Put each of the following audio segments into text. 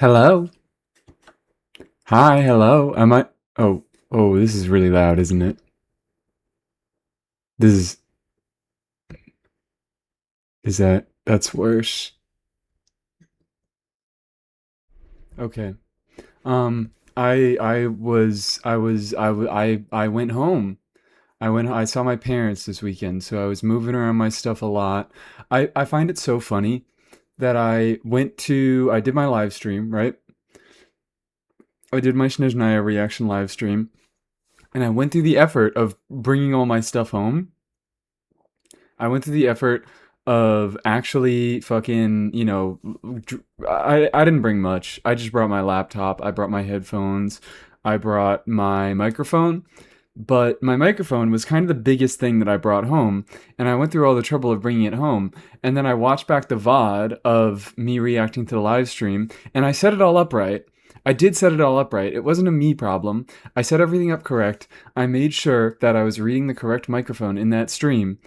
Hello? Hi, hello. Am I? Oh, this is really loud, isn't it? This that's worse. Okay. I went home. I saw my parents this weekend, so I was moving around my stuff a lot. I find it so funny that I did my live stream, right? I did my snezhnaya reaction live stream, and I went through the effort of bringing all my stuff home. I went through the effort of actually fucking, I didn't bring much. I just brought my laptop, I brought my headphones, I brought my microphone. But my microphone was kind of the biggest thing that I brought home, and I went through all the trouble of bringing it home. And then I watched back the VOD of me reacting to the live stream, and I set it all up right. I did set it all up right. It wasn't a me problem. I set everything up correct. I made sure that I was reading the correct microphone in that stream,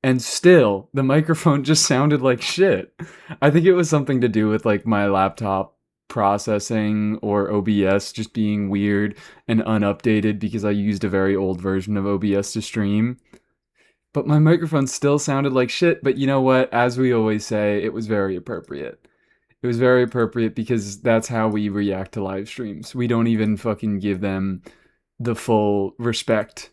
and still the microphone just sounded like shit. I think it was something to do with like my laptop processing or OBS just being weird and unupdated because I used a very old version of OBS to stream. But my microphone still sounded like shit, but you know what? As we always say, it was very appropriate. It was very appropriate because that's how we react to live streams. We don't even fucking give them the full respect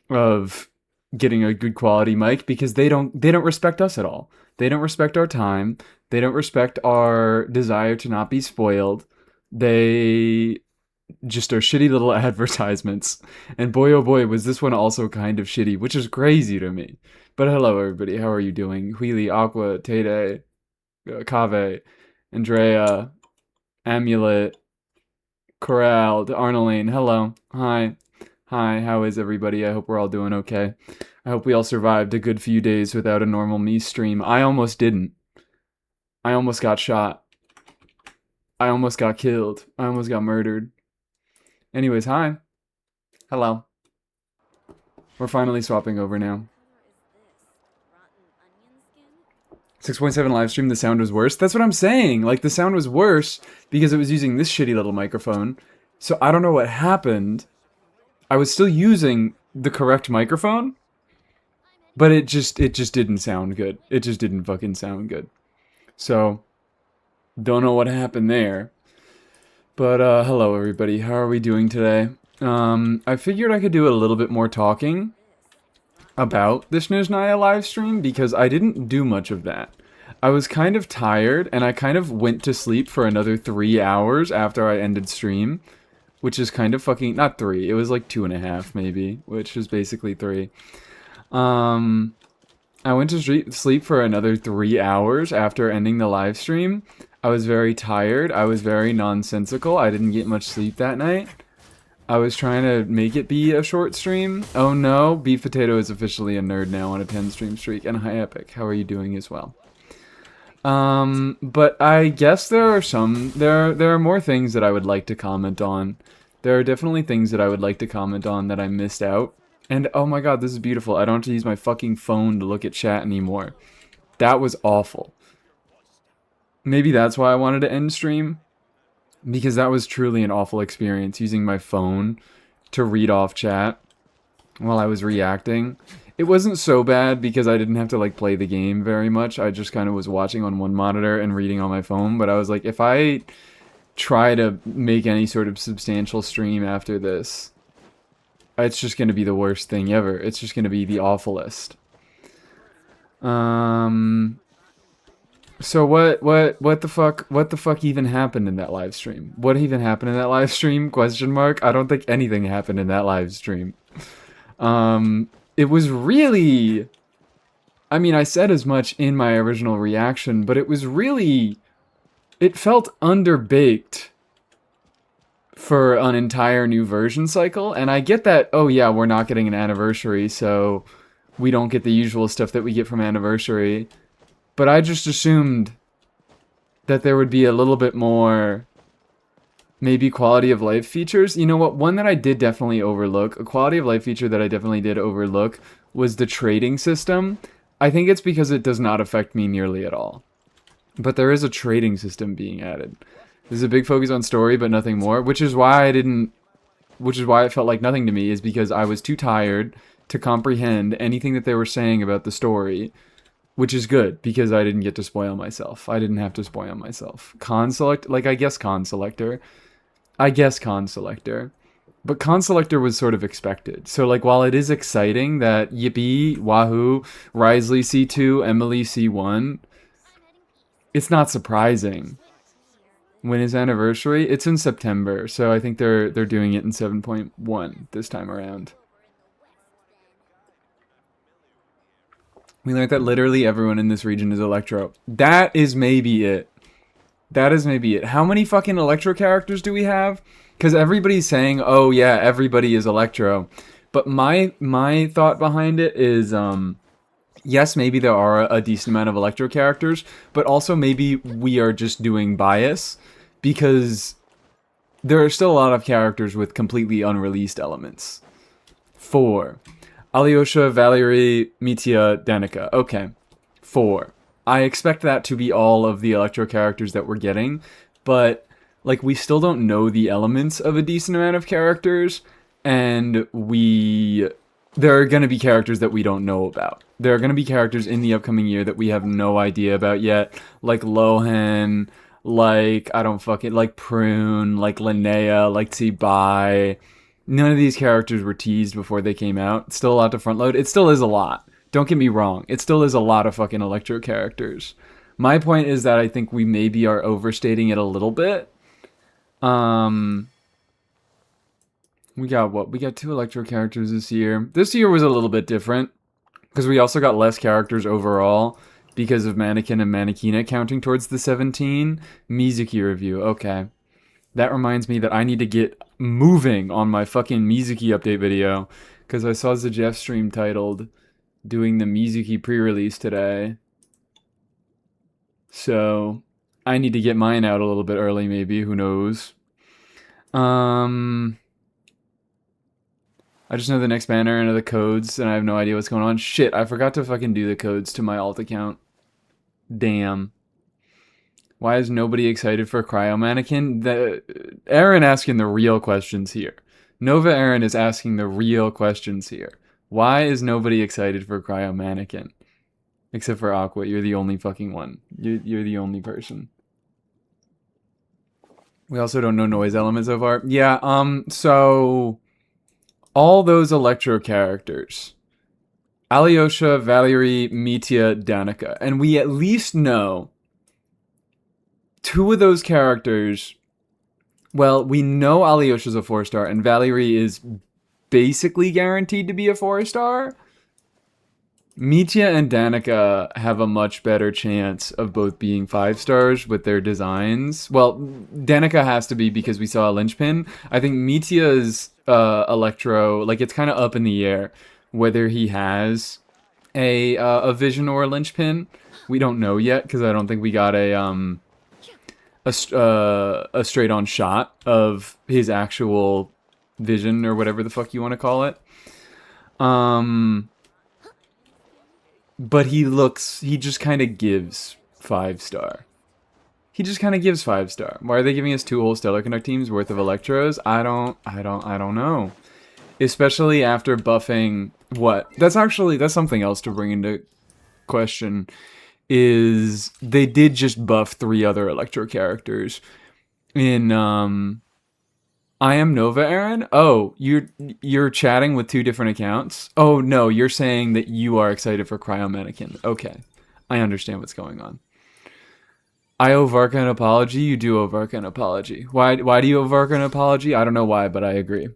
of getting a good quality mic because they don't respect us at all. They don't respect our time. They don't respect our desire to not be spoiled. They just are shitty little advertisements. And boy oh boy was this one also kind of shitty, which is crazy to me. But hello everybody, how are you doing? Wheelie, Aqua, Tede, Kave, Andrea, Amulet, Corral, Arnoline, hello. Hi. Hi, how is everybody? I hope we're all doing okay. I hope we all survived a good few days without a normal me stream. I almost didn't. I almost got shot. I almost got killed. I almost got murdered. Anyways, hi. Hello. We're finally swapping over now. 6.7 live stream, the sound was worse. That's what I'm saying. Like, the sound was worse because it was using this shitty little microphone. So I don't know what happened. I was still using the correct microphone, but it just didn't sound good. It just didn't fucking sound good. So, don't know what happened there. But hello everybody. How are we doing today? I figured I could do a little bit more talking about the snezhnaya live stream because I didn't do much of that. I was kind of tired and I kind of went to sleep for another 3 hours after I ended stream, which is kind of fucking not 3. It was like 2.5 maybe, which is basically 3. Um, I went to sleep for another 3 hours after ending the live stream. I was very tired. I was very nonsensical. I didn't get much sleep that night. I was trying to make it be a short stream. Oh no, Beef Potato is officially a nerd now on a 10 stream streak. And hi Epic, how are you doing as well? But I guess there are more things that I would like to comment on. There are definitely things that I would like to comment on that I missed out. And oh my god, this is beautiful. I don't have to use my fucking phone to look at chat anymore. That was awful. Maybe that's why I wanted to end stream. Because that was truly an awful experience, using my phone to read off chat while I was reacting. It wasn't so bad because I didn't have to like play the game very much. I just kind of was watching on one monitor and reading on my phone. But I was like, if I try to make any sort of substantial stream after this, it's just going to be the worst thing ever. It's just going to be the awfulest. So what the fuck even happened in that live stream? What even happened in that live stream? Question mark. I don't think anything happened in that live stream. It was really, I mean, I said as much in my original reaction, but it felt underbaked for an entire new version cycle. And I get that, oh yeah, we're not getting an anniversary, so we don't get the usual stuff that we get from anniversary. But I just assumed that there would be a little bit more, maybe quality of life features. You know what? One that I did definitely overlook, a quality of life feature that I definitely did overlook, was the trading system. I think it's because it does not affect me nearly at all. But there is a trading system being added. There's a big focus on story, but nothing more, which is why I didn't. Which is why it felt like nothing to me, is because I was too tired to comprehend anything that they were saying about the story, which is good because I didn't get to spoil myself. I didn't have to spoil myself. Con select, like I guess con selector. I guess con selector. But con selector was sort of expected. So like while it is exciting that Yippee, Wahoo, Risley C2, Emily C1, it's not surprising. When is anniversary? It's in September, so I think they're doing it in 7.1 this time around. We learned that literally everyone in this region is Electro. That is maybe it. That is maybe it. How many fucking Electro characters do we have? Because everybody's saying, oh yeah, everybody is Electro. But my thought behind it is, yes, maybe there are a decent amount of Electro characters, but also maybe we are just doing bias, because there are still a lot of characters with completely unreleased elements. 4. Alyosha, Valerie, Mitya, Danica. Okay. 4. I expect that to be all of the Electro characters that we're getting, but like we still don't know the elements of a decent amount of characters, and there are going to be characters that we don't know about. There are going to be characters in the upcoming year that we have no idea about yet, like Lohan, like like Prune, like Linnea, like Tsibai. None of these characters were teased before they came out. It's still a lot to front load. It still is a lot. Don't get me wrong. It still is a lot of fucking Electro characters. My point is that I think we maybe are overstating it a little bit. We got what? We got 2 Electro characters this year. This year was a little bit different, because we also got less characters overall because of Mannequin and Mannequina counting towards the 17. Mizuki review. Okay. That reminds me that I need to get moving on my fucking Mizuki update video, because I saw the Jeff stream titled doing the Mizuki pre-release today. So I need to get mine out a little bit early, maybe. Who knows? I just know the next banner and the codes, and I have no idea what's going on. Shit, I forgot to fucking do the codes to my alt account. Damn. Why is nobody excited for Cryo Mannequin? Aaron asking the real questions here. Nova Aaron is asking the real questions here. Why is nobody excited for Cryo Mannequin? Except for Aqua, you're the only fucking one. You're the only person. We also don't know noise elements so far. Yeah, so all those Electro characters. Alyosha, Valerie, Mitya, Danica. And we at least know 2 of those characters. Well, we know Alyosha's a 4-star, and Valerie is basically guaranteed to be a 4-star. Mitya and Danica have a much better chance of both being 5-stars with their designs. Well, Danica has to be because we saw a linchpin. I think Mitya's Electro, like, it's kind of up in the air whether he has a vision or a linchpin. We don't know yet, because I don't think we got a straight on shot of his actual vision, or whatever the fuck you want to call it. But he just kind of gives 5-star. He just kind of gives 5-star. Why are they giving us 2 whole Stellar Connect teams worth of Electros? I don't know. Especially after buffing what? That's something else to bring into question. Is they did just buff 3 other Electro characters in I am Nova Aaron? Oh, you're chatting with 2 different accounts? Oh no, you're saying that you are excited for Cryo Mannequin. Okay. I understand what's going on. I owe Varka an apology. You do owe Varka an apology. Why do you owe Varka an apology? I don't know why, but I agree.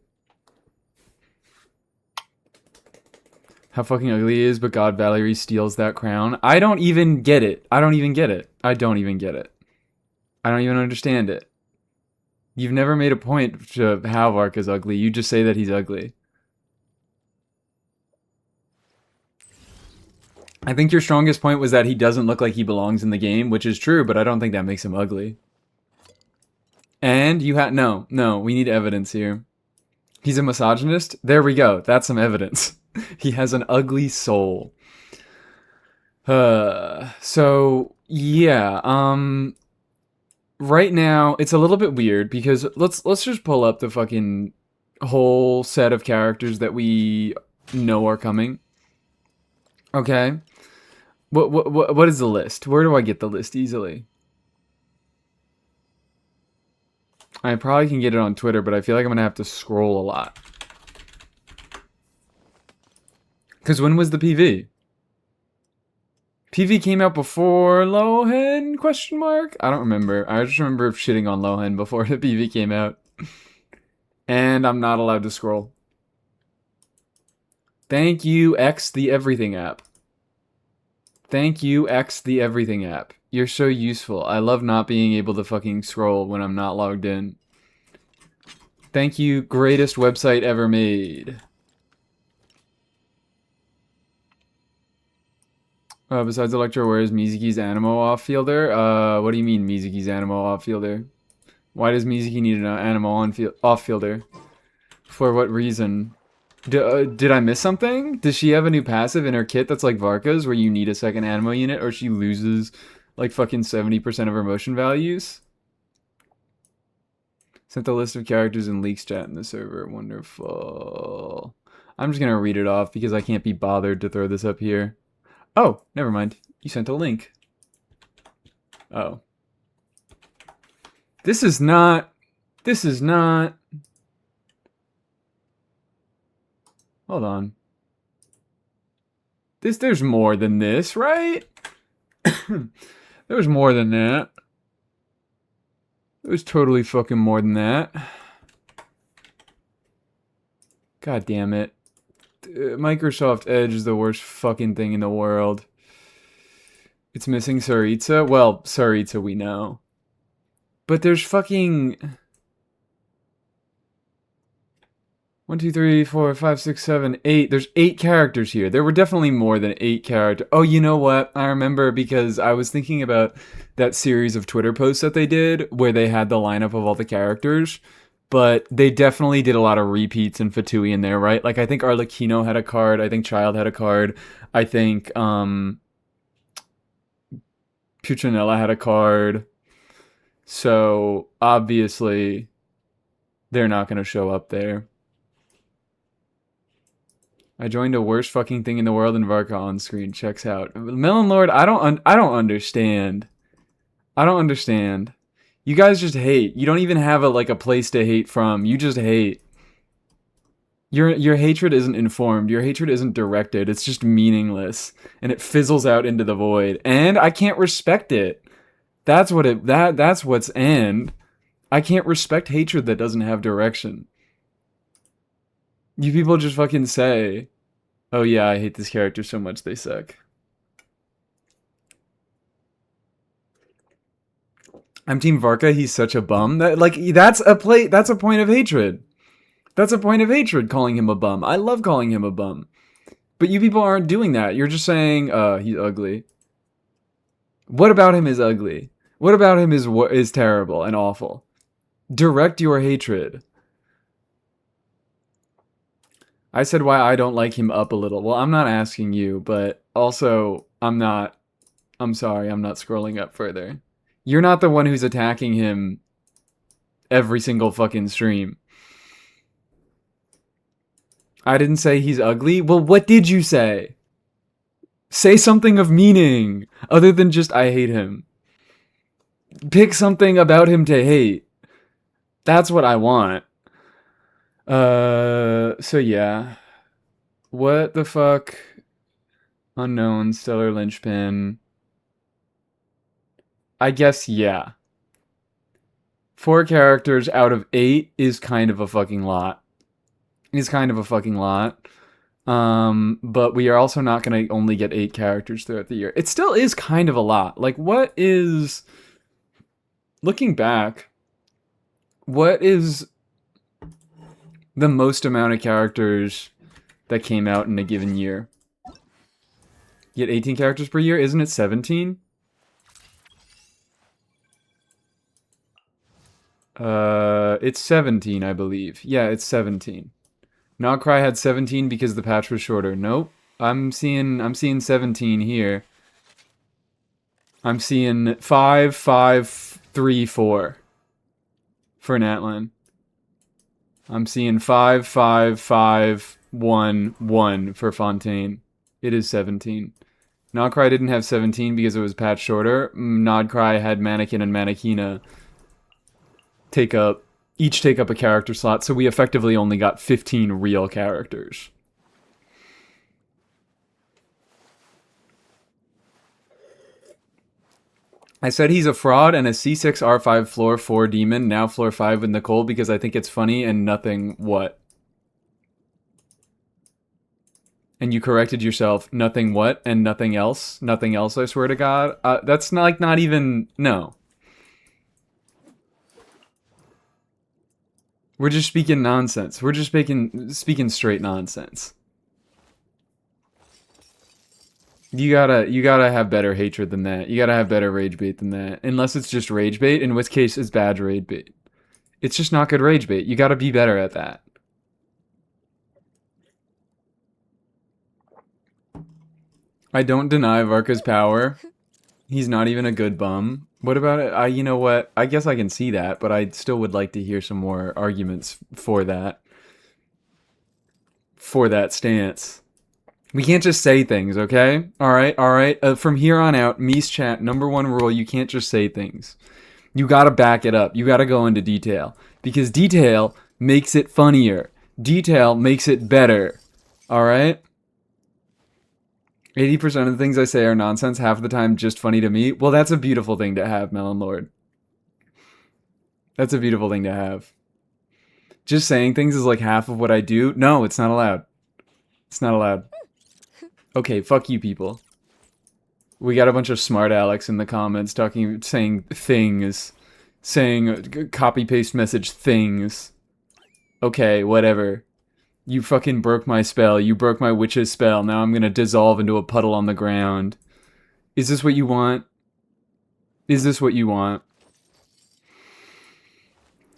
How fucking ugly he is, but God, Valerie steals that crown. I don't even get it. I don't even understand it. You've never made a point to how Vark is ugly. You just say that he's ugly. I think your strongest point was that he doesn't look like he belongs in the game, which is true, but I don't think that makes him ugly. And you had no, we need evidence here. He's a misogynist? There we go. That's some evidence. He has an ugly soul. So, yeah, right now it's a little bit weird because let's just pull up the fucking whole set of characters that we know are coming. Okay. What is the list? Where do I get the list easily? I probably can get it on Twitter, but I feel like I'm gonna have to scroll a lot. Because when was the PV? PV came out before Lohen? Question mark. I don't remember. I just remember shitting on Lohen before the PV came out. And I'm not allowed to scroll. Thank you, X the Everything app. Thank you, X the Everything app. You're so useful. I love not being able to fucking scroll when I'm not logged in. Thank you, greatest website ever made. Besides Electro, where is Mizuki's Animo off-fielder? What do you mean Mizuki's Animo off-fielder? Why does Mizuki need an Animo off-fielder? For what reason? Did I miss something? Does she have a new passive in her kit that's like Varka's, where you need a second Animo unit, or she loses like fucking 70% of her motion values? Sent the list of characters in leaks chat in the server. Wonderful. I'm just gonna read it off because I can't be bothered to throw this up here. Oh, never mind. You sent a link. Oh. This is not... Hold on. There's more than this, right? There's more than that. There's totally fucking more than that. God damn it. Microsoft Edge is the worst fucking thing in the world. It's missing Saritsa? Well, Saritsa we know. But there's fucking... 1, 2, 3, 4, 5, 6, 7, 8. There's 8 characters here. There were definitely more than 8 characters. Oh, you know what? I remember because I was thinking about that series of Twitter posts that they did where they had the lineup of all the characters. But they definitely did a lot of repeats and Fatui in there, right? Like, I think Arlecchino had a card. I think Child had a card. I think Putranella had a card. So, obviously, they're not going to show up there. I joined a worst fucking thing in the world and Varka on screen. Checks out. Melon Lord, I don't understand. I don't understand. You guys just hate. You don't even have a place to hate from. You just hate. Your hatred isn't informed. Your hatred isn't directed. It's just meaningless. And it fizzles out into the void. And I can't respect it. That's what's and I can't respect hatred that doesn't have direction. You people just fucking say, oh yeah, I hate this character so much they suck. I'm Team Varka, he's such a bum. That's a point of hatred. That's a point of hatred, calling him a bum. I love calling him a bum. But you people aren't doing that. You're just saying, he's ugly. What about him is ugly? What about him is terrible and awful? Direct your hatred. I said why I don't like him up a little. Well, I'm not asking you, but also, I'm sorry, I'm not scrolling up further. You're not the one who's attacking him every single fucking stream. I didn't say he's ugly. Well, what did you say? Say something of meaning, other than just I hate him. Pick something about him to hate. That's what I want. So yeah. What the fuck? Unknown, Stellar Linchpin. I guess, yeah. 4 characters out of 8 is kind of a fucking lot. But we are also not going to only get 8 characters throughout the year. It still is kind of a lot. Like, what is... Looking back, what is the most amount of characters that came out in a given year? You get 18 characters per year? Isn't it 17? It's 17, I believe. Yeah, it's 17. Nogcry had 17 because the patch was shorter. Nope. I'm seeing 17 here. I'm seeing 5, 5, 3, 4 for Natlan. I'm seeing 5, 5, 5, 1, 1 for Fontaine. It is 17. Nodcry didn't have 17 because it was patched shorter. Nodcry had Mannequin and Mannequina each take up a character slot, so we effectively only got 15 real characters. I said he's a fraud and a C6 R5 floor 4 demon, now floor 5 with Nicole because I think it's funny and nothing what? And you corrected yourself, nothing what and nothing else? Nothing else, I swear to God. That's not even, no. We're just speaking nonsense. We're just speaking straight nonsense. You gotta have better hatred than that. You gotta have better rage bait than that. Unless it's just rage bait, in which case it's bad rage bait. It's just not good rage bait. You gotta be better at that. I don't deny Varka's power. He's not even a good bum. What about it? You know what? I guess I can see that, but I still would like to hear some more arguments for that. For that stance. We can't just say things, okay? Alright, alright. From here on out, Mies Chat, #1 rule, you can't just say things. You gotta back it up. You gotta go into detail. Because detail makes it funnier. Detail makes it better. Alright? 80% of the things I say are nonsense, half of the time just funny to me. Well, that's a beautiful thing to have, Melon Lord. That's a beautiful thing to have. Just saying things is like half of what I do. No, it's not allowed. It's not allowed. Okay, fuck you people. We got a bunch of smart Alex in the comments saying things. Saying copy-paste message things. Okay, whatever. You fucking broke my spell. You broke my witch's spell. Now I'm gonna dissolve into a puddle on the ground. Is this what you want? Is this what you want?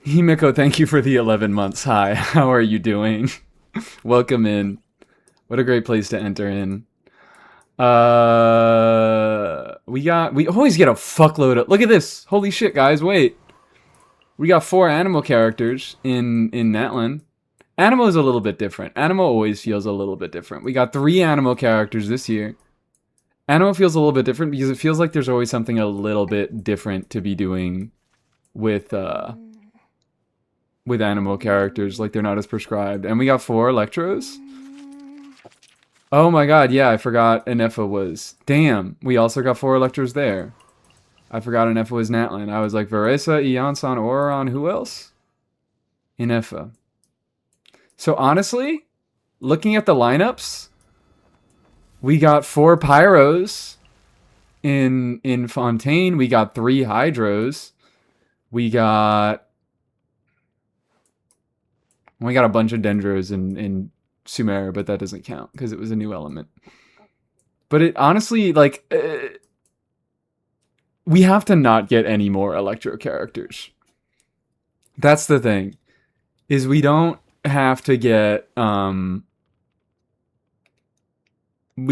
Himiko, thank you for the 11 months. Hi, how are you doing? Welcome in. What a great place to enter in. We always get a fuckload of, look at this. Holy shit, guys, wait. We got 4 animal characters in Natlan. Animo is a little bit different. Animo always feels a little bit different. We got 3 animal characters this year. Animo feels a little bit different because it feels like there's always something a little bit different to be doing with animal characters. Like, they're not as prescribed. And we got 4 Electros. Oh my god, yeah, I forgot Inefa was. Damn, we also got 4 Electros there. I forgot Inefa was Natlan. I was like, Varesa, Iansan, Oron, who else? Inefa. So honestly, looking at the lineups, we got 4 Pyros in Fontaine. We got 3 Hydros. We got a bunch of Dendros in Sumeru, but that doesn't count because it was a new element. But it honestly, like, we have to not get any more Electro characters. That's the thing, is we don't have to get, we're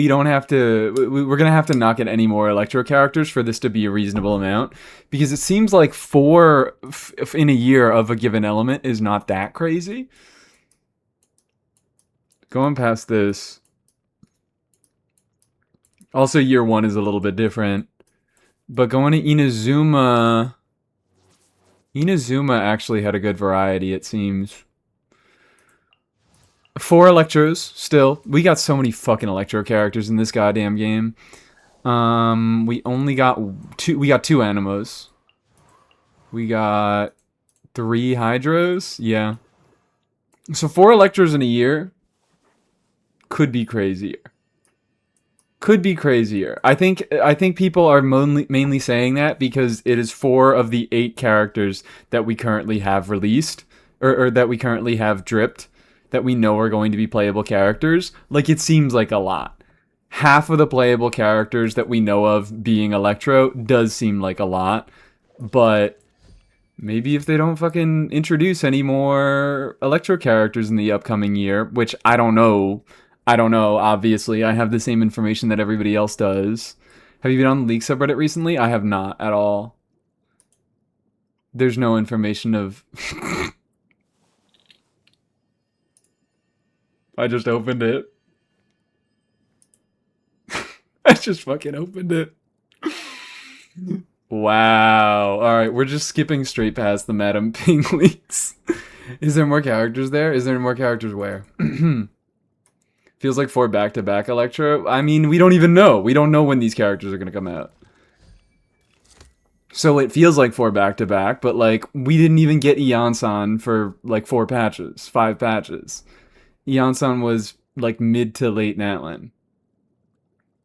gonna have to not get any more Electro characters for this to be a reasonable amount, because it seems like 4 in a year of a given element is not that crazy. Going past this. Also, year 1 is a little bit different. But going to Inazuma... Inazuma actually had a good variety, it seems. 4 Electros, still. We got so many fucking Electro characters in this goddamn game. We only got 2... We got 2 Animos. We got 3 Hydros? Yeah. So 4 Electros in a year... could be crazier. Could be crazier. I think people are mainly saying that because it is 4 of the 8 characters that we currently have released, or that we currently have dripped, that we know are going to be playable characters. Like, it seems like a lot. Half of the playable characters that we know of being Electro does seem like a lot, but maybe if they don't fucking introduce any more Electro characters in the upcoming year, which I don't know, obviously. I have the same information that everybody else does. Have you been on the League subreddit recently? I have not at all. There's no information of... I just opened it. I just fucking opened it. Wow. Alright, we're just skipping straight past the Madam Ping leaks. Is there more characters there? Is there more characters where? Feels like 4 back-to-back Electro. I mean, we don't even know. We don't know when these characters are gonna come out. So it feels like 4 back-to-back, but like, we didn't even get Iansan for like 4 patches, 5 patches. Iansan was like mid to late Natlan.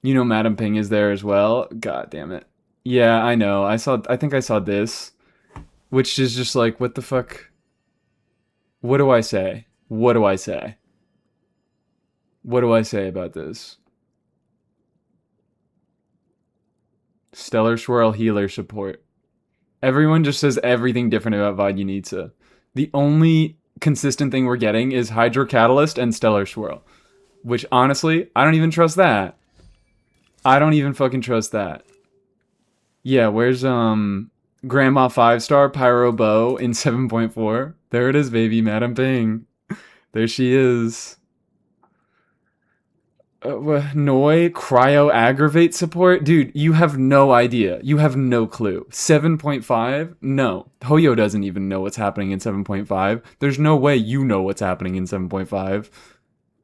You know Madam Ping is there as well? God damn it. Yeah, I know. I think I saw this. Which is just like, what the fuck? What do I say? What do I say? What do I say about this? Stellar Swirl healer support. Everyone just says everything different about Vodyanitsa. The only consistent thing we're getting is Hydro Catalyst and Stellar Swirl. Which, honestly, I don't even trust that. I don't even fucking trust that. Yeah, where's, Grandma 5-star Pyro Bow in 7.4? There it is, baby, Madam Ping. There she is. Noi cryo aggravate support? Dude, you have no idea. You have no clue. 7.5? No. Hoyo doesn't even know what's happening in 7.5. There's no way you know what's happening in 7.5.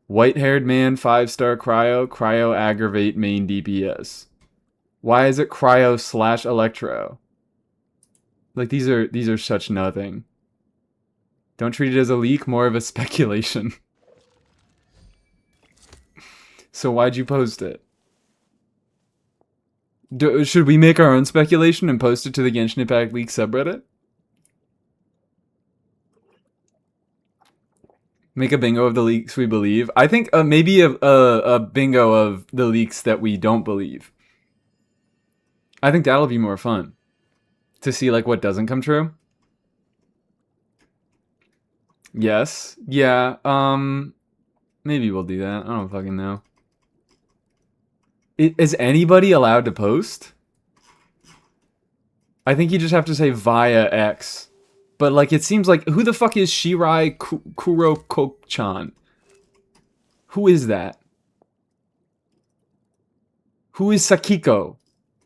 White-haired man, 5-star cryo aggravate main DPS. Why is it cryo / electro? Like, these are such nothing. Don't treat it as a leak, more of a speculation. So why'd you post it? Should we make our own speculation and post it to the Genshin Impact League subreddit? Make a bingo of the leaks we believe. I think maybe a bingo of the leaks that we don't believe. I think that'll be more fun. To see like what doesn't come true. Yes. Yeah. Maybe we'll do that. I don't fucking know. Is anybody allowed to post? I think you just have to say via X. But like it seems like who the fuck is Shirai Kuroko-chan? Who is that? Who is Sakiko?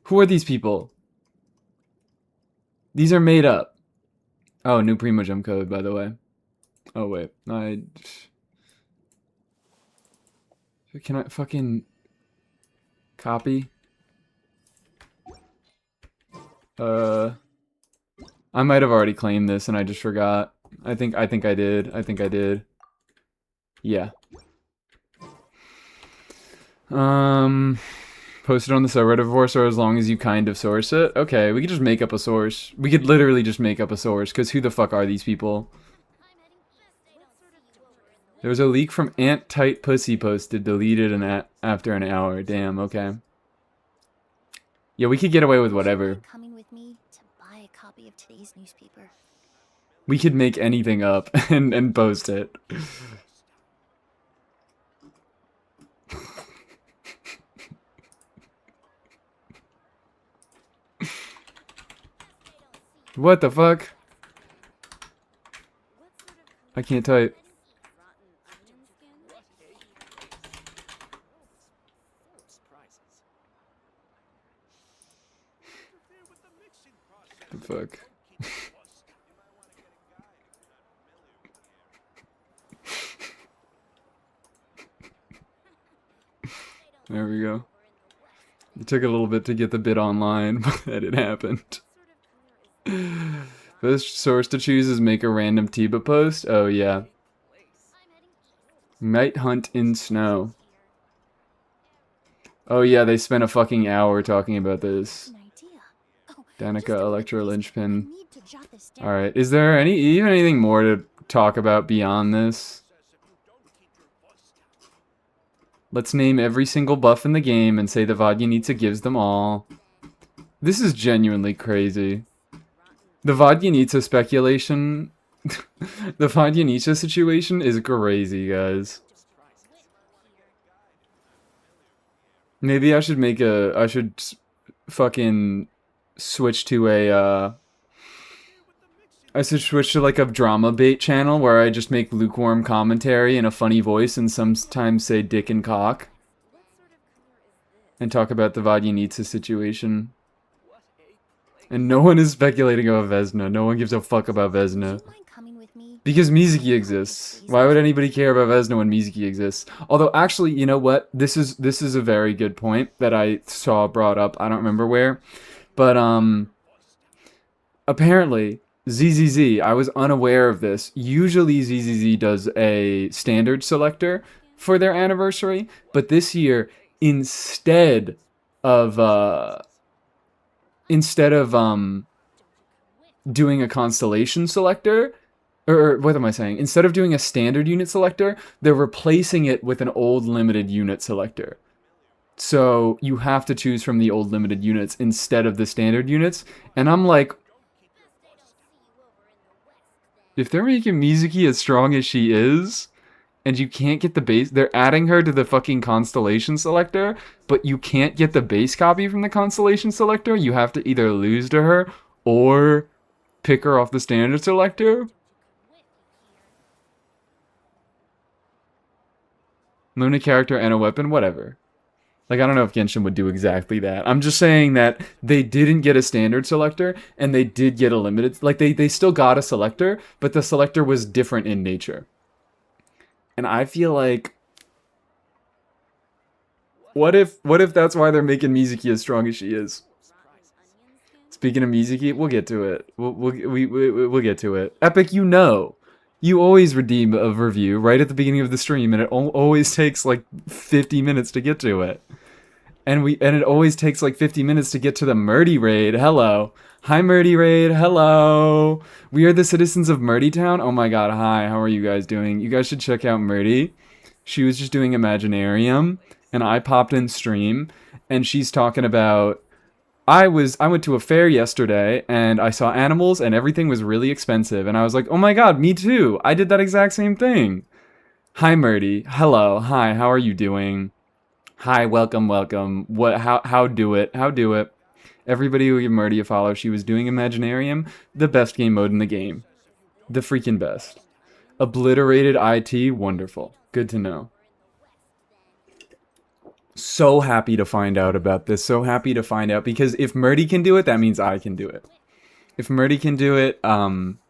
Who are these people? These are made up. Oh, new Primogem code, by the way. Oh, wait. Can I fucking... copy? I might have already claimed this and I just forgot. I think I did. I think I did. Yeah. Post it on the subreddit for so as long as you kind of source it. Okay, we could just make up a source. We could literally just make up a source, because who the fuck are these people? There was a leak from Ant Tight Pussy posted, deleted after an hour. Damn, okay. Yeah, we could get away with whatever. Coming with me to buy a copy of today's newspaper. We could make anything up and post it. What the fuck? I can't type. The fuck? There we go. It took a little bit to get the bit online, but it happened. Best source to choose is make a random Tiba post. Oh yeah. Night hunt in snow. Oh yeah, they spent a fucking hour talking about this. Danica Electro Linchpin. Alright, is there even anything more to talk about beyond this? Let's name every single buff in the game and say the Vodyanitsa gives them all. This is genuinely crazy. The Vodyanitsa speculation... the Vodyanitsa situation is crazy, guys. Maybe I should make a... I should fucking switch to a, I should switch to like a drama bait channel where I just make lukewarm commentary in a funny voice and sometimes say dick and cock and talk about the Vodyanitsa situation. And no one is speculating about Vesna. No one gives a fuck about Would Vesna. you mind coming with me? Because I have Mizuki a copy of exists. today's Why would newspaper. anybody care about Vesna when Mizuki exists? Although actually, you know what? This is a very good point that I saw brought up. I don't remember where. But apparently ZZZ, I was unaware of this. Usually ZZZ does a standard selector for their anniversary, but this year instead of doing a constellation selector, or what am I saying? Instead of doing a standard unit selector, they're replacing it with an old limited unit selector. So you have to choose from the old limited units instead of the standard units. And I'm like, if they're making Mizuki as strong as she is, and you can't get the base, they're adding her to the fucking constellation selector, but you can't get the base copy from the constellation selector. You have to either lose to her or pick her off the standard selector. Luna character and a weapon, whatever. Like, I don't know if Genshin would do exactly that. I'm just saying that they didn't get a standard selector, and they did get a limited... Like, they still got a selector, but the selector was different in nature. And I feel like... What if that's why they're making Mizuki as strong as she is? Speaking of Mizuki, we'll get to it. We'll get to it. Epic, you know. You always redeem a review right at the beginning of the stream, and it always takes like 50 minutes to get to it. And it always takes like 50 minutes to get to the Murdy raid. Hello. Hi Murdy raid. Hello. We are the citizens of Murdy Town. Oh my god, hi. How are you guys doing? You guys should check out Murdy. She was just doing Imaginarium and I popped in stream and she's talking about I went to a fair yesterday and I saw animals and everything was really expensive and I was like, "Oh my god, me too. I did that exact same thing." Hi Murdy. Hello. Hi. How are you doing? Hi, welcome, welcome. What? How do it? How do it? Everybody who give Murdy a follow. She was doing Imaginarium, the best game mode in the game, the freaking best. Obliterated IT, wonderful. Good to know. So happy to find out about this. So happy to find out because if Murdy can do it, that means I can do it. If Murdy can do it, then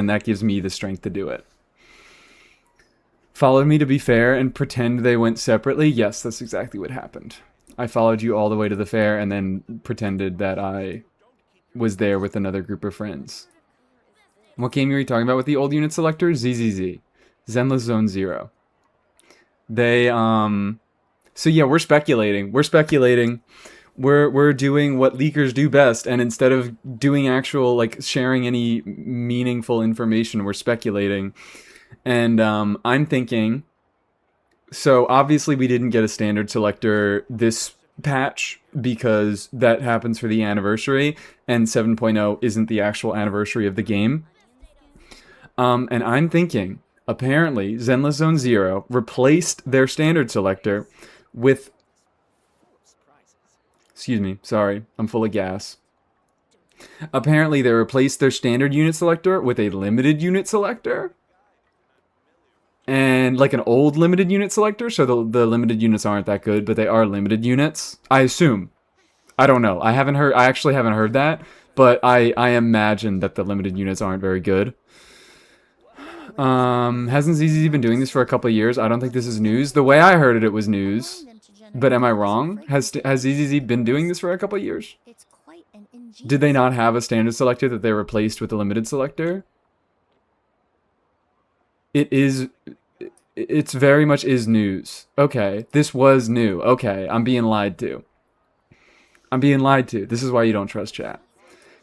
that gives me the strength to do it. Followed me to be fair and pretend they went separately? Yes, that's exactly what happened. I followed you all the way to the fair and then pretended that I was there with another group of friends. What game are you talking about with the old unit selector? ZZZ. Zenless Zone Zero. They, So yeah, we're speculating. We're doing what leakers do best, and instead of doing actual, like, sharing any meaningful information, we're speculating. And I'm thinking, so obviously we didn't get a standard selector this patch because that happens for the anniversary, and 7.0 isn't the actual anniversary of the game. And I'm thinking, apparently, Zenless Zone Zero replaced their standard selector with... Excuse me, sorry, I'm full of gas. Apparently, they replaced their standard unit selector with a limited unit selector. And like an old limited unit selector, so the limited units aren't that good, but they are limited units. I assume. I don't know. I actually haven't heard that, but I imagine that the limited units aren't very good. Hasn't ZZ been doing this for a couple of years? I don't think this is news. The way I heard it, it was news. But am I wrong? Has ZZZ been doing this for a couple of years? Did they not have a standard selector that they replaced with a limited selector? It's very much is news. Okay, this was new. Okay, I'm being lied to. This is why you don't trust chat.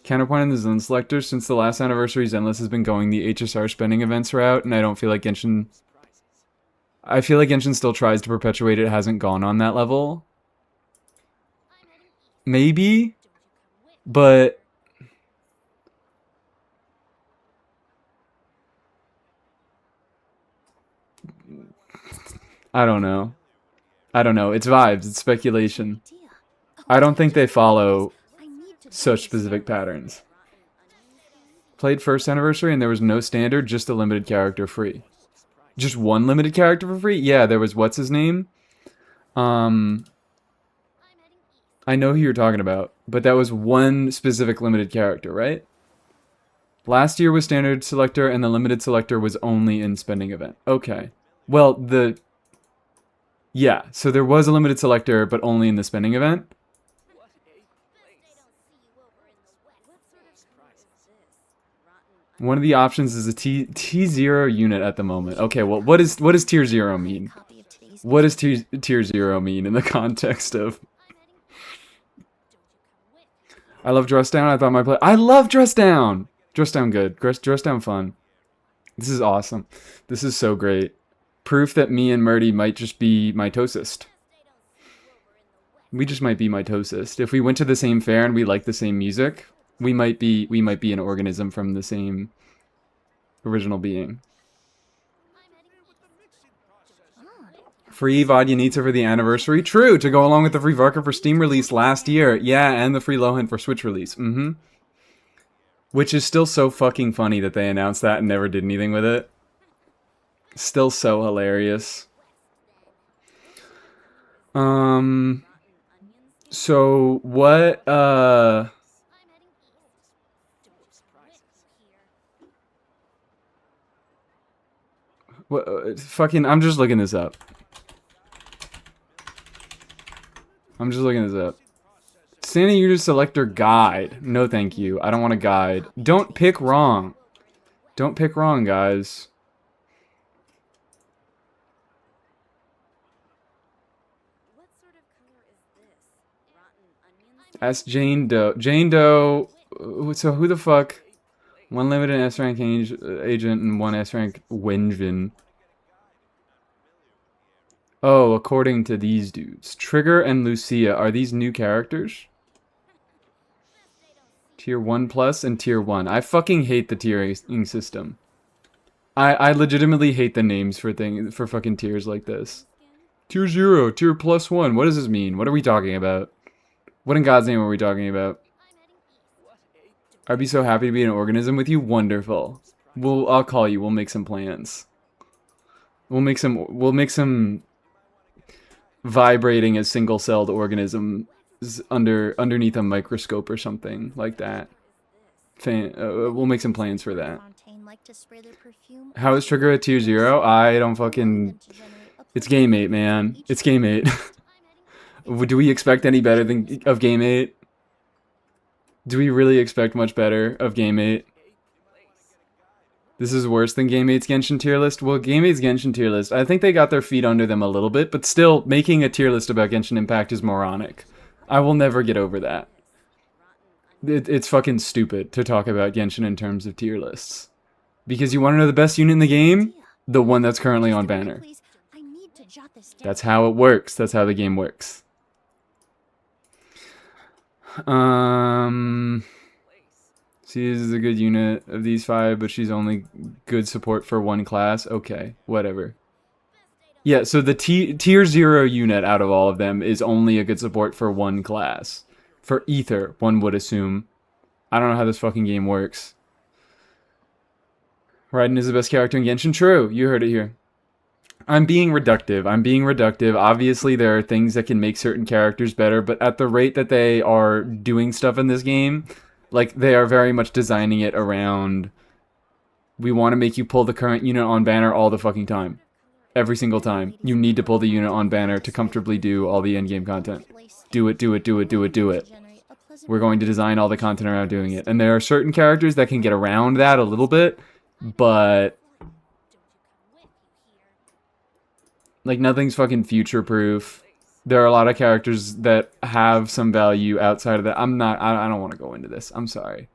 Counterpoint in the Zen selector, since the last anniversary, Zenless has been going the HSR spending events route, and I don't feel like Genshin... I feel like Genshin still tries to perpetuate it, hasn't gone on that level. Maybe, but... I don't know. It's vibes. It's speculation. I don't think they follow such specific patterns. Played first anniversary and there was no standard, just a limited character free. Just one limited character for free? Yeah, there was what's his name? I know who you're talking about, but that was one specific limited character, right? Last year was standard selector and the limited selector was only in spending event. Okay. Well, yeah, so there was a limited selector but only in the spending event. One of the options is a T0 unit at the moment. Okay, well, what does tier 0 mean? What does tier 0 mean in the context of... I love Dress Down. I thought my play... I love Dress Down! Dress Down good. Dress Down fun. This is awesome. This is so great. Proof that me and Murdy might just be mitosist. We just might be mitosist. If we went to the same fair and we like the same music, we might be an organism from the same original being. Free Vodyanitsa for the anniversary? True, to go along with the free Varka for Steam release last year. Yeah, and the free Lohan for Switch release. Which is still so fucking funny that they announced that and never did anything with it. Still so hilarious. So what, fucking, I'm just looking this up. Standing user selector guide. No thank you. I don't want a guide. Don't pick wrong. Don't pick wrong, guys. Ask Jane Doe. Jane Doe. So who the fuck? One limited S rank agent and one S rank Wenjin. Oh, according to these dudes. Trigger and Lucia. Are these new characters? Tier 1 plus and tier 1. I fucking hate the tiering system. I legitimately hate the names for fucking tiers like this. Tier 0, tier plus 1. What does this mean? What are we talking about? What in God's name are we talking about? I'd be so happy to be an organism with you. Wonderful. I'll call you. We'll make some plans. We'll make some vibrating as single-celled organisms underneath a microscope or something like that. We'll make some plans for that. How is Trigger at tier 0? I don't fucking... It's Game 8, man. It's Game 8. Do we expect any better of Game 8? Do we really expect much better of Game 8? This is worse than Game 8's Genshin tier list? Well, Game 8's Genshin tier list, I think they got their feet under them a little bit, but still, making a tier list about Genshin Impact is moronic. I will never get over that. It's fucking stupid to talk about Genshin in terms of tier lists. Because you want to know the best unit in the game? The one that's currently on banner. That's how it works. That's how the game works. She is a good unit of these 5, but she's only good support for one class. Okay, whatever. Yeah, so the tier 0 unit out of all of them is only a good support for one class. For Ether, one would assume. I don't know how this fucking game works. Raiden is the best character in Genshin? True, you heard it here. I'm being reductive. Obviously, there are things that can make certain characters better, but at the rate that they are doing stuff in this game, like, they are very much designing it around... We want to make you pull the current unit on banner all the fucking time. Every single time. You need to pull the unit on banner to comfortably do all the endgame content. Do it. We're going to design all the content around doing it. And there are certain characters that can get around that a little bit, but... Like, nothing's fucking future-proof. There are a lot of characters that have some value outside of that. I don't want to go into this. I'm sorry.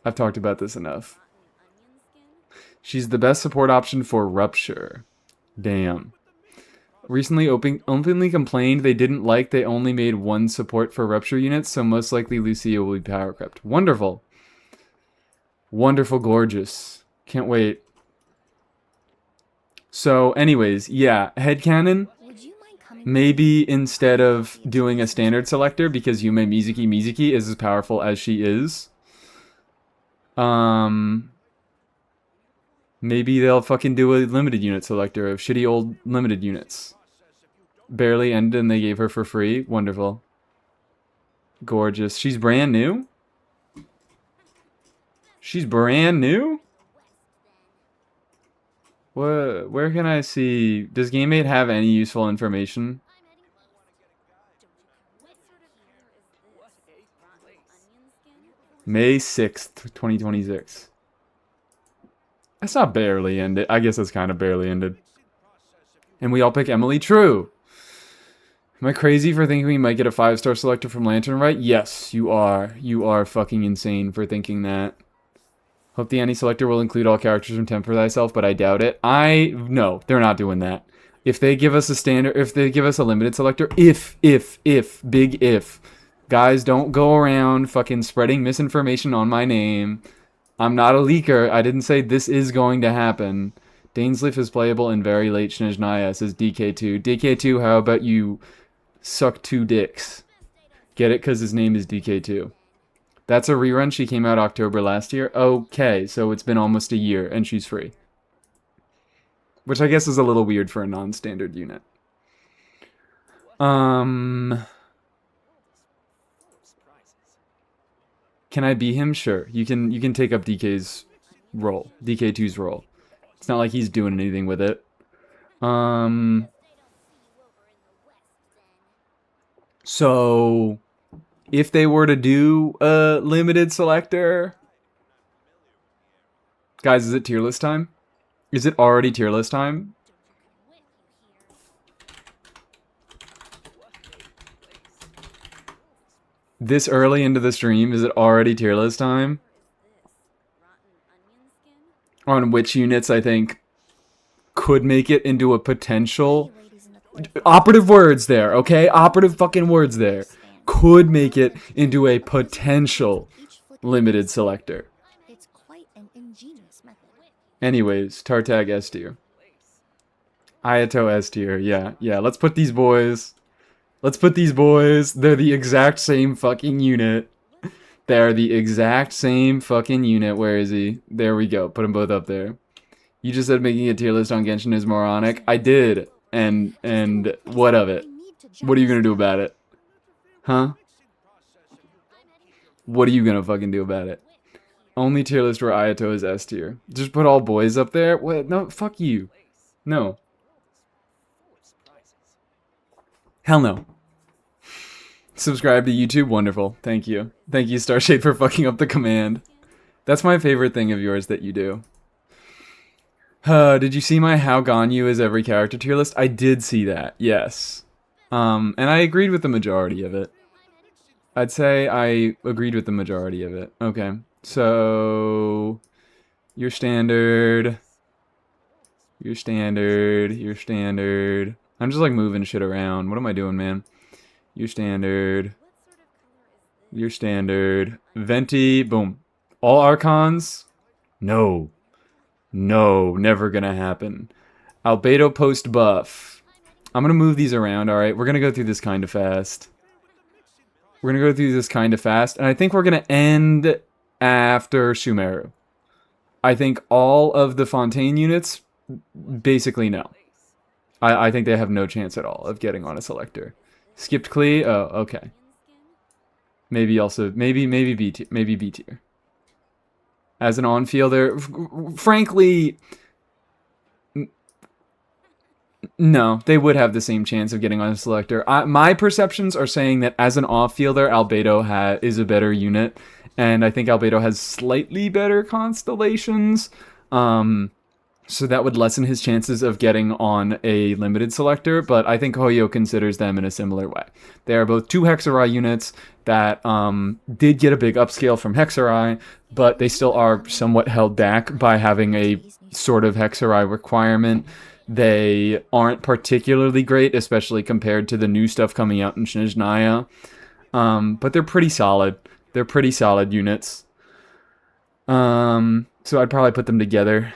I've talked about this enough. She's the best support option for Rupture. Damn. Recently openly complained they didn't like they only made one support for Rupture units, so most likely Lucia will be power crept. Wonderful. Wonderful, gorgeous. Can't wait. So, anyways, yeah, headcanon. Maybe instead of doing a standard selector, because Yume Mizuki is as powerful as she is, Um, maybe they'll fucking do a limited unit selector of shitty old limited units. Barely ended and they gave her for free. Wonderful. Gorgeous. She's brand new? She's brand new? What? Where can I see? Does GameMate have any useful information? May 6th, 2026. That's not barely ended. I guess that's kind of barely ended. And we all pick Emily. True. Am I crazy for thinking we might get a 5-star selector from Lantern Right? Yes, you are. You are fucking insane for thinking that. Hope the anti-selector will include all characters from Temper Thyself, but I doubt it. No, they're not doing that. If they give us a standard, if they give us a limited selector, big if. Guys, don't go around fucking spreading misinformation on my name. I'm not a leaker. I didn't say this is going to happen. Dainsleif is playable in very late snezhnaya, says DK2. DK2, how about you suck 2 dicks? Get it? Because his name is DK2. That's a rerun. She came out October last year. Okay, so it's been almost a year, and she's free. Which I guess is a little weird for a non-standard unit. Can I be him? Sure. You can take up DK's role. DK2's role. It's not like he's doing anything with it. So if they were to do a limited selector, guys, is it tier list time? Is it already tier list time? This early into the stream, is it already tier list time? On which units I think could make it into a potential... Operative words there, okay? Operative fucking words there. Could make it into a potential limited selector. It's quite an ingenious method. Anyways, Tartag S tier. Ayato S tier, yeah. Let's put these boys. They're the exact same fucking unit. They're the exact same fucking unit. Where is he? There we go. Put them both up there. You just said making a tier list on Genshin is moronic. I did. And what of it? What are you gonna do about it? Huh? What are you gonna fucking do about it? Only tier list where Ayato is S tier. Just put all boys up there? What? No, fuck you. No. Hell no. Subscribe to YouTube? Wonderful. Thank you. Thank you, Starshade, for fucking up the command. That's my favorite thing of yours that you do. Did you see my How Ganyu is every character tier list? I did see that, yes. And I agreed with the majority of it. I'd say I agreed with the majority of it. Okay. So... Your standard... I'm just like moving shit around. What am I doing, man? Your standard. Venti, boom. All Archons? No. No, never gonna happen. Albedo post buff. I'm gonna move these around, alright? We're gonna go through this kind of fast. And I think we're gonna end after Shumeru. I think all of the Fontaine units, basically no. I think they have no chance at all of getting on a selector. Skipped Klee? Oh, okay. Maybe also, maybe B tier. As an on-fielder, frankly, no, they would have the same chance of getting on a selector. My perceptions are saying that as an off-fielder, Albedo is a better unit, and I think Albedo has slightly better constellations. So that would lessen his chances of getting on a limited selector, but I think Hoyo considers them in a similar way. They are both 2 Hexarai units that did get a big upscale from Hexarai, but they still are somewhat held back by having a sort of Hexarai requirement. They aren't particularly great, especially compared to the new stuff coming out in snezhnaya, but they're pretty solid. They're pretty solid units. So I'd probably put them together.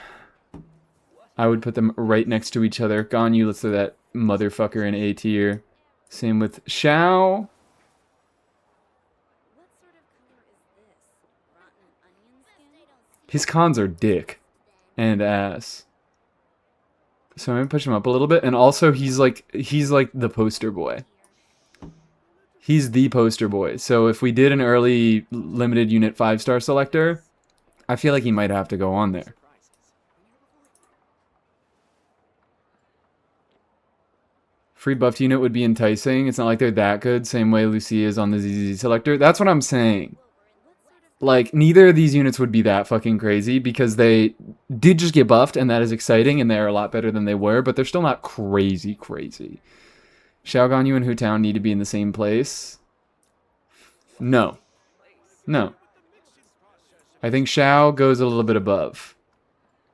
I would put them right next to each other. Ganyu, let's throw that motherfucker in A tier. Same with Shao. His cons are dick and ass. So I'm gonna push him up a little bit, and also he's like the poster boy. He's the poster boy. So if we did an early limited unit 5-star selector, I feel like he might have to go on there. Free buffed unit would be enticing. It's not like they're that good. Same way Lucy is on the ZZ selector. That's what I'm saying. Like, neither of these units would be that fucking crazy because they did just get buffed, and that is exciting, and they're a lot better than they were, but they're still not crazy. Xiao Ganyu and Hu Tao need to be in the same place. No. No. I think Xiao goes a little bit above.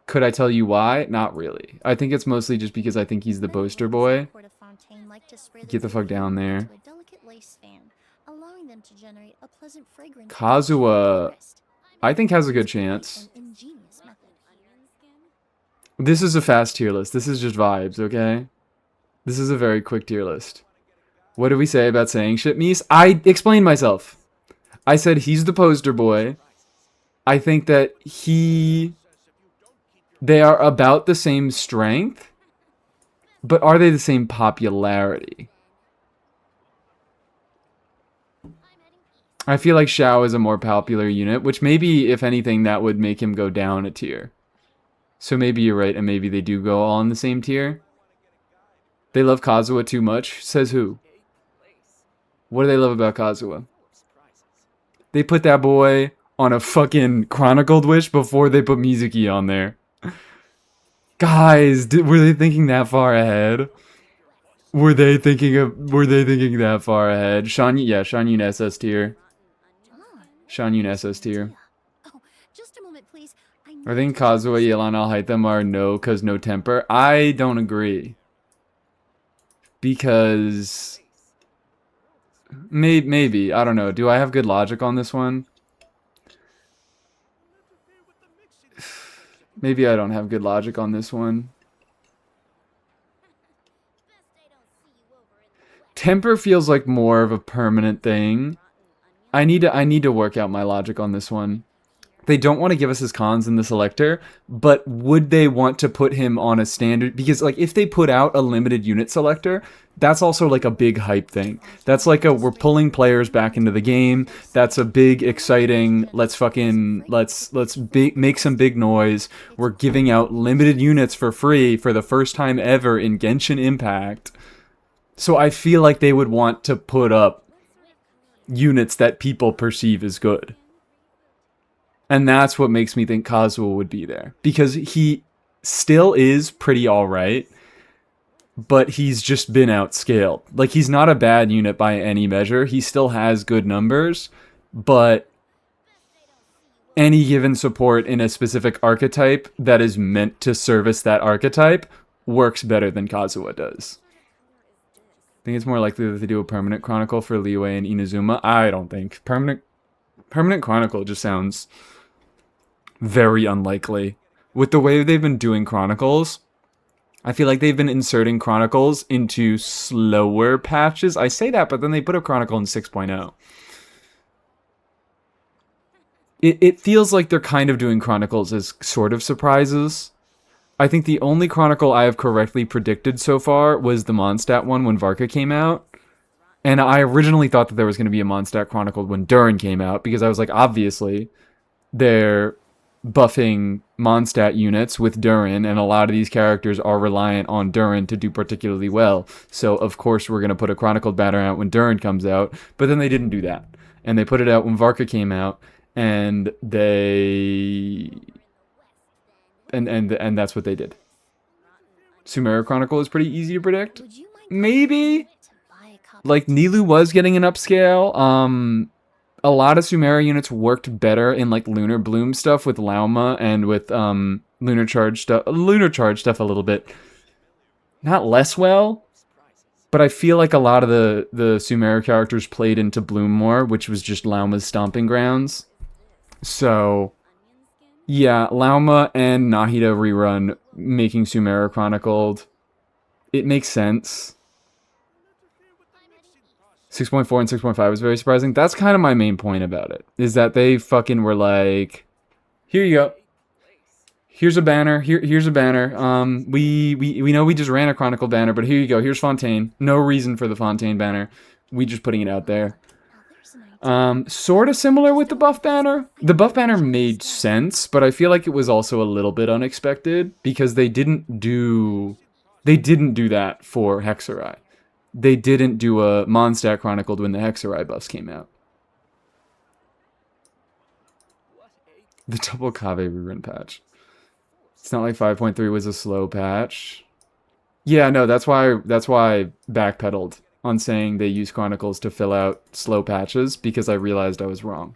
Could I tell you why? Not really. I think it's mostly just because I think he's the poster boy. Get the fuck down there. Kazuha, I think, has a good chance. This is a fast tier list. This is just vibes, okay? This is a very quick tier list. What did we say about saying shit, Mies? I explained myself. I said he's the poster boy. I think that they are about the same strength, but are they the same popularity? I feel like Xiao is a more popular unit, which maybe, if anything, that would make him go down a tier. So maybe you're right, and maybe they do go all in the same tier. They love Kazuha too much? Says who? What do they love about Kazuha? They put that boy on a fucking Chronicled Wish before they put Mizuki on there. Guys, were they thinking that far ahead? Were they thinking that far ahead? Shanyun SS tier. Shanyun SS tier. I think Kazuha, Yelan, I'll hate them are no, cause no temper. I don't agree. Because maybe, I don't know. Do I have good logic on this one? Maybe I don't have good logic on this one. Temper feels like more of a permanent thing. I need to work out my logic on this one. They don't want to give us his cons in the selector, but would they want to put him on a standard? Because, like, if they put out a limited unit selector, that's also, like, a big hype thing. That's like we're pulling players back into the game. That's a big, exciting, let's make some big noise. We're giving out limited units for free for the first time ever in Genshin Impact. So I feel like they would want to put up units that people perceive as good. And that's what makes me think Kazuha would be there. Because he still is pretty alright, but he's just been outscaled. Like, he's not a bad unit by any measure. He still has good numbers, but any given support in a specific archetype that is meant to service that archetype works better than Kazuha does. I think it's more likely that they do a permanent chronicle for Liyue and Inazuma. I don't think. Permanent chronicle just sounds very unlikely. With the way they've been doing chronicles, I feel like they've been inserting chronicles into slower patches. I say that, but then they put a chronicle in 6.0. It feels like they're kind of doing chronicles as sort of surprises. I think the only chronicle I have correctly predicted so far was the Mondstadt one when Varka came out. And I originally thought that there was going to be a Mondstadt chronicle when Durin came out, because I was like, obviously, they're buffing Mondstadt units with Durin, and a lot of these characters are reliant on Durin to do particularly well. So, of course, we're going to put a chronicled banner out when Durin comes out, but then they didn't do that. And they put it out when Varka came out, and and that's what they did. Sumeru Chronicle is pretty easy to predict. Maybe? Like, Nilou was getting an upscale. A lot of Sumeru units worked better in, like, Lunar Bloom stuff with Lauma and with Lunar Charge stuff. Lunar Charge stuff a little bit. Not less well, but I feel like a lot of the Sumeru characters played into Bloom more, which was just Lauma's stomping grounds. So, yeah, Lauma and Nahida rerun making Sumeru Chronicled. It makes sense. 6.4 and 6.5 was very surprising. That's kind of my main point about it, is that they fucking were like, here you go. Here's a banner. Here's a banner. We know we just ran a Chronicle banner, but here you go. Here's Fontaine. No reason for the Fontaine banner. We just putting it out there. Now there's an idea. Sort of similar with the buff banner. The buff banner made sense, but I feel like it was also a little bit unexpected because they didn't do that for Hexerai. They didn't do a Mondstadt Chronicled when the Hexerai buffs came out. The double Kave rerun patch. It's not like 5.3 was a slow patch. Yeah, no, that's why I backpedaled on saying they use Chronicles to fill out slow patches because I realized I was wrong.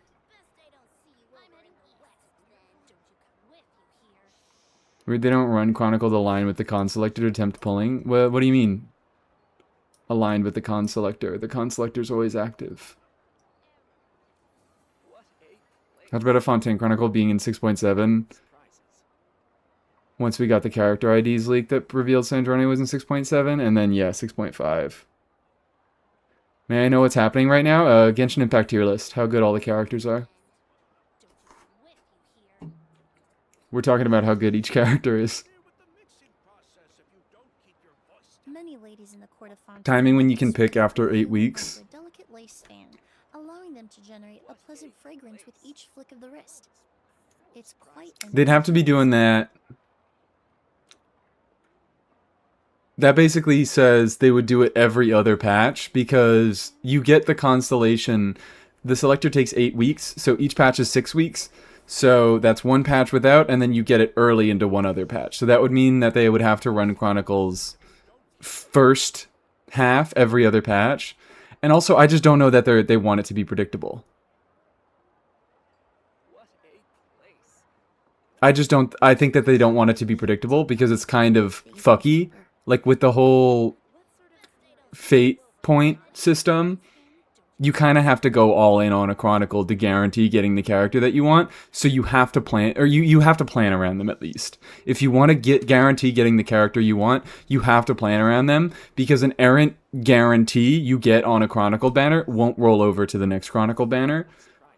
Weird they don't run Chronicle to align with the con selector to attempt pulling. What do you mean? Aligned with the con selector. The con selector's always active. How about a Fontaine Chronicle being in 6.7? Once we got the character IDs leaked that revealed snezhnaya was in 6.7, and then yeah, 6.5. May I know what's happening right now? Genshin Impact tier list. How good all the characters are. We're talking about how good each character is. Many ladies in the court of Fontaine Timing when you can pick after 8 weeks. a delicate lace fan, allowing them to generate a pleasant fragrance with each flick of the wrist. It's quite. They'd have to be doing that. That basically says they would do it every other patch because you get the constellation. The selector takes 8 weeks, so each patch is 6 weeks. So that's one patch without, and then you get it early into one other patch. So that would mean that they would have to run Chronicles first half every other patch. And also, I just don't know that they want it to be predictable. I think that they don't want it to be predictable because it's kind of fucky. Like with the whole fate point system, you kind of have to go all in on a Chronicle to guarantee getting the character that you want. So you have to plan, or you have to plan around them at least. If you want to guarantee getting the character you want, you have to plan around them because an errant guarantee you get on a Chronicle banner won't roll over to the next Chronicle banner.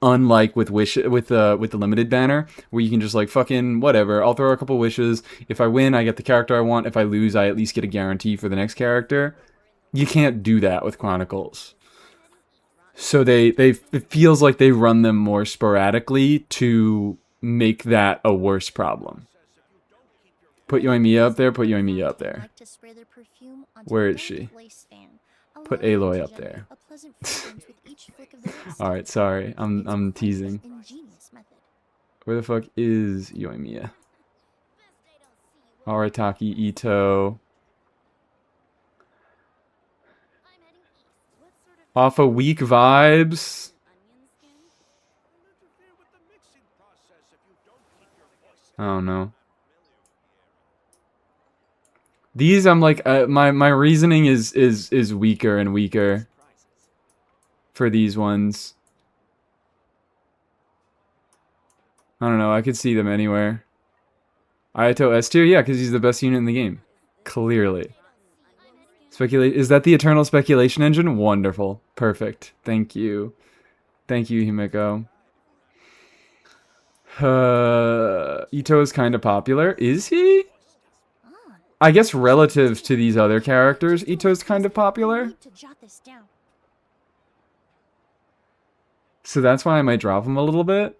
Unlike with the limited banner, where you can just like fucking whatever. I'll throw a couple wishes. If I win, I get the character I want. If I lose, I at least get a guarantee for the next character. You can't do that with Chronicles. So it feels like they run them more sporadically to make that a worse problem. Put Yoimiya up there. Put Yoimiya up there. Where is she? Put Aloy up there. Alright, sorry. I'm teasing. Where the fuck is Yoimiya? Arataki, Ito. Off of weak vibes. I don't know. These I'm like my reasoning is weaker and weaker for these ones. I don't know, I could see them anywhere. Ayato S tier? Yeah, because he's the best unit in the game. Clearly. Is that the eternal speculation engine? Wonderful. Perfect. Thank you. Thank you, Himeko. Ito is kind of popular. Is he? I guess relative to these other characters, Ito's kind of popular. So that's why I might drop him a little bit.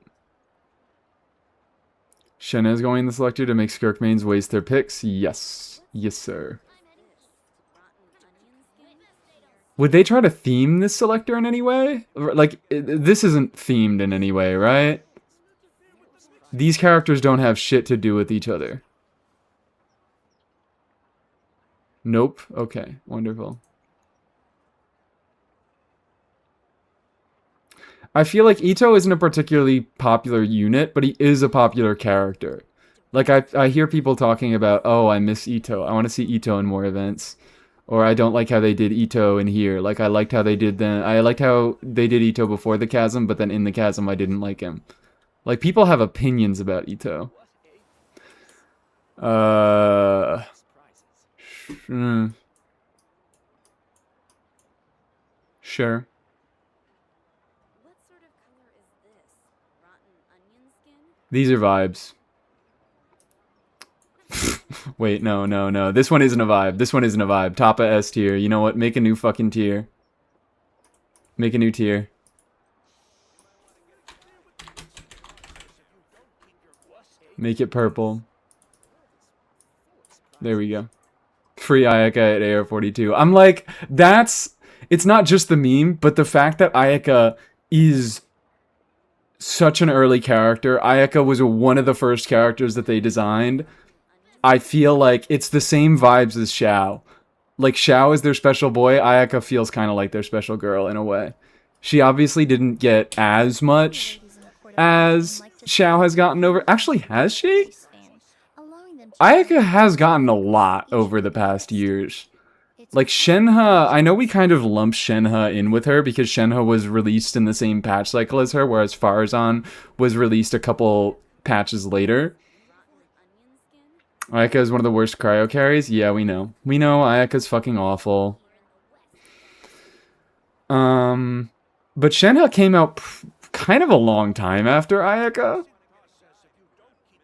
Shenna is going in the selector to make Skirk mains waste their picks. Yes. Yes, sir. Would they try to theme this selector in any way? Like, this isn't themed in any way, right? These characters don't have shit to do with each other. Nope. Okay, wonderful. I feel like Ito isn't a particularly popular unit, but he is a popular character. Like, I hear people talking about, oh, I miss Ito. I want to see Ito in more events. Or I don't like how they did Ito in here. Like, I liked how they did Ito before the chasm, but then in the chasm I didn't like him. Like, people have opinions about Ito. Sure. These are vibes. Wait, no, no, no. This one isn't a vibe. This one isn't a vibe. Top of S tier. You know what? Make a new fucking tier. Make a new tier. Make it purple. There we go. Free Ayaka at AR-42. I'm like, that's... It's not just the meme, but the fact that Ayaka is such an early character. Ayaka was one of the first characters that they designed. I feel like it's the same vibes as Xiao. Like, Xiao is their special boy. Ayaka feels kind of like their special girl in a way. She obviously didn't get as Many much ladies in the court of as Fontaine like to Xiao has gotten over. Actually, has she? fan, allowing them to Ayaka generate has a gotten a pleasant lot fragrance with over each the flick of past the wrist. years. It's Like quite a Shenhe, I know we combination. kind of lumped Shenhe in with her because Shenhe was released in the same patch cycle as her, whereas Farzan was released a couple patches later. Ayaka is one of the worst cryo carries. Yeah, we know. We know Ayaka's fucking awful. But Shenhe came out kind of a long time after Ayaka.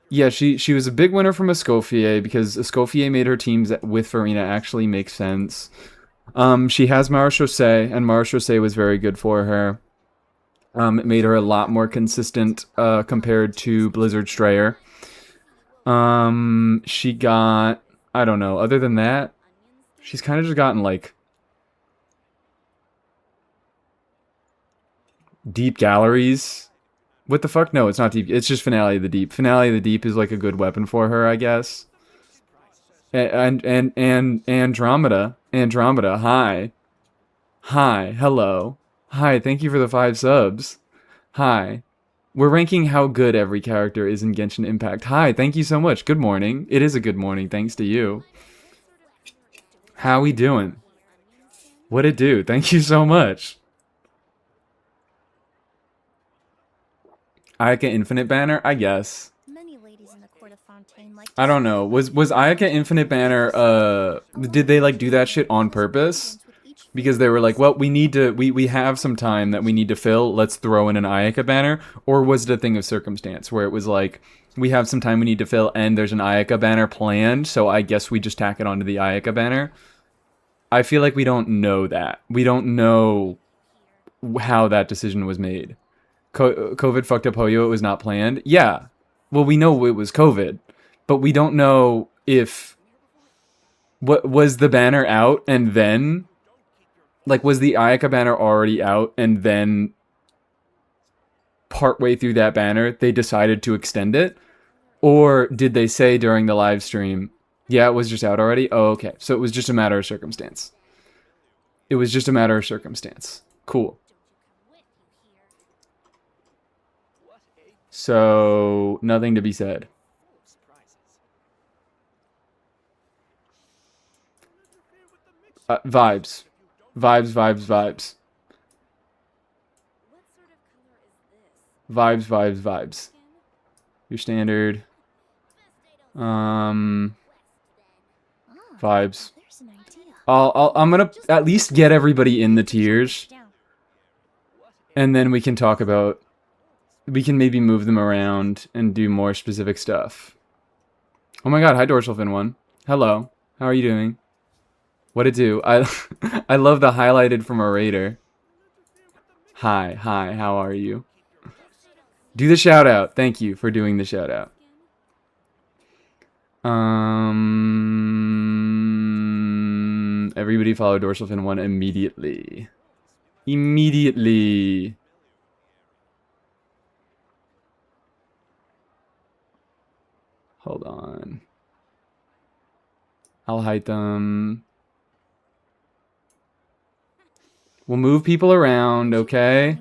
Yeah, she was a big winner from Escoffier because Escoffier made her teams with Farina actually make sense. She has Marechaussee, and Marechaussee was very good for her. It made her a lot more consistent compared to Blizzard Strayer. She got, I don't know, other than that, she's kind of just gotten like deep galleries. What the fuck? No, it's not deep. It's just Finale of the Deep. Finale of the Deep is like a good weapon for her, I guess. And Andromeda. Andromeda, hi. Hi, hello. Hi, thank you for the 5 subs. Hi. We're ranking how good every character is in Genshin Impact. Hi, thank you so much. Good morning. It is a good morning, thanks to you. How we doing? What it do? Thank you so much. Ayaka Infinite Banner? I guess. Many ladies in the court of Fontaine like to I don't know. Was Ayaka Infinite Banner did they like do that shit on purpose? Because they were like, well, we have some time that we need to fill. Let's throw in an Ayaka banner. Or was it a thing of circumstance where it was like, we have some time we need to fill and there's an Ayaka banner planned, so I guess we just tack it onto the Ayaka banner? I feel like we don't know that. We don't know how that decision was made. COVID fucked up Hoyo. It was not planned. Yeah. Well, we know it was COVID, but we don't know if what was the banner out and then like was the Ayaka banner already out and then partway through that banner they decided to extend it, or did they say during the live stream, yeah, it was just out already? Oh, okay. So it was just a matter of circumstance. It was just a matter of circumstance. Cool. So, nothing to be said. Vibes. Vibes, vibes, vibes. Vibes, vibes, vibes. Your standard. Vibes. There's an idea. I'm gonna at least get everybody in the tiers, and then we can talk about. We can maybe move them around and do more specific stuff. Oh my god, hi Dorsal Fin 1. Hello. How are you doing? What it do? I love the highlighted from a raider. Hi, how are you? Do the shout out. Thank you for doing the shout out. Everybody follow Dorsal Fin 1 immediately. Immediately. Hold on. I'll hide them. We'll move people around, okay?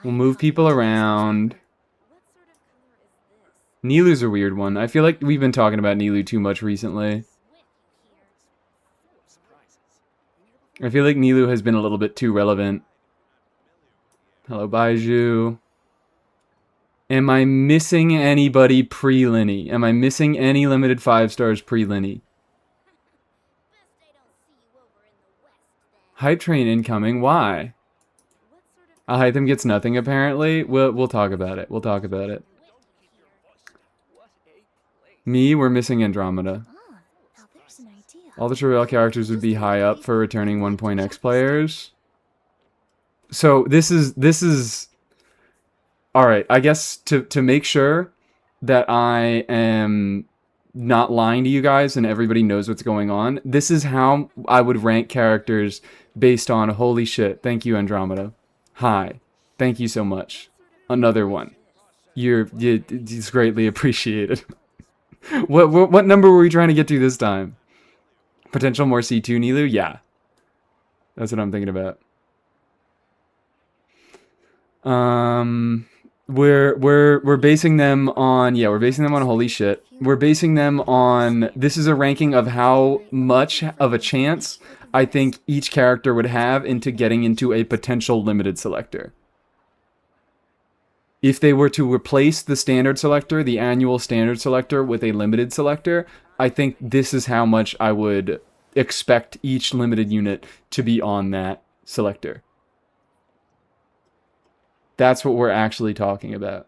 We'll move people around. Nilu's a weird one. I feel like we've been talking about Nilu too much recently. I feel like Nilu has been a little bit too relevant. Hello, Baiju. Am I missing anybody pre-Linny? Am I missing any limited 5 stars pre-Linny? Hype train incoming. Why? Hytham gets nothing apparently. We'll talk about it. We'll talk about it. Me, we're missing Andromeda. Ah, now there's an idea. All the trivial characters would be high up for returning 1 X players. So this is all right. I guess to make sure that I am not lying to you guys and everybody knows what's going on. This is how I would rank characters based on holy shit. Thank you, Andromeda. Hi. Thank you so much. Another one. It's greatly appreciated. What number were we trying to get to this time? Potential more C2 Nilu? Yeah. That's what I'm thinking about. We're basing them on we're basing them on holy shit. We're basing them on this is a ranking of how much of a chance I think each character would have into getting into a potential limited selector. If they were to replace the standard selector, the annual standard selector, with a limited selector, I think this is how much I would expect each limited unit to be on that selector. That's what we're actually talking about.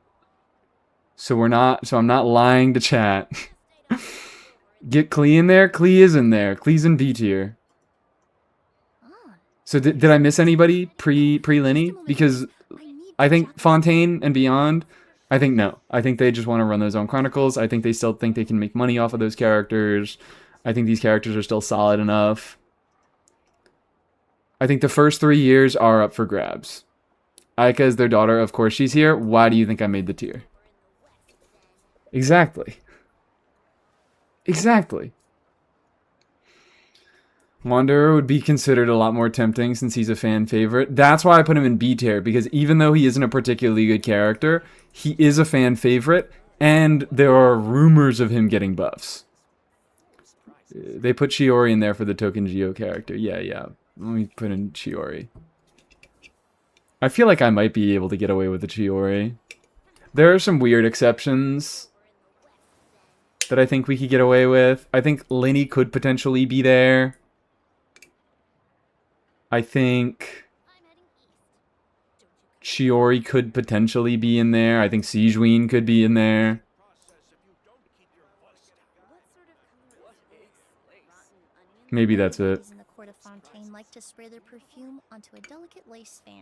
So I'm not lying to chat. Get Klee in there? Klee is in there. Klee's in B tier. So did I miss anybody pre-Linny? Because I think Fontaine and beyond, I think no. I think they just want to run those own chronicles. I think they still think they can make money off of those characters. I think these characters are still solid enough. I think the first 3 years are up for grabs. Aika is their daughter. Of course she's here. Why do you think I made the tier? Exactly. Exactly. Wanderer would be considered a lot more tempting since he's a fan favorite. That's why I put him in B tier, because even though he isn't a particularly good character, he is a fan favorite, and there are rumors of him getting buffs. They put Shiori in there for the token Geo character. Yeah. Let me put in Shiori. I feel like I might be able to get away with the Chiori. There are some weird exceptions that I think we could get away with. I think Linny could potentially be there. I think Chiori could potentially be in there. I think Sijween could be in there. Maybe that's it.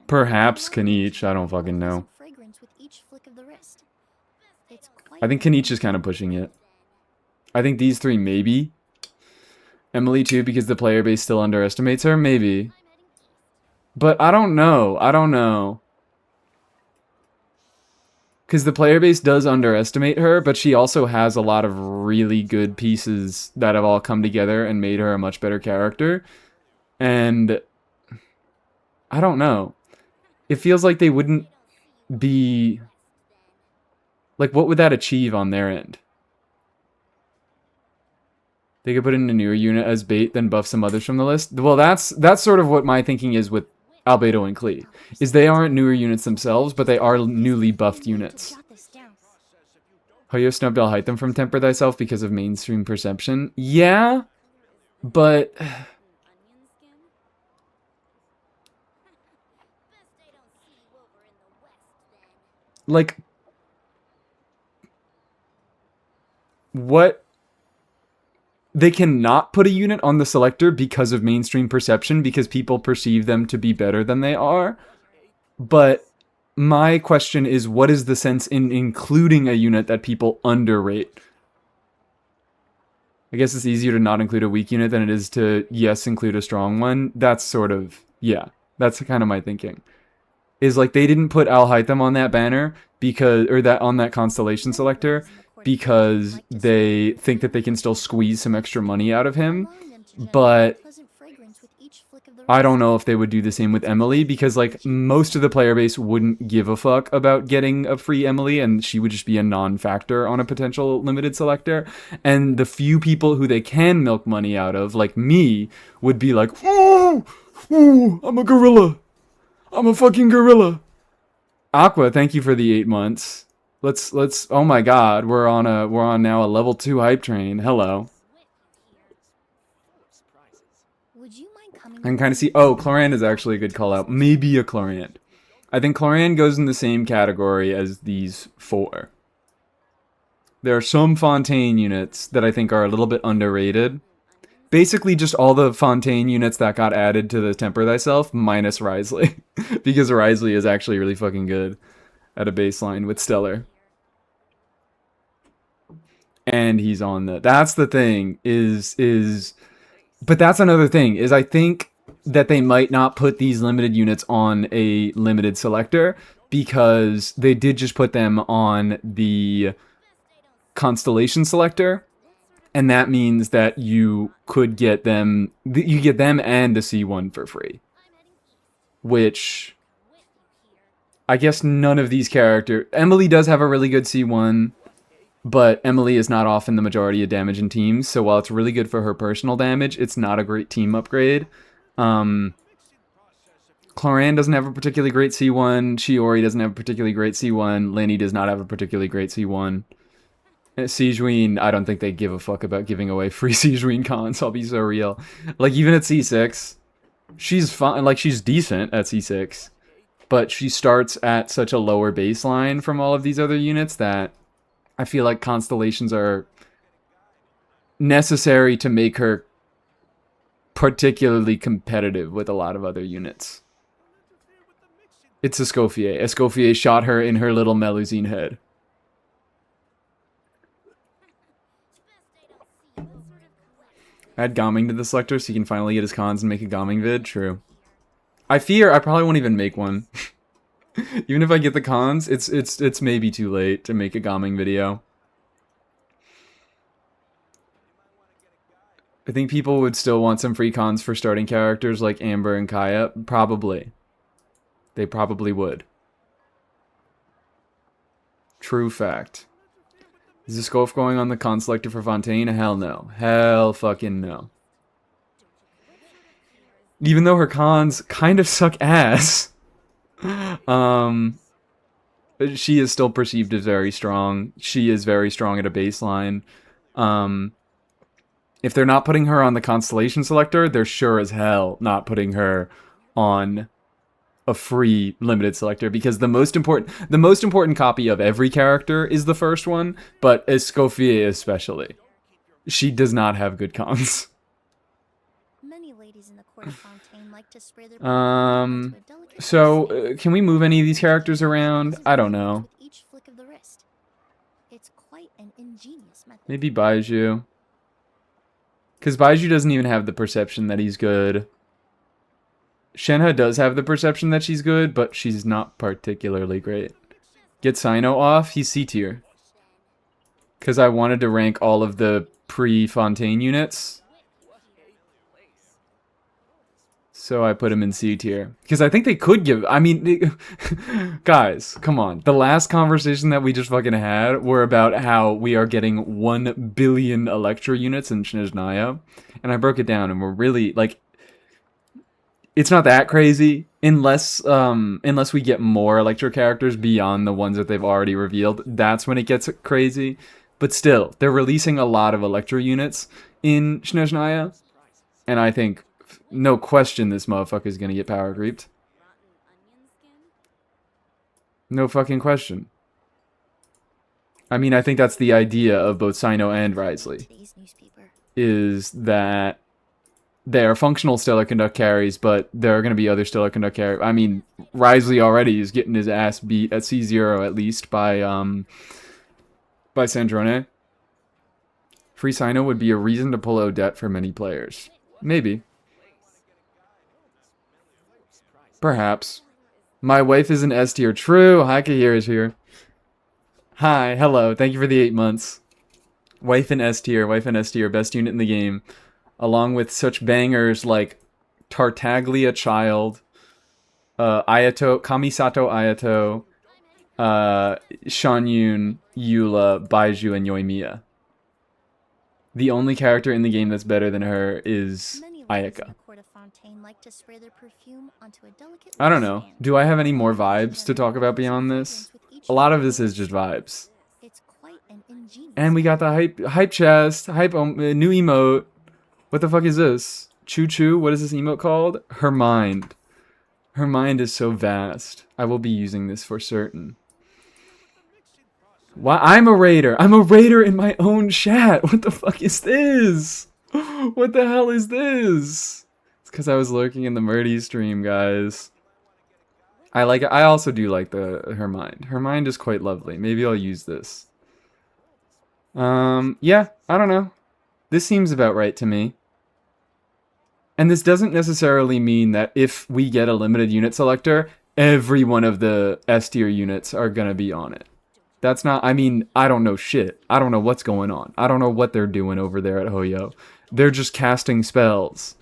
Perhaps Kanich. I don't fucking know. I think Kanich is kind of pushing it. I think these three maybe. Emily too, because the player base still underestimates her? Maybe. But I don't know. Because the player base does underestimate her, but she also has a lot of really good pieces that have all come together and made her a much better character. And I don't know. It feels like they wouldn't be... Like, what would that achieve on their end? They could put in a newer unit as bait, then buff some others from the list. Well, that's sort of what my thinking is with Albedo and Klee. Is they aren't newer units themselves, but they are newly buffed units. Hoyo snubbed Alhaitham from Temper Thyself because of mainstream perception. Yeah, but... Like... What... They cannot put a unit on the selector because of mainstream perception, because people perceive them to be better than they are. But my question is, what is the sense in including a unit that people underrate? I guess it's easier to not include a weak unit than it is to, yes, include a strong one. That's sort of, yeah, that's kind of my thinking. Is like they didn't put Alhaitham on that banner because, or that on that constellation selector, because they think that they can still squeeze some extra money out of him. But I don't know if they would do the same with Emily, because like most of the player base wouldn't give a fuck about getting a free Emily, and she would just be a non-factor on a potential limited selector. And the few people who they can milk money out of, like me, would be like, oh, I'm a gorilla. I'm a fucking gorilla. Aqua, thank you for the 8 months. Let's oh my god, we're on now a level 2 hype train. Hello. I can kind of see, oh, Chlorand is actually a good call out. Maybe a Chlorand. I think Chlorand goes in the same category as these 4. There are some Fontaine units that I think are a little bit underrated. Basically, just all the Fontaine units that got added to the Temper Thyself, minus Risley. Because Risley is actually really fucking good at a baseline with Stellar. And he's on the... That's the thing, is... But that's another thing, is I think that they might not put these limited units on a limited selector because they did just put them on the Constellation selector, and that means that you could get them, you get them and a C1 for free, which I guess none of these characters... Emily does have a really good C1, but Emily is not often the majority of damage in teams, so while it's really good for her personal damage, it's not a great team upgrade. Cloran doesn't have a particularly great C1, Shiori doesn't have a particularly great C1, Lenny does not have a particularly great C1. Sejuine, I don't think they give a fuck about giving away free Sejuine cons, I'll be so real. Like, even at C6, she's fine, like, she's decent at C6, but she starts at such a lower baseline from all of these other units that I feel like constellations are necessary to make her particularly competitive with a lot of other units. It's Escoffier. Escoffier shot her in her little Melusine head. Add Gomming to the selector so he can finally get his cons and make a Gomming vid. True. I fear I probably won't even make one. Even if I get the cons, it's maybe too late to make a Gomming video. I think people would still want some free cons for starting characters like Amber and Kaya. Probably. They probably would. True fact. Is the Scope going on the con selector for Fontaine? Hell no. Hell fucking no. Even though her cons kind of suck ass. She is still perceived as very strong. She is very strong at a baseline. If they're not putting her on the Constellation selector, they're sure as hell not putting her on a free limited selector, because the most important copy of every character is the first one, but Escoffier especially. She does not have good cons. Many ladies in the court of Fontaine like to spray their So can we move any of these characters around? I don't know. Each flick of the wrist. It's quite an ingenious method. Maybe Baiju. Because Baiju doesn't even have the perception that he's good. Shenhe does have the perception that she's good, but she's not particularly great. Get Sino off, he's C tier. Because I wanted to rank all of the pre-Fontaine units. So I put him in C tier. Because I think they could give... I mean, guys, come on. The last conversation that we just fucking had were about how we are getting 1 billion Electro units in snezhnaya. And I broke it down, and we're really, like... It's not that crazy, unless we get more Electro characters beyond the ones that they've already revealed. That's when it gets crazy. But still, they're releasing a lot of Electro units in snezhnaya. And I think, no question, this motherfucker's gonna get power creeped. No fucking question. I mean, I think that's the idea of both Sino and Risley. Is that they are functional Stellar Conduct carries, but there are going to be other Stellar Conduct carries. I mean, Risley already is getting his ass beat at C0 at least by Sandrone. Free Sino would be a reason to pull Odette for many players. Maybe. Perhaps. My wife is an S tier. True. Hi, Kahir is here. Hi. Hello. Thank you for the 8 months. Wife in S tier. Wife in S tier. Best unit in the game. Along with such bangers like Tartaglia Child, Ayato, Kamisato Ayato, Shanyun, Eula, Baiju, and Yoimiya. The only character in the game that's better than her is Ayaka. I don't know. Do I have any more vibes to talk about beyond this? A lot of this is just vibes. And we got the hype chest, new emote. What the fuck is this? Choo Choo? What is this emote called? Her mind. Her mind is so vast. I will be using this for certain. Why? I'm a raider. I'm a raider in my own chat. What the fuck is this? What the hell is this? It's because I was lurking in the Murdy stream, guys. I like. I also do like her mind. Her mind is quite lovely. Maybe I'll use this. Yeah. I don't know. This seems about right to me. And this doesn't necessarily mean that if we get a limited unit selector, every one of the S tier units are gonna be on it. That's not, I mean, I don't know shit. I don't know what's going on. I don't know what they're doing over there at Hoyo. They're just casting spells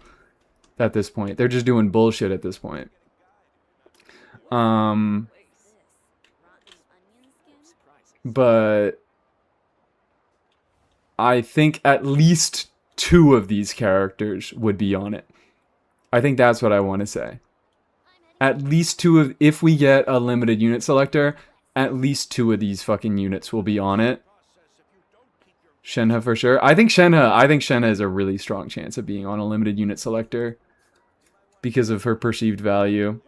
at this point. They're just doing bullshit at this point. But I think at least 2 of these characters would be on it. I think that's what I want to say. At least 2 of, if we get a limited unit selector, at least 2 of these fucking units will be on it. Shenhe for sure. I think Shenhe has a really strong chance of being on a limited unit selector because of her perceived value.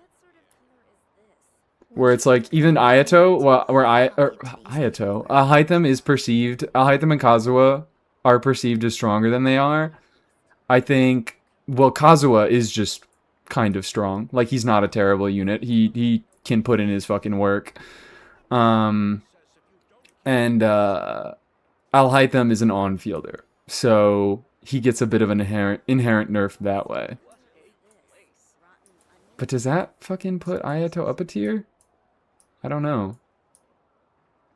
Where it's like even Ayato, Ayato, Alhaitham is perceived. Alhaitham and Kazuha are perceived as stronger than they are. I think. Well, Kazuha is just kind of strong. Like he's not a terrible unit. He can put in his fucking work. And Alhaitham is an on-fielder, so he gets a bit of an inherent nerf that way. But does that fucking put Ayato up a tier? I don't know.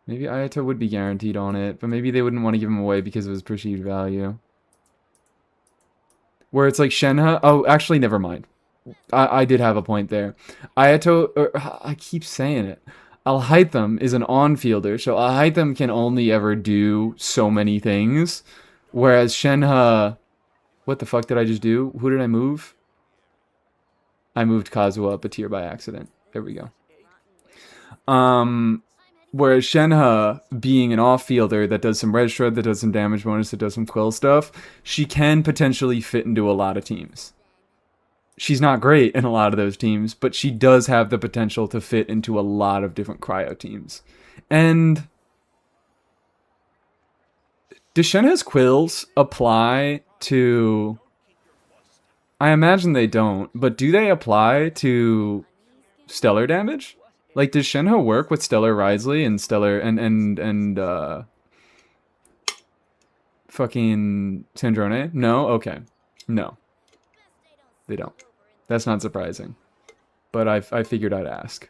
Maybe Ayato would be guaranteed on it, but maybe they wouldn't want to give him away because of his perceived value. Where it's like Shenhe. Oh, actually, never mind. I did have a point there. Ayato, I keep saying it. Alhaitham is an on-fielder, so Alhaitham can only ever do so many things. Whereas Shenhe... What the fuck did I just do? Who did I move? I moved Kazuha up a tier by accident. There we go. Whereas Shenhe, being an off-fielder that does some red shred, that does some damage bonus, that does some quill stuff, she can potentially fit into a lot of teams. She's not great in a lot of those teams, but she does have the potential to fit into a lot of different cryo teams. And do Shenhe's quills apply to... I imagine they don't, but do they apply to stellar damage? Like, does Shenhe work with Stellar Risley and Stellar and fucking Snezhnaya? No? Okay. No. They don't. That's not surprising. But I figured I'd ask.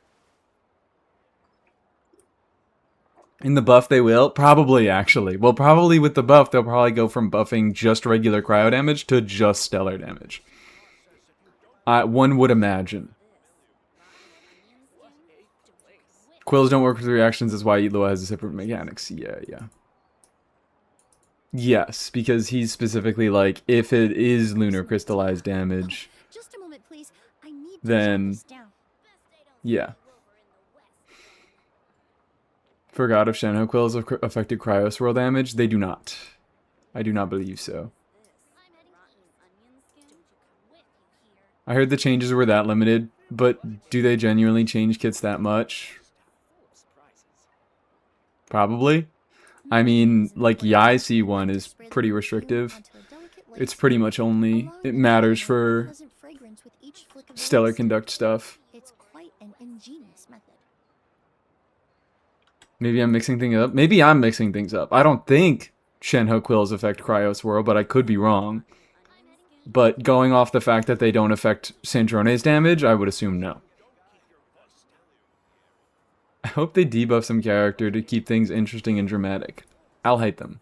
In the buff they will? Probably, actually. Well, probably with the buff, they'll probably go from buffing just regular cryo damage to just stellar damage. One would imagine. Quills don't work with reactions, is why Eloa has a separate mechanics. Yeah. Yes, because he's specifically like, if it is lunar crystallized damage, just a moment, please. I need to then, jot this down. yeah. Forgot if Shenhe quills affected Cryos Swirl damage. They do not. I do not believe so. I heard the changes were that limited, but do they genuinely change kits that much? Probably. I mean, like, Yai C1 is pretty restrictive. It's pretty much only, it matters for stellar conduct stuff. It's quite an ingenious method. Maybe I'm mixing things up. Maybe I'm mixing things up. I don't think Shenhe quills affect Cryo Swirl, but I could be wrong. But going off the fact that they don't affect Snezhnaya's damage, I would assume no. I hope they debuff some character to keep things interesting and dramatic. I'll hate them.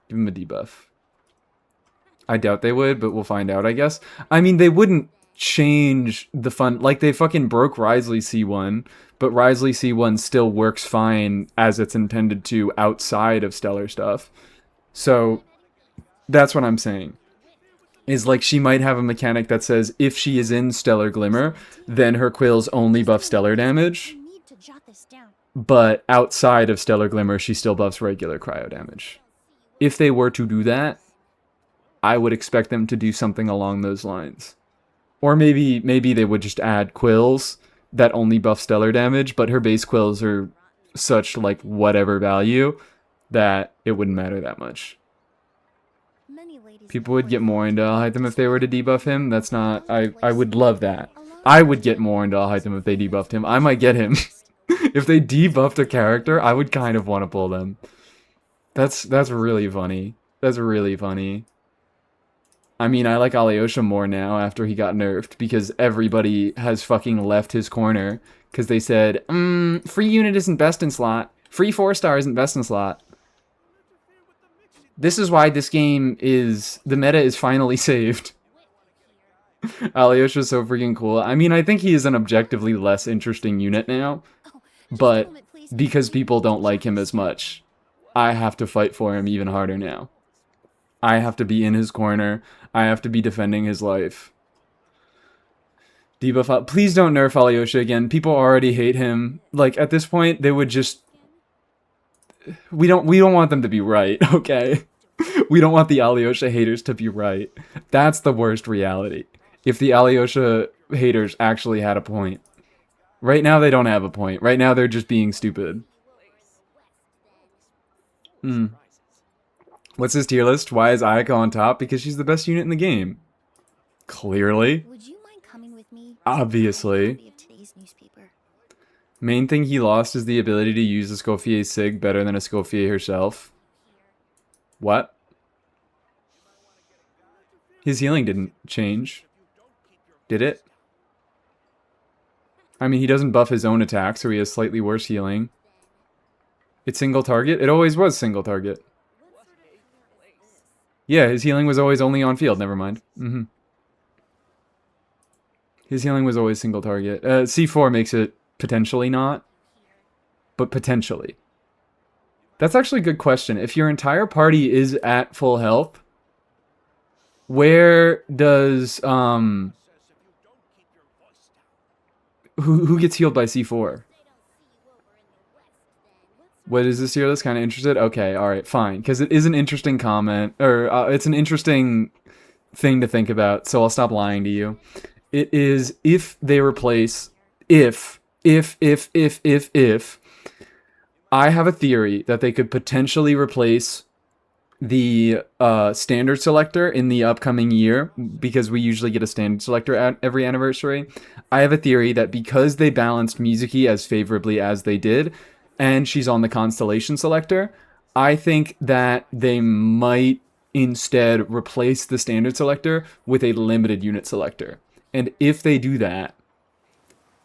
Give them a debuff. I doubt they would, but we'll find out, I guess. I mean, they wouldn't change the fun. Like, they fucking broke Risley C1, but Risley C1 still works fine as it's intended to outside of stellar stuff. So, that's what I'm saying. Is like, she might have a mechanic that says if she is in Stellar Glimmer, then her quills only buff stellar damage. But outside of Stellar Glimmer, she still buffs regular cryo damage. If they were to do that, I would expect them to do something along those lines. Or maybe they would just add quills that only buff stellar damage, but her base quills are such like whatever value that it wouldn't matter that much. Many ladies in the People would court get of more thorns into would like Alhaitham to if they were to surround debuff them him. That's with a not. colored I lace, would love that. allowing I them to would get generate more a into pleasant Alhaitham if they fragrance debuffed him. with I each might flick get of the him. wrist. If they debuffed a character, I would kind of want to pull them. That's really funny. That's really funny. I mean, I like Alyosha more now after he got nerfed because everybody has fucking left his corner because they said, free unit isn't best in slot. Free 4-star isn't best in slot. This is why this game is, the meta is finally saved. Alyosha's so freaking cool. I mean, I think he is an objectively less interesting unit now, Oh, just a but moment, please. because We people need to don't like check him his as skin. much, I have to fight for him even harder now. I have to be in his corner. I have to be defending his life. Debuff. Please don't nerf Alyosha again. People already hate him. Like at this point, they would just. We don't want them to be right. Okay, we don't want the Alyosha haters to be right. That's the worst reality. If the Alyosha haters actually had a point. Right now they don't have a point. Right now they're just being stupid. Hmm. What's his tier list? Why is Ayaka on top? Because she's the best unit in the game. Clearly. Would you mind coming with me? I have a Obviously. copy of today's newspaper. Main thing he lost is the ability to use Escoffier Sig better than Escoffier herself. What? His healing didn't change. Did it? I mean, he doesn't buff his own attack, so he has slightly worse healing. It's single target? It always was single target. Yeah, his healing was always only on field. Never mind. His healing was always single target. C4 makes it potentially not, but potentially. That's actually a good question. If your entire party is at full health, where does who gets healed by C4? What is this here? That's kind of interested. Okay, all right, fine, because it is an interesting comment, or it's an interesting thing to think about. So I'll stop lying to you. It is if they replace if I have a theory that they could potentially replace the standard selector in the upcoming year because we usually get a standard selector at every anniversary. I have a theory that because they balanced Mizuki as favorably as they did, and she's on the constellation selector, I think that they might instead replace the standard selector with a limited unit selector. And if they do that,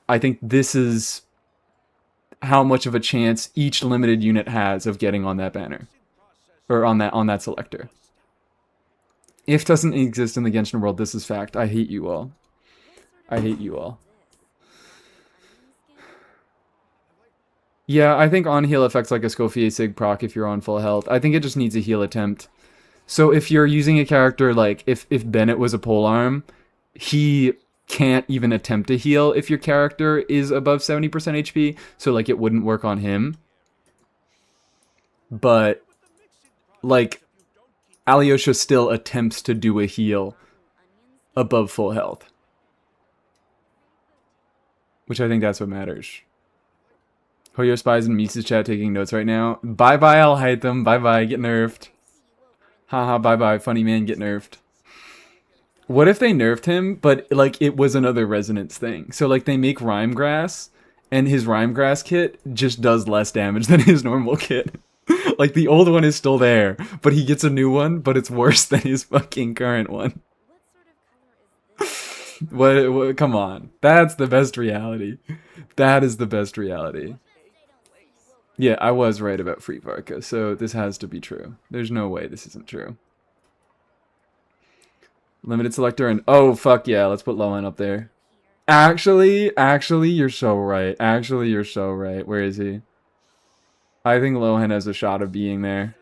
I think this is how much of a chance each limited unit has of getting on that banner or on that selector. If doesn't exist in the Genshin world, this is fact. I hate you all. I hate you all. Yeah, I think on heal affects like a Escoffier Sig proc if you're on full health. I think it just needs a heal attempt. So if you're using a character like if Bennett was a polearm, he can't even attempt to heal if your character is above 70% HP. So like it wouldn't work on him. But like Alyosha still attempts to do a heal above full health, which I think that's what matters. Hoyo spies in Misa's chat taking notes right now. Bye bye, I'll hide them. Bye bye, get nerfed. Haha, bye bye, funny man, get nerfed. What if they nerfed him, but like it was another resonance thing? So like they make Rhyme Grass, and his Rhyme Grass kit just does less damage than his normal kit. Like the old one is still there, but he gets a new one, but it's worse than his fucking current one. What? Come on, that's the best reality. That is the best reality. Yeah, I was right about Free Varka, so this has to be true. There's no way this isn't true. Limited selector and oh fuck yeah, let's put Lohan up there. Actually, you're so right. Actually, you're so right. Where is he? I think Lohan has a shot of being there.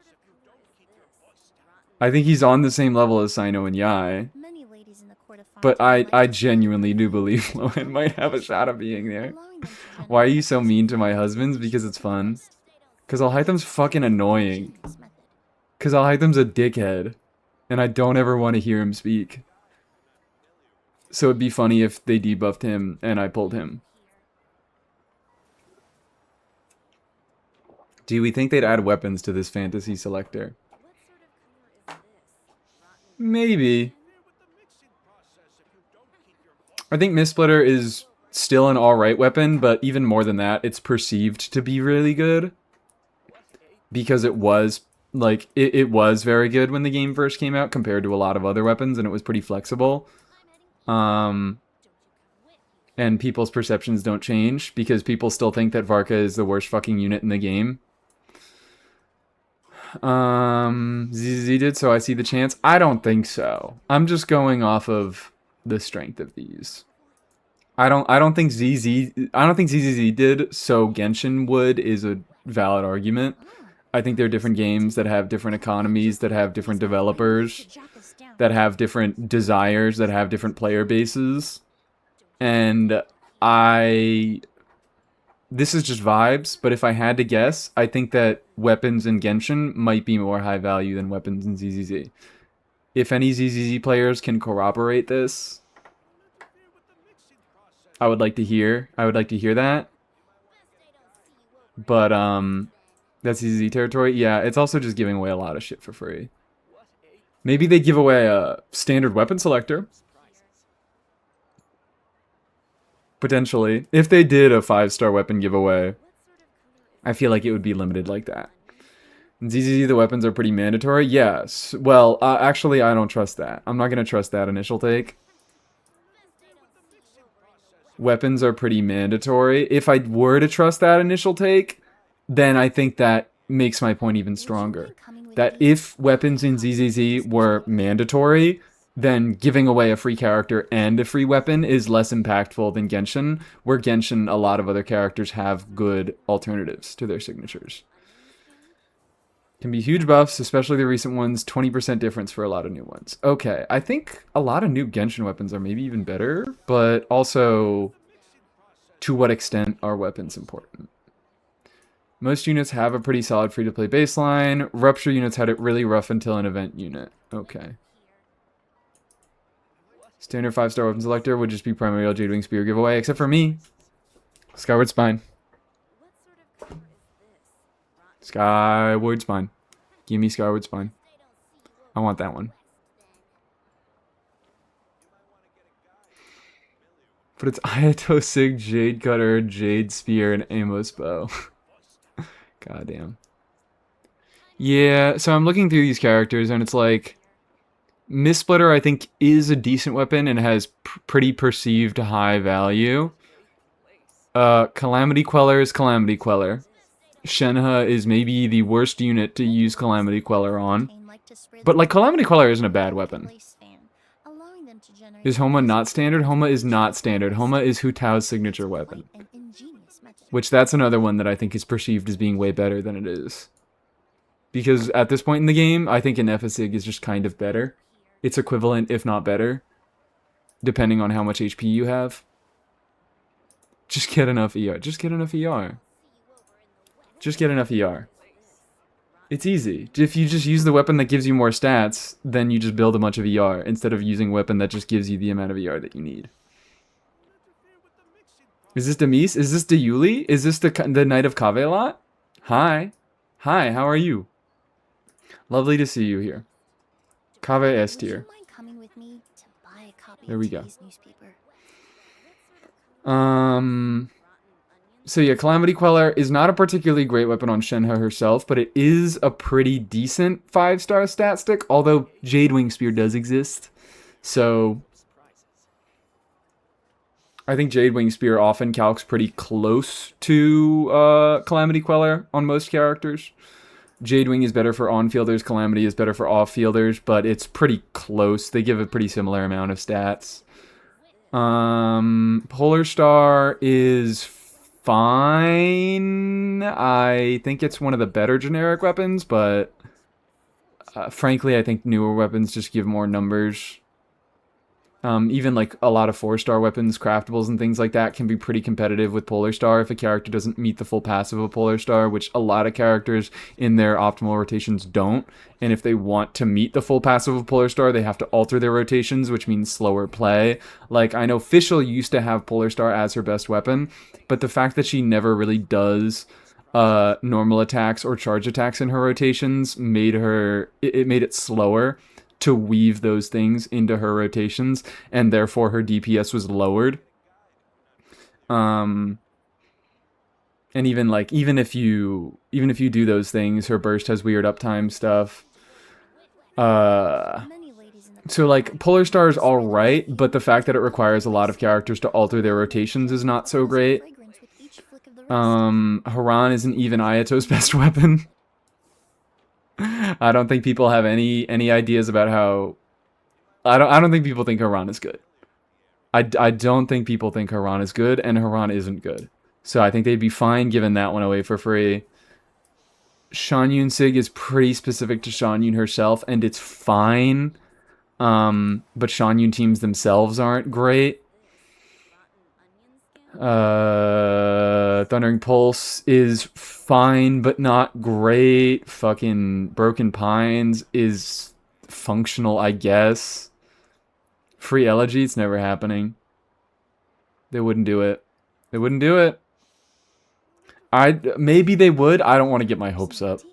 I think he's on the same level as Sino and Yai. Many ladies in the court of But fawns would like I to surround genuinely them do with believe each flick Lohan of the might have a wrist, shot of being there. allowing them to Why are generate you a so pleasant mean to my fragrance husbands? with each Because it's flick of the fun. wrist. Because What Alhaitham's is your fucking favorite version annoying. of this method? Because Alhaitham's a dickhead. And I don't ever want to hear him speak. So it'd be funny if they debuffed him and I pulled him. Do we think they'd add weapons to this fantasy selector? Maybe. I think Mistsplitter is still an alright weapon, but even more than that, it's perceived to be really good. Because it was, like, it was very good when the game first came out compared to a lot of other weapons, and it was pretty flexible. And people's perceptions don't change because people still think that Varka is the worst fucking unit in the game. ZZ did, so I see the chance. I don't think so. I'm just going off of the strength of these. I don't think ZZZ did, so Genshin would is a valid argument. I think there are different games that have different economies, that have different developers, that have different desires, that have different player bases. And this is just vibes, but if I had to guess, I think that weapons in Genshin might be more high value than weapons in ZZZ. If any ZZZ players can corroborate this, I would like to hear. I would like to hear that. But that's ZZZ territory. Yeah, it's also just giving away a lot of shit for free. Maybe they give away a standard weapon selector. Potentially. If they did a 5-star weapon giveaway, I feel like it would be limited like that. In ZZZ, the weapons are pretty mandatory. Yes. Well, actually, I don't trust that. I'm not going to trust that initial take. Weapons are pretty mandatory. If I were to trust that initial take, then I think that makes my point even stronger. That if weapons in ZZZ were mandatory, then giving away a free character and a free weapon is less impactful than Genshin, where Genshin, a lot of other characters have good alternatives to their signatures. Can be huge buffs, especially the recent ones, 20% difference for a lot of new ones. Okay, I think a lot of new Genshin weapons are maybe even better, but also, to what extent are weapons important? Most units have a pretty solid free-to-play baseline. Rupture units had it really rough until an event unit. Okay. Standard 5-star weapon selector would just be primary Jadewing Spear giveaway, except for me. Skyward Spine. Skyward Spine. Give me Skyward Spine. I want that one. But it's Ayato Sig, Jade Cutter, Jade Spear, and Amos Bow. Goddamn. Yeah, so I'm looking through these characters, and it's like... Mistsplitter, I think, is a decent weapon and has pretty perceived high value. Calamity Queller is Calamity Queller. Shenhe is maybe the worst unit to use Calamity Queller on. But, like, Calamity Queller isn't a bad weapon. Is Homa not standard? Homa is not standard. Homa is Hu Tao's signature weapon. Which, that's another one that I think is perceived as being way better than it is. Because at this point in the game, I think an Efesig is just kind of better. It's equivalent, if not better. Depending on how much HP you have. Just get enough ER. Just get enough ER. Just get enough ER. It's easy. If you just use the weapon that gives you more stats, then you just build a bunch of ER, instead of using a weapon that just gives you the amount of ER that you need. Is this Demise? Is this Deyuli? Is this the Knight of Cavelot? Hi. Hi, how are you? Lovely to see you here. Kave S tier. There we go. So yeah, Calamity Queller is not a particularly great weapon on Shenhe herself, but it is a pretty decent 5-star stat stick, although Jadewing Spear does exist. So I think Jadewing Spear often calcs pretty close to Calamity Queller on most characters. Jadewing is better for on-fielders, Calamity is better for off-fielders, but it's pretty close. They give a pretty similar amount of stats. Polar Star is fine. I think it's one of the better generic weapons, but frankly, I think newer weapons just give more numbers. Even like a lot of 4-star weapons, craftables and things like that can be pretty competitive with Polar Star if a character doesn't meet the full passive of Polar Star, which a lot of characters in their optimal rotations don't. And if they want to meet the full passive of Polar Star, they have to alter their rotations, which means slower play. Like, I know Fischl used to have Polar Star as her best weapon, but the fact that she never really does normal attacks or charge attacks in her rotations made her it made it slower to weave those things into her rotations, and therefore her DPS was lowered. Um, and even if you do those things, her burst has weird uptime stuff. Uh, Many ladies in the so crowd like like Polar Star is Haran's all fragrance. right, but the fact that it requires a lot of characters to alter their rotations is not so Pleasant great. fragrance with each flick of the wrist. Haran isn't even Ayato's best weapon. I don't think people have any ideas about how. I don't think people think Haran is good. I don't think people think Haran is good, and Haran isn't good. So I think they'd be fine giving that one away for free. Shan Yun Sig is pretty specific to Shan Yun herself, and it's fine. But Shan Yun teams themselves aren't great. Thundering Pulse is fine, but not great. Fucking Broken Pines is functional, I guess. Free Elegy, it's never happening. They wouldn't do it. They wouldn't do it. Maybe they would. I don't want to get my hopes up. Idea.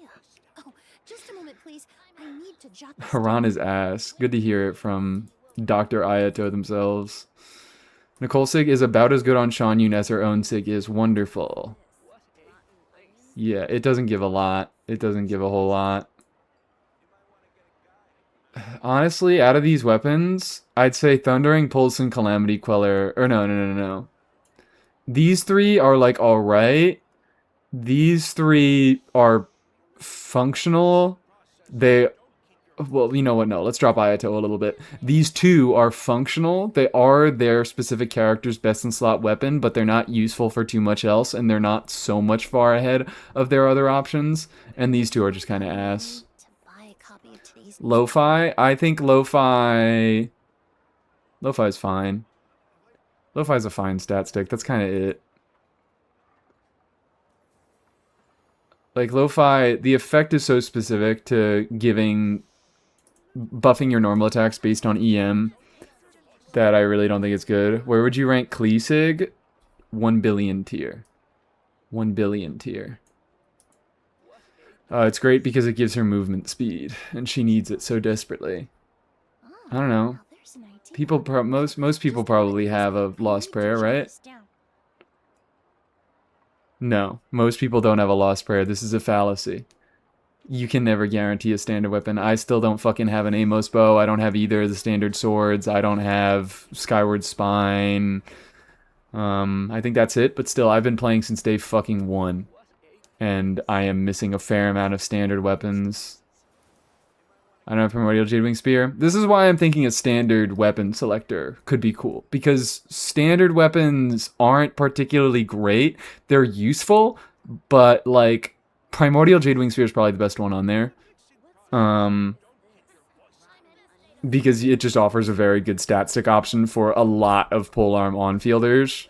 Oh, just a moment, please. I need to jot this Haran down. is ass. Good to hear it from Dr. Ayato themselves. Nicole Sig is about as good on Shan Yun as her own Sig is. Wonderful. Yeah, it doesn't give a lot. It doesn't give a whole lot. Honestly, out of these weapons, I'd say Thundering Pulse and Calamity Queller. Or no, no, no, no. These three are like alright. These three are functional. They well, you know what? No, let's drop Ayato a little bit. These two are functional. They are their specific character's best in slot weapon, but they're not useful for too much else, and they're not so much far ahead of their other options. And these two are just kind of ass. To buy a copy of today's Lo-fi, I think lo-fi is fine. Lo-fi is a fine stat stick. That's kind of it. Like lo-fi, the effect is so specific to buffing your normal attacks based on EM that I really don't think it's good. Where would you rank Kleesig? 1 billion tier. 1 billion tier. It's great because it gives her movement speed, and she needs it so desperately. I don't know. Now there's an idea. Most people Just a moment, probably please. have a I lost need to prayer, jot right? this down. No, most people don't have a lost prayer. This is a fallacy. You can never guarantee a standard weapon. I still don't fucking have an Amos bow. I don't have either of the standard swords. I don't have Skyward Spine. I think that's it. But still, I've been playing since day fucking one, and I am missing a fair amount of standard weapons. I don't have Primordial Jadewing Spear. This is why I'm thinking a standard weapon selector could be cool, because standard weapons aren't particularly great. They're useful, but like Primordial Jadewing Spear is probably the best one on there. Because it just offers a very good stat stick option for a lot of polearm on-fielders.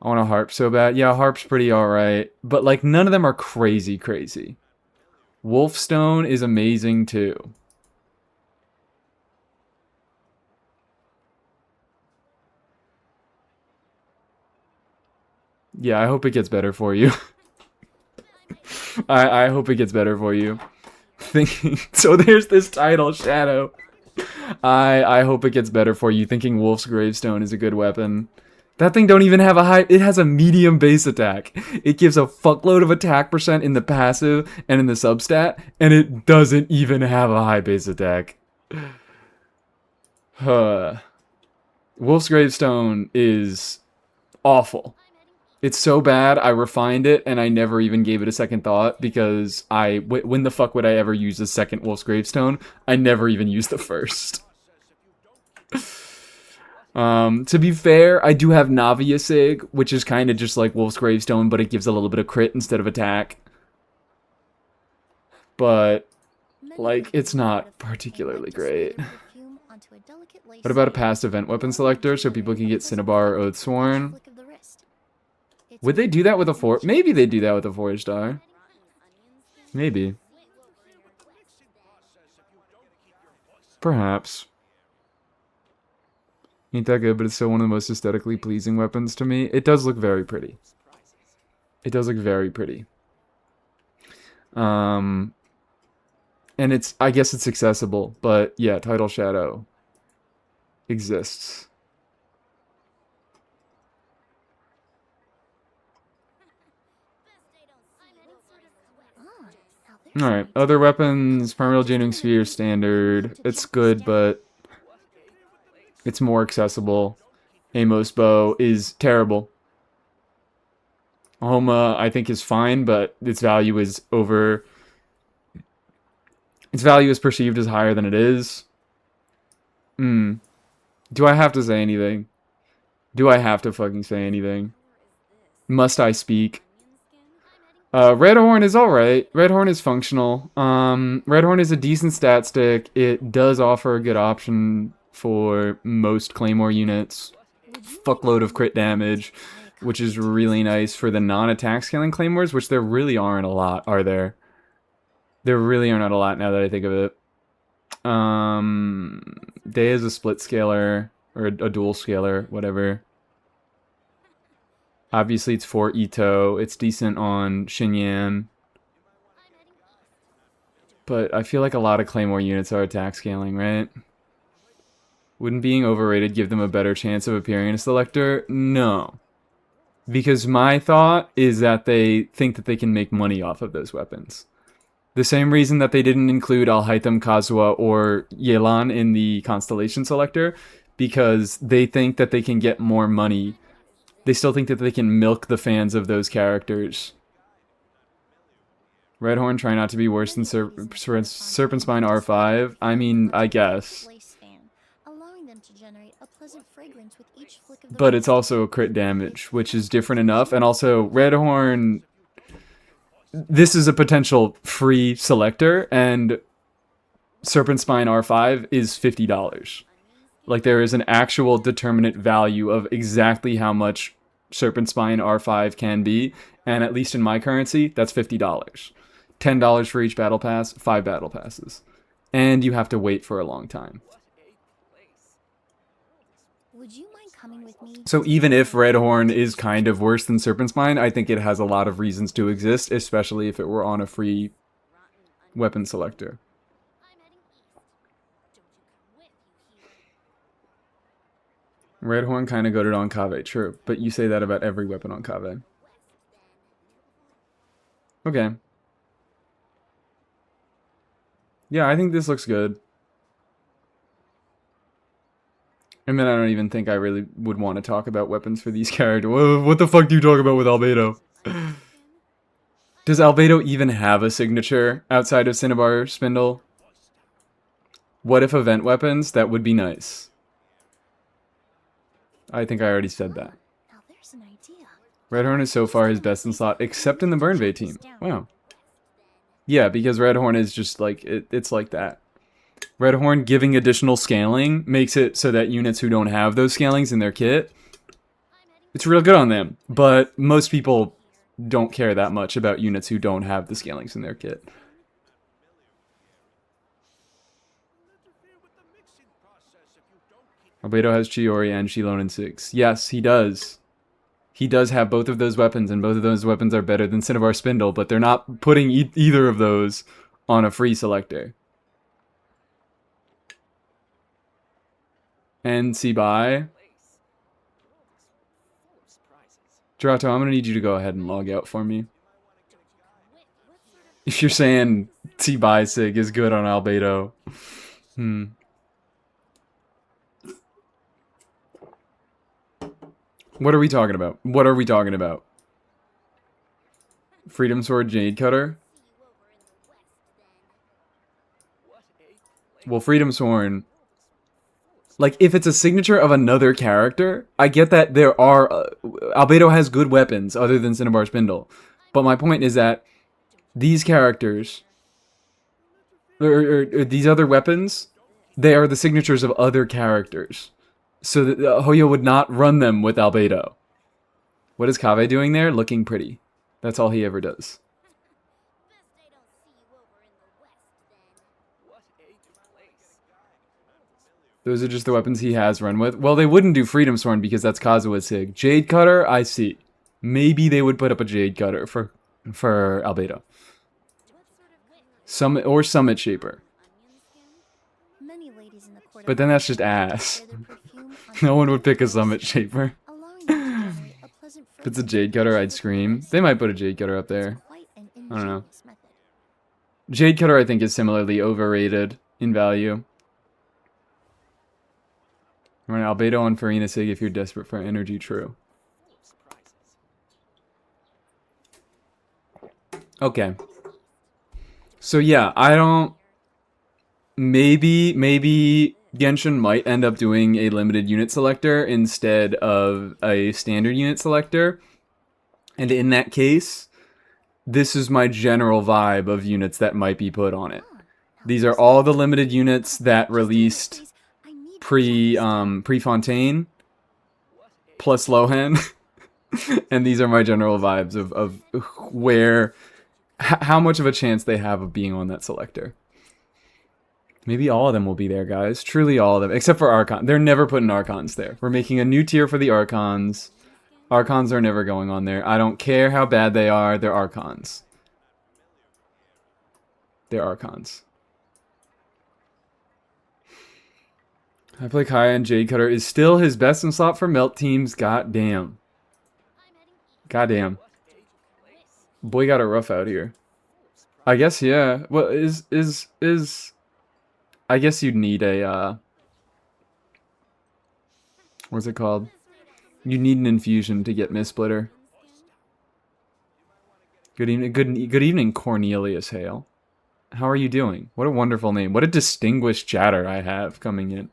I want a Harp so bad. Yeah, Harp's pretty alright, but like none of them are crazy, crazy. Wolfstone is amazing too. Yeah, I hope it gets better for you. I hope it gets better for you. Thinking so there's this title, Shadow. I hope it gets better for you. Thinking Wolf's Gravestone is a good weapon. That thing don't even have a high. It has a medium base attack. It gives a fuckload of attack percent in the passive and in the substat, and it doesn't even have a high base attack. Wolf's Gravestone is awful. It's so bad, I refined it, and I never even gave it a second thought, because when the fuck would I ever use a second Wolf's Gravestone? I never even used the first. To be fair, I do have Navia Sig, which is kind of just like Wolf's Gravestone, but it gives a little bit of crit instead of attack. But, like, it's not particularly great. What about a past event weapon selector so people can get Cinnabar or Oathsworn? Would they do that with a 4? Maybe they do that with a 4-star. Maybe. Perhaps. Ain't that good, but it's still one of the most aesthetically pleasing weapons to me. It does look very pretty. It does look very pretty. Um, and I guess it's accessible, but yeah, Tidal Shadow exists. Ah, now All there's an right, idea. other weapons, Primordial Just Genuine a minute. Sphere, I need standard. to It's check this good, down. but it's more accessible. Amos Bow is terrible. Homa, I think, is fine, but its value is over. Its value is perceived as higher than it is. Hmm. Do I have to say anything? Do I have to fucking say anything? Must I speak? Red Horn is alright. Red Horn is functional. Red Horn is a decent stat stick. It does offer a good option for most Claymore units. Would you mind Fuckload of coming crit with me to damage, try a which couple is of teams really of nice for the non-attack scaling Claymores, which there really aren't a lot, are there? There really are not a lot now that I think of it. Day is a split scaler, or a dual scaler, whatever. Obviously, it's for Ito. It's decent on Xinyan. But I feel like a lot of Claymore units are attack scaling, right? Wouldn't being overrated give them a better chance of appearing in a selector? No. Because my thought is that they think that they can make money off of those weapons. The same reason that they didn't include Alhaitham, Kazuha, or Yelan in the Constellation selector, because they think that they can get more money. They still think that they can milk the fans of those characters. Redhorn, try not to be worse than Many ladies and gentlemen Serpent find Spine that describing a R5. I perfume mean, I reminds them of a guess. lace fan, allowing them to generate a pleasant fragrance with each flick of the But it's wrist. also a crit damage, which is different enough. And also, Redhorn, this is a potential free selector, and Serpent Spine R5 is $50. Like, there is an actual determinate value of exactly how much Serpent Spine R5 can be, and at least in my currency, that's $50. $10 for each battle pass, 5 battle passes. And you have to wait for a long time. Would you mind coming with me So to even try if a couple of Redhorn is teams kind of worse than Serpent Spine, I think it has a lot of reasons to exist, especially if it were on a free weapon selector. Redhorn kind of goaded on Kave, true. But you say that about every weapon on Kave. Okay. Yeah, I think this looks good. I mean, I don't even think I really would want to talk about weapons for these characters. What the fuck do you talk about with Albedo? Does Albedo even have a signature outside of Cinnabar Spindle? What if event weapons? That would be nice. I think I already said that. Now there's an idea. Redhorn is so Just far a his minute. best in slot, I except in need the to Burnbay check this team. down. Wow. Yeah, because Redhorn is just like, it's like that. Redhorn giving additional scaling makes it so that units who don't have those scalings in their kit, it's real good on them. But most people don't care that much about units who don't have the scalings in their kit. Albedo has Chiori and Shilon in 6. Yes, he does. He does have both of those weapons, and both of those weapons are better than Cinnabar Spindle, but they're not putting either of those on a free selector. And Sibai. Gerato, I'm gonna need you to go ahead and log out for me. If you're saying Sibai Sig is good on Albedo. What are we talking about? What are we talking about? Freedom Sword Jade Cutter? Well, Freedom Sword, like, if it's a signature of another character, I get that there are... Albedo has good weapons other than Cinnabar Spindle. But my point is that these characters, or these other weapons, they are the signatures of other characters. So that Hoyo would not run them with Albedo. What is Kave doing there? Looking pretty. That's all he ever does. Those are just the weapons he has run with. Well, they wouldn't do Freedom Sworn because that's Kazuha Sig. Jade Cutter, I see. maybe they would put up a Jade Cutter for Albedo. Summit Shaper. Many ladies in the court of But then that's just Fontaine ass. spray their perfume onto No a one would pick a delicate Summit lace, Shaper. allowing them to generate a pleasant If it's a fragrance Jade with Cutter, each I'd flick of the scream. wrist. They might put a Jade Cutter up It's there. quite an I don't know. ingenious method. Jade Cutter, I think, is similarly overrated in value. Run Albedo on Farina Sig if you're desperate for energy, true. Okay. So yeah, I don't... Maybe Genshin might end up doing a limited unit selector instead of a standard unit selector. And in that case, this is my general vibe of units that might be put on it. These are all the limited units that released pre-Fontaine plus Lohan. And these are my general vibes of where... how much of a chance they have of being on that selector. Maybe all of them will be there, guys. Truly all of them. Except for Archon. They're never putting Archons there. We're making a new tier for the Archons. Archons are never going on there. I don't care how bad they are. They're Archons. They're Archons. I play Kaya and Jade Cutter is still his best in slot for melt teams. Goddamn. Goddamn. Boy got a rough out here. I guess, yeah. Well, I guess you'd need a, what's it called? You need an infusion to get Mist-Splitter. Good evening, good evening, Cornelius Hale. How are you doing? What a wonderful name. What a distinguished chatter I have coming in.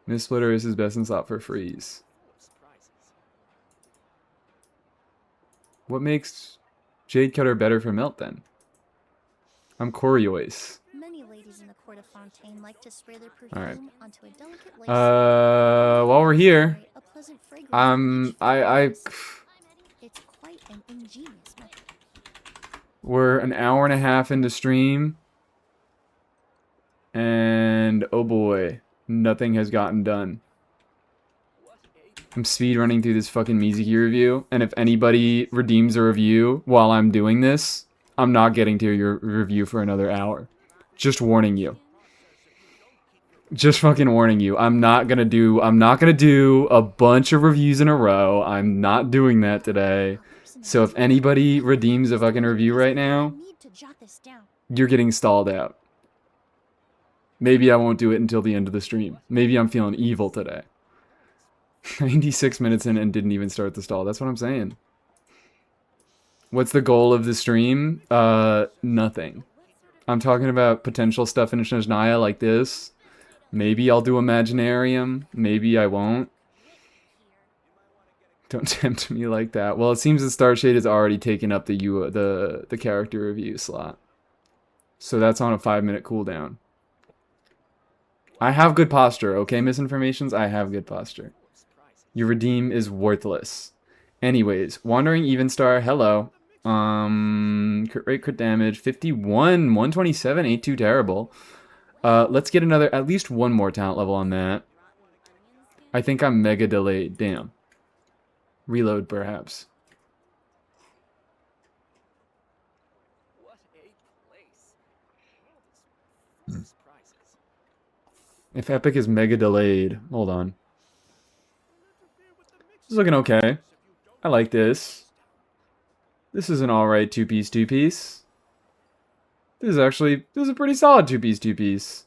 Mist-Splitter is his best in slot for freeze. What makes Jade Cutter better for melt then? I'm Coriolis. Many ladies in the court of Fontaine like to spray their perfume Alright. onto a delicate lace. While we're here, A pleasant fragrance with each flick of the I wrist. It's quite an ingenious method. we're an hour and a half into stream, and oh boy, nothing has gotten done. I'm speed running through this fucking Mizuki review, and if anybody redeems a review while I'm doing this, I'm not getting to your review for another hour. Just warning you. Just fucking warning you. I'm not gonna do a bunch of reviews in a row. I'm not doing that today. So if anybody redeems a fucking review right now, Need to jot this down. you're getting stalled out. Maybe I won't do it until the end of the stream. Maybe I'm feeling evil today. 96 minutes in and didn't even start the stall. That's what I'm saying. What's the goal of the stream? Nothing. I'm talking about potential stuff in snezhnaya like this. Maybe I'll do imaginarium. Maybe I won't. Don't tempt me like that. Well, it seems that Starshade has already taken up the character review slot. So that's on a 5-minute cooldown. I have good posture, okay, misinformations? I have good posture. Your redeem is worthless. Anyways, Wandering Evenstar, hello. Crit rate, crit damage, 51, 127, 82, terrible. Let's get at least one more talent level on that. I think I'm mega delayed, damn. Reload, perhaps. If Epic is mega delayed, hold on. This is looking okay. I like this. This is an alright two-piece. This is a pretty solid two-piece.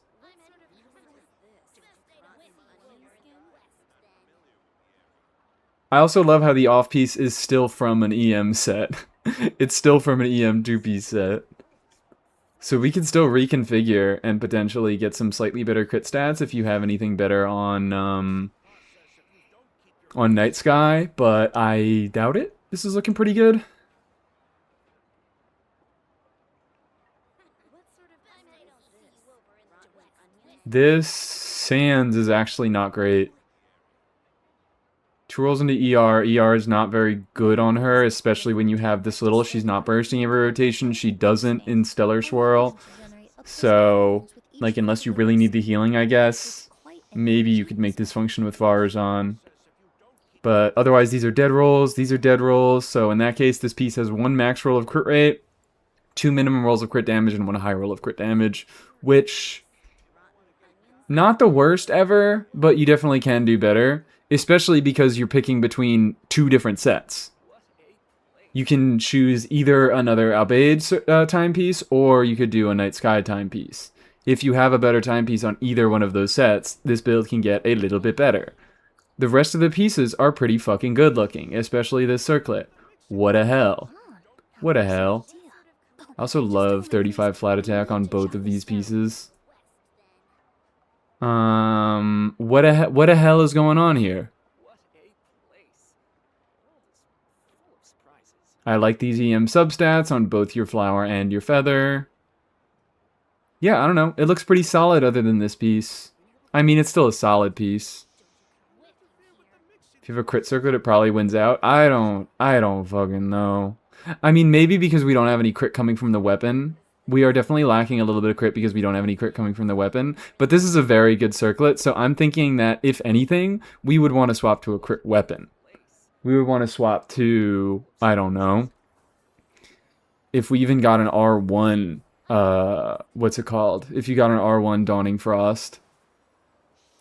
I also love how the off-piece is still from an EM set. It's still from an EM two-piece set. So we can still reconfigure and potentially get some slightly better crit stats if you have anything better on Night Sky, but I doubt it. This is looking pretty good. This Sands is actually not great. 2 rolls into ER. ER is not very good on her, especially when you have this little. She's not bursting every rotation. She doesn't in Stellar Swirl. So, like, unless you really need the healing, I guess. Maybe you could make this function with VARs on. But otherwise, these are dead rolls. These are dead rolls. So in that case, this piece has 1 max roll of crit rate, 2 minimum rolls of crit damage, and 1 high roll of crit damage, which, not the worst ever, but you definitely can do better, especially because you're picking between 2 different sets. You can choose either another Albeid timepiece, or you could do a Night Sky timepiece. If you have a better timepiece on either one of those sets, this build can get a little bit better. The rest of the pieces are pretty fucking good looking, especially this circlet. What a hell. What a hell. I also love 35 flat attack on both of these pieces. What a hell is going on here? I like these EM substats on both your flower and your feather. Yeah, I don't know. It looks pretty solid other than this piece. I mean, it's still a solid piece. If you have a crit circlet, it probably wins out. I don't fucking know. I mean, maybe because we don't have any crit coming from the weapon. We are definitely lacking a little bit of crit because we don't have any crit coming from the weapon. But this is a very good circlet, so I'm thinking that, if anything, we would want to swap to a crit weapon. We would want to swap to, I don't know, if we even got an R1, what's it called? If you got an R1 Dawning Frost,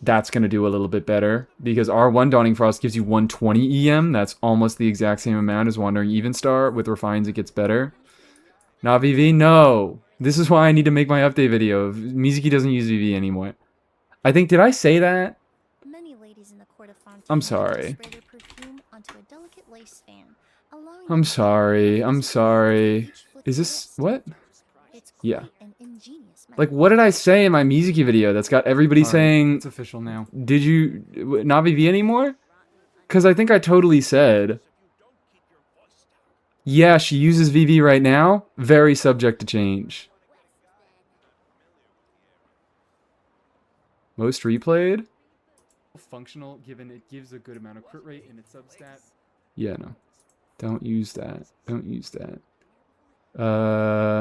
that's going to do a little bit better, because R1 Dawning Frost gives you 120 EM. That's almost the exact same amount as Wandering Evenstar. With Refines, it gets better. Not VV? No. This is why I need to make my update video. Mizuki doesn't use VV anymore. I think, did I say that? Many ladies in the court of Fontaine I'm sorry. spray their perfume onto a delicate lace fan, allowing I'm them to sorry. generate I'm a sorry. each flick Is of the this, wrist. what? It's Yeah. quite an ingenious Like, method. what did I say in my Mizuki video that's got everybody saying, It's official now. did you not VV anymore? Because I think I totally said, yeah, she uses VV right now. Very subject to change. Most replayed? Functional, given it gives a good amount of crit rate in its substat. Yeah, no. Don't use that. Don't use that.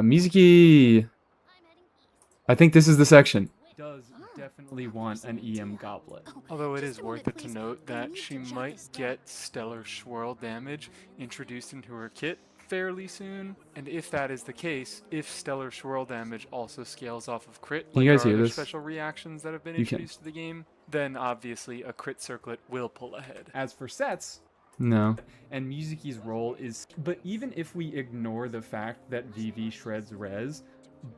Mizuki. I think this is the section. Does definitely want an EM goblet. Although it Just is a worth moment, it to please. note I that need she to check might this get Stellar Swirl damage introduced into her kit fairly soon, and if that is the case, if Stellar Swirl damage also scales off of crit, Can like you guys our hear other this? special reactions that have been You can. introduced to the game, then obviously a crit circlet will pull ahead. As for sets, no. And Mizuki's role is, but even if we ignore the fact that VV shreds res,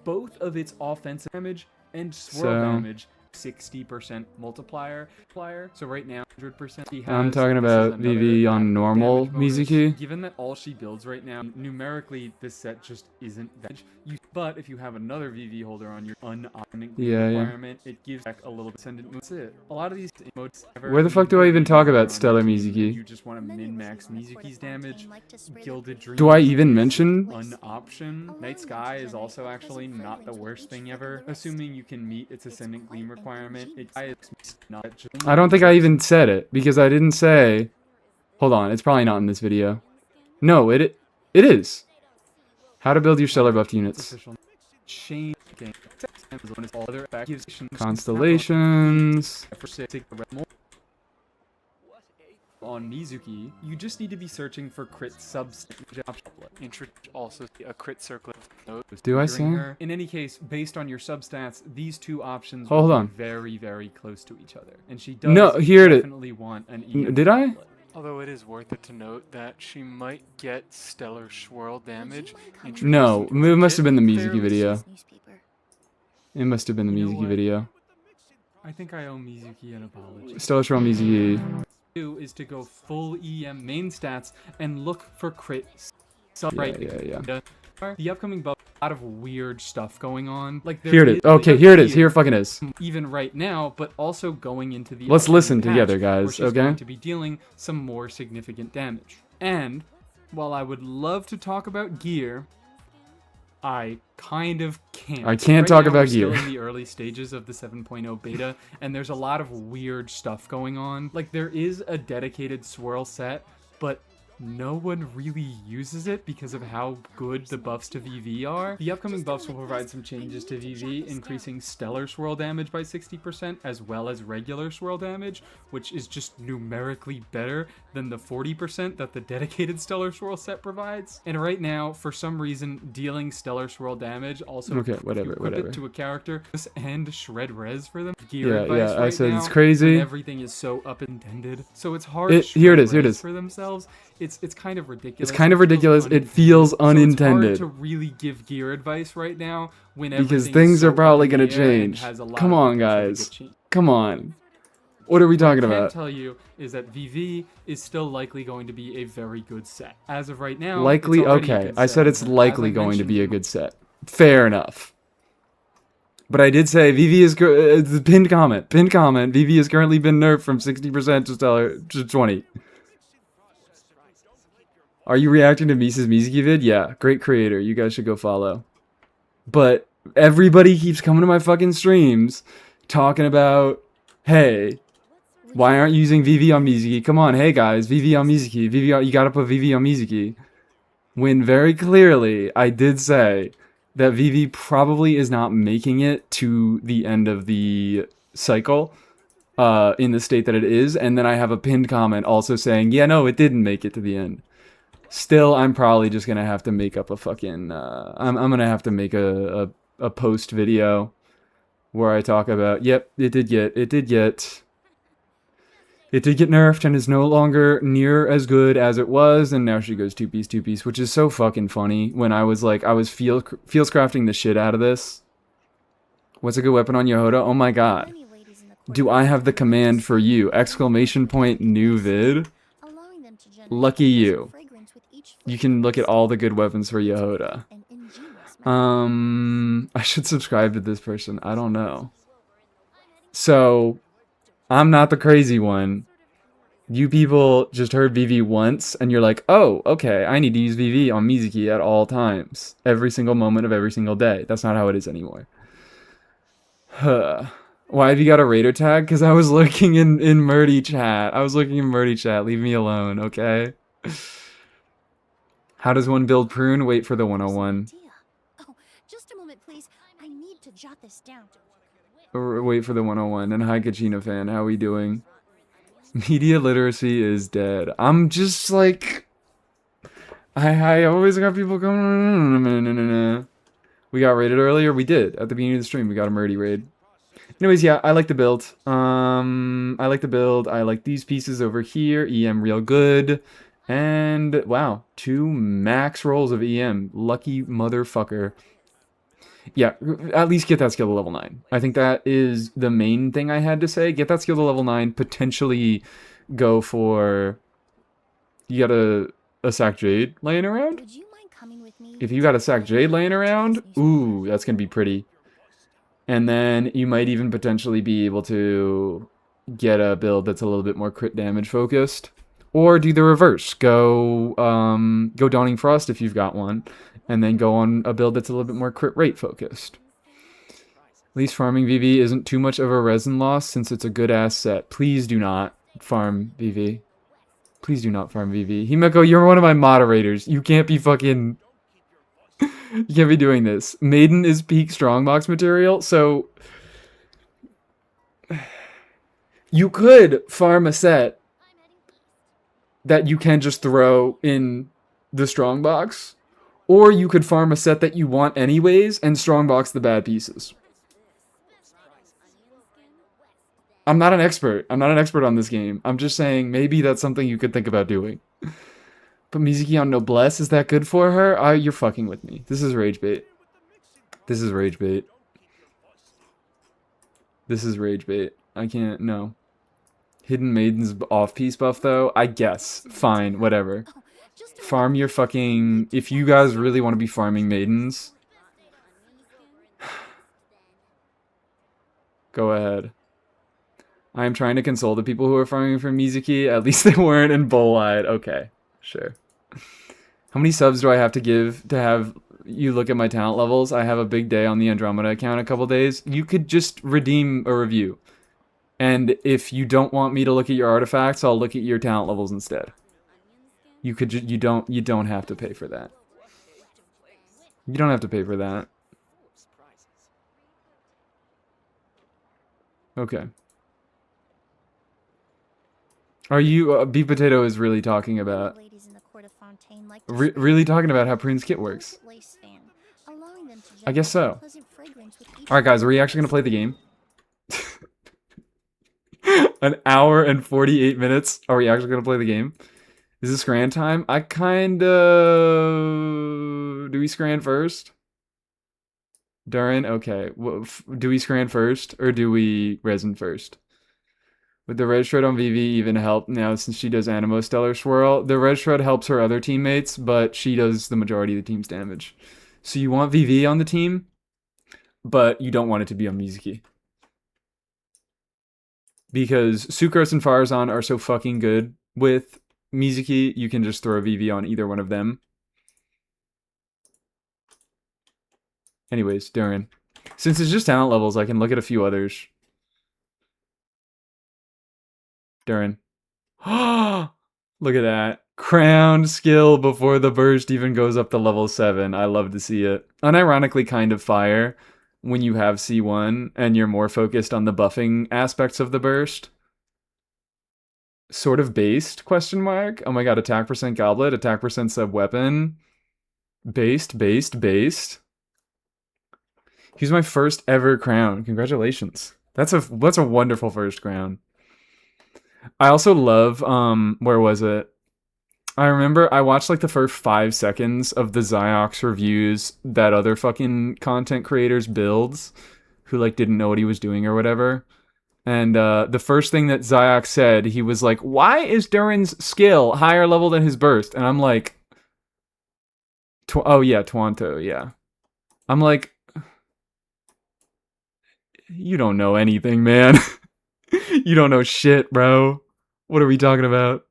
both of its offensive damage and swirl damage 60% multiplier. So right now 100% she has. I'm talking about VV on normal Mizuki. Given that all she builds right now, numerically this set just isn't that. But if you have another VV holder on your unopted requirement, it gives back a little descendant move. That's it. A lot of these emotes. Where the fuck do I even talk about Stellar Mizuki? You just want to min-max Mizuki's damage. Gilded Dream. Do I even mention unoption? Night Sky is also actually not the worst thing ever, assuming you can meet its Ascendant Gleam requirement. I don't think I even said it, because I didn't say. Hold on, it's probably not in this video. No, it is. How to build your stellar buffed units. Constellations. On Mizuki, you just need to be searching for crit substat. Also a crit circlet. Do I say? In any case, based on your substats, these two options will be very, very close to each other. And she does definitely want an EM. Did I? Although it is worth it to note that she might get Stellar Swirl damage. No, it must have been the Mizuki video. Newspaper. It must have been the Mizuki video. I think I owe Mizuki an apology. Stellar Swirl Mizuki. Is to go full EM main stats and look for crit. Yeah. The upcoming buff, a lot of weird stuff going on. Like here it is. Okay, here it is. Here it fucking is. Even right now, but also going into the. Let's listen together, guys. Okay. Going to be dealing some more significant damage. And while I would love to talk about gear, I kind of can't. I can't talk about gear. We're still in the early stages of the 7.0 beta, and there's a lot of weird stuff going on. Like, there is a dedicated swirl set, but no one really uses it because of how good the buffs to VV are. The upcoming buffs will provide some changes to VV, increasing stellar swirl damage by 60% as well as regular swirl damage, which is just numerically better than the 40% that the dedicated stellar swirl set provides. And right now, for some reason, dealing stellar swirl damage also equip it to a character and shred res for them. Gear advice I right said now, it's crazy. when everything is so up intended. So it's hard to shred res for themselves. It's kind of ridiculous. It's kind of ridiculous. It feels unintended. So it's hard to really give gear advice right now when because everything things is so are probably up in going the to air and change. has a lot Come of on, potential to guys. get changed. Come on. What are we talking What I can about? tell you is that VV is still likely going to be a very good set. As of right now, Likely? it's already a Okay. good I set. said it's As likely I going to be a mentioned, good set. Fair enough. But I did say VV is the pinned comment. VV has currently been nerfed from 60% to 20. Are you reacting to Misa's Mizuki vid? Yeah, great creator. You guys should go follow. But everybody keeps coming to my fucking streams talking about, hey, why aren't you using VV on Mizuki? Come on, hey guys, VV on Mizuki. You gotta put VV on Mizuki. When very clearly I did say that VV probably is not making it to the end of the cycle in the state that it is. And then I have a pinned comment also saying, yeah, no, it didn't make it to the end. Still, I'm probably just gonna have to make up a fucking. I'm gonna have to make a post video where I talk about. Yep, it did get nerfed and is no longer near as good as it was. And now she goes two piece, which is so fucking funny. When I was feels crafting the shit out of this. What's a good weapon on Yehoda? Oh my god. Do I have the command for you? Exclamation point new vid. Lucky you. You can look at all the good weapons for Yehoda. I should subscribe to this person. I don't know. So, I'm not the crazy one. You people just heard VV once, and you're like, oh, okay, I need to use VV on Mizuki at all times. Every single moment of every single day. That's not how it is anymore. Huh. Why have you got a raider tag? Because I was lurking in Murdy chat. Leave me alone, okay? How does one build prune? Wait for the 101. Oh, just a moment, please. I need to jot this down. Wait for the 101. And hi, Kachina fan. How we doing? Media literacy is dead. I'm just like... I always got people going... We got raided earlier? We did. At the beginning of the stream, we got a Murdy raid. Anyways, yeah, I like the build. I like these pieces over here. EM real good. And, wow, 2 max rolls of EM. Lucky motherfucker. Yeah, at least get that skill to level 9. I think that is the main thing I had to say. Get that skill to level 9. Potentially go for... You got a Sack Jade laying around? Would you mind coming with me? If you got a Sack Jade laying around, ooh, that's going to be pretty. And then you might even potentially be able to get a build that's a little bit more crit damage focused. Or do the reverse. Go Dawning Frost if you've got one. And then go on a build that's a little bit more crit rate focused. At least farming VV isn't too much of a resin loss since it's a good ass set. Please do not farm VV. Please do not farm VV. Himeko, you're one of my moderators. You can't be fucking... You can't be doing this. Maiden is peak strongbox material, so... You could farm a set that you can just throw in the strongbox, or you could farm a set that you want anyways and strongbox the bad pieces. I'm not an expert. I'm not an expert on this game. I'm just saying maybe that's something you could think about doing. But Mizuki on Noblesse, is that good for her? You're fucking with me. This is rage bait. This is rage bait. This is rage bait. I can't, no. Hidden Maiden's off-piece buff, though? I guess. Fine, whatever. Farm your fucking... If you guys really want to be farming Maidens... Go ahead. I am trying to console the people who are farming for Mizuki. At least they weren't in Bull-eyed. Okay, sure. How many subs do I have to give to have you look at my talent levels? I have a big day on the Andromeda account in a couple days. You could just redeem a review. And if you don't want me to look at your artifacts, I'll look at your talent levels instead. You could you don't have to pay for that. You don't have to pay for that. Okay. Are you Beef Potato is really talking about Ladies in the court of Fontaine like to really talking about how Prune's kit works? delicate lace fan, allowing them to I guess generate a so. pleasant fragrance with each All right, guys, are flick we of actually gonna wrist. play the game? An hour and 48 minutes. Are we actually gonna play the game? Is this scran time? I kind of. Do we scran first? Durin? Okay. Do we scran first or do we resin first? Would the red shred on VV even help now since she does Animo Stellar Swirl? The red shred helps her other teammates, but she does the majority of the team's damage. So you want VV on the team, but you don't want it to be on Mizuki. Because Sucrose and Farazan are so fucking good with Mizuki, you can just throw VV on either one of them. Anyways, Durin. Since it's just talent levels, I can look at a few others. Durin. Look at that. Crowned skill before the burst even goes up to level 7. I love to see it. Unironically kind of fire when you have C1 and you're more focused on the buffing aspects of the burst. Sort of based, question mark. Oh my god, attack percent goblet, attack percent sub weapon. Based. He's my first ever crown. Congratulations. That's a wonderful first crown. I also love where was it? I remember I watched like the first 5 seconds of the Ziox reviews that other fucking content creators builds who like didn't know what he was doing or whatever. And the first thing that Ziox said, he was like, "Why is Durin's skill higher level than his burst?" And I'm like, "Oh yeah, Twanto, yeah." I'm like, "You don't know anything, man. You don't know shit, bro. What are we talking about?"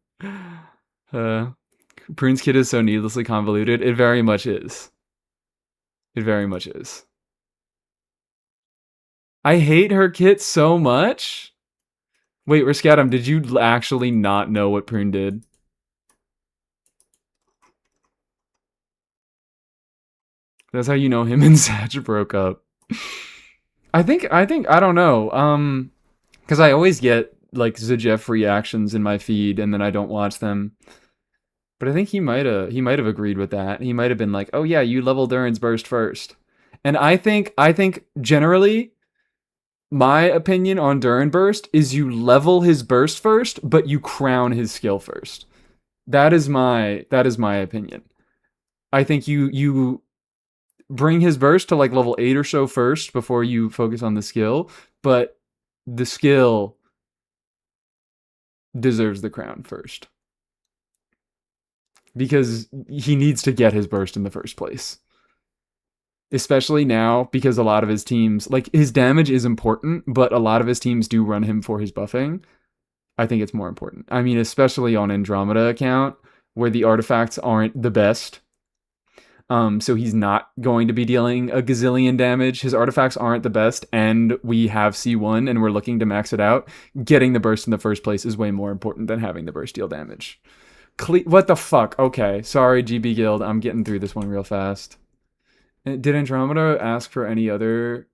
Prune's kit is so needlessly convoluted. It very much is. It very much is. I hate her kit so much. Wait, Riskatum, did you actually not know what Prune did? That's how you know him and Satch broke up. I think I don't know. Because I always get like Zajeff reactions in my feed and then I don't watch them. But I think he might have agreed with that. He might have been like, "Oh yeah, you level Durin's burst first." And I think generally my opinion on Durin burst is you level his burst first, but you crown his skill first. That is my opinion. I think you bring his burst to like level 8 or so first before you focus on the skill, but the skill deserves the crown first. Because he needs to get his burst in the first place. Especially now, because a lot of his teams, like his damage is important, but a lot of his teams do run him for his buffing. I think it's more important. I mean, especially on Andromeda account, where the artifacts aren't the best. So he's not going to be dealing a gazillion damage. His artifacts aren't the best, and we have C1 and we're looking to max it out. Getting the burst in the first place is way more important than having the burst deal damage. What the fuck? Okay, sorry, GB Guild. I'm getting through this one real fast. Did Andromeda ask for any other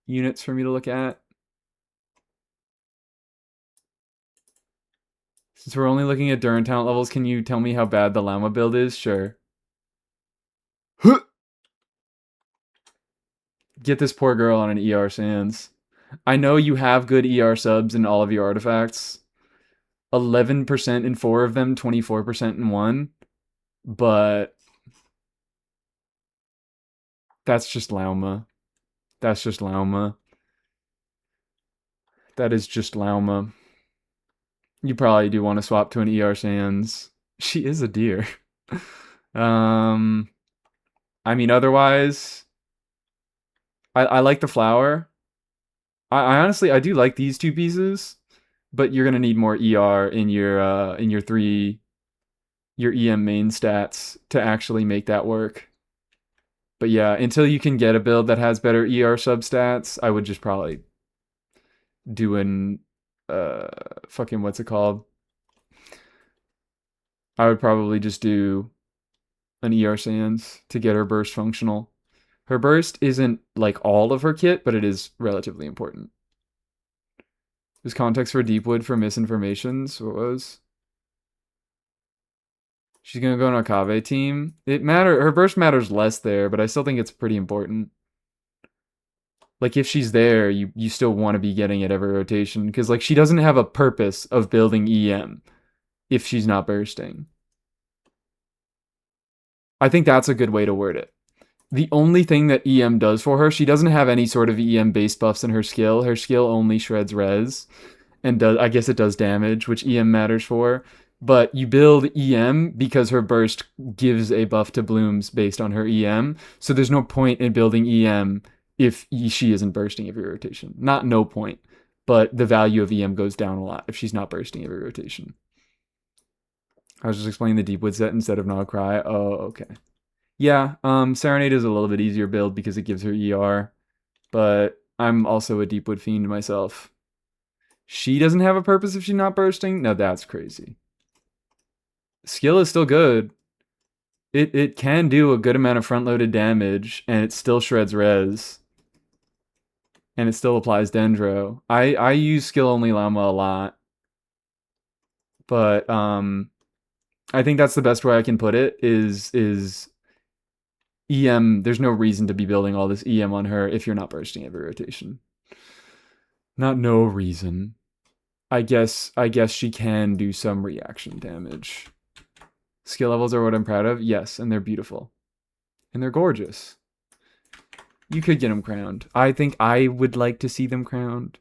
units for me to look at? Since we're only looking at Durin talent levels, can you tell me how bad the Llama build is? Sure. Get this poor girl on an ER Sans. I know you have good ER subs in all of your artifacts. 11% in 4 of them, 24% in 1. But that's just Lauma. That's just Lauma. That is just Lauma. You probably do want to swap to an ER Sans. She is a deer. I mean, otherwise, I like the flower. I honestly, I do like these 2 pieces, but you're gonna need more ER in your 3 your EM main stats to actually make that work. But yeah, until you can get a build that has better ER substats, I would just probably do an fucking what's it called? I would probably just do an ER Sans to get her burst functional. Her burst isn't like all of her kit, but it is relatively important. There's context for Deepwood for misinformations. What was? She's gonna go on a Kave team. Her burst matters less there, but I still think it's pretty important. Like if she's there, you still want to be getting it every rotation because like she doesn't have a purpose of building EM if she's not bursting. I think that's a good way to word it. The only thing that EM does for her, she doesn't have any sort of EM base buffs in her skill. Her skill only shreds res and does, I guess it does damage, which EM matters for. But you build EM because her burst gives a buff to blooms based on her EM. So there's no point in building EM if she isn't bursting every rotation. Not no point, but the value of EM goes down a lot if she's not bursting every rotation. I was just explaining the Deepwood set instead of Not Cry. Oh, okay. Yeah, Serenade is a little bit easier build because it gives her ER, but I'm also a Deepwood fiend myself. She doesn't have a purpose if she's not bursting? No, that's crazy. Skill is still good. It can do a good amount of front-loaded damage, and it still shreds res. And it still applies Dendro. I use skill-only Llama a lot. But, I think that's the best way I can put it, is EM, there's no reason to be building all this EM on her if you're not bursting every rotation. Not no reason. I guess she can do some reaction damage. Skill levels are what I'm proud of. Yes, and they're beautiful. And they're gorgeous. You could get them crowned. I think I would like to see them crowned.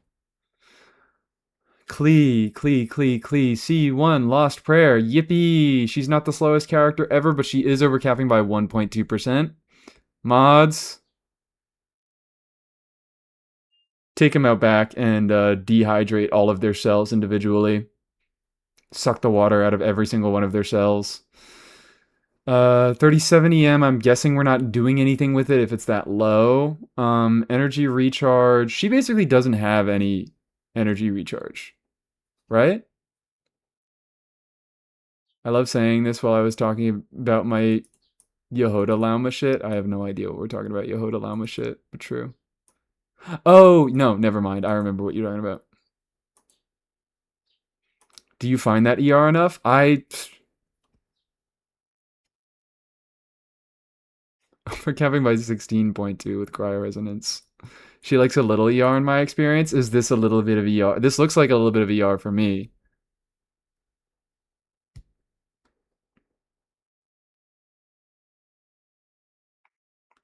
Klee, C1, Lost Prayer, yippee! She's not the slowest character ever, but she is overcapping by 1.2%. Mods, take them out back and dehydrate all of their cells individually. Suck the water out of every single one of their cells. 37 EM, I'm guessing we're not doing anything with it if it's that low. Energy recharge. She basically doesn't have any energy recharge, right? I love saying this while I was talking about my Yehoda Lauma shit. I have no idea what we're talking about Yehoda Lauma shit, but true. Oh, no, never mind. I remember what you're talking about. Do you find that ER enough? For capping by 16.2 with cryoresonance. She likes a little ER in my experience. Is this a little bit of ER? This looks like a little bit of ER for me.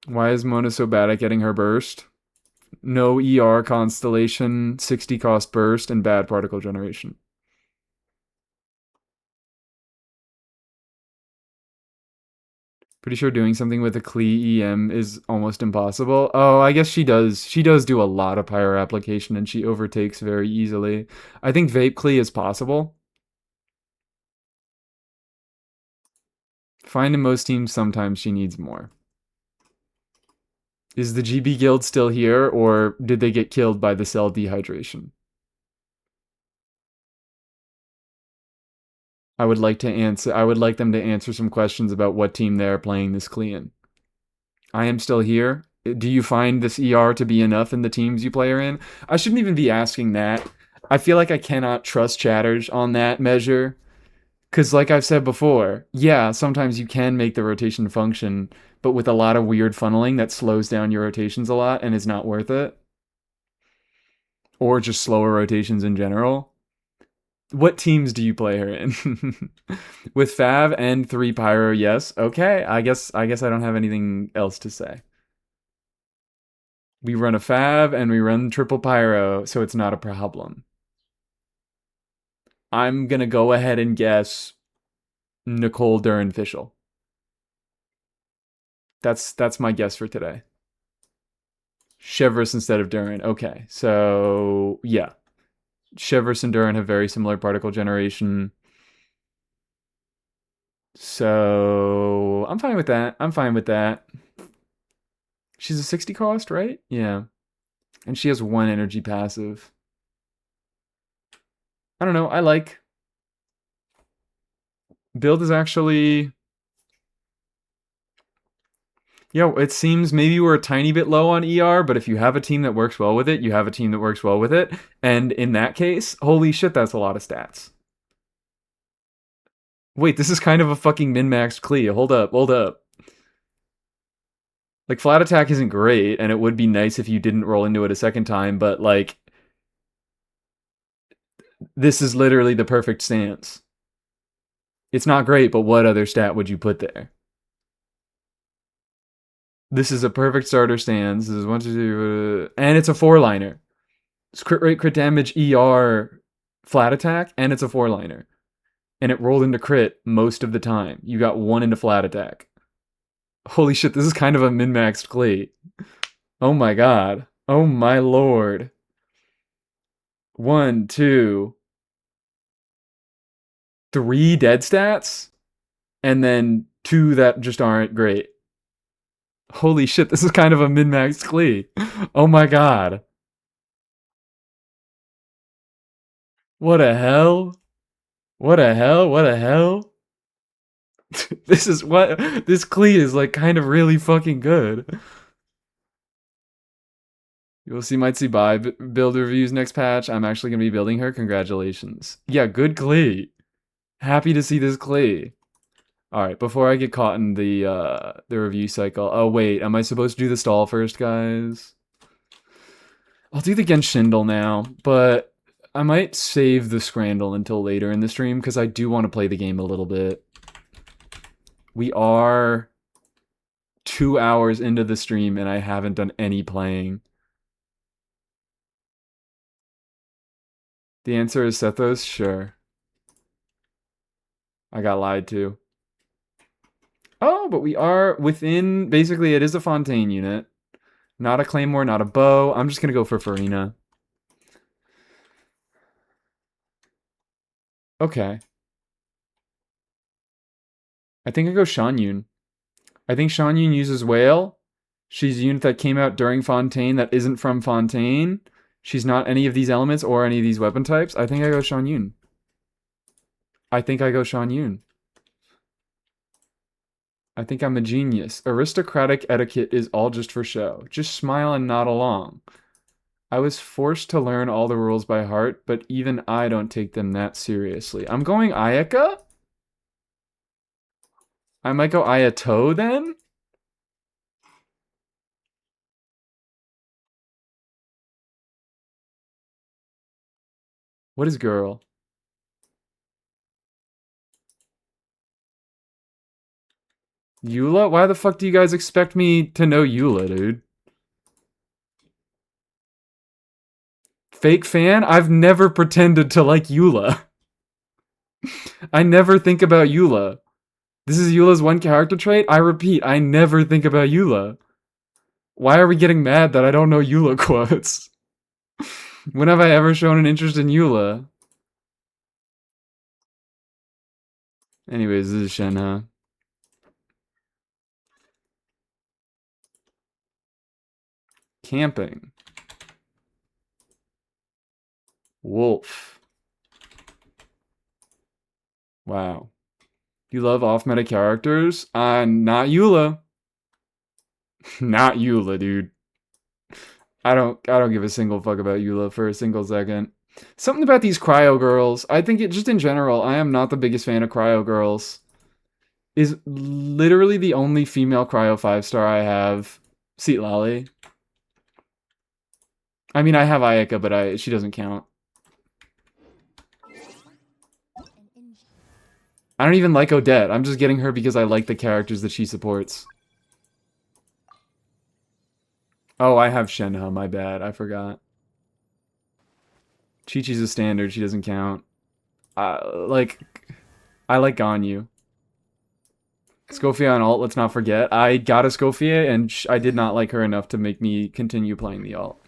Why is Mona so bad at getting her burst? No ER constellation, 60 cost burst, and bad particle generation. Pretty sure doing something with a Klee EM is almost impossible. Oh, I guess she does. She does do a lot of pyro application, and she overtakes very easily. I think Vape Klee is possible. Find in most teams, sometimes she needs more. Is the GB guild still here, or did they get killed by the cell dehydration? I would like them to answer some questions about what team they're playing this Klee in. I am still here. Do you find this ER to be enough in the teams you play her in? I shouldn't even be asking that. I feel like I cannot trust chatters on that measure. Because like I've said before, yeah, sometimes you can make the rotation function, but with a lot of weird funneling that slows down your rotations a lot and is not worth it. Or just slower rotations in general. What teams do you play her in? With Fav and 3 Pyro, yes. Okay, I guess I don't have anything else to say. We run a Fav and we run triple Pyro, so it's not a problem. I'm gonna go ahead and guess Nicole Duran Fischel. That's my guess for today. Chevrolet instead of Duran. Okay, so yeah. Chevrolet and Duran have very similar particle generation. So I'm fine with that. She's a 60 cost, right? Yeah. And she has 1 energy passive. I don't know. I like Build is actually... Yeah, it seems maybe we're a tiny bit low on ER, but if you have a team that works well with it, you have a team that works well with it. And in that case, holy shit, that's a lot of stats. Wait, this is kind of a fucking min-maxed Klee. Hold up, hold up. Like, flat attack isn't great, and it would be nice if you didn't roll into it a second time, but, like, this is literally the perfect stance. It's not great, but what other stat would you put there? This is a perfect starter stance. This is 1, 2, 3, and it's a 4-liner. It's crit rate, crit damage, ER, flat attack, and it's a 4-liner. And it rolled into crit most of the time. You got 1 into flat attack. Holy shit, this is kind of a min-maxed Klee. Oh my god. Oh my lord. 1, 2, 3 dead stats, and then 2 that just aren't great. Holy shit, this is kind of a min-maxed Klee. Oh my god. What a hell? What a hell? What a hell? This is what... This Klee is, like, kind of really fucking good. Might see buy build reviews next patch. I'm actually going to be building her. Congratulations. Yeah, good Klee. Happy to see this Klee. Alright, before I get caught in the review cycle... Oh, wait. Am I supposed to do the stall first, guys? I'll do the Genshindle now, but I might save the Scrandle until later in the stream, because I do want to play the game a little bit. We are 2 hours into the stream, and I haven't done any playing. The answer is Sethos? Sure. I got lied to. Oh, but we are within... Basically, it is a Fontaine unit. Not a Claymore, not a bow. I'm just going to go for Farina. Okay. I think I go Shanyun. I think Shanyun uses Whale. She's a unit that came out during Fontaine that isn't from Fontaine. She's not any of these elements or any of these weapon types. I think I go Shanyun. I think I go Shanyun. I think I'm a genius. Aristocratic etiquette is all just for show. Just smile and nod along. I was forced to learn all the rules by heart, but even I don't take them that seriously. I'm going Ayaka? I might go Ayato then? What is girl? Eula? Why the fuck do you guys expect me to know Eula, dude? Fake fan? I've never pretended to like Eula. I never think about Eula. This is Eula's one character trait? I repeat, I never think about Eula. Why are we getting mad that I don't know Eula quotes? When have I ever shown an interest in Eula? Anyways, this is Shenhe. Camping. Wolf. Wow. You love off-meta characters? Not Eula. Not Eula, dude. I don't give a single fuck about Eula for a single second. Something about these cryo girls. I think just in general, I am not the biggest fan of cryo girls. Is literally the only female cryo 5-star I have Seat Lolly. I mean, I have Ayaka, but she doesn't count. I don't even like Odette. I'm just getting her because I like the characters that she supports. Oh, I have Shenhe, my bad. I forgot. Chi-Chi's a standard. She doesn't count. I like Ganyu. Scoffia on alt, let's not forget. I got a Scoffia, and I did not like her enough to make me continue playing the alt.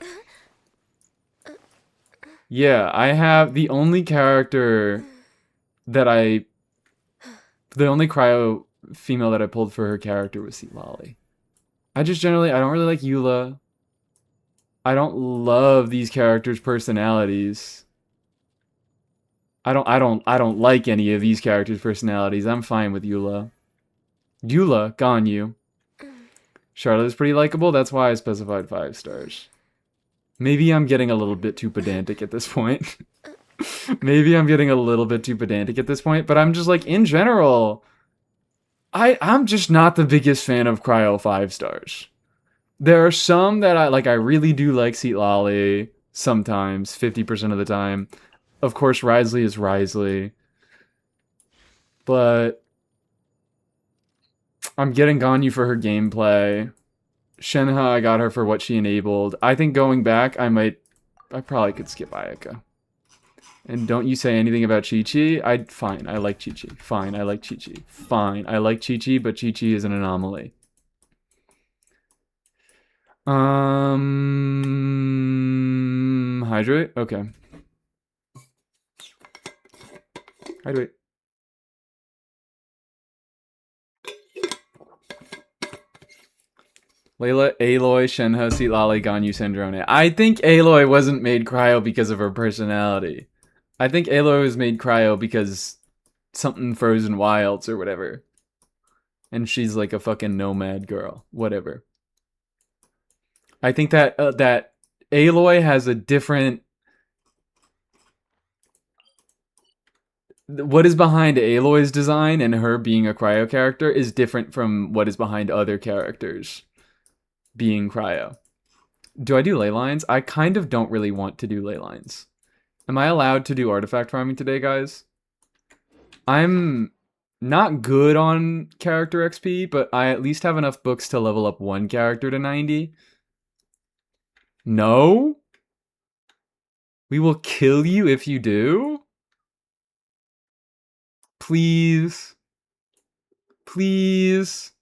Yeah, I have the only character that the only cryo female that I pulled for her character was Seat Lolly. I don't really like Eula. I don't love these characters' personalities. I don't like any of these characters' personalities. I'm fine with Eula. Eula, Ganyu. Charlotte is pretty likable. That's why I specified 5 stars. Maybe I'm getting a little bit too pedantic at this point. Maybe I'm getting a little bit too pedantic at this point, but I'm just like, in general, I'm just not the biggest fan of Cryo 5 stars. There are some that I like. I really do like Seat Lolly sometimes, 50% of the time. Of course, Risley is Risley. But I'm getting Ganyu for her gameplay. Shenhe, I got her for what she enabled. I think going back, I probably could skip Ayaka. And don't you say anything about Chi-Chi. Fine, I like Chi-Chi. Fine, I like Chi-Chi. Fine, I like Chi-Chi, but Chi-Chi is an anomaly. Hydrate? Okay. Hydrate. Layla, Aloy, Shenhe, Seat Lolly, Ganyu, Sandrone. I think Aloy wasn't made Cryo because of her personality. I think Aloy was made Cryo because something Frozen Wilds or whatever. And she's like a fucking nomad girl. Whatever. I think that Aloy has a different... What is behind Aloy's design and her being a Cryo character is different from what is behind other characters being Cryo. Do I do ley lines? I kind of don't really want to do ley lines. Am I allowed to do artifact farming today, guys? I'm not good on character XP, but I at least have enough books to level up one character to 90. No? We will kill you if you do? Please. Please.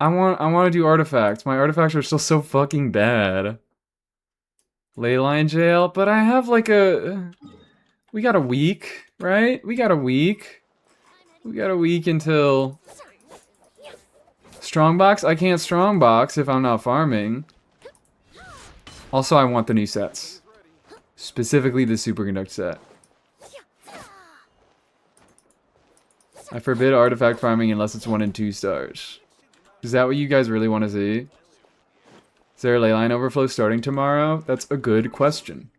I want to do artifacts. My artifacts are still so fucking bad. Leyline jail, but I have like we got a week, right? We got a week. We got a week until strongbox. I can't strongbox if I'm not farming. Also, I want the new sets. Specifically the superconduct set. I forbid artifact farming unless it's 1 and 2 stars. Is that what you guys really want to see? Is there a leyline overflow starting tomorrow? That's a good question.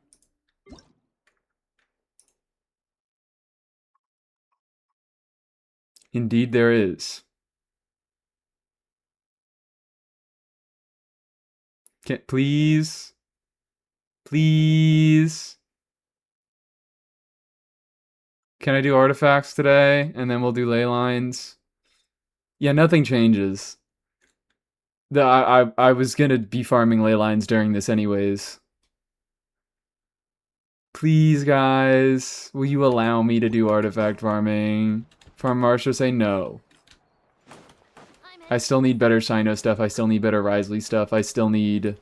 Indeed there is. Please? Please? Can I do artifacts today? And then we'll do ley lines? Yeah, nothing changes. I was gonna be farming ley lines during this anyways. Please, guys, will you allow me to do artifact farming? Farm Marsha, say no. I still need better Sino stuff. I still need better Risley stuff. I still need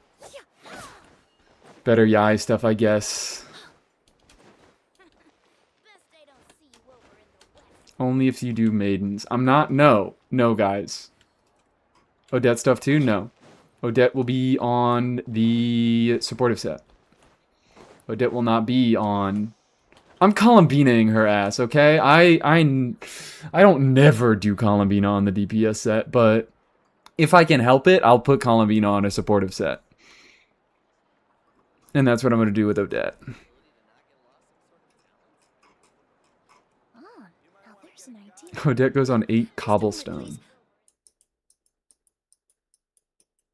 better Yai stuff, I guess. Only if you do maidens. I'm not. No. No, guys. Odette stuff too? No. Odette will be on the supportive set. Odette will not be on... I'm Columbinaing her ass, okay? I don't never do Columbina on the DPS set, but if I can help it, I'll put Columbina on a supportive set. And that's what I'm going to do with Odette. Oh, now there's an idea. Odette goes on 8 cobblestone.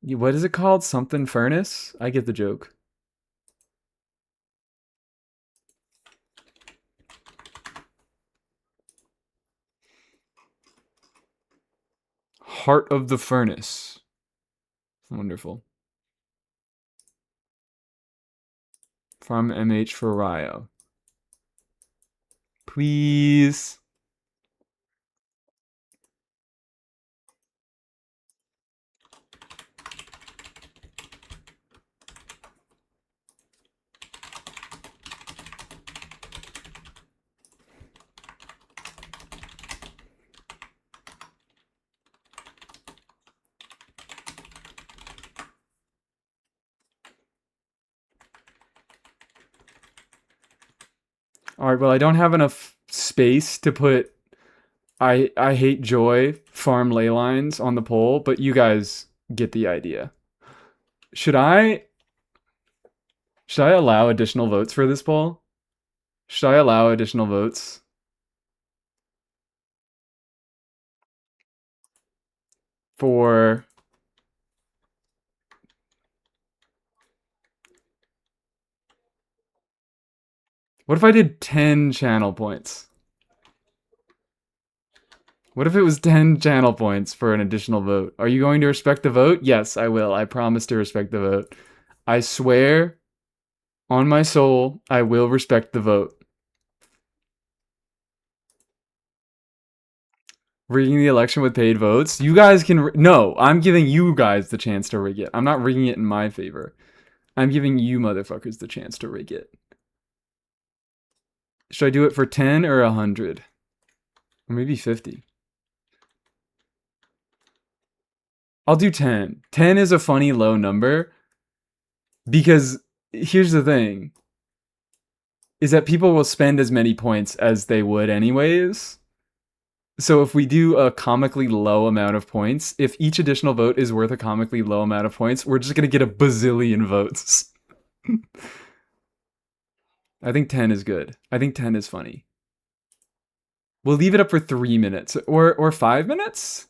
What is it called? Something furnace? I get the joke. Heart of the Furnace. Wonderful. Farm MH for Ryo. Please. All right, well, I don't have enough space to put I hate joy farm ley lines on the poll, but you guys get the idea. Should I allow additional votes for this poll? Should I allow additional votes? For what if I did 10 channel points? What if it was 10 channel points for an additional vote? Are you going to respect the vote? Yes, I will. I promise to respect the vote. I swear on my soul, I will respect the vote. Rigging the election with paid votes? You guys can... No, I'm giving you guys the chance to rig it. I'm not rigging it in my favor. I'm giving you motherfuckers the chance to rig it. Should I do it for 10 or 100? Or maybe 50? I'll do 10. 10 is a funny low number. Because here's the thing. Is that people will spend as many points as they would anyways. So if we do a comically low amount of points, if each additional vote is worth a comically low amount of points, we're just going to get a bazillion votes. I think 10 is good. I think 10 is funny. We'll leave it up for 3 minutes. Or 5 minutes?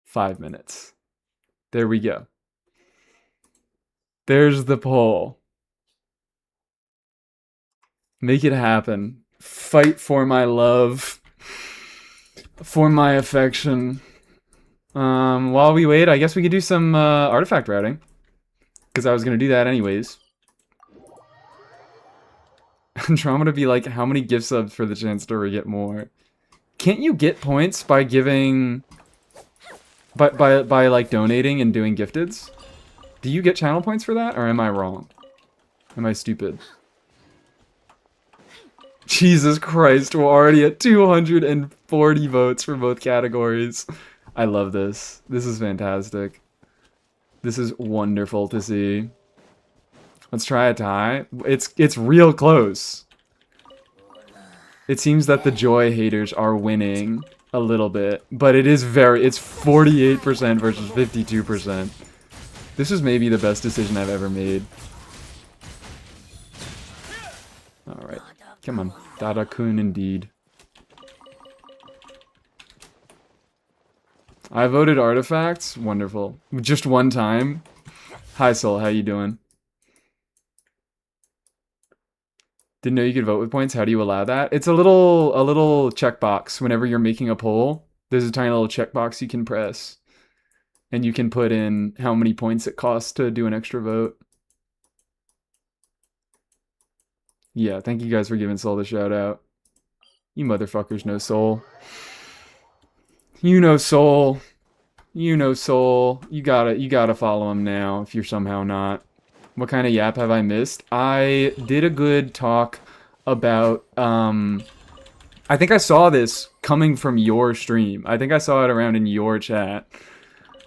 5 minutes. There we go. There's the poll. Make it happen. Fight for my love. For my affection. While we wait, I guess we could do some artifact routing. Because I was going to do that anyways. Andromeda be like, how many gift subs for the chance to get more? Can't you get points by giving... By like donating and doing gifteds? Do you get channel points for that? Or am I wrong? Am I stupid? Jesus Christ, we're already at 240 votes for both categories. I love this. This is fantastic. This is wonderful to see. Let's try a tie. It's real close. It seems that the joy haters are winning a little bit, but it's 48% versus 52%. This is maybe the best decision I've ever made. Alright. Come on. Dada-kun indeed. I voted artifacts. Wonderful. Just one time. Hi Soul, how you doing? Didn't know you could vote with points. How do you allow that? It's a little checkbox whenever you're making a poll. There's a tiny little checkbox you can press. And you can put in how many points it costs to do an extra vote. Yeah, thank you guys for giving Soul the shout out. You motherfuckers know Soul. You know Soul. You know Soul. You gotta follow him now if you're somehow not. What kind of yap have I missed? I did a good talk about, I think I saw this coming from your stream. I think I saw it around in your chat.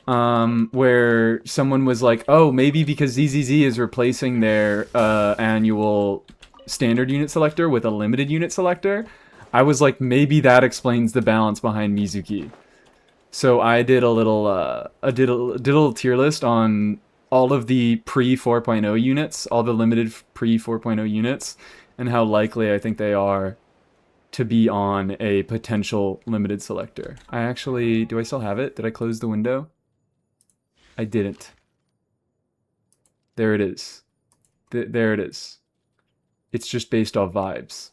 Where someone was like, oh, maybe because ZZZ is replacing their annual standard unit selector with a limited unit selector. I was like, maybe that explains the balance behind Mizuki. So I did a little tier list on all of the pre 4.0 units, all the limited pre 4.0 units, and how likely I think they are to be on a potential limited selector. Do I still have it? Did I close the window? I didn't. There it is. There it is. It's just based off vibes.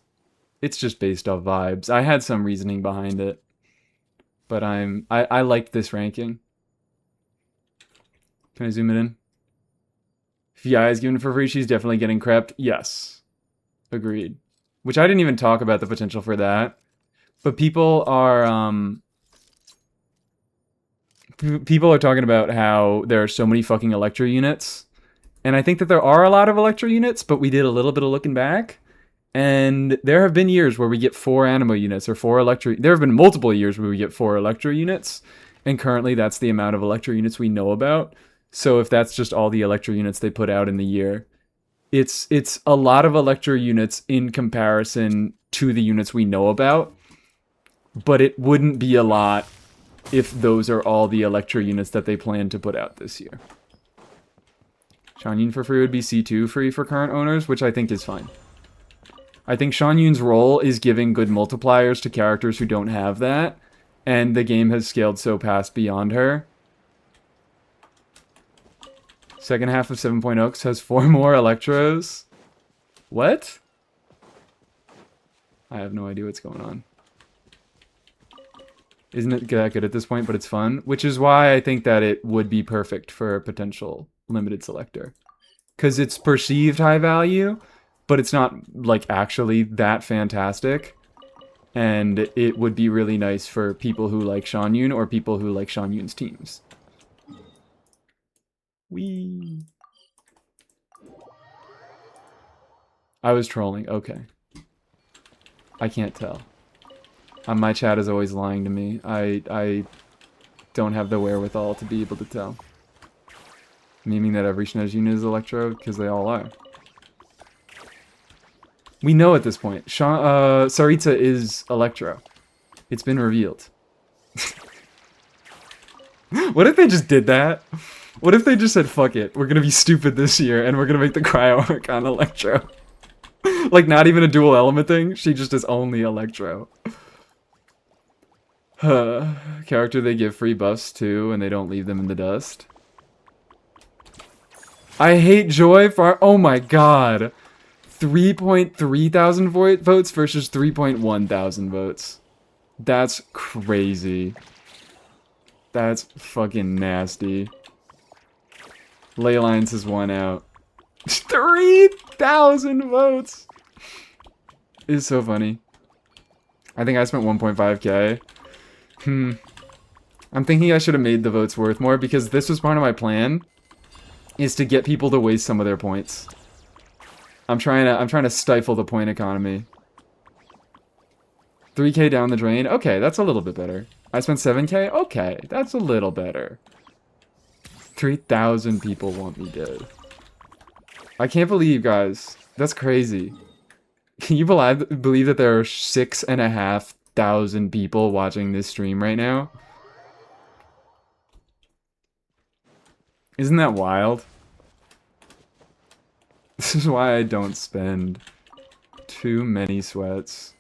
It's just based off vibes. I had some reasoning behind it. But I liked this ranking. Can I zoom it in? If Yaya is given for free, she's definitely getting crept. Yes. Agreed. Which I didn't even talk about the potential for that. But people are talking about how there are so many fucking Electro units. And I think that there are a lot of Electro units, but we did a little bit of looking back. And there have been years where we get 4 Animo units or 4 Electro... There have been multiple years where we get 4 Electro units. And currently that's the amount of Electro units we know about. So if that's just all the Electro units they put out in the year, it's a lot of Electro units in comparison to the units we know about, but it wouldn't be a lot if those are all the Electro units that they plan to put out this year. Shanyun for free would be C2 free for current owners, which I think is fine. I think Shanyun's role is giving good multipliers to characters who don't have that, and the game has scaled so past beyond her. Second half of 7.0 has 4 more Electros. What? I have no idea what's going on. Isn't it that good at this point, but it's fun? Which is why I think that it would be perfect for a potential limited selector. Because it's perceived high value, but it's not, like, actually that fantastic. And it would be really nice for people who like Shanyun or people who like Shanyun's teams. Whee! I was trolling. Okay. I can't tell. My chat is always lying to me. I don't have the wherewithal to be able to tell. Meaning that every snezhnaya is Electro, because they all are. We know at this point. Saritsa is Electro. It's been revealed. What if they just did that? What if they just said, fuck it, we're gonna be stupid this year, and we're gonna make the Cryo Archon Electro? Like, not even a dual element thing, she just is only Electro. Character they give free buffs to, and they don't leave them in the dust. I hate Joy for... Oh my god. 3.3 thousand votes versus 3.1 thousand votes. That's crazy. That's fucking nasty. Leylines has won out. 3,000 votes! It's so funny. I think I spent 1.5k. I'm thinking I should have made the votes worth more because this was part of my plan. Is to get people to waste some of their points. I'm trying to stifle the point economy. 3k down the drain. Okay, that's a little bit better. I spent 7k. Okay, that's a little better. 3,000 people want me dead. I can't believe, guys. That's crazy. Can you believe that there are 6,500 people watching this stream right now? Isn't that wild? This is why I don't spend too many sweats.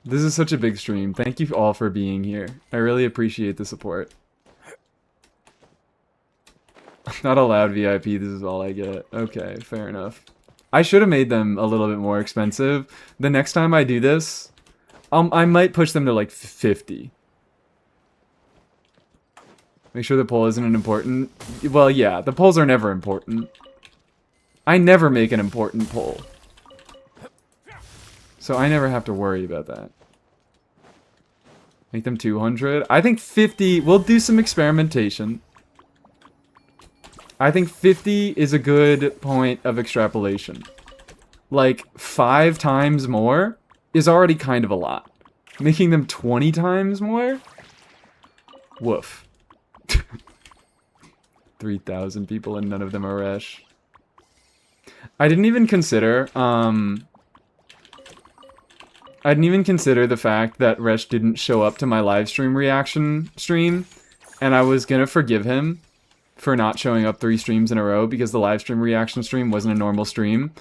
This is such a big stream. Thank you all for being here. I really appreciate the support. I'm not allowed VIP, this is all I get. Okay, fair enough. I should have made them a little bit more expensive. The next time I do this, I might push them to like 50. Make sure the poll isn't an important... Well, yeah, the polls are never important. I never make an important poll. So I never have to worry about that. Make them 200. I think 50... We'll do some experimentation. I think 50 is a good point of extrapolation. Like, 5 times more is already kind of a lot. Making them 20 times more? Woof. 3,000 people and none of them are Resh. I didn't even consider the fact that Resh didn't show up to my live stream reaction stream, and I was gonna forgive him for not showing up 3 streams in a row because the live stream reaction stream wasn't a normal stream.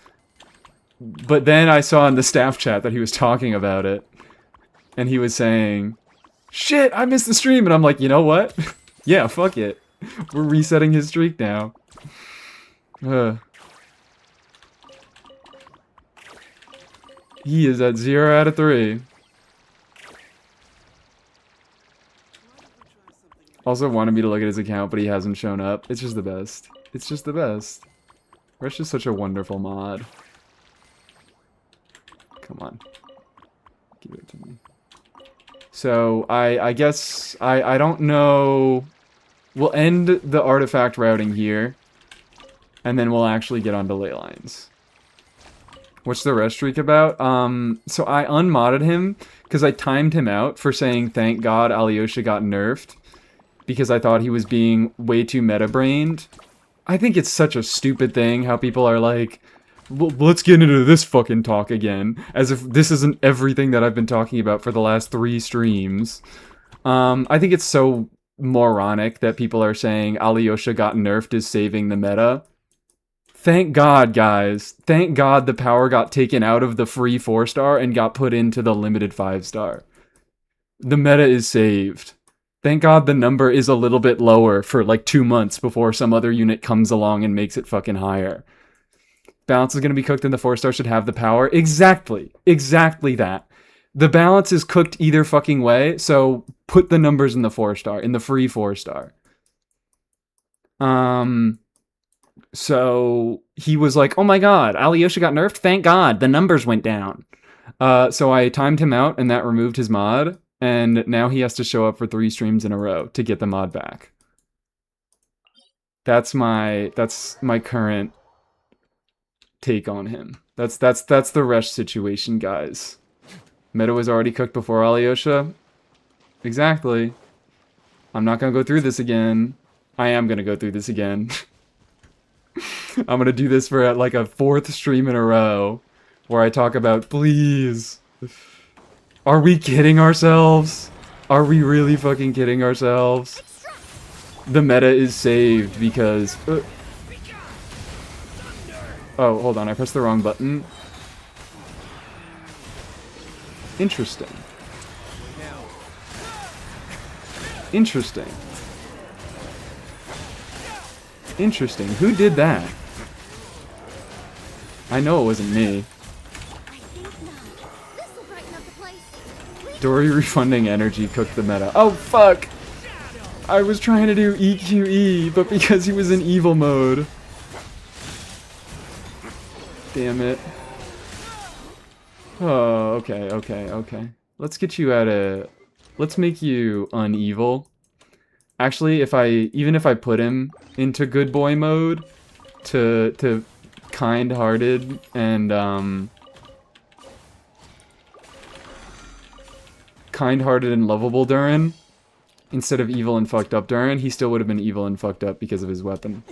But then I saw in the staff chat that he was talking about it, and he was saying, shit, I missed the stream, and I'm like, you know what? Yeah, fuck it. We're resetting his streak now. He is at 0 out of 3. Also wanted me to look at his account, but he hasn't shown up. It's just the best. It's just the best. Rush is such a wonderful mod. Come on. Give it to me. So, I guess, I don't know... We'll end the artifact routing here, and then we'll actually get onto ley lines. What's the rest streak about? So I unmodded him, because I timed him out for saying, thank God Alyosha got nerfed, because I thought he was being way too meta-brained. I think it's such a stupid thing how people are like, let's get into this fucking talk again, as if this isn't everything that I've been talking about for the last 3 streams. I think it's so moronic that people are saying Alyosha got nerfed is saving the meta. Thank God, guys. Thank God the power got taken out of the free 4-star and got put into the limited 5-star. The meta is saved. Thank God the number is a little bit lower for like 2 months before some other unit comes along and makes it fucking higher. Balance is going to be cooked and the 4-star should have the power. Exactly. Exactly that. The balance is cooked either fucking way, so put the numbers in the 4-star, in the free 4-star. So he was like, oh my god, Alyosha got nerfed? Thank God, the numbers went down. So I timed him out and that removed his mod, and now he has to show up for 3 streams in a row to get the mod back. That's my current take on him. That's the Resh situation, guys. Meta was already cooked before Alyosha. Exactly. I'm not gonna go through this again. I am gonna go through this again. I'm gonna do this for like a 4th stream in a row where I talk about, please. Are we kidding ourselves? Are we really fucking kidding ourselves? The meta is saved because... Oh, hold on, I pressed the wrong button. Interesting. Interesting. Interesting. Who did that? I know it wasn't me. Dory refunding energy cooked the meta. Oh, fuck! I was trying to do EQE, but because he was in evil mode. Damn it. Oh, okay, okay, okay. Let's get you at a... Let's make you unevil. Actually, even if I put him into good boy mode to kind-hearted and kind-hearted and lovable Durin instead of evil and fucked up Durin, he still would have been evil and fucked up because of his weapon.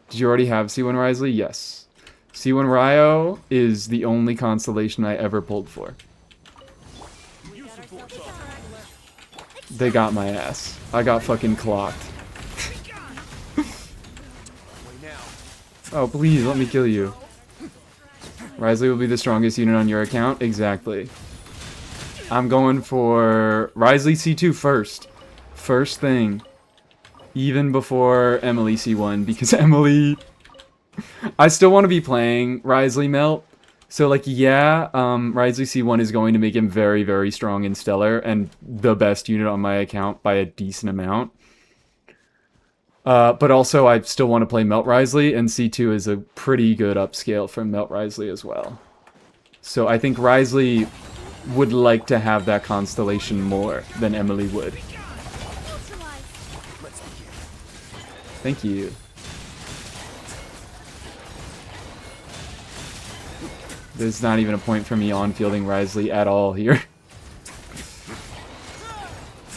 Did you already have C1 Risley? Yes. C1 Ryo is the only constellation I ever pulled for. They got my ass. I got fucking clocked. Oh, please, let me kill you. Risley will be the strongest unit on your account? Exactly. I'm going for Risley C2 first. First thing. Even before Emily C1, because Emily... I still want to be playing Risley Melt. So, like, yeah, Risley C1 is going to make him very, very strong in Stellar, and the best unit on my account by a decent amount. But also, I still want to play Melt Risley, and C2 is a pretty good upscale from Melt Risley as well. So I think Risley would like to have that constellation more than Emily would. Thank you. There's not even a point for me on-fielding Risley at all here.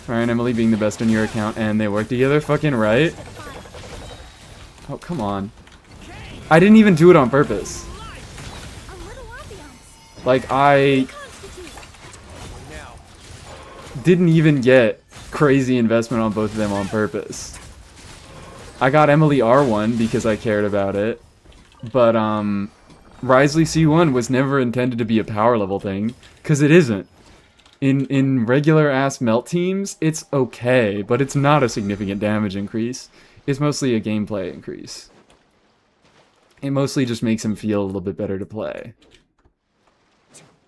Alright, Emily being the best on your account, and they work together, fucking right? Oh, come on. I didn't even do it on purpose. Like, I didn't even get crazy investment on both of them on purpose. I got Emily R1 because I cared about it, but, Risley C1 was never intended to be a power level thing, because it isn't. In regular-ass melt teams, it's okay, but it's not a significant damage increase. It's mostly a gameplay increase. It mostly just makes him feel a little bit better to play.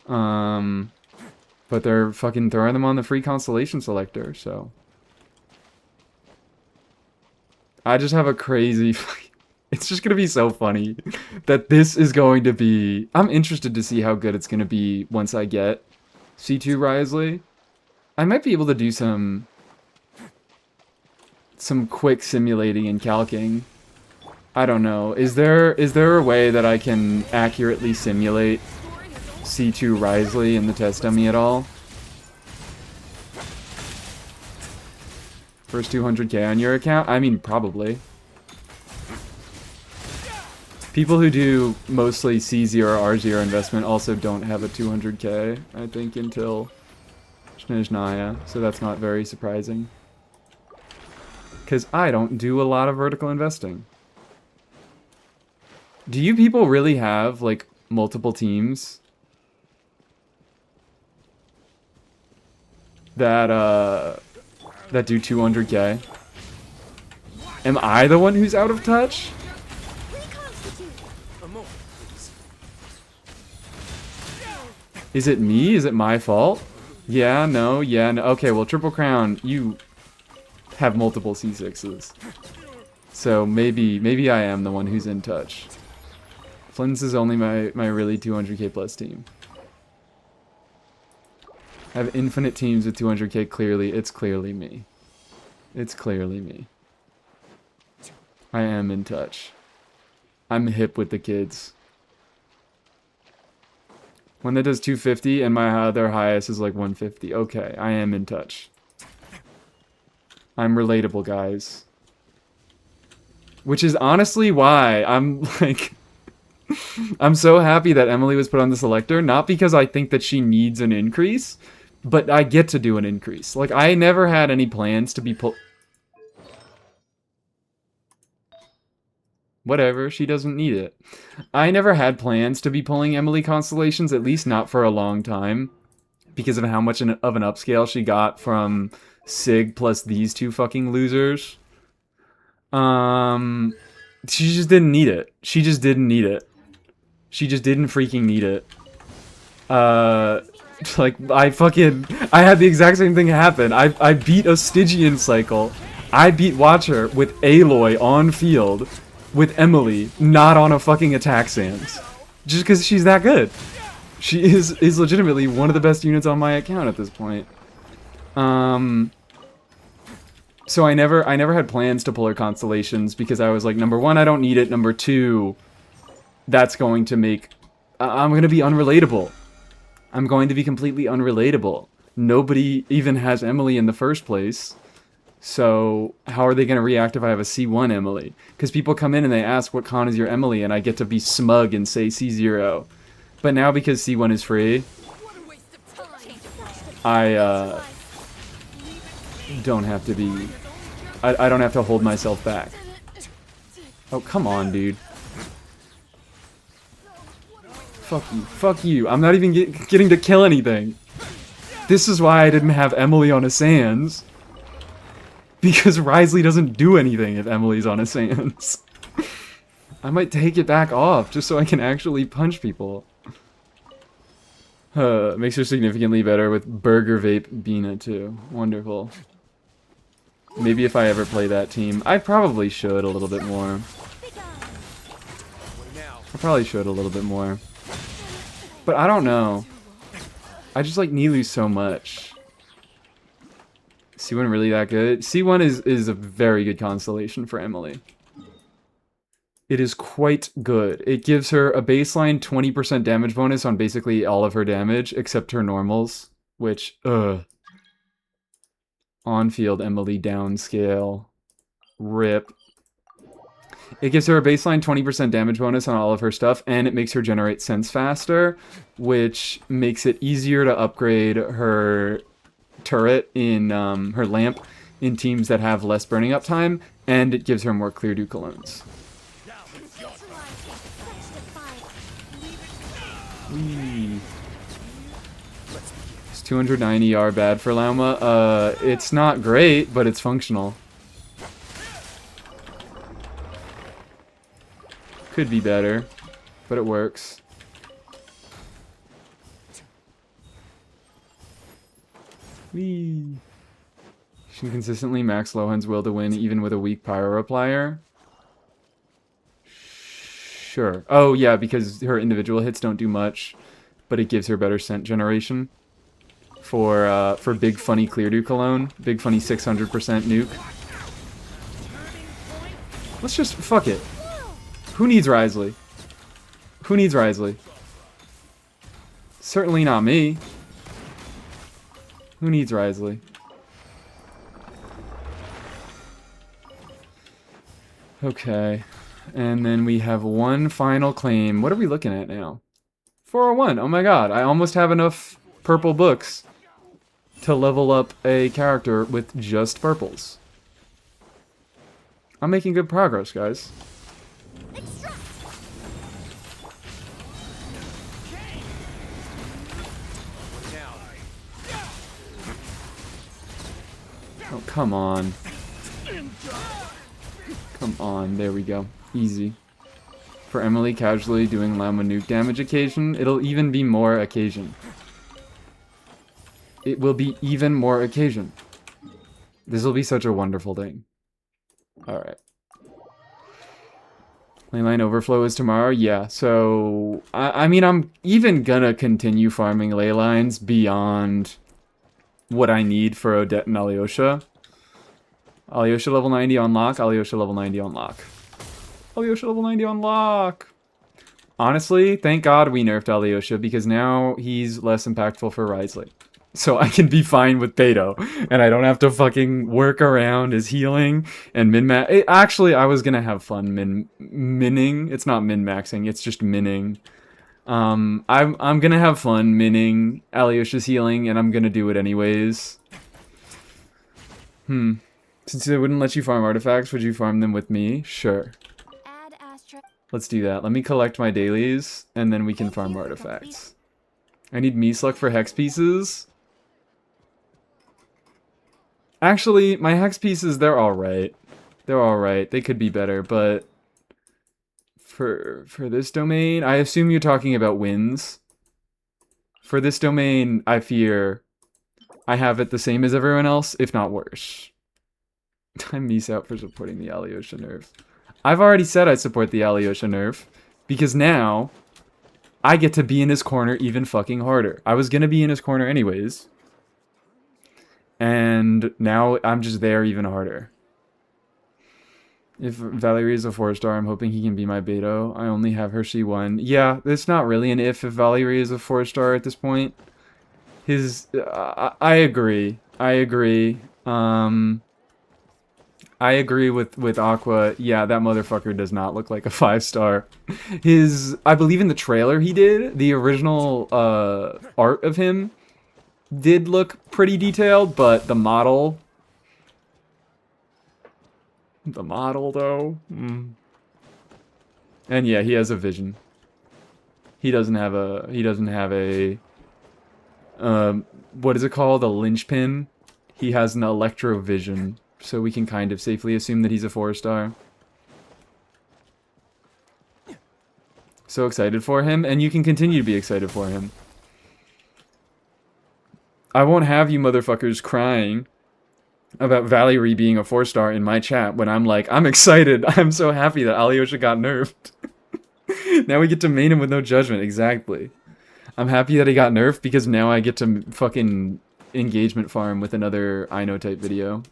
But they're fucking throwing them on the free constellation selector, so... I just have a crazy... It's just gonna be so funny that this is going to be... I'm interested to see how good it's gonna be once I get C2 Risley. I might be able to do some quick simulating and calcing. I don't know. Is there a way that I can accurately simulate C2 Risley in the test dummy at all? First 200k on your account? I mean, probably. People who do mostly C0 or R0 investment also don't have a 200k, I think, until snezhnaya, so that's not very surprising. Because I don't do a lot of vertical investing. Do you people really have, like, multiple teams that do 200k? Am I the one who's out of touch? Is it me? Is it my fault? Yeah, no, yeah, no. Okay, well, Triple Crown, you have multiple C6s. So maybe I am the one who's in touch. Flynn's is only my really 200k plus team. I have infinite teams with 200k clearly. It's clearly me. It's clearly me. I am in touch. I'm hip with the kids. When that does 250 and my other highest is like 150. Okay, I am in touch. I'm relatable, guys. Which is honestly why I'm like... I'm so happy that Emily was put on the selector. Not because I think that she needs an increase, but I get to do an increase. Like, I never had any plans to be Whatever, she doesn't need it. I never had plans to be pulling Emily constellations, at least not for a long time, because of how much of an upscale she got from Sig plus these two fucking losers. She just didn't need it. She just didn't need it. She just didn't freaking need it. Like, I had the exact same thing happen. I beat a Stygian cycle. I beat Watcher with Aloy on field. With Emily, not on a fucking attack sans. Just because she's that good. She is legitimately one of the best units on my account at this point. So I never had plans to pull her constellations because I was like, number one, I don't need it. Number two, that's going to make... I'm going to be unrelatable. I'm going to be completely unrelatable. Nobody even has Emily in the first place. So how are they going to react if I have a C1 Emily? Because people come in and they ask, what con is your Emily? And I get to be smug and say C0. But now because C1 is free, I don't have to be... I don't have to hold myself back. Oh, come on, dude. Fuck you. Fuck you. I'm not even getting to kill anything. This is why I didn't have Emily on a sans. Because Risley doesn't do anything if Emily's on a sans. I might take it back off just so I can actually punch people. Makes her significantly better with Burger Vape Bina too. Wonderful. Maybe if I ever play that team. I probably should a little bit more. I probably should a little bit more. But I don't know. I just like Nilu so much. C1 really that good? C1 is a very good constellation for Emily. It is quite good. It gives her a baseline 20% damage bonus on basically all of her damage, except her normals, which, on-field Emily downscale. RIP. It gives her a baseline 20% damage bonus on all of her stuff, and it makes her generate sense faster, which makes it easier to upgrade her turret in her lamp in teams that have less burning up time, and it gives her more clear do colognes. Is 290 ER bad for Lauma? It's not great, but it's functional. Could be better, but it works. Whee! She can consistently max Lohan's will to win even with a weak pyro applier. Sure. Oh yeah, because her individual hits don't do much, but it gives her better scent generation. For Big Funny Clear Do Cologne. Big Funny 600% nuke. Let's just... fuck it. Who needs Risley? Who needs Risley? Certainly not me. Who needs Risley? Okay. And then we have one final claim. What are we looking at now? 401. Oh my god, I almost have enough purple books to level up a character with just purples. I'm making good progress, guys. Oh, come on. Come on, there we go. Easy. For Emily casually doing Llama nuke damage occasion, it'll even be more occasion. It will be even more occasion. This will be such a wonderful thing. Alright. Leyline overflow is tomorrow? Yeah, so... I mean, I'm even gonna continue farming ley lines beyond what I need for Odette and Alyosha. Alyosha level 90 on lock, Alyosha level 90 on lock. Alyosha level 90 on lock! Honestly, thank God we nerfed Alyosha, because now he's less impactful for Risley. So I can be fine with Beto, and I don't have to fucking work around his healing and min-max. Actually, I was gonna have fun minning. It's not min-maxing, it's just minning. I'm gonna have fun minning Alyosha's healing, and I'm gonna do it anyways. Since they wouldn't let you farm artifacts, would you farm them with me? Sure. Let's do that. Let me collect my dailies, and then we can farm artifacts. I need Meesluck for hex pieces. Actually, my hex pieces, they're alright. They're alright. They could be better, but... For this domain, I assume you're talking about wins. For this domain, I fear I have it the same as everyone else, if not worse. I'm Mies out for supporting the Alyosha nerf. I've already said I support the Alyosha nerf, because now I get to be in his corner even fucking harder. I was gonna be in his corner anyways, and now I'm just there even harder. If Valerie is a 4-star, I'm hoping he can be my Beto. I only have Hershey 1. Yeah, it's not really an if Valerie is a 4-star at this point. I agree. I agree. I agree with Aqua. Yeah, that motherfucker does not look like a 5-star. I believe in the trailer he did, the original art of him did look pretty detailed, but the model though. And yeah, he has a vision. He doesn't have a what is it called? A linchpin. He has an electrovision. So we can kind of safely assume that he's a 4-star. So excited for him, and you can continue to be excited for him. I won't have you motherfuckers crying about Valerie being a 4-star in my chat when I'm like, I'm excited, I'm so happy that Alyosha got nerfed. Now we get to main him with no judgment, exactly. I'm happy that he got nerfed because now I get to fucking engagement farm with another Ino type video.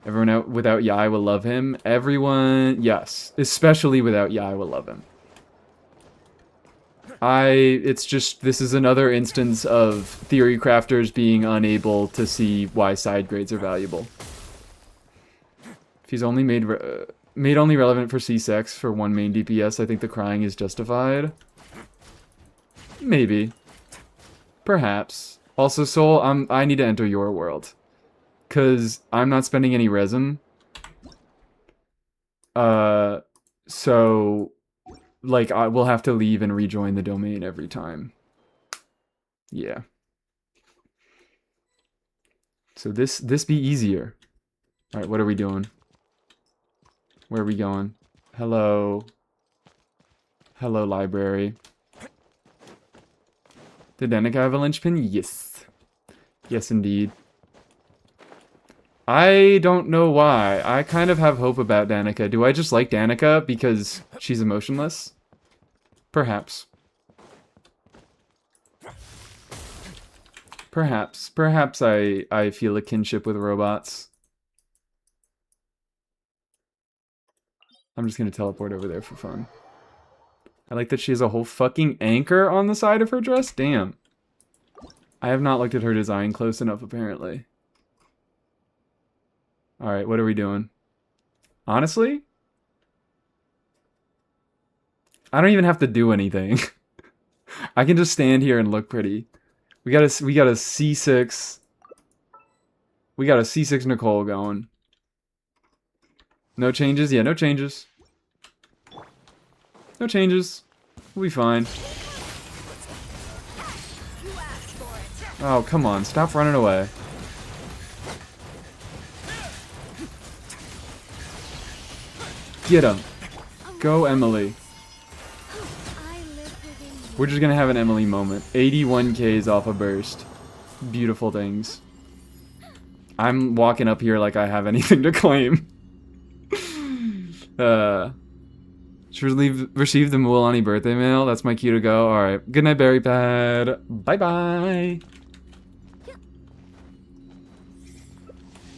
Everyone out without Yai will love him. Everyone, yes. Especially without Yai will love him. It's just, this is another instance of theory crafters being unable to see why side grades are valuable. If he's only made only relevant for C-Sex for one main DPS, I think the crying is justified. Maybe. Perhaps. Also, Soul, I need to enter your world. Because I'm not spending any resin. So, like, I will have to leave and rejoin the domain every time. Yeah. So this be easier. Alright, what are we doing? Where are we going? Hello. Hello, library. Did Danica have a linchpin? Yes. Yes, indeed. I don't know why. I kind of have hope about Danica. Do I just like Danica because she's emotionless? Perhaps. Perhaps. Perhaps I feel a kinship with robots. I'm just gonna teleport over there for fun. I like that she has a whole fucking anchor on the side of her dress. Damn. I have not looked at her design close enough, apparently. Alright, what are we doing? Honestly, I don't even have to do anything. I can just stand here and look pretty. We got a C6. We got a C6 Nicole going. No changes? Yeah, no changes. No changes. We'll be fine. Oh, come on. Stop running away. Get him. Go, Emily. We're just gonna have an Emily moment. 81Ks off a burst. Beautiful things. I'm walking up here like I have anything to claim. Should receive the Mualani birthday mail. That's my cue to go. Alright. Good night, Berry Pad. Bye-bye.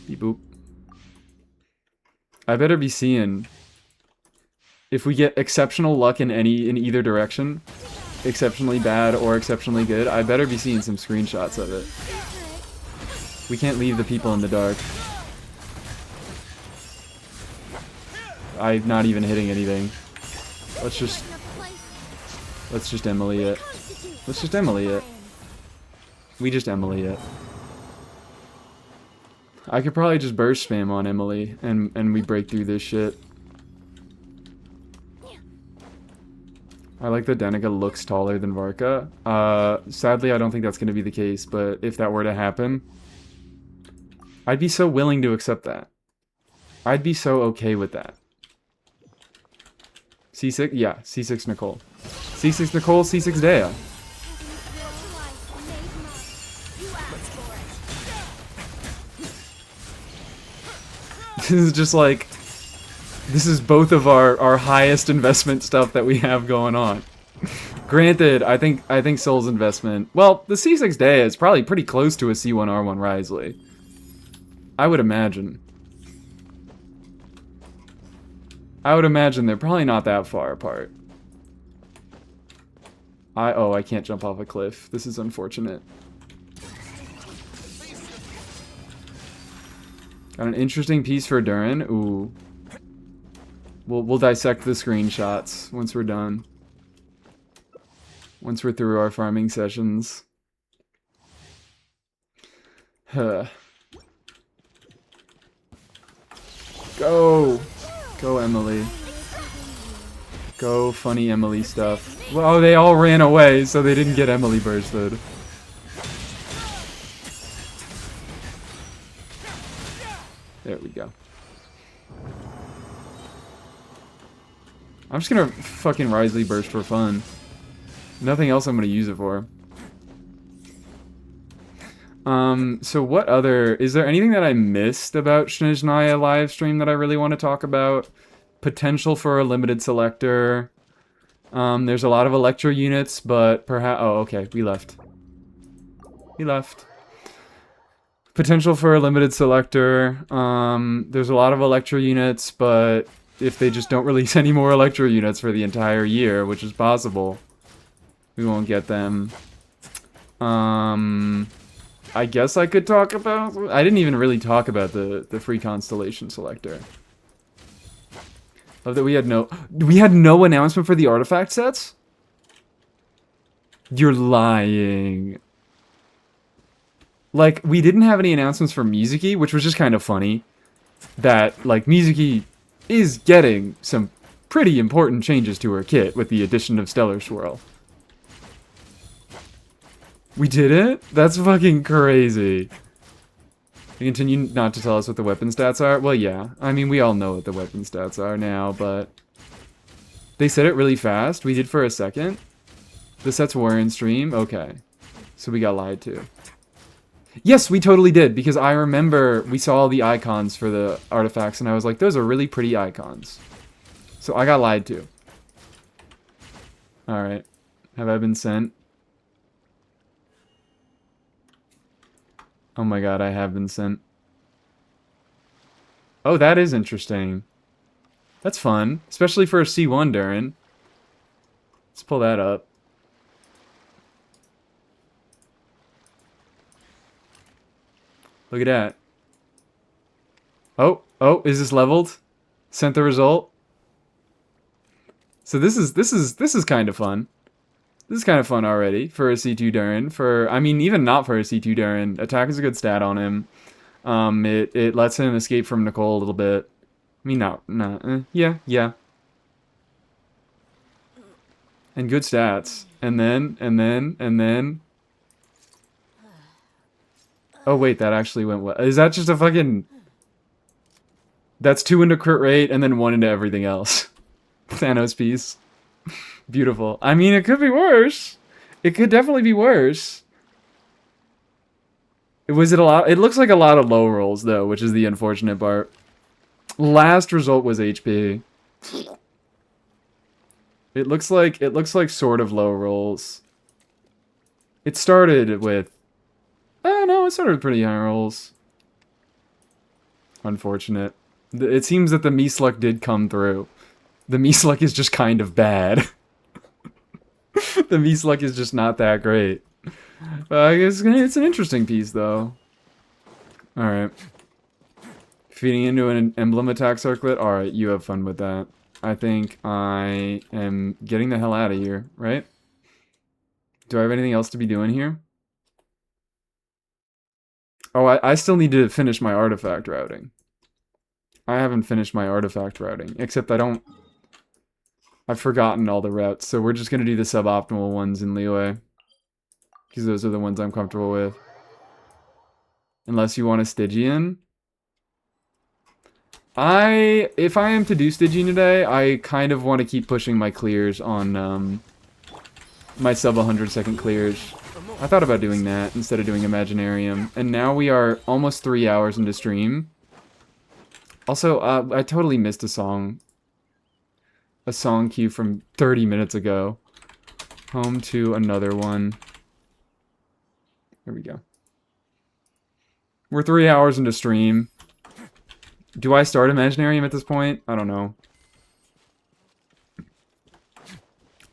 Beep boop. I better be seeing if we get exceptional luck in either direction, exceptionally bad or exceptionally good, I better be seeing some screenshots of it. We can't leave the people in the dark. I'm not even hitting anything. Let's just Emily it. Let's just Emily it. We just Emily it. I could probably just burst spam on Emily and we break through this shit. I like that Danica looks taller than Varka. Sadly, I don't think that's going to be the case, but if that were to happen, I'd be so willing to accept that. I'd be so okay with that. C6? Yeah, C6 Nicole. C6 Nicole, C6 Dea. This is just like... This is both of our highest investment stuff that we have going on. Granted, I think Soul's investment... Well, the C6 Dea is probably pretty close to a C1R1 Risley. I would imagine. I would imagine they're probably not that far apart. Oh, I can't jump off a cliff. This is unfortunate. Got an interesting piece for Durin. Ooh. We'll dissect the screenshots once we're done. Once we're through our farming sessions. Huh. Go! Go, Emily. Go, funny Emily stuff. Well, they all ran away, so they didn't get Emily bursted. There we go. I'm just gonna fucking Risley burst for fun. Nothing else I'm gonna use it for. So what other... Is there anything that I missed about snezhnaya livestream that I really want to talk about? Potential for a limited selector. There's a lot of Electro units, but perhaps... Oh, okay, we left. We left. Potential for a limited selector. There's a lot of Electro units, but if they just don't release any more Electro units for the entire year, which is possible, we won't get them. I guess I could talk about... I didn't even really talk about the free constellation selector. Love that we had no announcement for the artifact sets? You're lying. Like, we didn't have any announcements for Mizuki, which was just kind of funny. That, like, Mizuki is getting some pretty important changes to her kit with the addition of Stellar Swirl. We did it? That's fucking crazy. You continue not to tell us what the weapon stats are? Well, yeah. I mean, we all know what the weapon stats are now, but... They said it really fast. We did for a second. The sets were in stream? Okay. So we got lied to. Yes, we totally did, because I remember we saw all the icons for the artifacts, and I was like, those are really pretty icons. So I got lied to. Alright. Have I been sent? Oh my god, I have been sent. Oh, that is interesting. That's fun. Especially for a C1 Durin. Let's pull that up. Look at that. Oh, is this leveled? Sent the result? So this is kind of fun. This is kind of fun already for a C2 Durin. I mean, even not for a C2 Durin. Attack is a good stat on him. It lets him escape from Nicole a little bit. I mean, yeah. And good stats. And then. Oh wait, that actually went well. Is that just a fucking... That's 2 into crit rate and then 1 into everything else. Thanos piece. Beautiful. I mean, it could be worse. It could definitely be worse. Was it a lot? It looks like a lot of low rolls though, which is the unfortunate part. Last result was HP. It looks like sort of low rolls. It started with... Oh no, it started with pretty high rolls. Unfortunate. It seems that the Meesluck did come through. The Meesluck is just kind of bad. The Meesluck is just not that great. I guess it's an interesting piece, though. Alright. Feeding into an emblem attack circlet? Alright, you have fun with that. I think I am getting the hell out of here, right? Do I have anything else to be doing here? Oh, I still need to finish my artifact routing. I haven't finished my artifact routing, except I've forgotten all the routes, so we're just gonna do the suboptimal ones in Liyue. Because those are the ones I'm comfortable with. Unless you want a Stygian. If I am to do Stygian today, I kind of want to keep pushing my clears on, my sub 100 second clears. I thought about doing that instead of doing Imaginarium. And now we are almost 3 hours into stream. Also, I totally missed a song cue from 30 minutes ago. Home to another one. There we go. We're 3 hours into stream. Do I start Imaginarium at this point? I don't know.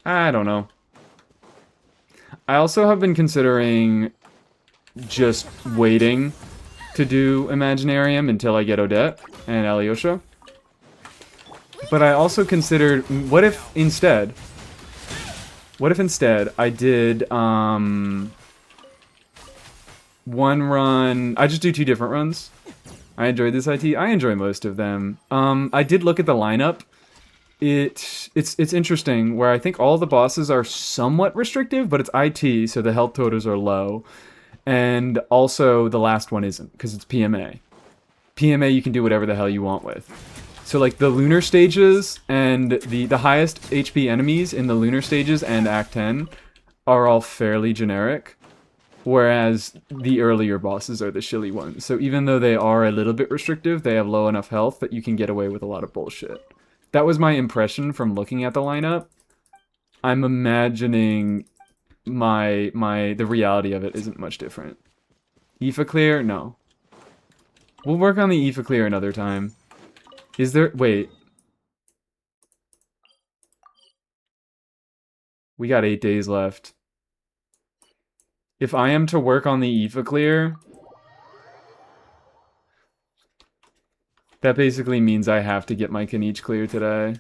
I don't know. I also have been considering just waiting to do Imaginarium until I get Odette and Alyosha. But I also considered, what if instead I did, one run, I just do 2 different runs. I enjoyed this IT. I enjoy most of them. I did look at the lineup. It's interesting, where I think all the bosses are somewhat restrictive, but it's IT, so the health totals are low. And also, the last one isn't, because it's PMA. PMA you can do whatever the hell you want with. So like the lunar stages and the highest HP enemies in the lunar stages and Act 10 are all fairly generic. Whereas the earlier bosses are the shilly ones. So even though they are a little bit restrictive, they have low enough health that you can get away with a lot of bullshit. That was my impression from looking at the lineup. I'm imagining the reality of it isn't much different. Aoife clear? No. We'll work on the Aoife clear another time. Is there... Wait. We got 8 days left. If I am to work on the Aoife clear, that basically means I have to get my Kaniche clear today.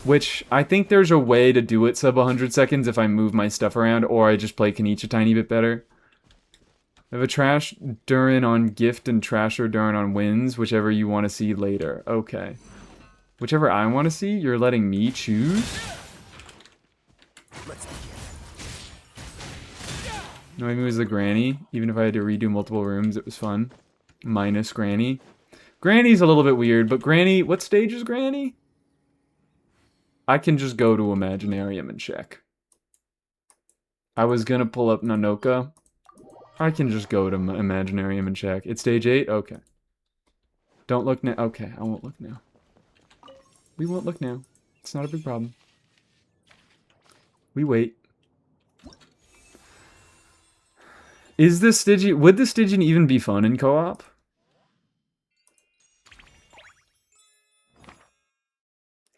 Which, I think there's a way to do it sub 100 seconds if I move my stuff around, or I just play Kaniche a tiny bit better. I have a Trash Durin on Gift and Trasher Durin on Wins, whichever you want to see later. Okay. Whichever I want to see, you're letting me choose? Annoying me was the Granny. Even if I had to redo multiple rooms, it was fun. Minus Granny. Granny's a little bit weird, but Granny... What stage is Granny? I can just go to Imaginarium and check. I was gonna pull up Nanoka. I can just go to Imaginarium and check. It's stage 8? Okay. Don't look now. Okay, I won't look now. We won't look now. It's not a big problem. We wait. Is this Stygian... Would the Stygian even be fun in co-op?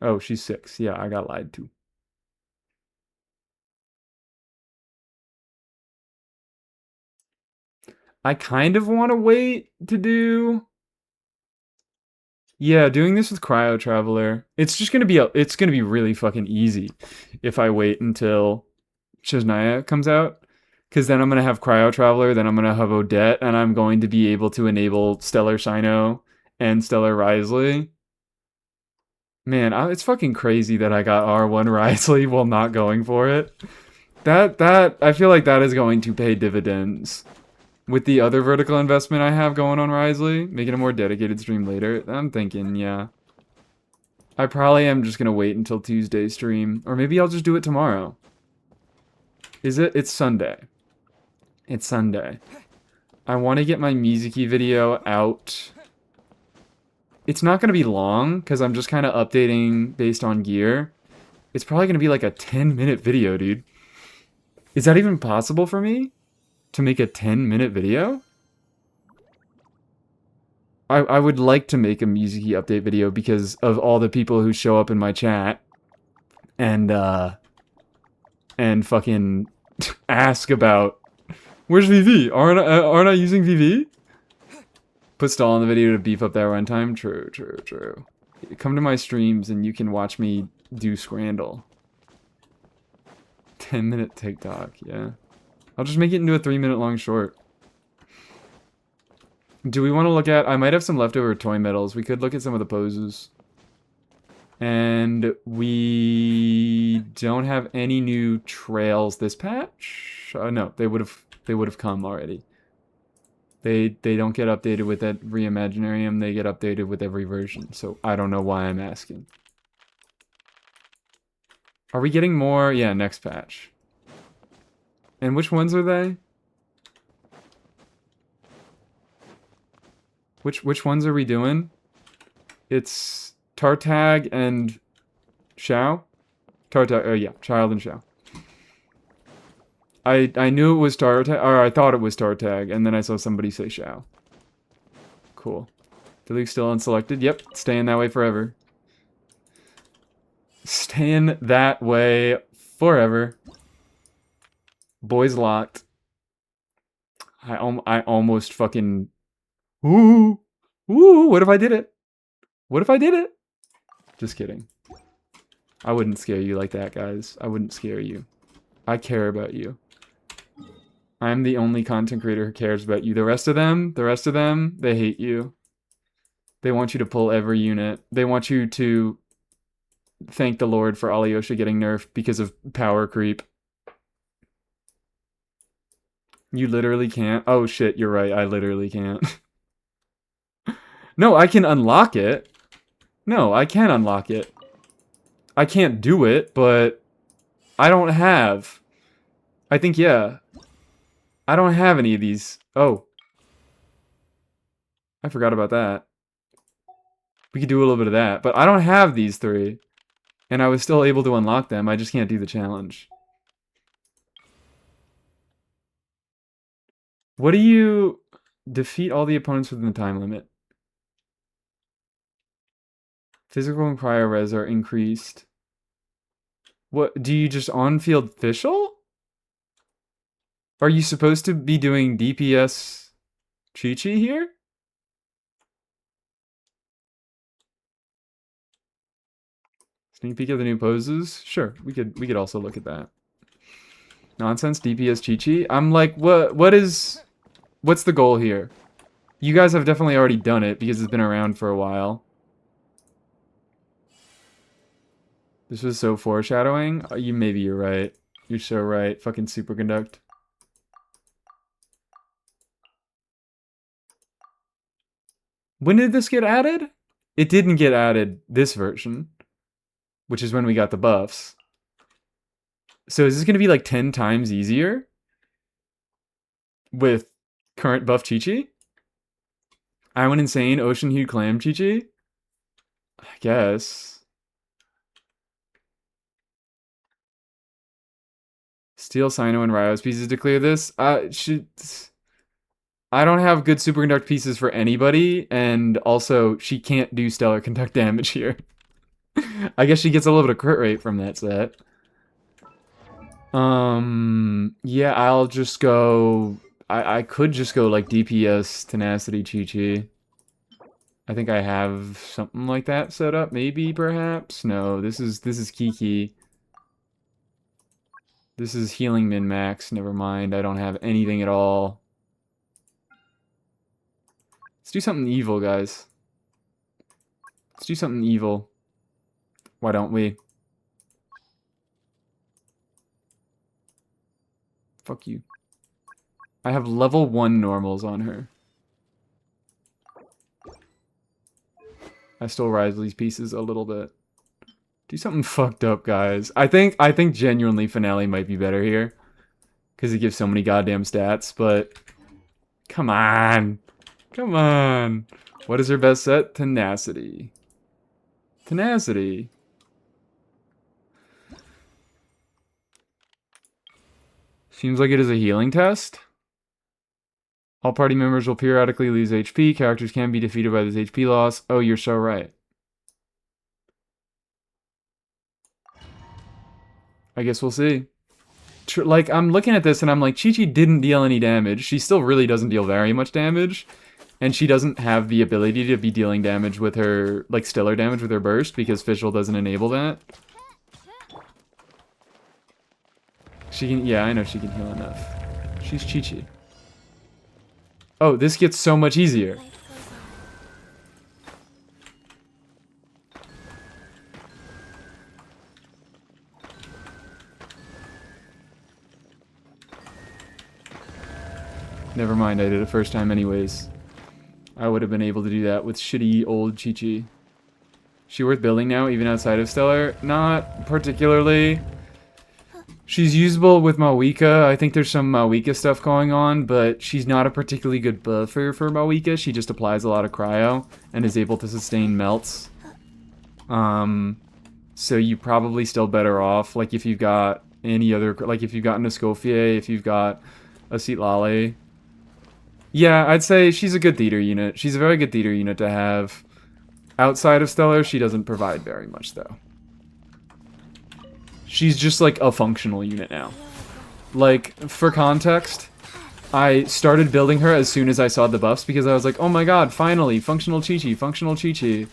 Oh, she's 6. Yeah, I got lied to. I kind of want to wait to do Yeah, doing this with Cryo Traveler, it's just gonna be it's gonna be really fucking easy if I wait until snezhnaya comes out, because then I'm gonna have Cryo Traveler, then I'm gonna have Odette, and I'm going to be able to enable Stellar Shino and Stellar Risley. Man, it's fucking crazy that I got R1 Risley while not going for it. That I feel like that is going to pay dividends. With the other vertical investment I have going on Risley, making a more dedicated stream later, I'm thinking, yeah. I probably am just gonna wait until Tuesday stream, or maybe I'll just do it tomorrow. Is it? It's Sunday. It's Sunday. I want to get my Mizuki video out. It's not gonna be long, because I'm just kind of updating based on gear. It's probably gonna be like a 10-minute video, dude. Is that even possible for me? To make a 10-minute video? I would like to make a Mizuki update video because of all the people who show up in my chat and fucking ask about where's VV? Aren't I using VV? Put stall in the video to beef up that runtime. True, true, true. Come to my streams and you can watch me do Scrandle. 10-minute TikTok, yeah. I'll just make it into a 3-minute long short. Do we want to look at... I might have some leftover toy medals. We could look at some of the poses. And we don't have any new trails this patch. No, they would have come already. They don't get updated with that reimaginarium. They get updated with every version. So I don't know why I'm asking. Are we getting more? Yeah, next patch. And which ones are they? Which ones are we doing? It's Tartag and Xiao? Tartag, oh yeah, Child and Xiao. I knew it was Tartag, or I thought it was Tartag, and then I saw somebody say Xiao. Cool. Diluc still unselected? Yep, staying that way forever. Staying that way forever. Boys locked. I almost fucking... Ooh! Ooh, what if I did it? What if I did it? Just kidding. I wouldn't scare you like that, guys. I wouldn't scare you. I care about you. I'm the only content creator who cares about you. The rest of them, they hate you. They want you to pull every unit. They want you to thank the Lord for Alyosha getting nerfed because of power creep. You literally can't. Oh shit, you're right. I literally can't. No, I can unlock it. No, I can unlock it. I can't do it, but I don't have. I think, yeah. I don't have any of these. Oh. I forgot about that. We could do a little bit of that, but I don't have these three. And I was still able to unlock them. I just can't do the challenge. What do you... Defeat all the opponents within the time limit. Physical and cryo res are increased. What, do you just on-field official? Are you supposed to be doing DPS Chi-Chi here? Sneak peek of the new poses? Sure, we could also look at that. Nonsense, DPS Chi-Chi? I'm like, what's the goal here? You guys have definitely already done it because it's been around for a while. This was so foreshadowing. Maybe you're right. You're so right. Fucking superconduct. When did this get added? It didn't get added this version, which is when we got the buffs. So is this going to be like 10 times easier with current buff Chi-Chi? I went insane. Ocean Hued Clam Chi-Chi? I guess. Steal Sino and Ryo's pieces to clear this? I don't have good superconduct pieces for anybody, and also she can't do stellar conduct damage here. I guess she gets a little bit of crit rate from that set. Yeah, I'll just go... I could just go like DPS Tenacity Chi-Chi. I think I have something like that set up, maybe, perhaps? No, this is Kiki. This is healing min-max, never mind, I don't have anything at all. Let's do something evil, guys. Let's do something evil. Why don't we? Fuck you. I have level 1 normals on her. I still rise these pieces a little bit. Do something fucked up, guys. I think genuinely Finale might be better here. Because it gives so many goddamn stats, but... Come on! Come on! What is her best set? Tenacity. Tenacity. Seems like it is a healing test. All party members will periodically lose HP. Characters can be defeated by this HP loss. Oh, you're so right. I guess we'll see. Like, I'm looking at this and I'm like, Chi-Chi didn't deal any damage. She still really doesn't deal very much damage. And she doesn't have the ability to be dealing damage with her, like, stellar damage with her burst, because Fischl doesn't enable that. She can, yeah, I know she can heal enough. She's Chi-Chi. Oh, this gets so much easier. Life goes on. Never mind, I did it first time anyways. I would have been able to do that with shitty old Chi-Chi. She worth building now, even outside of Stellar? Not particularly. She's usable with Mawika. I think there's some Mawika stuff going on, but she's not a particularly good buffer for Mawika. She just applies a lot of cryo and is able to sustain melts. So you're probably still better off, like if you've got any other, like if you've got an Escoffier, if you've got a Citlali. Yeah, I'd say she's a good theater unit. She's a very good theater unit to have. Outside of Stellar, she doesn't provide very much, though. She's just like a functional unit now. Like, for context, I started building her as soon as I saw the buffs because I was like, oh my god, finally, functional Chi-Chi, functional Chi-Chi.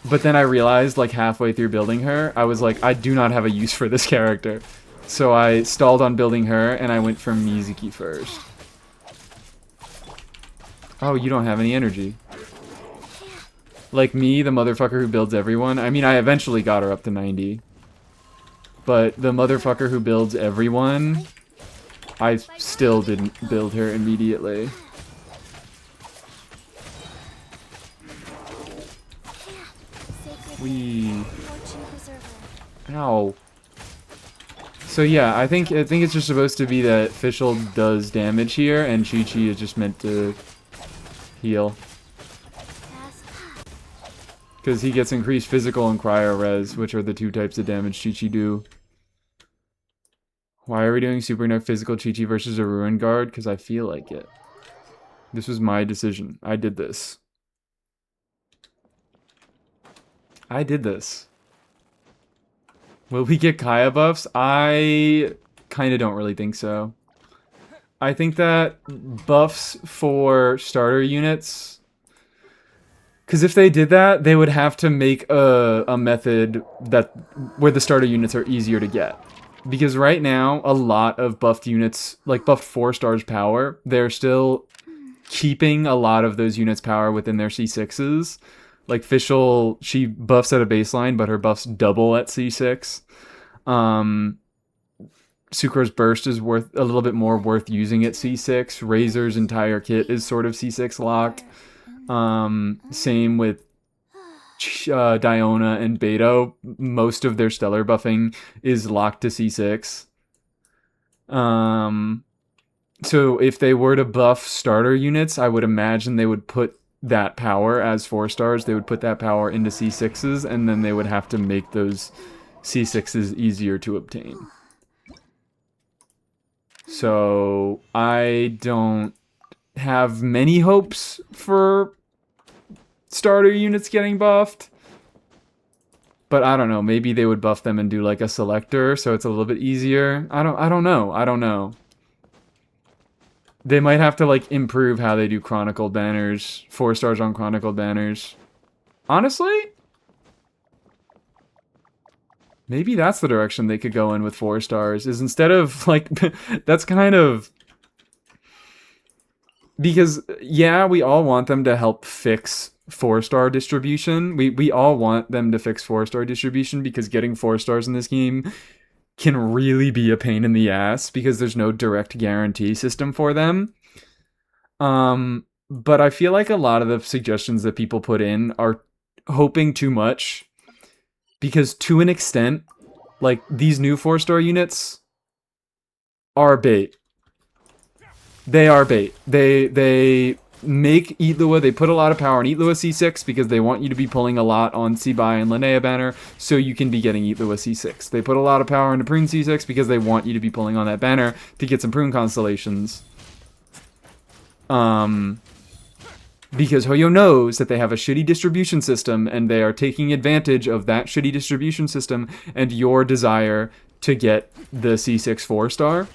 But then I realized, like, halfway through building her, I was like, I do not have a use for this character. So I stalled on building her, and I went for Mizuki first. Oh, you don't have any energy. Like me, the motherfucker who builds everyone. I mean, I eventually got her up to 90. But the motherfucker who builds everyone, I still didn't build her immediately. We. Ow. So yeah, I think it's just supposed to be that Fischl does damage here, and Chi-Chi is just meant to heal. Because he gets increased physical and cryo res, which are the two types of damage Chi-Chi do. Why are we doing super enough physical Chi-Chi versus a Ruin Guard? Because I feel like it. This was my decision. I did this. I did this. Will we get Kaya buffs? I kind of don't really think so. I think that buffs for starter units... Because if they did that, they would have to make a method that where the starter units are easier to get. Because right now, a lot of buffed units, like buffed 4 stars power, they're still keeping a lot of those units' power within their C6s. Like Fischl, she buffs at a baseline, but her buffs double at C6. Sucro's Burst is worth a little bit more worth using at C6. Razor's entire kit is sort of C6 locked. Same with Diona and Beto. Most of their stellar buffing is locked to C6. So if they were to buff starter units, I would imagine they would put that power as 4 stars. They would put that power into C6s, and then they would have to make those C6s easier to obtain. So I don't have many hopes for starter units getting buffed. But I don't know, maybe they would buff them and do like a selector so it's a little bit easier. I don't know. They might have to like improve how they do Chronicled banners, 4 stars on Chronicled banners. Honestly, maybe that's the direction they could go in with 4 stars. Is instead of like that's kind of because yeah, we all want them to help fix 4-star distribution. We all want them to fix 4-star distribution because getting 4 stars in this game can really be a pain in the ass because there's no direct guarantee system for them. But I feel like a lot of the suggestions that people put in are hoping too much because to an extent, like these new 4-star units are bait. They are bait. They make Eat Lua, they put a lot of power on Eat Lua C6 because they want you to be pulling a lot on Sebai and Linnea banner so you can be getting Eat Lua C6. They put a lot of power into Prune C6 because they want you to be pulling on that banner to get some Prune constellations. Because Hoyo knows that they have a shitty distribution system and they are taking advantage of that shitty distribution system and your desire to get the C6 4-star.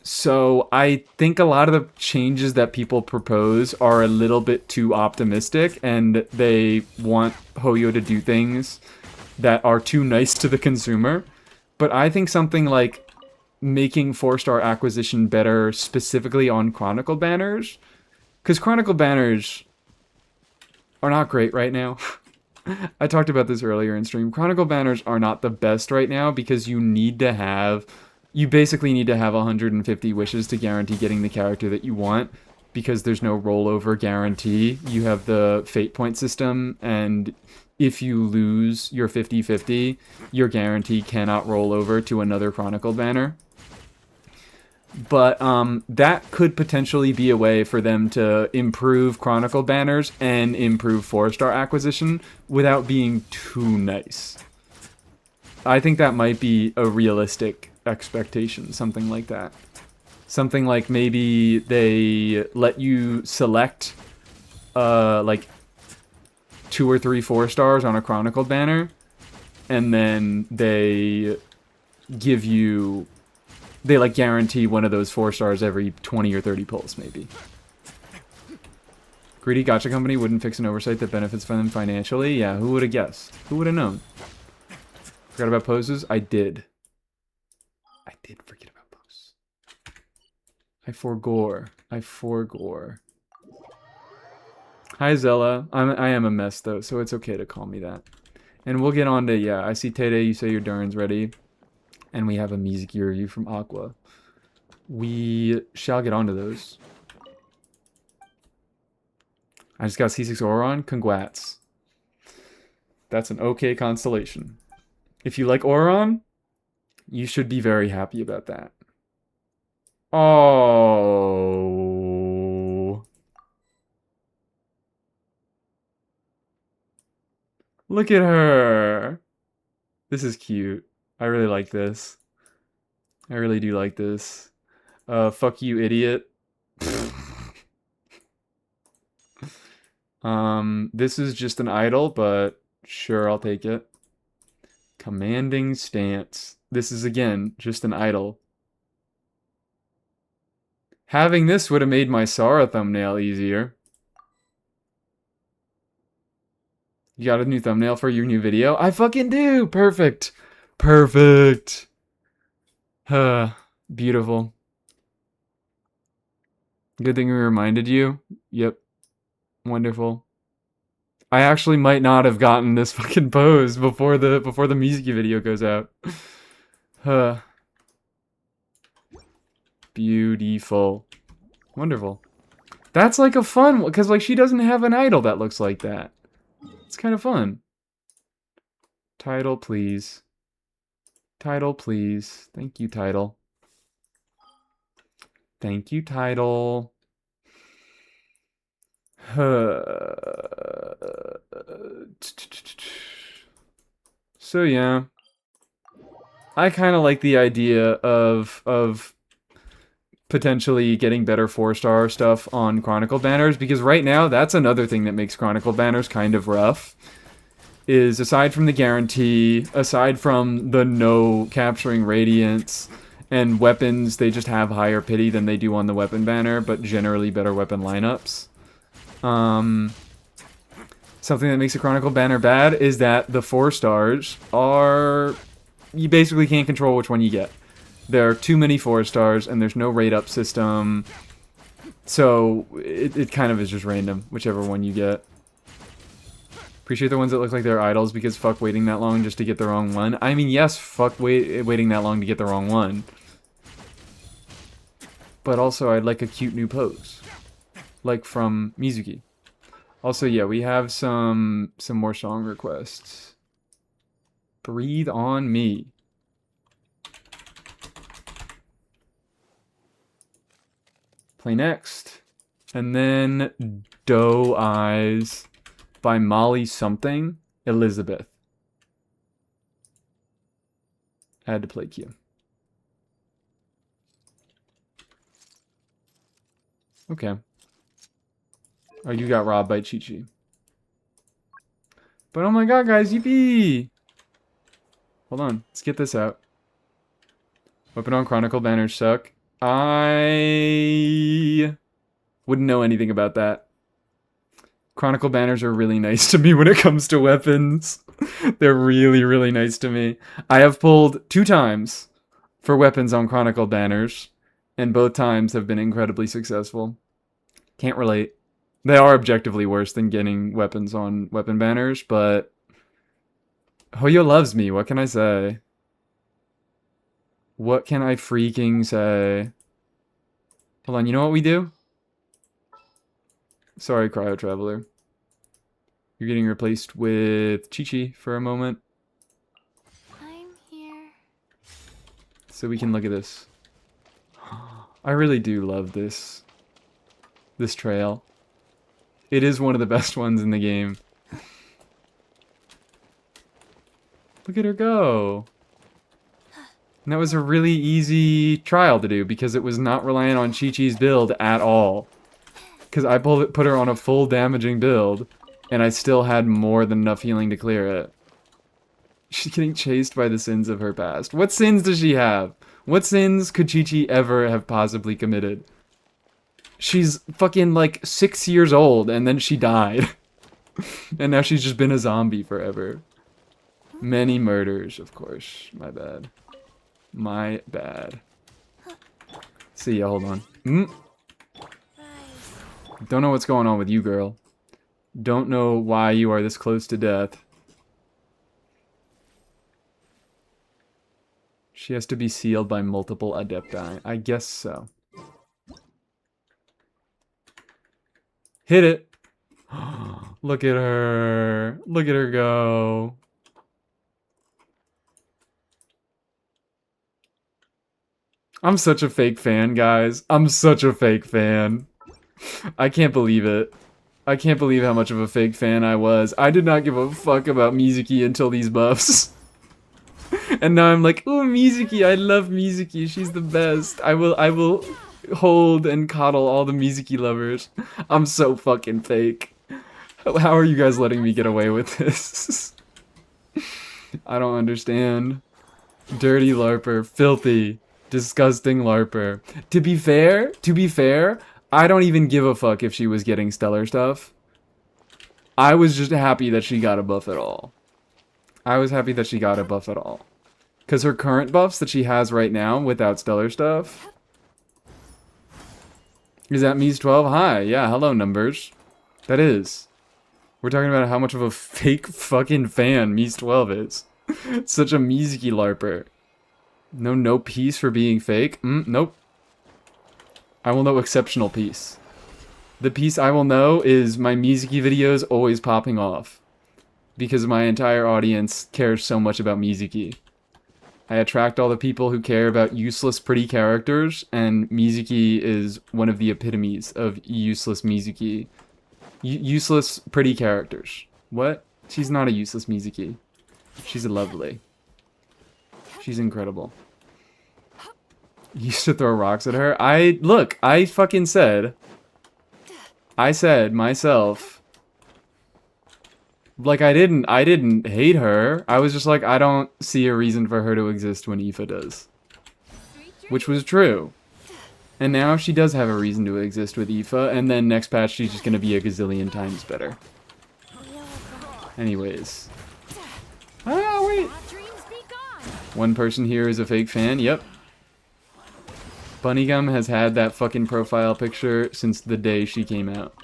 So I think a lot of the changes that people propose are a little bit too optimistic and they want Hoyo to do things that are too nice to the consumer. But I think something like making 4-star acquisition better specifically on Chronicle banners, because Chronicle banners are not great right now. I talked about this earlier in stream. Chronicle banners are not the best right now because you basically need to have 150 wishes to guarantee getting the character that you want because there's no rollover guarantee. You have the fate point system, and if you lose your 50-50, your guarantee cannot roll over to another Chronicle banner. But that could potentially be a way for them to improve Chronicle banners and improve 4-star acquisition without being too nice. I think that might be a realistic expectation, something like that. Something like maybe they let you select like 2 or 3 4-stars on a Chronicle banner, and then they give you... They like guarantee one of those 4 stars every 20 or 30 pulls, maybe. Greedy gacha company wouldn't fix an oversight that benefits them financially. Yeah, who would have guessed? Who would have known? Forgot about poses? I did. I did forget about poses. I forgore. Hi, Zella. I am a mess, though, so it's okay to call me that. And we'll get on to, yeah, I see Tede, you say your Durin's ready. And we have a Mizuki review from Aqua. We shall get onto those. I just got C6 Auron. Congrats. That's an okay constellation. If you like Auron, you should be very happy about that. Oh. Look at her. This is cute. I really like this. I really do like this. Fuck you, idiot. This is just an idol, but sure, I'll take it. Commanding stance. This is, again, just an idol. Having this would have made my Sara thumbnail easier. You got a new thumbnail for your new video? I fucking do! Perfect! Perfect! Beautiful. Good thing we reminded you. Yep. Wonderful. I actually might not have gotten this fucking pose before the Mizuki video goes out. Beautiful. Wonderful. That's like a fun one, because like she doesn't have an idol that looks like that. It's kind of fun. Title, please. Title, please. Thank you, title. Thank you, title. So yeah, I kind of like the idea of potentially getting better 4-star stuff on Chronicle banners, because right now that's another thing that makes Chronicle banners kind of rough. Is aside from the guarantee, aside from the no capturing radiance, And weapons, they just have higher pity than they do on the weapon banner, but generally better weapon lineups. Something that makes a Chronicle banner bad is that the 4 stars are... You basically can't control which one you get. There are too many 4 stars, and there's no rate up system. So, it kind of is just random, whichever one you get. Appreciate the ones that look like they're idols, because fuck waiting that long just to get the wrong one. I mean, yes, fuck waiting that long to get the wrong one. But also, I'd like a cute new pose. Like from Mizuki. Also, yeah, we have some more song requests. Breathe on Me. Play next. And then Doe Eyes by Molly something. Elizabeth. I had to play Q. Okay. Oh, you got robbed by Chi-Chi. But oh my god, guys, yippee! Hold on, let's get this out. Weapon on Chronicle banners suck. I wouldn't know anything about that. Chronicle banners are really nice to me when it comes to weapons. They're really, really nice to me. I have pulled 2 times for weapons on Chronicle banners, and both times have been incredibly successful. Can't relate. They are objectively worse than getting weapons on weapon banners, but Hoyo loves me. What can I say? What can I freaking say? Hold on, you know what we do? Sorry, Cryo Traveler. You're getting replaced with Chi-Chi for a moment. I'm here. So we can look at this. I really do love this trail. It is one of the best ones in the game. Look at her go. And that was a really easy trial to do because it was not relying on Chi-Chi's build at all. Because I put her on a full damaging build, and I still had more than enough healing to clear it. She's getting chased by the sins of her past. What sins does she have? What sins could Chi-Chi ever have possibly committed? She's fucking like 6 years old, and then she died. And now she's just been a zombie forever. Many murders, of course. My bad. My bad. See ya, hold on. Don't know what's going on with you, girl. Don't know why you are this close to death. She has to be sealed by multiple adepti. I guess so. Hit it! Look at her. Look at her go. I'm such a fake fan, guys. I'm such a fake fan. I can't believe it. I can't believe how much of a fake fan I was. I did not give a fuck about Mizuki until these buffs. And now I'm like, ooh, Mizuki, I love Mizuki. She's the best. I will hold and coddle all the Mizuki lovers. I'm so fucking fake. How are you guys letting me get away with this? I don't understand. Dirty LARPer. Filthy. Disgusting LARPer. To be fair, I don't even give a fuck if she was getting stellar stuff. I was just happy that she got a buff at all. I was happy that she got a buff at all. Because her current buffs that she has right now without stellar stuff... Is that Mies 12? Hi, yeah, hello numbers. That is. We're talking about how much of a fake fucking fan Mies 12 is. Such a Mizuki LARPer. No peace for being fake? Nope. I will know exceptional peace. The peace I will know is my Mizuki videos always popping off. Because my entire audience cares so much about Mizuki. I attract all the people who care about useless pretty characters, and Mizuki is one of the epitomes of useless Mizuki. Useless pretty characters. What? She's not a useless Mizuki. She's lovely. She's incredible. You used to throw rocks at her? I fucking said. I said myself. Like, I didn't hate her. I was just like, I don't see a reason for her to exist when Aoife does. which was true. And now she does have a reason to exist with Aoife, and then next patch she's just gonna be a gazillion times better. Anyways. Ah, wait! One person here is a fake fan, yep. Bunnygum has had that fucking profile picture since the day she came out.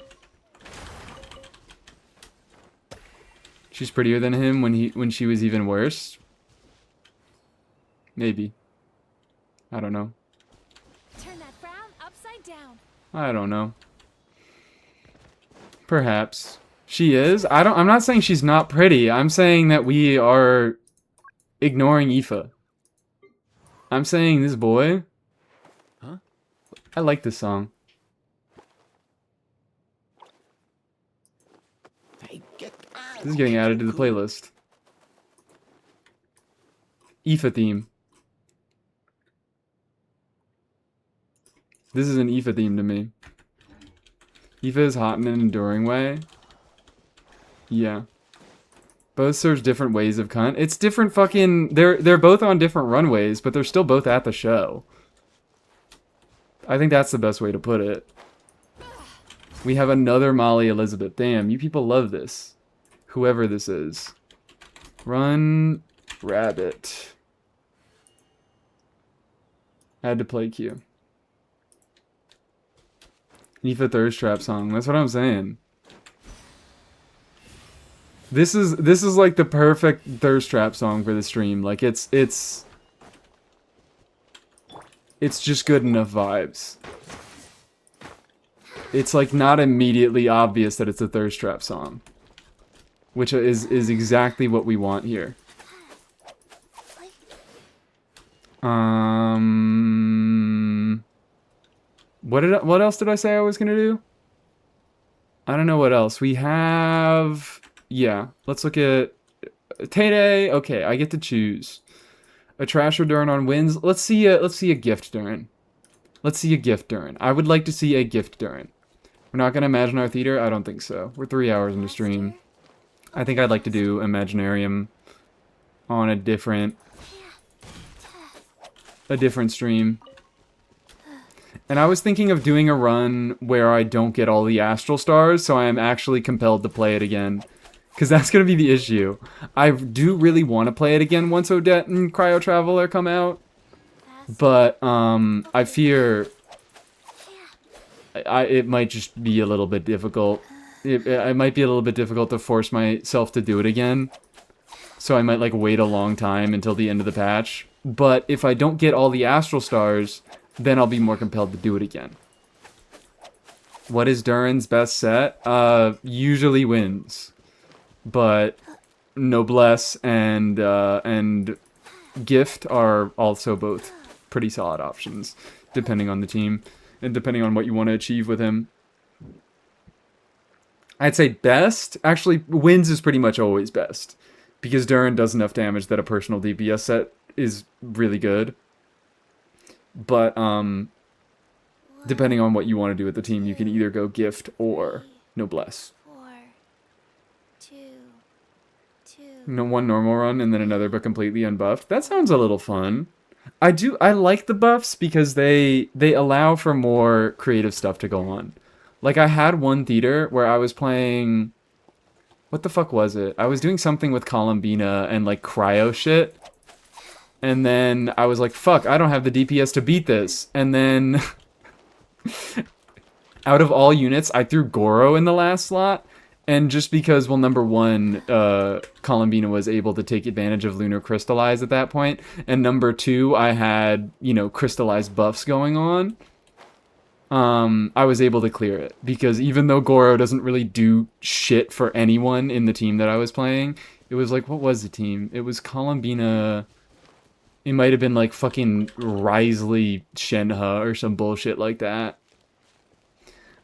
She's prettier than him when she was even worse. Maybe. I don't know. Turn that frown upside down. I don't know. Perhaps. She is. I'm not saying she's not pretty. I'm saying that we are ignoring Aoife. I'm saying this boy. Huh? I like this song. Hey, get out. This is getting added to the playlist. Aoife theme. This is an Aoife theme to me. Aoife is hot in an enduring way. Yeah. Both serves different ways of cunt. It's different fucking... They're both on different runways, but they're still both at the show. I think that's the best way to put it. We have another Molly Elizabeth. Damn, you people love this. Whoever this is. Run, rabbit. Had to play Q. Aoife thirst trap song. That's what I'm saying. This is like the perfect thirst trap song for the stream. Like it's just good enough vibes. It's like not immediately obvious that it's a thirst trap song, which is exactly what we want here. What else did I say I was gonna do? I don't know what else. We have... Yeah, let's look at... Tay-Day! Okay, I get to choose. A trash or Durin on wins. Let's see a gift Durin. Let's see a gift Durin. I would like to see a gift Durin. We're not gonna imagine our theater? I don't think so. We're 3 hours into stream. I think I'd like to do Imaginarium on a different stream. And I was thinking of doing a run where I don't get all the astral stars, so I am actually compelled to play it again. Because that's going to be the issue. I do really want to play it again once Odette and Cryo Traveler come out. But I fear it might just be a little bit difficult. It might be a little bit difficult to force myself to do it again. So I might like wait a long time until the end of the patch. But if I don't get all the astral stars, then I'll be more compelled to do it again. What is Durin's best set? Usually wins. But Noblesse and Gift are also both pretty solid options, depending on the team and depending on what you want to achieve with him. I'd say best. Actually, wins is pretty much always best, because Durin does enough damage that a personal DPS set is really good. But depending on what you want to do with the team, you can either go Gift or Noblesse. 4, 2, 2. No, one normal run and then another but completely unbuffed. That sounds a little fun. I like the buffs because they allow for more creative stuff to go on. Like I had one theater where I was playing... What the fuck was it? I was doing something with Columbina and like cryo shit. And then I was like, fuck, I don't have the DPS to beat this. And then out of all units, I threw Goro in the last slot. And just because, well, number one, Columbina was able to take advantage of Lunar Crystallize at that point. And number two, I had, you know, crystallized buffs going on. I was able to clear it. Because even though Goro doesn't really do shit for anyone in the team that I was playing, it was like, what was the team? It was Columbina... It might have been like fucking Risley Shenhe or some bullshit like that.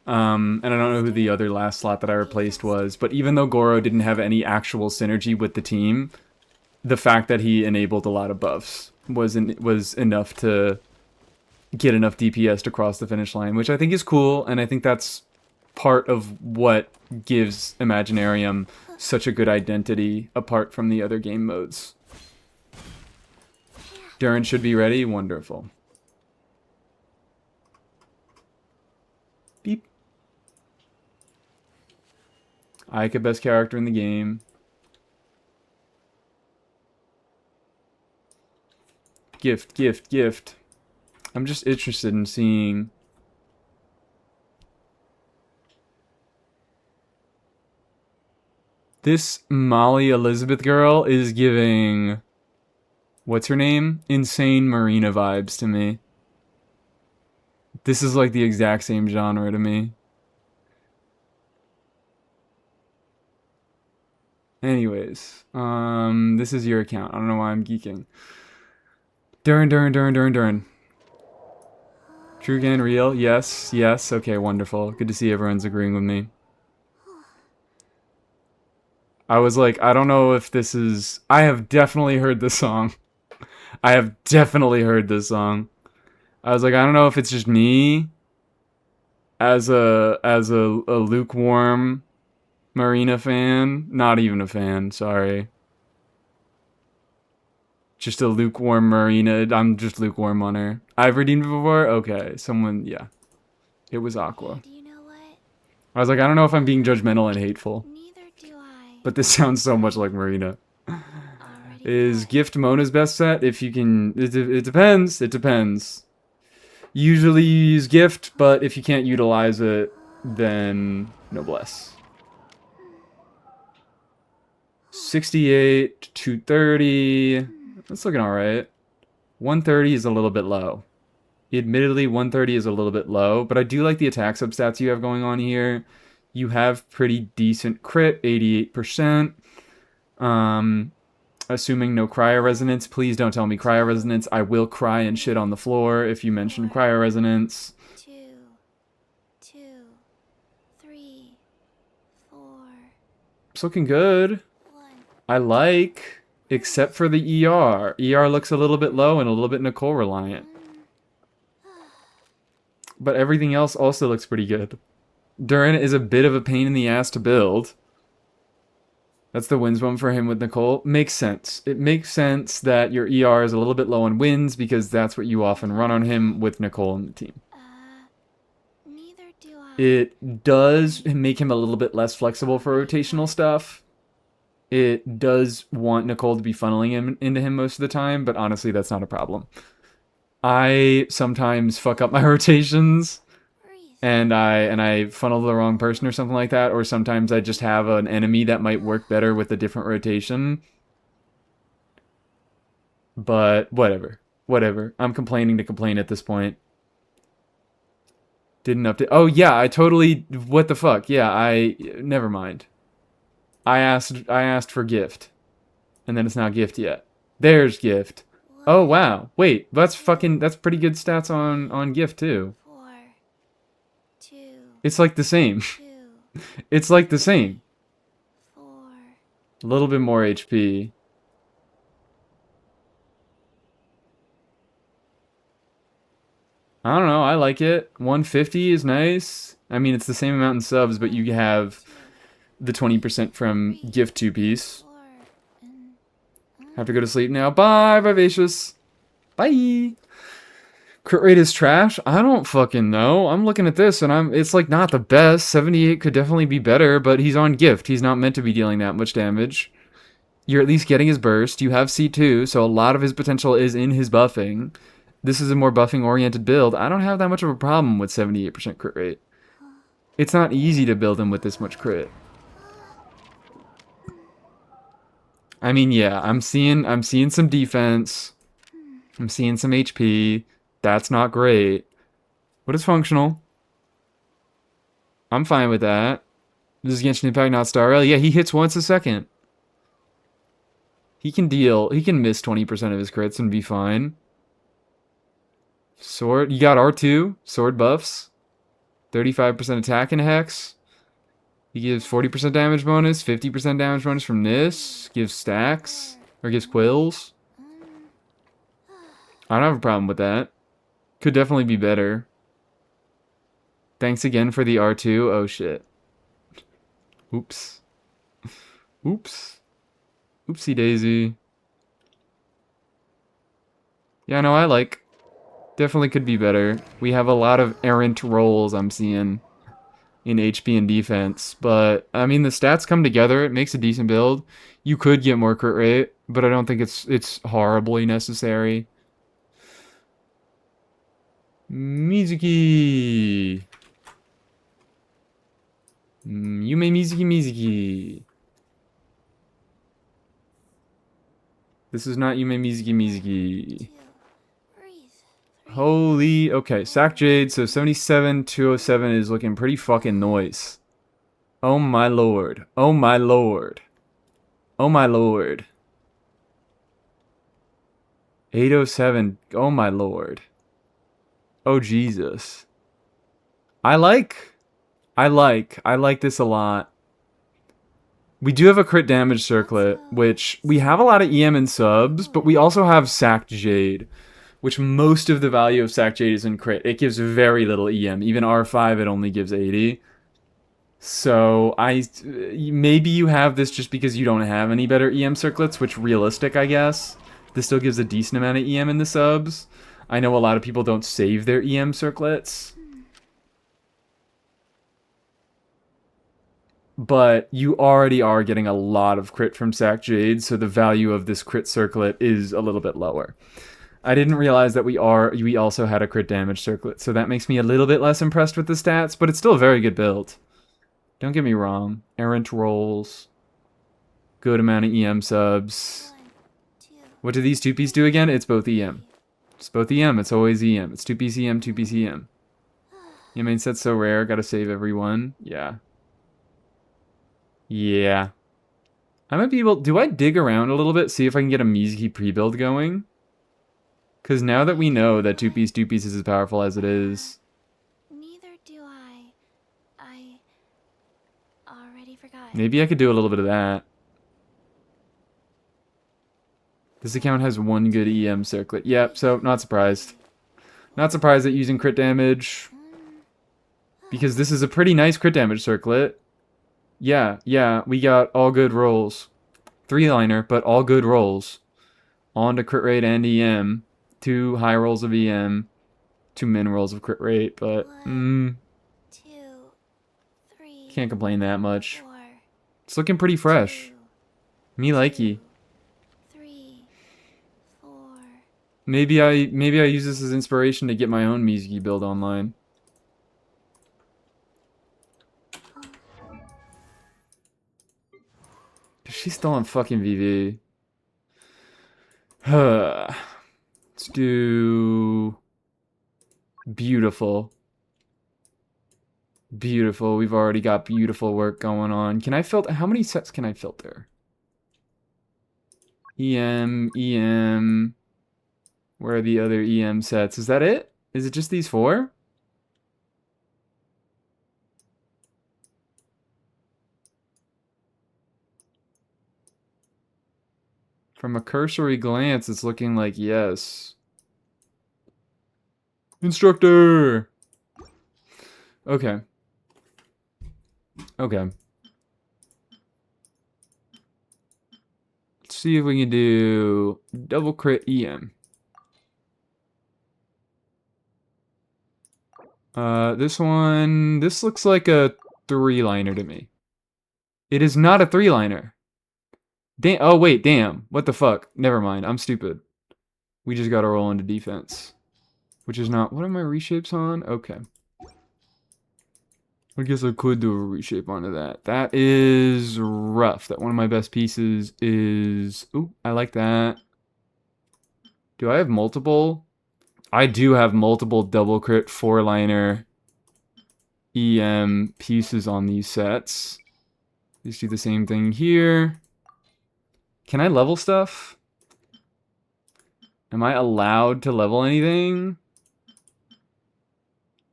And I don't know who the other last slot that I replaced was, but even though Goro didn't have any actual synergy with the team, the fact that he enabled a lot of buffs was enough to get enough DPS to cross the finish line, which I think is cool, and I think that's part of what gives Imaginarium such a good identity apart from the other game modes. Durin should be ready. Wonderful. Aika, best character in the game. Gift, gift, gift. I'm just interested in seeing. This Molly Elizabeth girl is giving. What's her name? Insane Marina vibes to me. This is like the exact same genre to me. Anyways, this is your account. I don't know why I'm geeking. Durin. True again, real? Yes, yes. Okay, wonderful. Good to see everyone's agreeing with me. I was like, I don't know if this is. I have definitely heard this song. I have definitely heard this song. I was like, I don't know if it's just me as a lukewarm Marina fan. Not even a fan, sorry. Just a lukewarm Marina. I'm just lukewarm on her. I've redeemed before? Okay. Someone, yeah. It was Aqua. Do you know what? I was like, I don't know if I'm being judgmental and hateful. Neither do I. But this sounds so much like Marina. Already Is bet. Gift Mona's best set? If you can... It depends. It depends. Usually you use Gift, but if you can't utilize it, then Noblesse. 68, 230. That's looking alright. 130 is a little bit low. Admittedly, 130 is a little bit low, but I do like the attack substats you have going on here. You have pretty decent crit, 88%. Assuming no cryo resonance. Please don't tell me cryo resonance. I will cry and shit on the floor if you mention cryo resonance. 2, 2, 3, 4, It's looking good. 1. I like, except for the ER. ER looks a little bit low and a little bit Nicole reliant. But everything else also looks pretty good. Durin is a bit of a pain in the ass to build. That's the wins one for him with Nicole. Makes sense. It makes sense that your ER is a little bit low on wins because that's what you often run on him with Nicole in the team. Neither do I. It does make him a little bit less flexible for rotational stuff. It does want Nicole to be funneling him into him most of the time, but honestly, that's not a problem. I sometimes fuck up my rotations and I funnel the wrong person or something like that, or sometimes I just have an enemy that might work better with a different rotation. But whatever. Whatever. I'm complaining to complain at this point. Didn't update. Oh yeah, I totally. What the fuck? Yeah, never mind. I asked for gift, and then it's not gift yet. There's gift. Oh wow. Wait, that's pretty good stats on gift too. 4, 2, It's like the same. 2, It's like the same. 4. A little bit more HP. I don't know. I like it. 150 is nice. I mean, it's the same amount in subs, but you have the 20% from gift 2-piece. Have to go to sleep now. Bye, Vivacious. Bye. Crit rate is trash? I don't fucking know. I'm looking at this and it's like not the best. 78 could definitely be better, but he's on gift. He's not meant to be dealing that much damage. You're at least getting his burst. You have C2, so a lot of his potential is in his buffing. This is a more buffing-oriented build. I don't have that much of a problem with 78% crit rate. It's not easy to build him with this much crit. I mean, yeah, I'm seeing some defense. I'm seeing some HP. That's not great. But it's functional. I'm fine with that. This is Genshin Impact, not Star Rail. Yeah, he hits once a second. He can miss 20% of his crits and be fine. Sword, you got R2, sword buffs. 35% attack in Hex. He gives 40% damage bonus, 50% damage bonus from this. Gives stacks, or gives quills. I don't have a problem with that. Could definitely be better. Thanks again for the R2. Oh shit. Oops. Oops. Oopsie daisy. Yeah, no, I like. Definitely could be better. We have a lot of errant rolls I'm seeing. in HP and defense. But I mean, the stats come together. It makes a decent build. You could get more crit rate, but I don't think it's horribly necessary. Mizuki. Yume Mizuki Mizuki. This is not Yume Mizuki Mizuki. Breathe. Holy, okay, Sack Jade, so 77, 207 is looking pretty fucking nice. Oh my lord. Oh my lord. Oh my lord. 807, oh my lord. Oh Jesus. I like this a lot. We do have a crit damage circlet, which we have a lot of EM and subs, but we also have Sacked Jade, which most of the value of Sacked Jade is in crit. It gives very little EM. Even R5, it only gives 80. So maybe you have this just because you don't have any better EM circlets, which realistic, I guess. This still gives a decent amount of EM in the subs. I know a lot of people don't save their EM circlets. But you already are getting a lot of crit from Sack Jade, so the value of this crit circlet is a little bit lower. I didn't realize that we also had a crit damage circlet, so that makes me a little bit less impressed with the stats, but it's still a very good build. Don't get me wrong. Errant rolls. Good amount of EM subs. 1, 2, What do these 2Ps do again? It's both EM. It's both EM. It's always EM. It's 2Ps EM, 2Ps EM. Your main set's so rare. Gotta save everyone. Yeah. Yeah. I might be able... Do I dig around a little bit? See if I can get a Mizuki pre-build going? Because now that we know that 2Ps is as powerful as it is... Neither do I. I already forgot. Maybe I could do a little bit of that. This account has one good EM circlet. Yep, so not surprised. Not surprised at using crit damage. Because this is a pretty nice crit damage circlet. Yeah, we got all good rolls. 3-liner, but all good rolls. On to crit rate and EM. 2 high rolls of EM. 2 min rolls of crit rate, but 1, 2, 3. can't complain that much. 4, It's looking pretty fresh. 2, Me likey. 3, 4. Maybe I use this as inspiration to get my own Mizuki build online. She's still on fucking VV. Let's do beautiful. Beautiful. We've already got beautiful work going on. Can I filter? How many sets can I filter? EM. Where are the other EM sets? Is that it? Is it just these 4? From a cursory glance, it's looking like yes. Instructor! Okay. Okay. Let's see if we can do double crit EM. This one, this looks like a 3-liner to me. It is not a 3-liner. Oh wait, damn. What the fuck? Never mind, I'm stupid. We just gotta roll into defense. Which is not... What are my reshapes on? Okay. I guess I could do a reshape onto that. That is rough. That one of my best pieces is... Ooh, I like that. Do I have multiple? I do have multiple double crit 4-liner EM pieces on these sets. Just do the same thing here. Can I level stuff? Am I allowed to level anything?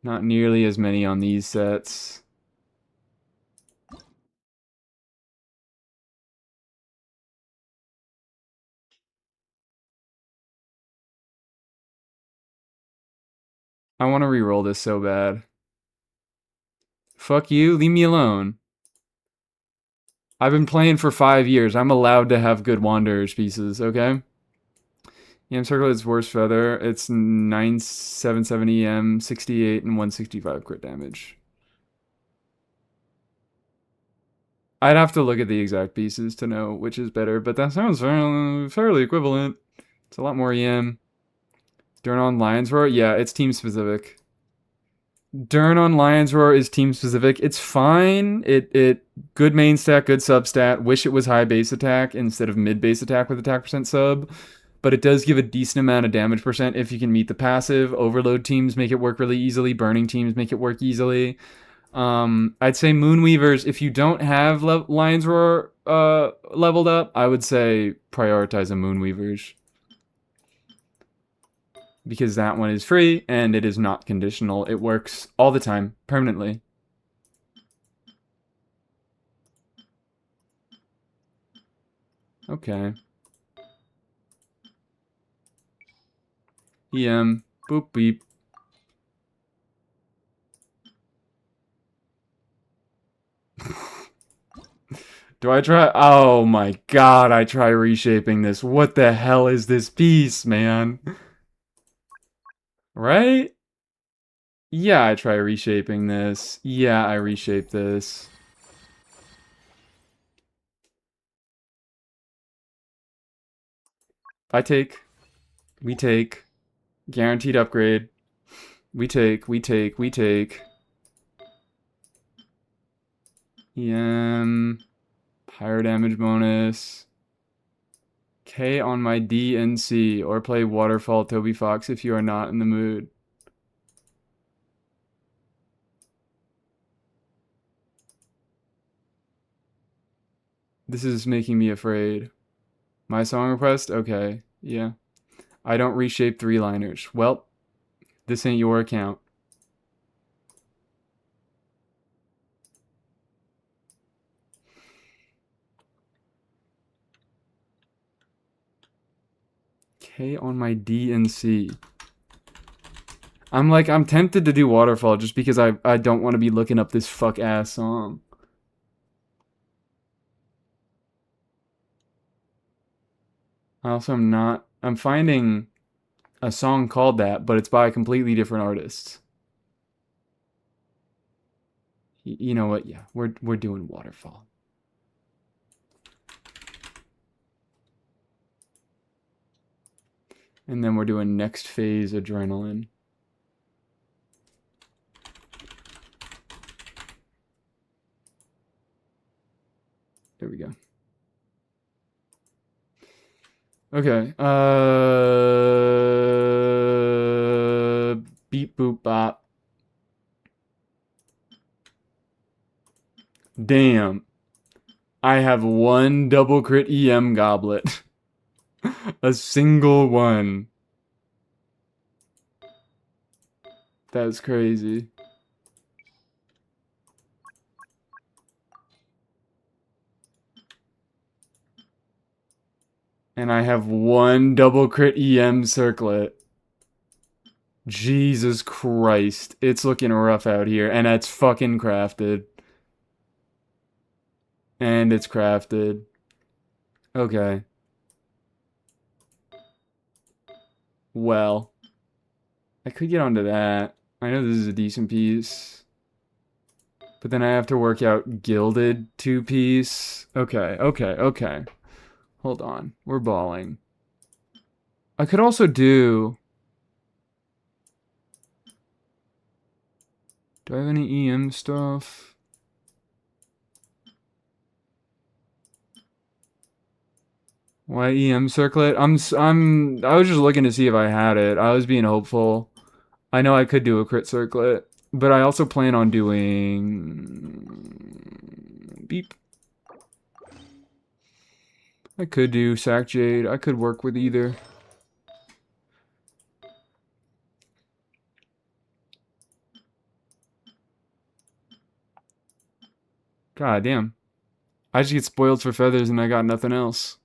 Not nearly as many on these sets. I want to re-roll this so bad. Fuck you, leave me alone. I've been playing for 5 years. I'm allowed to have good Wanderers pieces, okay? EM Circle is Worst Feather. It's 977 EM, 68, and 165 crit damage. I'd have to look at the exact pieces to know which is better, but that sounds fairly equivalent. It's a lot more EM. Dern on Lions Roar? Yeah, it's team specific. Dern on Lions Roar is team specific. It's fine. It good main stat, good sub stat. Wish it was high base attack instead of mid base attack with attack percent sub. But it does give a decent amount of damage percent if you can meet the passive. Overload teams make it work really easily. Burning teams make it work easily. I'd say Moonweavers, if you don't have Lions Roar leveled up, I would say prioritize a Moonweavers. Because that one is free and it is not conditional. It works all the time, permanently. Okay. EM. Boop beep. Do I try? Oh my god, I try reshaping this. What the hell is this piece, man? Right? Yeah, I try reshaping this. Yeah, I reshape this. I take. We take. Guaranteed upgrade. We take. Higher damage bonus. K on my D and C, or play Waterfall Toby Fox if you are not in the mood. This is making me afraid. My song request? Okay, yeah. I don't reshape three-liners. Well, this ain't your account. K on my D and C. I'm tempted to do Waterfall just because I don't want to be looking up this fuck-ass song. I also am not... I'm finding a song called that, but it's by a completely different artist. You know what? Yeah, we're doing Waterfall. And then we're doing Next Phase Adrenaline. There we go. Okay. Beep boop bop. Damn. I have one double crit EM goblet. A single one. That's crazy. And I have one double crit EM circlet. Jesus Christ. It's looking rough out here. And it's fucking crafted. And it's crafted. Okay. Well. I could get onto that. I know this is a decent piece. But then I have to work out gilded 2-piece. Okay. Hold on. We're balling. I could also do... Do I have any EM stuff? Why EM circlet? I was just looking to see if I had it. I was being hopeful. I know I could do a crit circlet, but I also plan on doing beep. I could do Sack Jade. I could work with either. God damn. I just get spoiled for feathers and I got nothing else.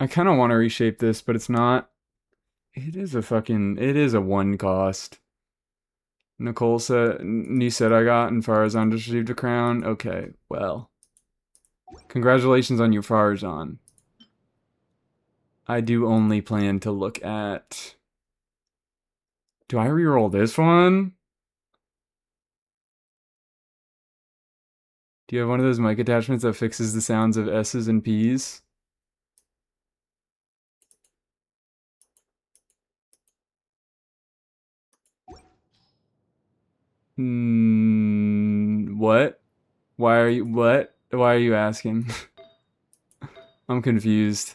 I kind of want to reshape this, but it's not. It is a 1 cost. Nicole said, new set I got, and Farazan just received a crown. Okay, well. Congratulations on your Farazan. I do only plan to look at... Do I reroll this one? Do you have one of those mic attachments that fixes the sounds of S's and P's? What? Why are you, what? Why are you asking? I'm confused.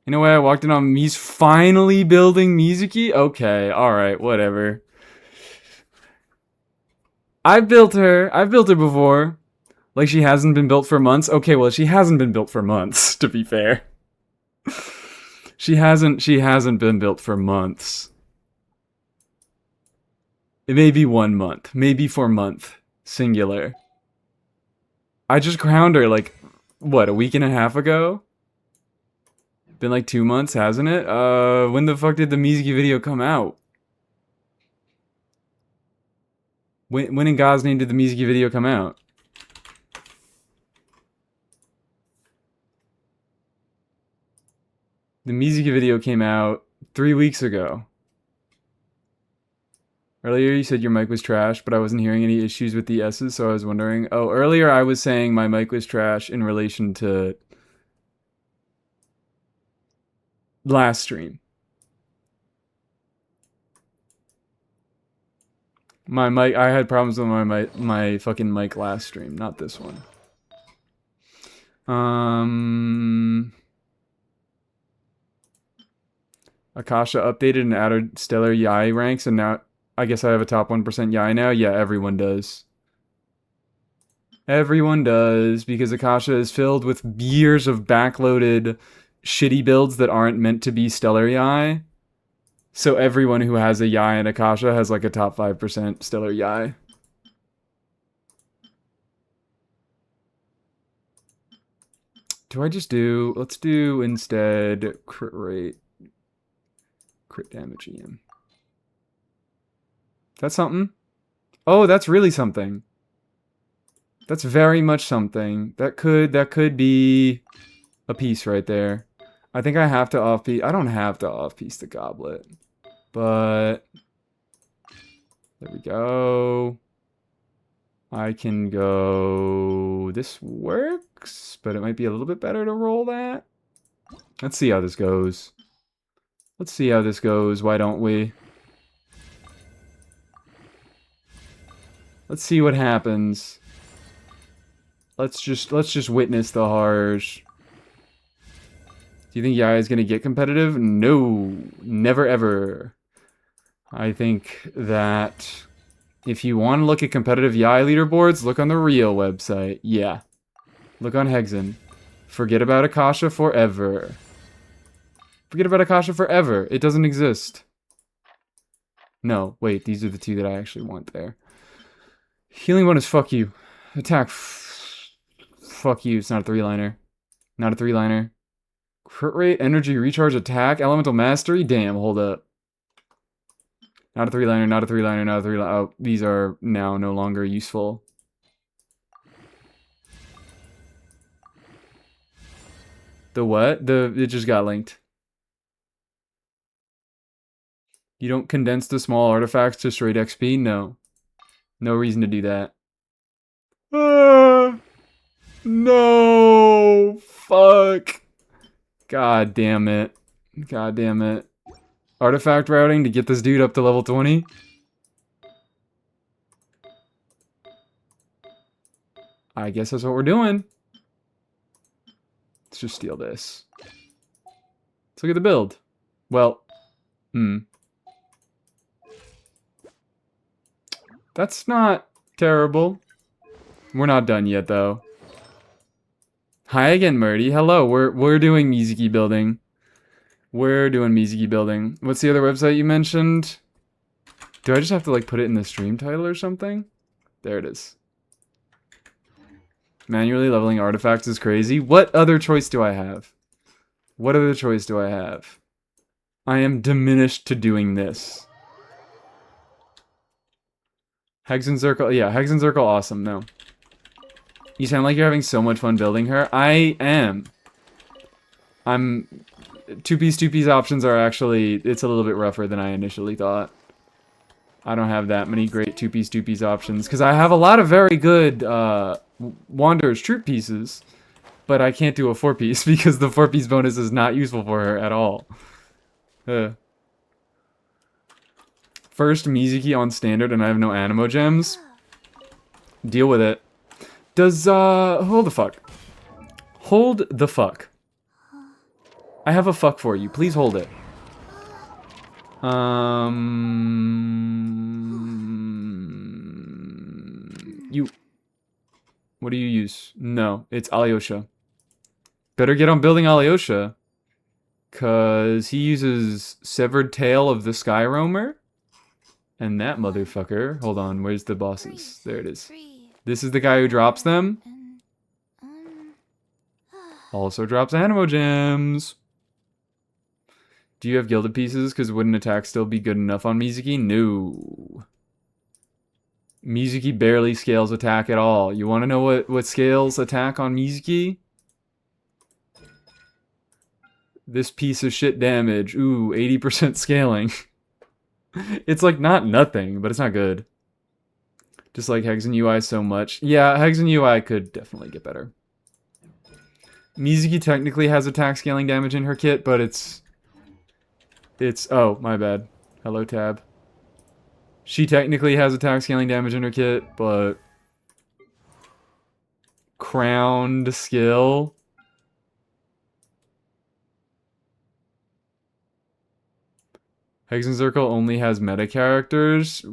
You know what? I walked in on he's finally building Mizuki? Okay, alright, whatever. I've built her before. Like she hasn't been built for months. Okay, well she hasn't been built for months, to be fair. She hasn't been built for months. It may be 1 month, maybe for month, singular. I just crowned her like, what, a week and a half ago? Been like 2 months, hasn't it? When the fuck did the Mizuki video come out? When in God's name did the Mizuki video come out? The Mizuki video came out 3 weeks ago. Earlier you said your mic was trash, but I wasn't hearing any issues with the S's, so I was wondering. Oh, earlier I was saying my mic was trash in relation to last stream. My mic, I had problems with my fucking mic last stream, not this one. Akasha updated and added stellar Yai ranks, and now I guess I have a top 1% Yai now. Yeah, everyone does. Everyone does, because Akasha is filled with years of backloaded shitty builds that aren't meant to be stellar Yai. So everyone who has a Yai and Akasha has like a top 5% stellar Yai. Do I just do... Let's do instead crit rate. Crit damage EM. That's something. Oh, that's really something. That's very much something. That could be a piece right there. I think I have to off-piece. I don't have to off-piece the goblet. But there we go. I can go... This works, but it might be a little bit better to roll that. Let's see how this goes. Let's see how this goes. Why don't we? Let's see what happens. Let's just witness the horrors. Do you think Yai is gonna get competitive? No, never ever. I think that if you want to look at competitive Yai leaderboards, look on the real website. Yeah, look on Hexen. Forget about Akasha forever. Forget about Akasha forever. It doesn't exist. No, wait, these are the two that I actually want there. Healing bonus, fuck you. Attack, fuck you. It's not a 3-liner. Not a 3-liner. Crit rate, energy, recharge, attack, elemental mastery? Damn, hold up. Not a 3-liner, not a 3-liner, not a 3-liner. Oh, these are now no longer useful. The what? It just got linked. You don't condense the small artifacts to straight XP? No. No reason to do that. No! Fuck. God damn it. God damn it. Artifact routing to get this dude up to level 20? I guess that's what we're doing. Let's just steal this. Let's look at the build. Well, that's not terrible. We're not done yet, though. Hi again, Murdy. Hello, we're doing Mizuki building. We're doing Mizuki building. What's the other website you mentioned? Do I just have to like put it in the stream title or something? There it is. Manually leveling artifacts is crazy. What other choice do I have? What other choice do I have? I am diminished to doing this. Hexen Circle, yeah, Hexen Circle, awesome, no. You sound like you're having so much fun building her. I am. I'm... 2-piece options are actually... It's a little bit rougher than I initially thought. I don't have that many great 2-piece options. Because I have a lot of very good Wanderer's Troop pieces. But I can't do a 4-piece because the 4-piece bonus is not useful for her at all. First Mizuki on standard and I have no Animo gems. Deal with it. Does, hold the fuck. Hold the fuck. I have a fuck for you. Please hold it. You... What do you use? No, it's Alyosha. Better get on building Alyosha. Cause he uses Severed Tail of the Sky Roamer. And that motherfucker... Hold on, where's the bosses? There it is. This is the guy who drops them. Also drops Animo gems. Do you have gilded pieces? Because wouldn't attack still be good enough on Mizuki? No. Mizuki barely scales attack at all. You want to know what scales attack on Mizuki? This piece of shit damage. Ooh, 80% scaling. It's like not nothing, but it's not good. Just like Hexen UI so much. Yeah, Hexen UI could definitely get better. Mizuki technically has attack scaling damage in her kit, but it's... Oh, my bad. Hello, tab. She technically has attack scaling damage in her kit, but... Crowned skill... Hexen Circle only has meta characters.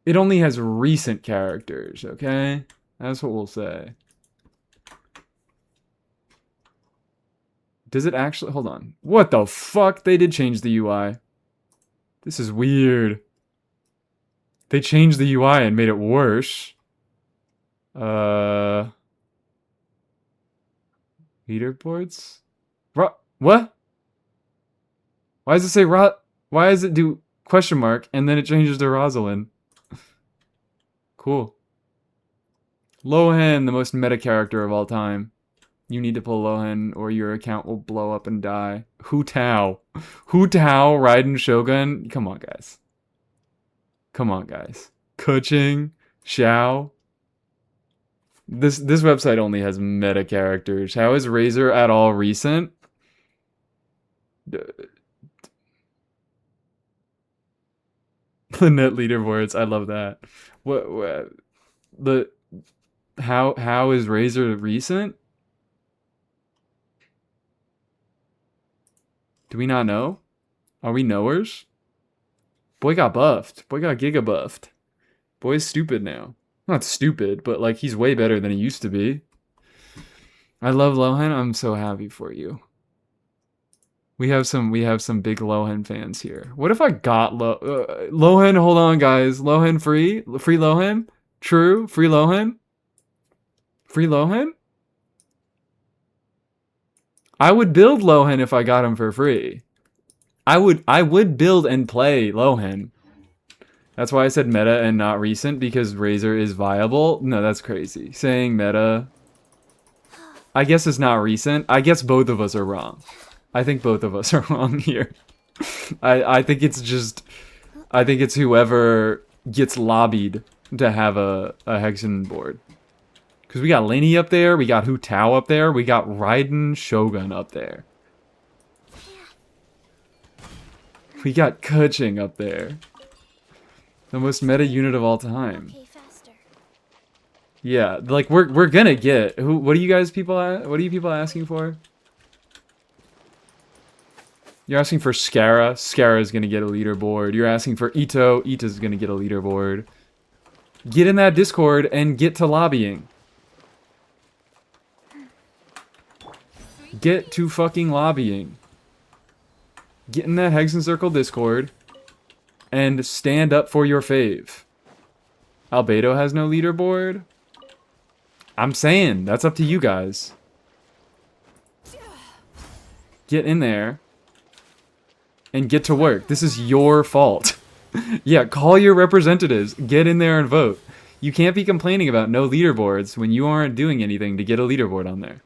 It only has recent characters, okay? That's what we'll say. Does it actually... Hold on. What the fuck? They did change the UI. This is weird. They changed the UI and made it worse. Leaderboards? What? Why does it say Why does it do question mark and then it changes to Rosalind? Cool. Lohan, the most meta character of all time. You need to pull Lohan or your account will blow up and die. Hu Tao. Hu Tao, Raiden Shogun. Come on, guys. Come on, guys. Kuching, Xiao. This website only has meta characters. How is Razor at all recent? The net leaderboards. I love that. How is Razor recent? Do we not know? Are we knowers? Boy got buffed. Boy got giga buffed. Boy's stupid now. Not stupid, but like he's way better than he used to be. I love Lohan. I'm so happy for you. We have some big Lohan fans here. What if I got Lohan? Hold on, guys. Lohan free Lohan. True, free Lohan. Free Lohan. I would build Lohan if I got him for free. I would build and play Lohan. That's why I said meta and not recent, because Razor is viable. No, that's crazy. Saying meta, I guess it's not recent. I guess both of us are wrong. I think both of us are wrong here. I think it's whoever gets lobbied to have a Hexen board. Because we got Lainey up there, we got Hu Tao up there, we got Raiden Shogun up there. We got Kuching up there. The most meta unit of all time. Okay, faster. Yeah, like we're gonna get what are you people asking for? You're asking for Scara. Scara's gonna get a leaderboard. You're asking for Ito. Ito's gonna get a leaderboard. Get in that Discord and get to lobbying. Get to fucking lobbying. Get in that Hexen Circle Discord and stand up for your fave. Albedo has no leaderboard. I'm saying, that's up to you guys. Get in there and get to work. This is your fault. Yeah, call your representatives. Get in there and vote. You can't be complaining about no leaderboards when you aren't doing anything to get a leaderboard on there.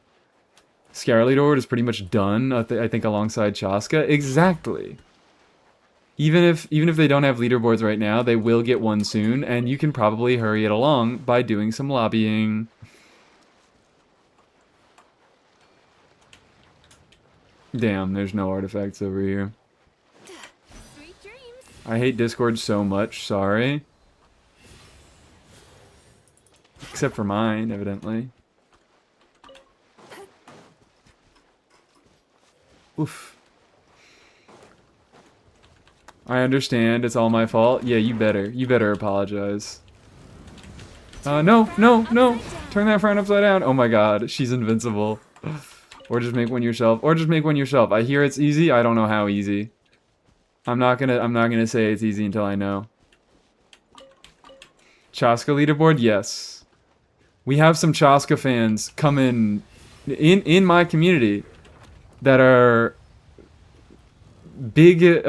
Scar leaderboard is pretty much done, I think, alongside Chaska. Exactly. Even if they don't have leaderboards right now, they will get one soon, and you can probably hurry it along by doing some lobbying. Damn, there's no artifacts over here. Sweet dreams. I hate Discord so much, sorry. Except for mine, evidently. Oof. I understand, it's all my fault. Yeah, you better apologize. No. Turn that frown upside down. Oh my god, she's invincible. Or just make one yourself. I hear it's easy, I don't know how easy. I'm not gonna say it's easy until I know. Chaska leaderboard, yes. We have some Chaska fans come in my community that are big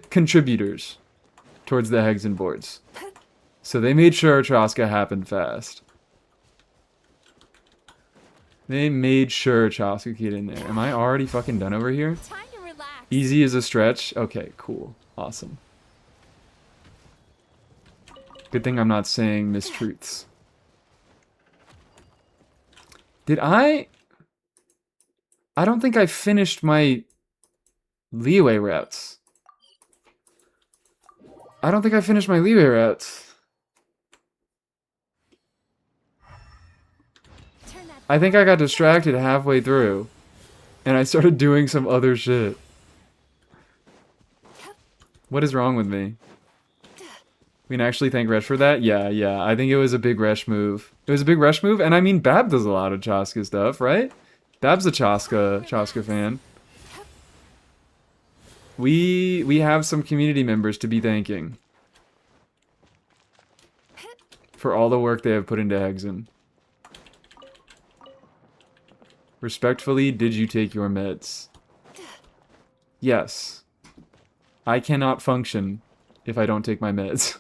contributors towards the Hexen boards. So they made sure Chaska happened fast. They made sure Chaska could get in there. Am I already fucking done over here? Time to relax. Easy as a stretch? Okay, cool. Awesome. Good thing I'm not saying mistruths. Did I don't think I finished my leeway routes. I think I got distracted halfway through. And I started doing some other shit. What is wrong with me? We can actually thank Resh for that? Yeah. I think it was a big Resh move. It was a big Resh move, and I mean, Bab does a lot of Chaska stuff, right? Bab's a Chaska fan. We have some community members to be thanking for all the work they have put into Hexen. Respectfully, did you take your meds? Yes. I cannot function if I don't take my meds.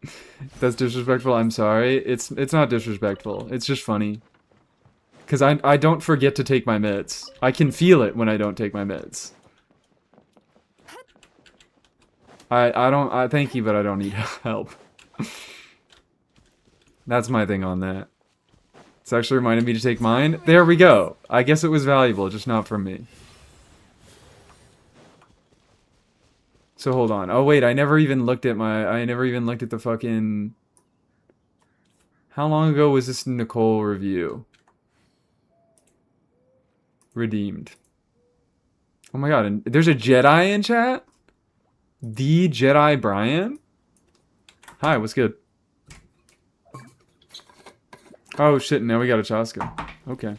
If that's disrespectful, I'm sorry. It's not disrespectful. It's just funny. Because I don't forget to take my meds. I can feel it when I don't take my meds. I thank you, but I don't need help. That's my thing on that. It's actually reminded me to take mine. There we go. I guess it was valuable, just not for me. So hold on. Oh wait, I never even looked at the fucking... How long ago was this Nicole review? Redeemed. Oh my god, and there's a Jedi in chat? The Jedi Brian? Hi, what's good? Oh shit, now we got a Chaska. Okay.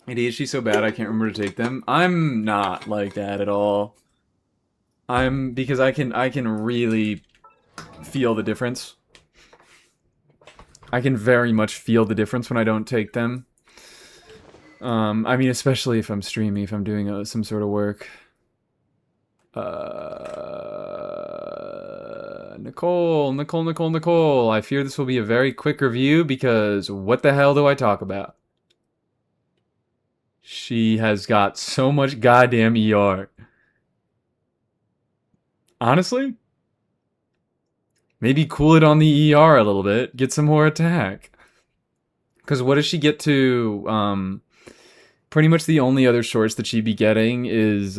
ADHD so bad I can't remember to take them. I'm not like that at all. Because I can really feel the difference. I can very much feel the difference when I don't take them. I mean, especially if I'm streaming, if I'm doing some sort of work. Nicole. I fear this will be a very quick review because what the hell do I talk about? She has got so much goddamn ER. Honestly? Maybe cool it on the ER a little bit. Get some more attack. Because what does she get to... pretty much the only other source that she'd be getting is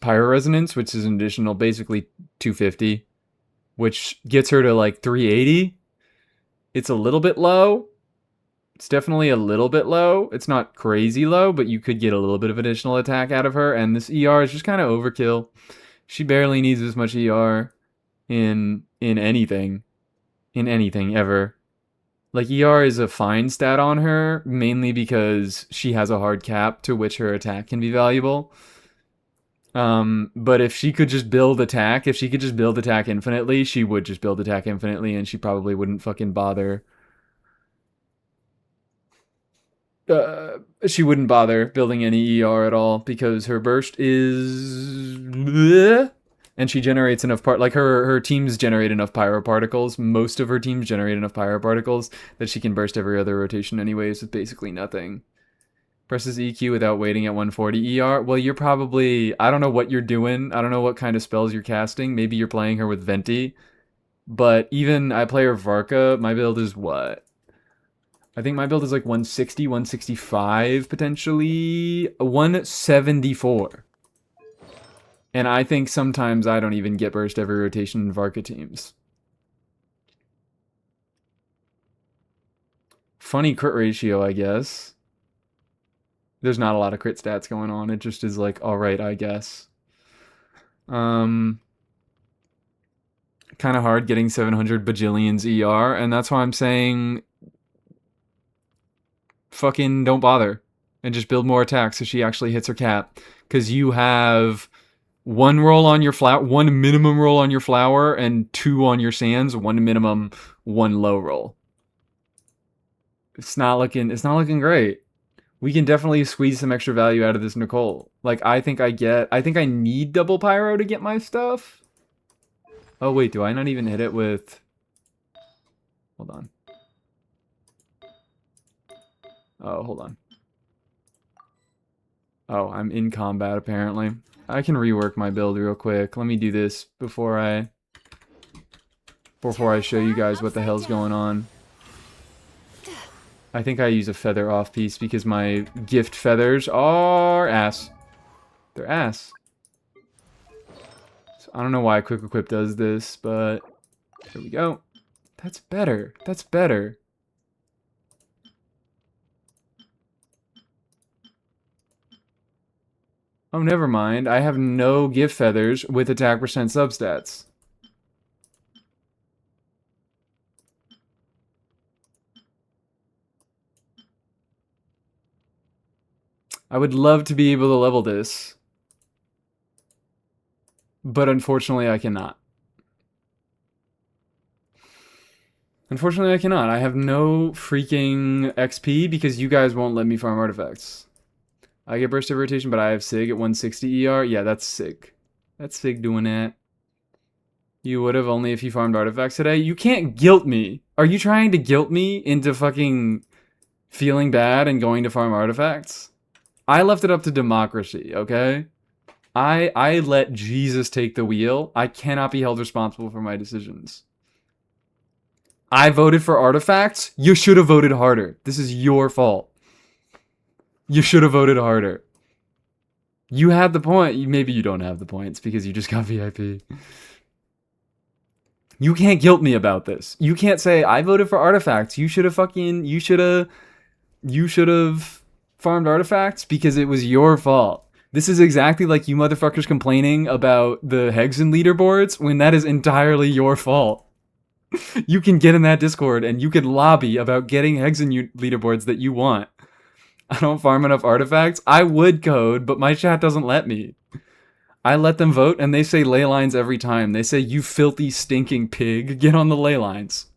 Pyro Resonance, which is an additional basically 250. Which gets her to like 380. It's a little bit low. It's definitely a little bit low. It's not crazy low, but you could get a little bit of additional attack out of her. And this ER is just kind of overkill. She barely needs as much ER in anything. In anything, ever. Like, ER is a fine stat on her, mainly because she has a hard cap to which her attack can be valuable. But if she could just build attack, infinitely, she would just build attack infinitely, and she probably wouldn't fucking bother she wouldn't bother building any ER at all because her burst is bleh, and she generates enough like her teams generate enough pyro particles. Most of her teams generate enough pyro particles that she can burst every other rotation anyways with basically nothing. Presses EQ without waiting at 140 ER. Well, you're probably, I don't know what you're doing. I don't know what kind of spells you're casting. Maybe you're playing her with Venti. But even I play her Varka. My build is what? I think my build is like 160, 165 potentially. 174. And I think sometimes I don't even get burst every rotation in Varka teams. Funny crit ratio, I guess. There's not a lot of crit stats going on. It just is like, alright, I guess. Kind of hard getting 700 bajillions ER, and that's why I'm saying fucking don't bother and just build more attacks so she actually hits her cap. Because you have one roll on your flower, one minimum roll on your flower, and 2 on your sands, one minimum, 1 low roll. It's not looking great. We can definitely squeeze some extra value out of this Nicole. Like, I think I need double pyro to get my stuff. Oh, wait, do I not even hit it with... Hold on. Oh, hold on. Oh, I'm in combat, apparently. I can rework my build real quick. Let me do this before I show you guys what the hell's going on. I think I use a feather off piece because my gift feathers are ass. They're ass. So I don't know why Quick Equip does this, but there we go. That's better. That's better. Oh, never mind. I have no gift feathers with attack percent substats. I would love to be able to level this, but unfortunately I cannot. Unfortunately I cannot. I have no freaking XP because you guys won't let me farm artifacts. I get burst of rotation, but I have Sig at 160 ER. Yeah, that's Sig. That's Sig doing that. You would have only if you farmed artifacts today. You can't guilt me. Are you trying to guilt me into fucking feeling bad and going to farm artifacts? I left it up to democracy, okay? I let Jesus take the wheel. I cannot be held responsible for my decisions. I voted for artifacts. You should have voted harder. This is your fault. You should have voted harder. You had the point. Maybe you don't have the points because you just got VIP. You can't guilt me about this. You can't say, I voted for artifacts. You should have farmed artifacts because it was your fault. This is exactly like you motherfuckers complaining about the Hexen leaderboards when that is entirely your fault. You can get in that Discord and you can lobby about getting Hexen leaderboards that you want. I don't farm enough artifacts. I would code, but my chat doesn't let me. I let them vote and they say ley lines every time. They say, you filthy stinking pig, get on the ley lines.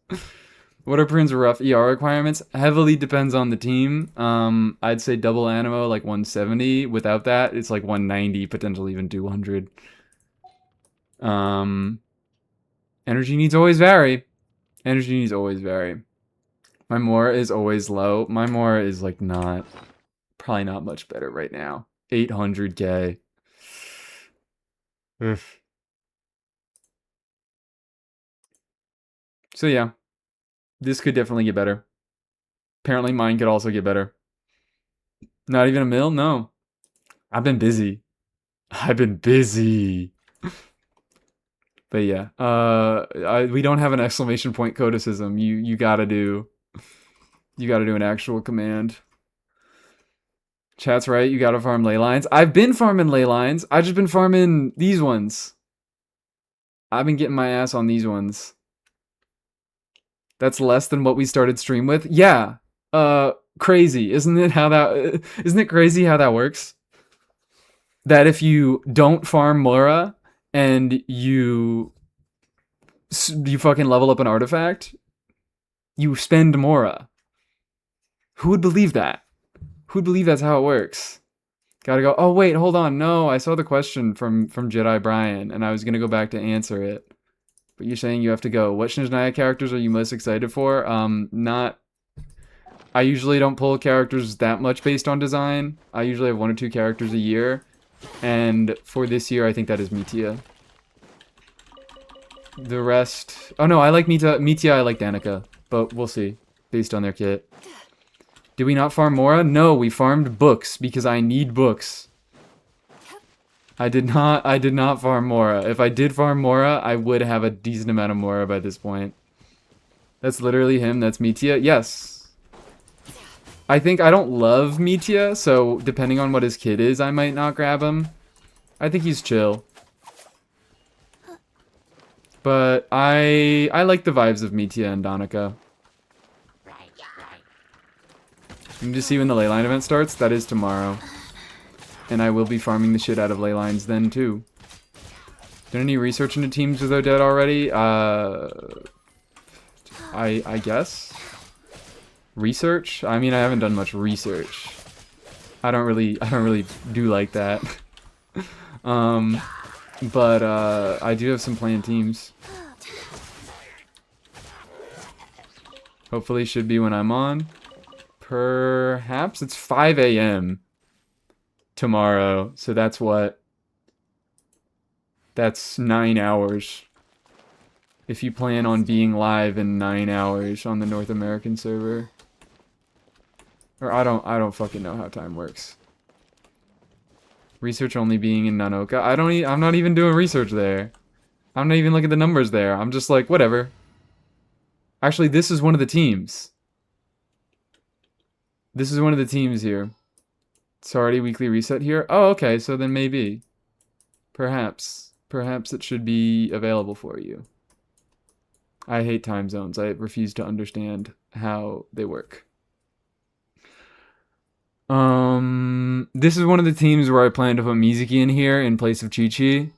What are Prince's rough ER requirements? Heavily depends on the team. I'd say double animo, like 170. Without that, it's like 190, potentially even 200. Energy needs always vary. Energy needs always vary. My Mora is always low. My Mora is like probably not much better right now. 800k. So yeah, this could definitely get better. Apparently mine could also get better. Not even a mil? No. I've been busy. But yeah, we don't have an exclamation point codicism. You gotta do an actual command. Chat's right, you gotta farm ley lines. I've been farming ley lines. I've just been farming these ones. I've been getting my ass on these ones. That's less than what we started stream with. Yeah. Crazy. Isn't it crazy how that works? That if you don't farm Mora and you fucking level up an artifact, you spend Mora. Who would believe that? Who'd believe that's how it works? Gotta go. Oh wait, hold on. No, I saw the question from Jedi Brian, and I was gonna go back to answer it. But you're saying you have to go. What snezhnaya characters are you most excited for? Not. I usually don't pull characters that much based on design. I usually have 1 or 2 characters a year, and for this year, I think that is Mitia. The rest. Oh no, I like Mitia. I like Danica, but we'll see based on their kit. Did we not farm Mora? No, we farmed books because I need books. I did not farm Mora. If I did farm Mora, I would have a decent amount of Mora by this point. That's literally him. That's Mitia. Yes. I think I don't love Mitia, so depending on what his kit is, I might not grab him. I think he's chill. But I like the vibes of Mitia and Danica. You can just see when the leyline event starts. That is tomorrow. And I will be farming the shit out of ley lines then too. Done any research into teams with Odette already? I guess. Research? I mean, I haven't done much research. I don't really do like that. But I do have some planned teams. Hopefully should be when I'm on. Perhaps it's 5 a.m. tomorrow, so that's what? That's 9 hours. If you plan on being live in 9 hours on the North American server. Or I don't fucking know how time works. Research only being in Nanoka. I'm not even doing research there. I'm not even looking at the numbers there. I'm just like, whatever. Actually, this is one of the teams. This is one of the teams here. It's already weekly reset here. Oh, okay, so then maybe. Perhaps it should be available for you. I hate time zones. I refuse to understand how they work. This is one of the teams where I plan to put Mizuki in here in place of Chi-Chi.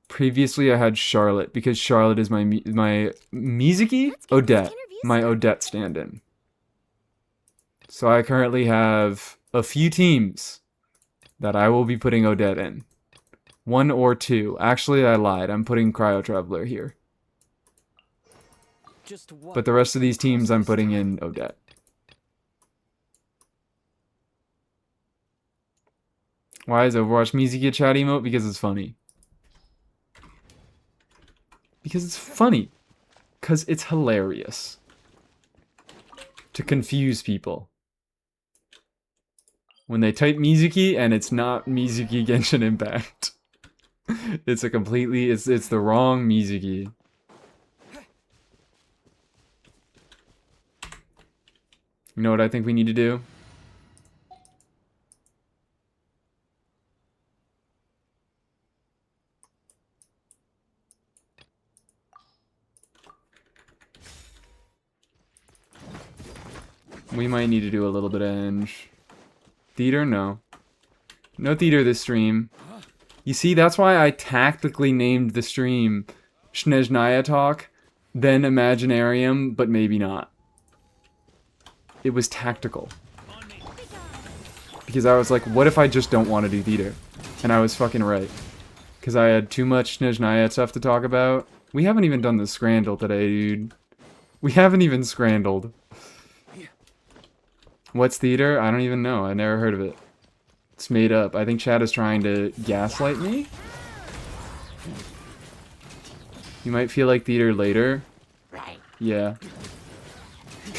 Previously, I had Charlotte because Charlotte is my Mizuki? Odette. My Odette stand-in. So I currently have a few teams that I will be putting Odette in. 1 or 2. Actually, I lied. I'm putting Cryo Traveler here. But the rest of these teams I'm putting in Odette. Why is Overwatch Mizuki a chat emote? Because it's funny. Because it's funny. Because it's hilarious. To confuse people. When they type Mizuki and it's not Mizuki Genshin Impact. It's a completely, it's the wrong Mizuki. You know what I think we need to do? We might need to do a little bit of Eng. Theater? No. No theater this stream. You see, that's why I tactically named the stream Snezhnaya Talk, then Imaginarium, but maybe not. It was tactical. Because I was like, what if I just don't want to do theater? And I was fucking right. Because I had too much Snezhnaya stuff to talk about. We haven't even done the Scrandle today, dude. We haven't even Scrandled. What's theater? I don't even know. I never heard of it. It's made up. I think Chad is trying to gaslight me. You might feel like theater later. Yeah.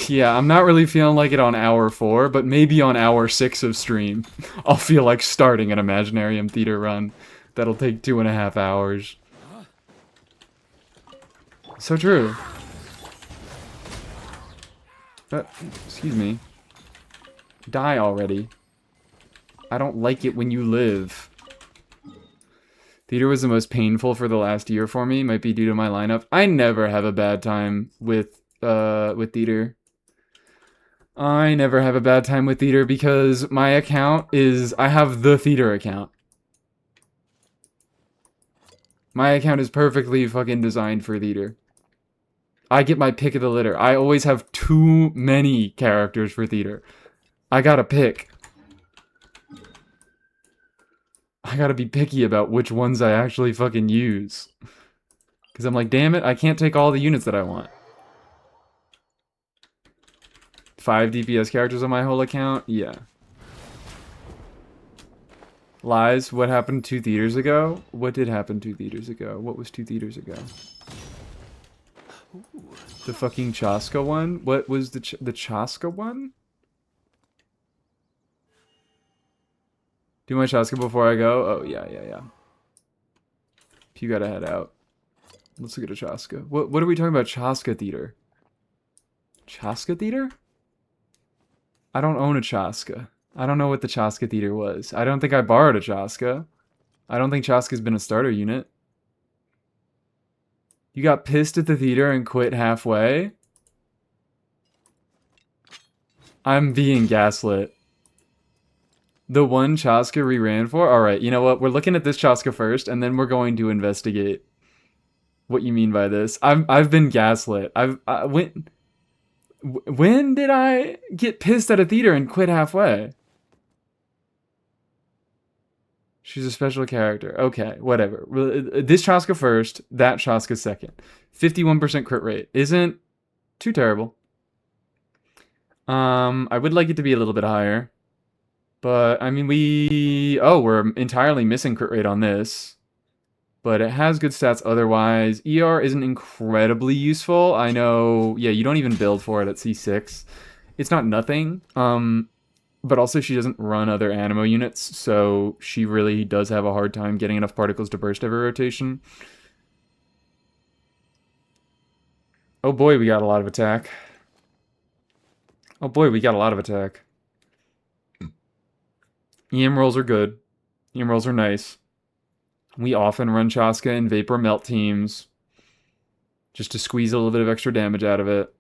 Yeah, I'm not really feeling like it on hour 4, but maybe on hour 6 of stream, I'll feel like starting an Imaginarium theater run. That'll take 2.5 hours. So true. Excuse me. Die already. I don't like it when you live. Theater was the most painful for the last year for me. Might be due to my lineup. I never have a bad time with theater. I never have a bad time with theater because my account is... I have the theater account. My account is perfectly fucking designed for theater. I get my pick of the litter. I always have too many characters for theater. I gotta pick. I gotta be picky about which ones I actually fucking use. Because I'm like, damn it, I can't take all the units that I want. 5 DPS characters on my whole account? Yeah. Lies, what happened 2 theaters ago? What did happen 2 theaters ago? What was 2 theaters ago? The fucking Chaska one? What was the Chaska one? Do my Chaska before I go? Oh, yeah. If you gotta head out. Let's look at a Chaska. What are we talking about? Chaska Theater? Chaska Theater? I don't own a Chaska. I don't know what the Chaska Theater was. I don't think I borrowed a Chaska. I don't think Chaska's been a starter unit. You got pissed at the theater and quit halfway? I'm being gaslit. The one Chaska we ran for? Alright, you know what? We're looking at this Chaska first, and then we're going to investigate what you mean by this. I've been gaslit. When did I get pissed at a theater and quit halfway? She's a special character. Okay, whatever. This Chaska first, that Chaska second. 51% crit rate. Isn't too terrible. I would like it to be a little bit higher. But, I mean, we're entirely missing crit rate on this. But it has good stats otherwise. ER isn't incredibly useful. I know, yeah, you don't even build for it at C6. It's not nothing. But also she doesn't run other animo units, so she really does have a hard time getting enough particles to burst every rotation. Oh boy, we got a lot of attack. Oh boy, we got a lot of attack. EM rolls are good. EM rolls are nice. We often run Chaska in Vapor Melt teams just to squeeze a little bit of extra damage out of it.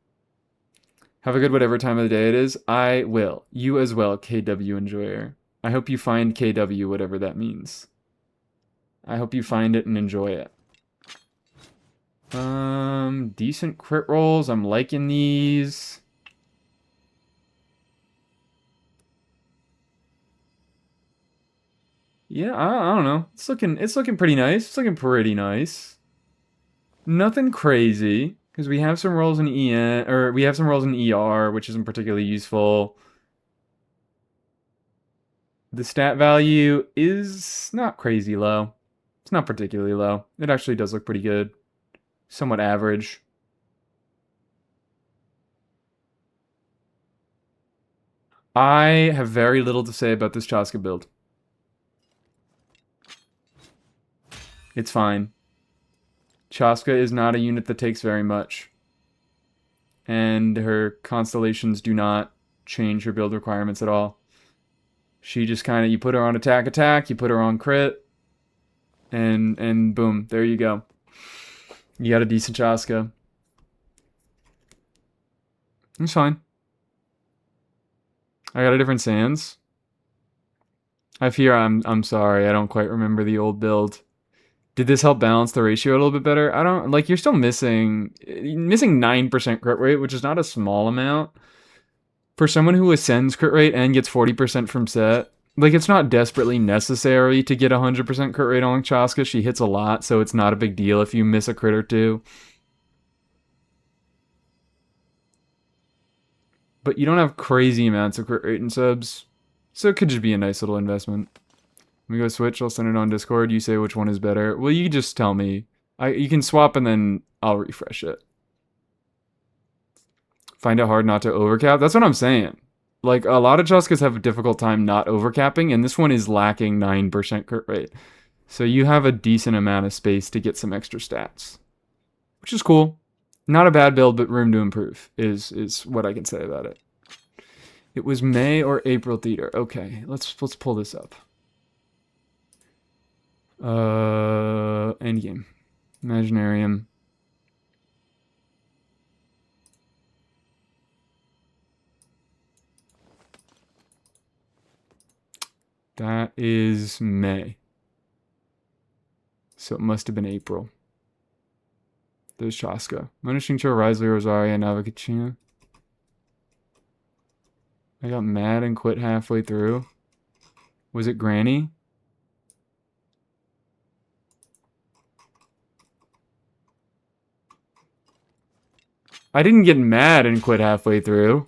Have a good whatever time of the day it is. I will. You as well, KW Enjoyer. I hope you find KW, whatever that means. I hope you find it and enjoy it. Decent crit rolls. I'm liking these. Yeah, I don't know. It's looking pretty nice. It's looking pretty nice. Nothing crazy. Because we have some rolls in EN, or we have some rolls in ER, which isn't particularly useful. The stat value is not crazy low. It's not particularly low. It actually does look pretty good. Somewhat average. I have very little to say about this Chaska build. It's fine. Chaska is not a unit that takes very much. And her constellations do not change her build requirements at all. She just kind of, you put her on attack, you put her on crit, and boom, there you go. You got a decent Chaska. It's fine. I got a different Sans. I fear I'm sorry, I don't quite remember the old build. Did this help balance the ratio a little bit better? I don't, like, you're still missing 9% crit rate, which is not a small amount. For someone who ascends crit rate and gets 40% from set, like, it's not desperately necessary to get 100% crit rate on Chaska. She hits a lot, so it's not a big deal if you miss a crit or two. But you don't have crazy amounts of crit rate in subs, so it could just be a nice little investment. Let me go switch, I'll send it on Discord, you say which one is better. Well, you just tell me. You can swap and then I'll refresh it. Find it hard not to overcap? That's what I'm saying. Like, a lot of Chaskas have a difficult time not overcapping, and this one is lacking 9% crit rate. So you have a decent amount of space to get some extra stats. Which is cool. Not a bad build, but room to improve is what I can say about it. It was May or April theater. Okay, let's pull this up. Endgame. Imaginarium. That is May. So it must have been April. There's Chaska. Managing to Risley, Rosaria, Navigacina. I got mad and quit halfway through. Was it Granny? I didn't get mad and quit halfway through.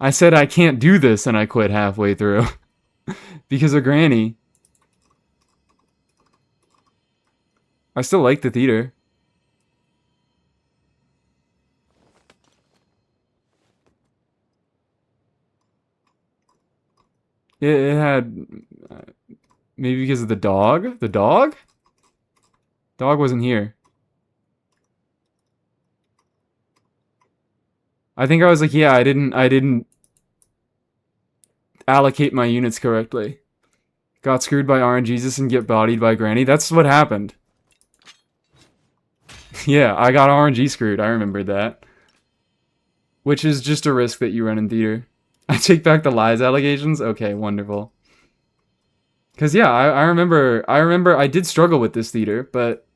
I said I can't do this and I quit halfway through. Because of Granny. I still like the theater. It had... maybe because of the dog? The dog? Dog wasn't here. I think I was like, yeah, I didn't allocate my units correctly. Got screwed by RNGesus and get bodied by Granny. That's what happened. Yeah, I got RNG screwed. I remember that. Which is just a risk that you run in theater. I take back the lies allegations? Okay, wonderful. Because, yeah, I remember I did struggle with this theater, but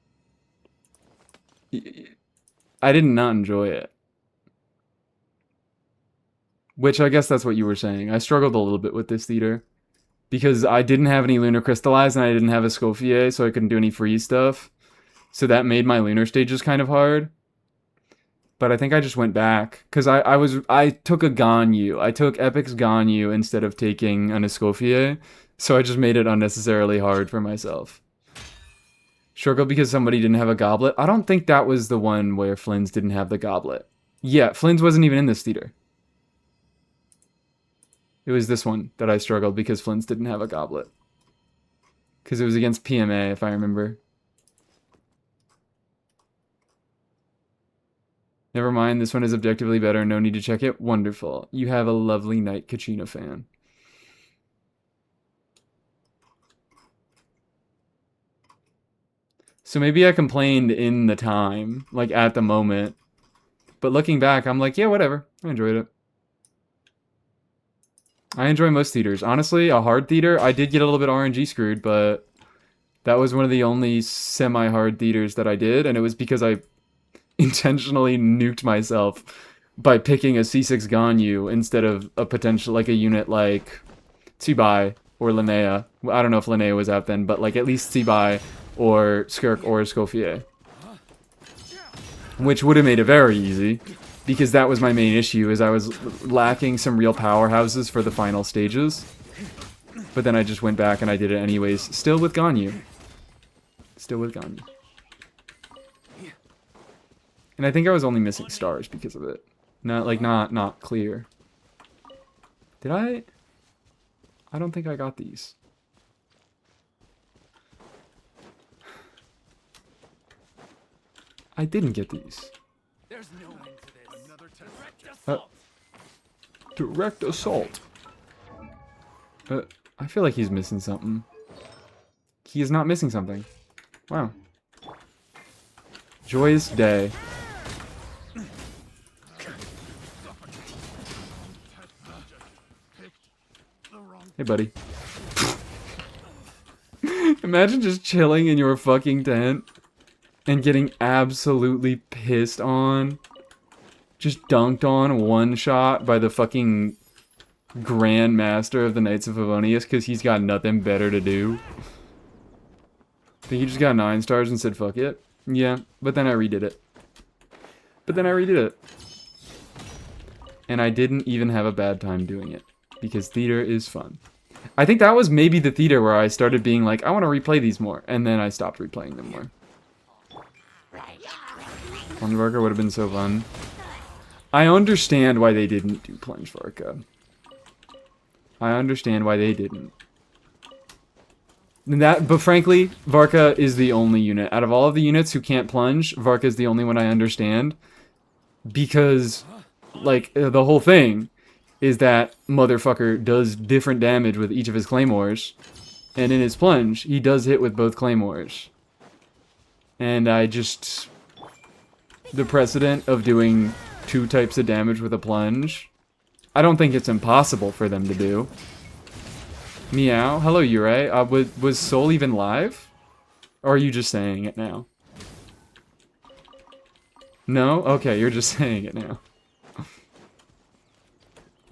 I did not enjoy it. Which I guess that's what you were saying. I struggled a little bit with this theater. Because I didn't have any Lunar Crystallize and I didn't have a Scophier, so I couldn't do any free stuff. So that made my Lunar stages kind of hard. But I think I just went back. Because I took a Ganyu. I took Epic's Ganyu instead of taking an Escoffier. So I just made it unnecessarily hard for myself. Struggle because somebody didn't have a goblet. I don't think that was the one where Flynn's didn't have the goblet. Yeah, Flynn's wasn't even in this theater. It was this one that I struggled because Flynn's didn't have a goblet. Because it was against PMA, if I remember. Never mind, this one is objectively better. No need to check it. Wonderful. You have a lovely night, Kachina fan. So maybe I complained in the time, like at the moment. But looking back, I'm like, yeah, whatever. I enjoyed it. I enjoy most theaters. Honestly, a hard theater, I did get a little bit RNG screwed, but that was one of the only semi-hard theaters that I did, and it was because I intentionally nuked myself by picking a C6 Ganyu instead of a potential, like a unit like Tsibai or Linnea. I don't know if Linnea was out then, but like at least Tsibai or Skirk or Escoffier. Which would have made it very easy, because that was my main issue, is I was lacking some real powerhouses for the final stages. But then I just went back and I did it anyways, still with Ganyu. Still with Ganyu. And I think I was only missing stars because of it. Not clear. Did I? I don't think I got these. I didn't get these. There's no end to this. Direct assault. I feel like he's missing something. He is not missing something. Wow. Joyous day. Hey, buddy. Imagine just chilling in your fucking tent and getting absolutely pissed on. Just dunked on one shot by the fucking Grand Master of the Knights of Favonius because he's got nothing better to do. I think he just got 9 stars and said fuck it. Yeah, but then I redid it. And I didn't even have a bad time doing it. Because theater is fun. I think that was maybe the theater where I started being like, I want to replay these more. And then I stopped replaying them more. Plunge Varka would have been so fun. I understand why they didn't do Plunge Varka. I understand why they didn't. But frankly, Varka is the only unit. Out of all of the units who can't plunge, Varka is the only one I understand. Because, like, the whole thing is that motherfucker does different damage with each of his claymores. And in his plunge, he does hit with both claymores. And I just... the precedent of doing 2 types of damage with a plunge, I don't think it's impossible for them to do. Meow. Hello, Yurei. Was Soul even live? Or are you just saying it now? No? Okay, you're just saying it now.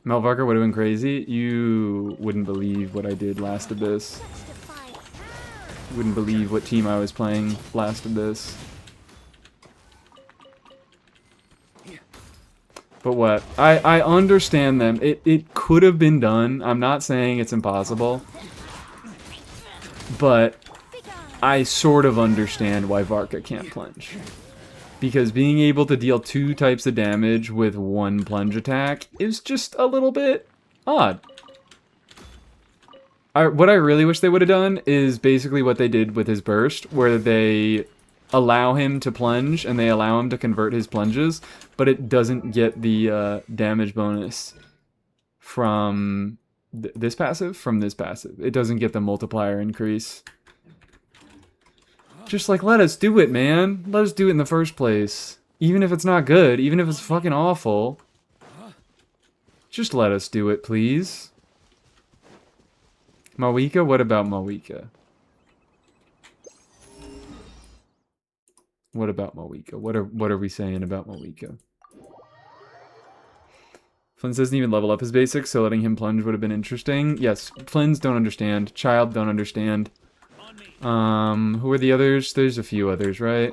Melvarker would have been crazy. You wouldn't believe what I did last Abyss. You wouldn't believe what team I was playing last Abyss. But what? I understand them. It could have been done. I'm not saying it's impossible. But I sort of understand why Varka can't plunge. Because being able to deal 2 types of damage with 1 plunge attack is just a little bit odd. What I really wish they would have done is basically what they did with his burst, where they allow him to plunge and they allow him to convert his plunges, but it doesn't get the damage bonus from this passive, from this passive. It doesn't get the multiplier increase. Just like, let us do it, man. Let us do it in the first place. Even if it's not good, even if it's fucking awful. Just let us do it, please. Mawika? What about Mawika? What about Mawika? What are we saying about Mawika? Flynn doesn't even level up his basics, so letting him plunge would have been interesting. Yes, Flynn's don't understand. Child don't understand. Who are the others? There's a few others, right?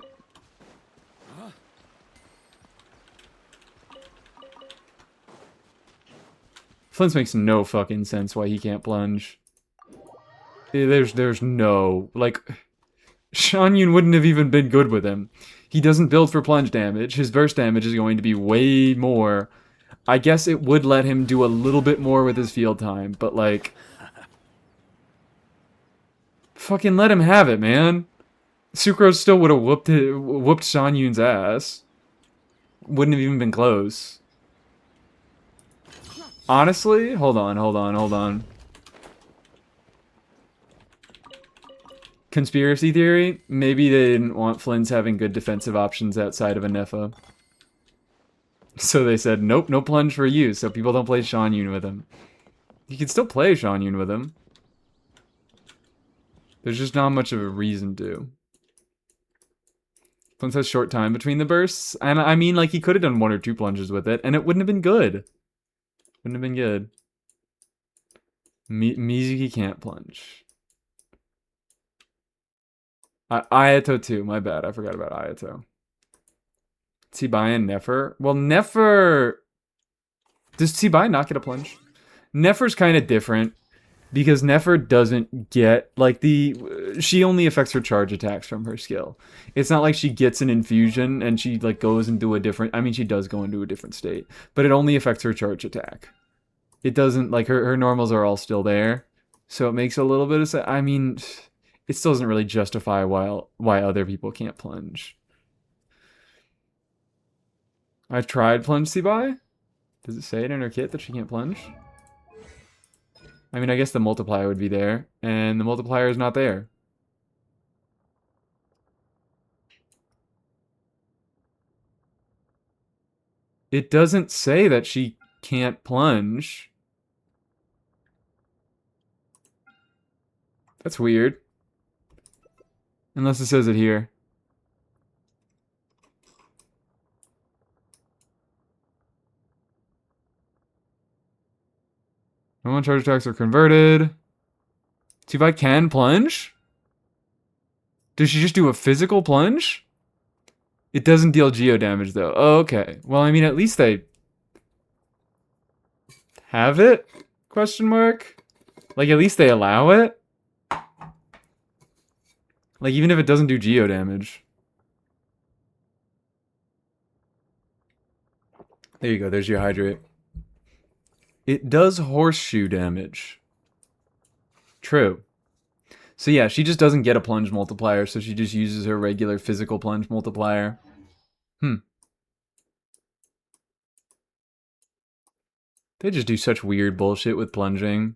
Flint's makes no fucking sense why he can't plunge. There's no, like, Shan Yun wouldn't have even been good with him. He doesn't build for plunge damage. His burst damage is going to be way more. I guess it would let him do a little bit more with his field time, but like, fucking let him have it, man. Sucrose still would have whooped Shan Yun's ass. Wouldn't have even been close. Honestly, hold on. Conspiracy theory? Maybe they didn't want Flynn's having good defensive options outside of a Nepha. So they said, nope, no plunge for you, so people don't play Shan Yun with him. You can still play Shan Yun with him. There's just not much of a reason to. Flynn has short time between the bursts, and I mean, like, he could have done 1 or 2 plunges with it, and it wouldn't have been good. Wouldn't have been good. Mizuki can't plunge. Ayato too, my bad. I forgot about Ayato. Tsibai and Nefer? Well, Nefer... Does Tsibai not get a plunge? Nefer's kind of different. Because Nefer doesn't get, like, she only affects her charge attacks from her skill. It's not like she gets an infusion and she, like, goes into a different... I mean, she does go into a different state. But it only affects her charge attack. It doesn't, like, her normals are all still there. So it makes a little bit of sense. I mean... It still doesn't really justify why other people can't plunge. I've tried plunge Tsibai. Does it say it in her kit that she can't plunge? I mean, I guess the multiplier would be there, and the multiplier is not there. It doesn't say that she can't plunge. That's weird. Unless it says it here. No one charge attacks are converted. See if I can plunge? Does she just do a physical plunge? It doesn't deal geo damage though. Oh, okay. Well, I mean, at least they have it? Question mark? Like, at least they allow it? Like, even if it doesn't do geo damage. There you go, there's your hydrate. It does horseshoe damage. True. So yeah, she just doesn't get a plunge multiplier, so she just uses her regular physical plunge multiplier. They just do such weird bullshit with plunging.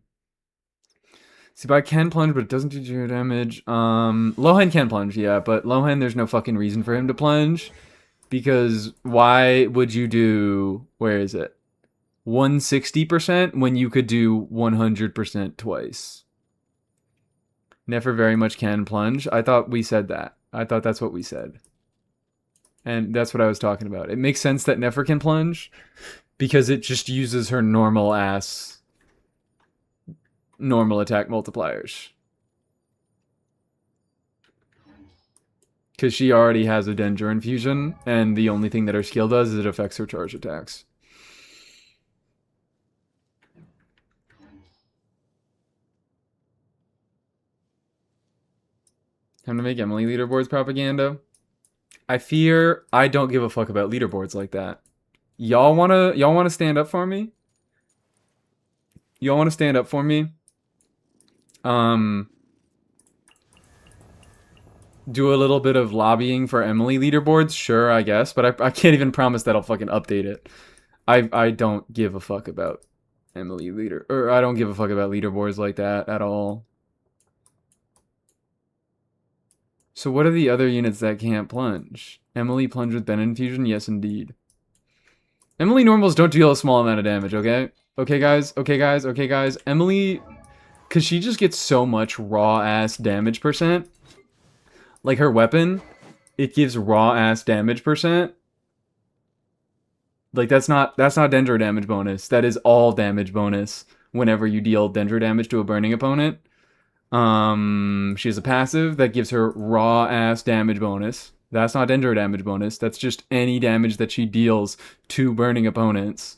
See, but I can plunge, but it doesn't do geo damage. Lohan can plunge, yeah, but Lohan, there's no fucking reason for him to plunge. Because why would you do... Where is it? 160% when you could do 100% twice. Nefer very much can plunge. I thought we said that. I thought that's what we said. And that's what I was talking about. It makes sense that Nefer can plunge because it just uses her normal ass normal attack multipliers. Because she already has a Danger Infusion, and the only thing that her skill does is it affects her charge attacks. Time to make Emily leaderboards propaganda. I fear I don't give a fuck about leaderboards like that. Y'all wanna stand up for me? Y'all wanna stand up for me? Um, do a little bit of lobbying for Emily leaderboards? Sure, I guess, but I can't even promise that I'll fucking update it. I don't give a fuck about Emily or I don't give a fuck about leaderboards like that at all. So what are the other units that can't plunge? Emily plunge with Ben infusion? Yes, indeed. Emily normals don't deal a small amount of damage, okay? Okay, guys. Okay, guys. Okay, guys. Emily, because she just gets so much raw-ass damage percent. Like, her weapon, it gives raw-ass damage percent. Like, that's not Dendro damage bonus. That is all damage bonus whenever you deal Dendro damage to a burning opponent. She has a passive that gives her raw-ass damage bonus. That's not Dendro damage bonus. That's just any damage that she deals to burning opponents.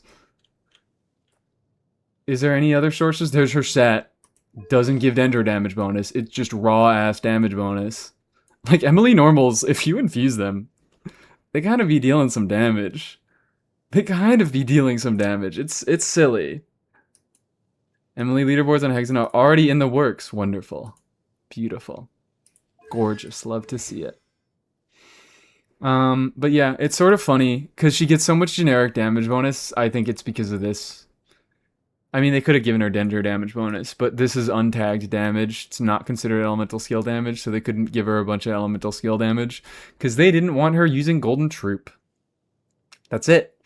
Is there any other sources? There's her set. Doesn't give Dendro damage bonus. It's just raw-ass damage bonus. Like, Emily normals, if you infuse them, they kind of be dealing some damage. It's silly. Emily leaderboards on Hexen are already in the works. Wonderful. Beautiful. Gorgeous. Love to see it. But yeah, it's sort of funny because she gets so much generic damage bonus. I think it's because of this. I mean, they could have given her Dendro damage bonus, but this is untagged damage. It's not considered elemental skill damage, so they couldn't give her a bunch of elemental skill damage because they didn't want her using Golden Troop. That's it.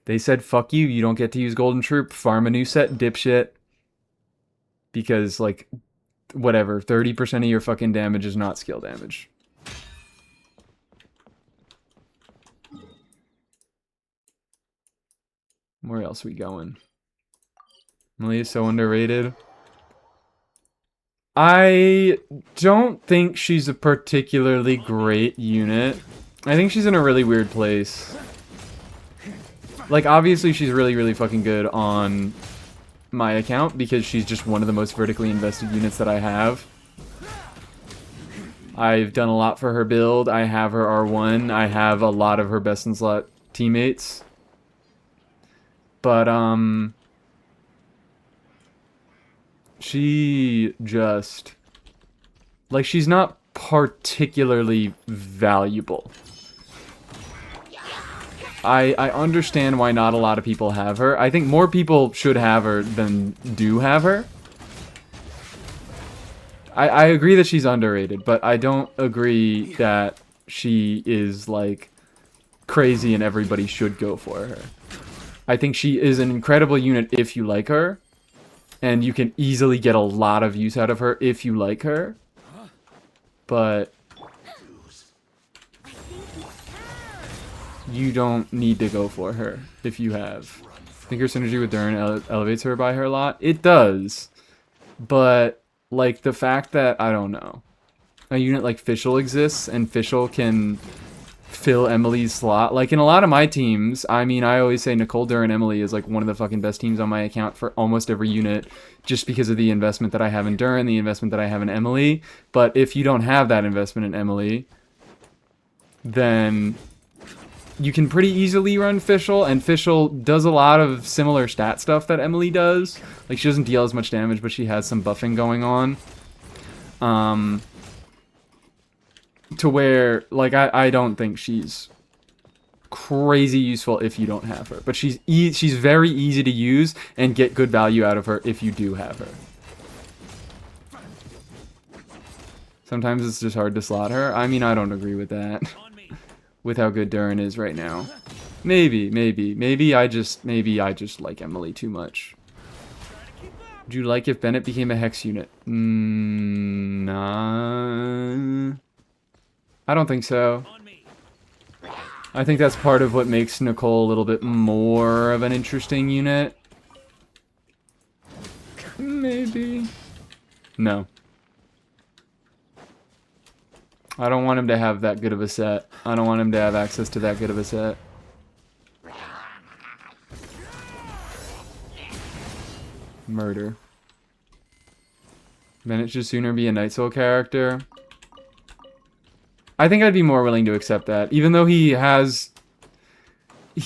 They said, fuck you, you don't get to use Golden Troop. Farm a new set, dipshit. Because, like, whatever, 30% of your fucking damage is not skill damage. Where else we going? Emily is so underrated. I don't think she's a particularly great unit. I think she's in a really weird place. Like, obviously she's really, really fucking good on my account because she's just one of the most vertically invested units that I have. I've done a lot for her build. I have her R1. I have a lot of her best in slot teammates. But, she just, like, she's not particularly valuable. I understand why not a lot of people have her. I think more people should have her than do have her. I agree that she's underrated, but I don't agree that she is, like, crazy and everybody should go for her. I think she is an incredible unit if you like her. And you can easily get a lot of use out of her if you like her. But you don't need to go for her if you have. I think her synergy with Durin elevates her by her a lot. It does. But, like, the fact that, I don't know, a unit like Fischl exists and Fischl can fill Emily's slot. Like, in a lot of my teams, I mean, I always say Nicole, Durin, Emily is, like, one of the fucking best teams on my account for almost every unit just because of the investment that I have in Durin, the investment that I have in Emily. But if you don't have that investment in Emily, then you can pretty easily run Fischl, and Fischl does a lot of similar stat stuff that Emily does. Like, she doesn't deal as much damage, but she has some buffing going on. To where, like, I don't think she's crazy useful if you don't have her. But she's very easy to use and get good value out of her if you do have her. Sometimes it's just hard to slot her. I mean, I don't agree with that. With how good Durin is right now. Maybe I just like Emily too much. Would you like if Bennett became a Hex unit? Nah. I don't think so. I think that's part of what makes Nicole a little bit more of an interesting unit. Maybe. No. I don't want him to have that good of a set. I don't want him to have access to that good of a set. Murder. Bennett should sooner be a Night Soul character. I think I'd be more willing to accept that. Even though he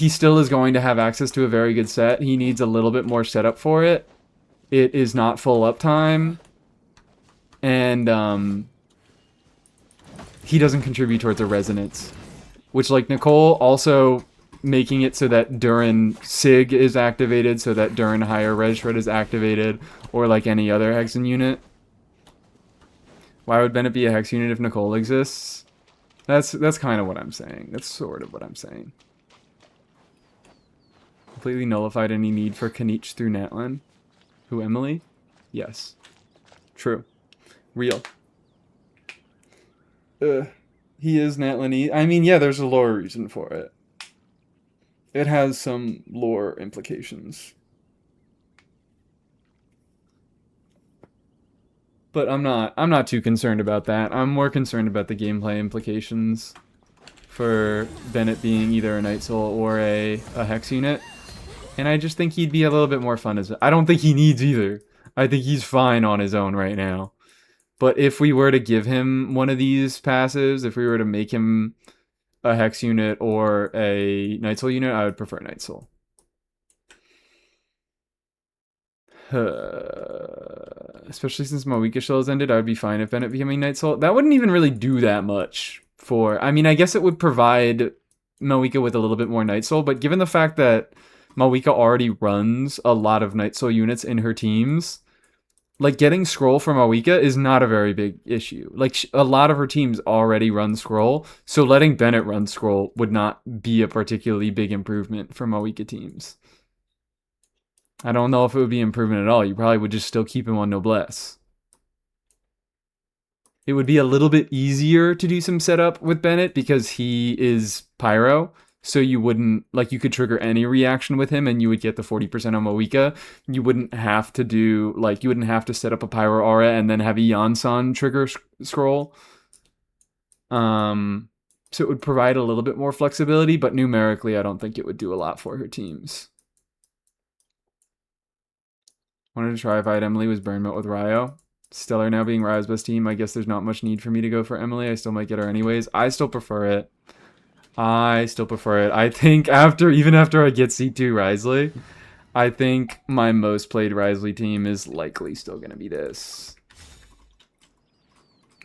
still is going to have access to a very good set. He needs a little bit more setup for it. It is not full uptime. And, he doesn't contribute towards a resonance. Which, like, Nicole also making it so that Durin Sig is activated, so that Durin Higher Res Shred is activated, or like any other Hexen unit. Why would Bennett be a Hex unit if Nicole exists? That's kind of what I'm saying. That's sort of what I'm saying. Completely nullified any need for Kanich through Natlin. Who, Emily? Yes. True. Real. He is Natlin-y. I mean, yeah, there's a lore reason for it. It has some lore implications. But I'm not too concerned about that. I'm more concerned about the gameplay implications for Bennett being either a Night Soul or a Hex unit. And I just think he'd be a little bit more fun as I don't think he needs either. I think he's fine on his own right now. But if we were to give him one of these passives, if we were to make him a Hex unit or a Night Soul unit, I would prefer Night Soul. Especially since Moika Shell has ended, I would be fine if Bennett became a Night Soul. That wouldn't even really do that much for... I mean, I guess it would provide Moika with a little bit more Night Soul, but given the fact that Moika already runs a lot of Night Soul units in her teams, like, getting Scroll from Moika is not a very big issue. Like, a lot of her teams already run Scroll, so letting Bennett run Scroll would not be a particularly big improvement for Moika teams. I don't know if it would be improvement at all. You probably would just still keep him on Noblesse. It would be a little bit easier to do some setup with Bennett because he is Pyro. So you wouldn't, like, you could trigger any reaction with him and you would get the 40% on Moika. You wouldn't have to do, like, you wouldn't have to set up a Pyro Aura and then have a Yansan trigger scroll. So it would provide a little bit more flexibility, but numerically I don't think it would do a lot for her teams. Wanted to try if I had Emily was burn melt with Ryo. Stellar now being Ryo's best team, I guess there's not much need for me to go for Emily. I still might get her anyways. I still prefer it. I think even after I get C2 Risley, I think my most played Risley team is likely still going to be this.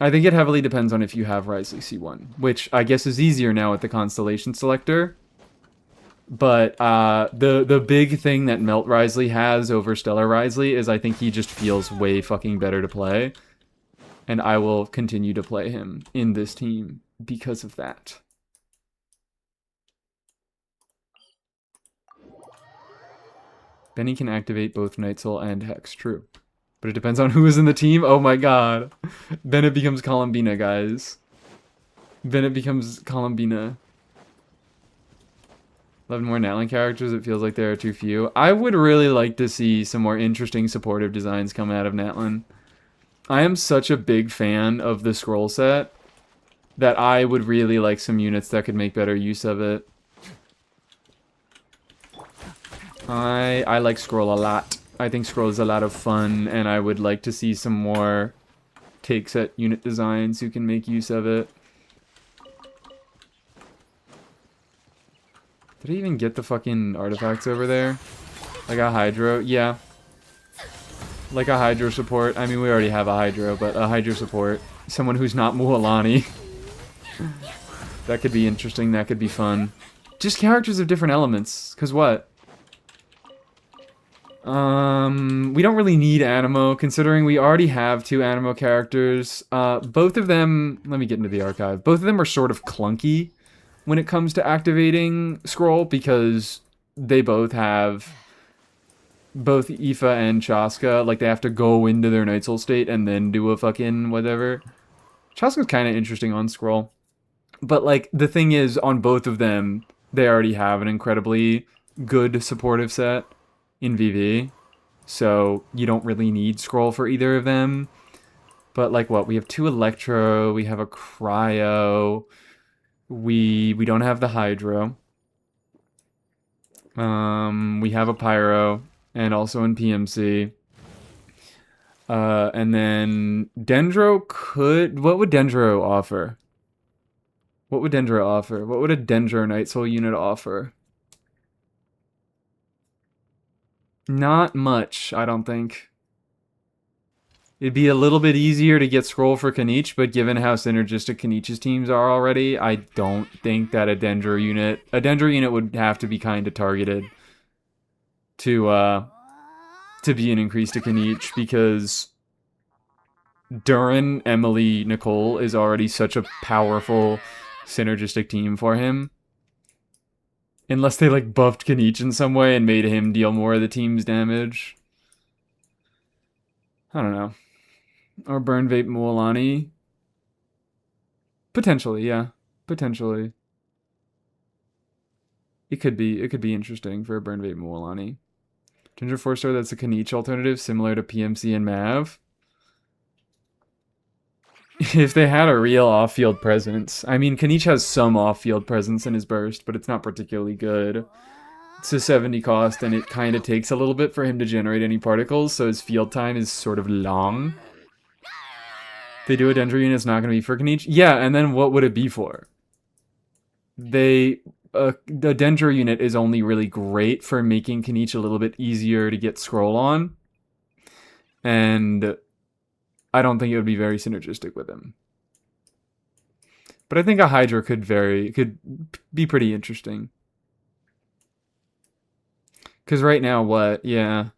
I think it heavily depends on if you have Risley C1, which I guess is easier now with the Constellation Selector. But the big thing that Melt Risley has over Stellar Risley is I think he just feels way fucking better to play. And I will continue to play him in this team because of that. Benny can activate both Night Soul and Hex, true. But it depends on who is in the team. Oh my god. Bennett becomes Columbina, guys. Bennett becomes Columbina. 11 more Natlin characters, it feels like there are too few. I would really like to see some more interesting supportive designs come out of Natlin. I am such a big fan of the scroll set that I would really like some units that could make better use of it. I like Scroll a lot. I think Scroll is a lot of fun, and I would like to see some more take set unit designs who can make use of it. Did I even get the fucking artifacts over there? Like a Hydro? Yeah. Like a Hydro support. I mean, we already have a Hydro, but a Hydro support. Someone who's not Mualani. That could be interesting. That could be fun. Just characters of different elements. Because what? We don't really need Animo, considering we already have 2 Animo characters. Both of them... Let me get into the archive. Both of them are sort of clunky when it comes to activating Scroll, because they both have... Both Aoife and Chaska, like, they have to go into their Night Soul state and then do a fucking whatever. Chaska's kind of interesting on Scroll. But, like, the thing is, on both of them, they already have an incredibly good supportive set in VV, so you don't really need Scroll for either of them. But like what? We have 2 Electro, we have a Cryo, we don't have the Hydro. We have a Pyro, and also in PMC. And then Dendro could... What would Dendro offer? What would Dendro offer? What would a Dendro Night Soul unit offer? Not much, I don't think. It'd be a little bit easier to get scroll for Kaniche, but given how synergistic Kaniche's teams are already, I don't think that a Dendro unit would have to be kind of targeted to be an increase to Kaniche, because Durin, Emily, Nicole is already such a powerful synergistic team for him. Unless they like buffed Kaniche in some way and made him deal more of the team's damage. I don't know. Or Burn Vape Mualani. Potentially, yeah. Potentially. It could be interesting for a Burn Vape Mualani. Ginger 4-star, that's a Kaniche alternative, similar to PMC and Mav. If they had a real off-field presence. I mean, Kaniche has some off-field presence in his burst, but it's not particularly good. It's a 70 cost, and it kind of takes a little bit for him to generate any particles, so his field time is sort of long. They do a Dendro unit, it's not going to be for Kaniche. Yeah, and then what would it be for? The Dendro unit is only really great for making Kaniche a little bit easier to get scroll on. And I don't think it would be very synergistic with him. But I think a Hydra could be pretty interesting. Because right now, what? Yeah.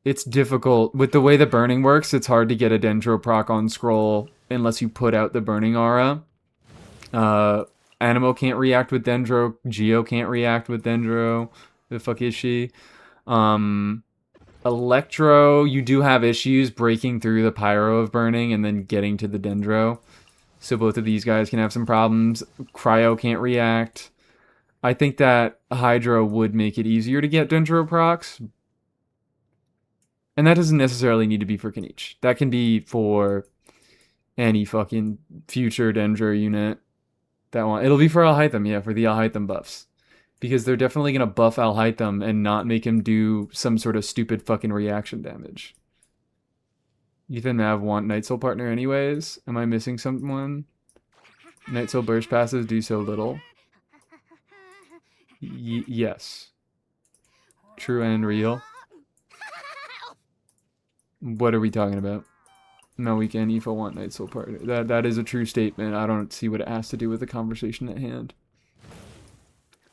It's difficult. With the way the burning works, it's hard to get a Dendro proc on scroll unless you put out the burning aura. Animo can't react with Dendro. Geo can't react with Dendro. The fuck is she? Electro, you do have issues breaking through the pyro of burning and then getting to the Dendro. So both of these guys can have some problems. Cryo can't react. I think that Hydra would make it easier to get Dendro procs. And that doesn't necessarily need to be for Kaniche. That can be for any fucking future Dendro unit that one. It'll be for Alhaitham, yeah, for the Alhaitham buffs. Because they're definitely going to buff Alhaitham and not make him do some sort of stupid fucking reaction damage. Ethan Mav want Night Soul partner anyways? Am I missing someone? Night Soul burst passes do so little. Yes. True and real. What are we talking about? No, we can Aoife want Night Soul partner. That is a true statement. I don't see what it has to do with the conversation at hand.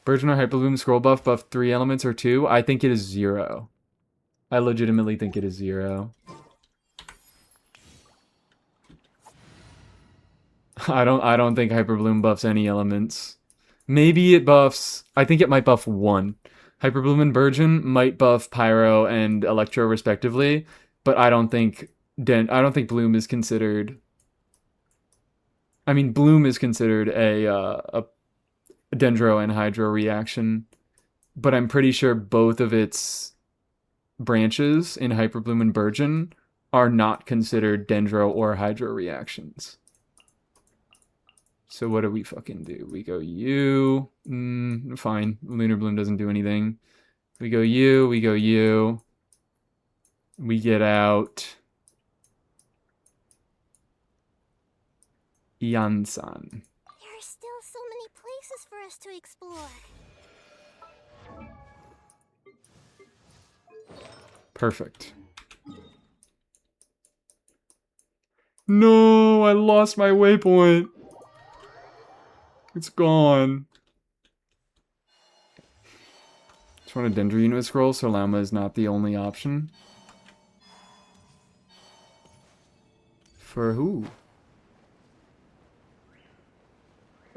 Burgeoner Hyperbloom scroll buff 3 elements or 2? I think it is 0. I legitimately think it is 0. I don't think Hyperbloom buffs any elements. Maybe it buffs. I think it might buff 1. Hyperbloom and Burgeon might buff Pyro and Electro respectively, but I don't think Bloom is considered. I mean, Bloom is considered a Dendro and Hydro reaction, but I'm pretty sure both of its branches in Hyperbloom and Burgeon are not considered Dendro or Hydro reactions. So what do we fucking do? We go U. Fine. Lunar Bloom doesn't do anything. We go U. We go U. We get out Yansan. There are still so many places for us to explore. Perfect. No, I lost my waypoint. It's gone. Just want a Dendro unit with scroll, so Llama is not the only option. For who?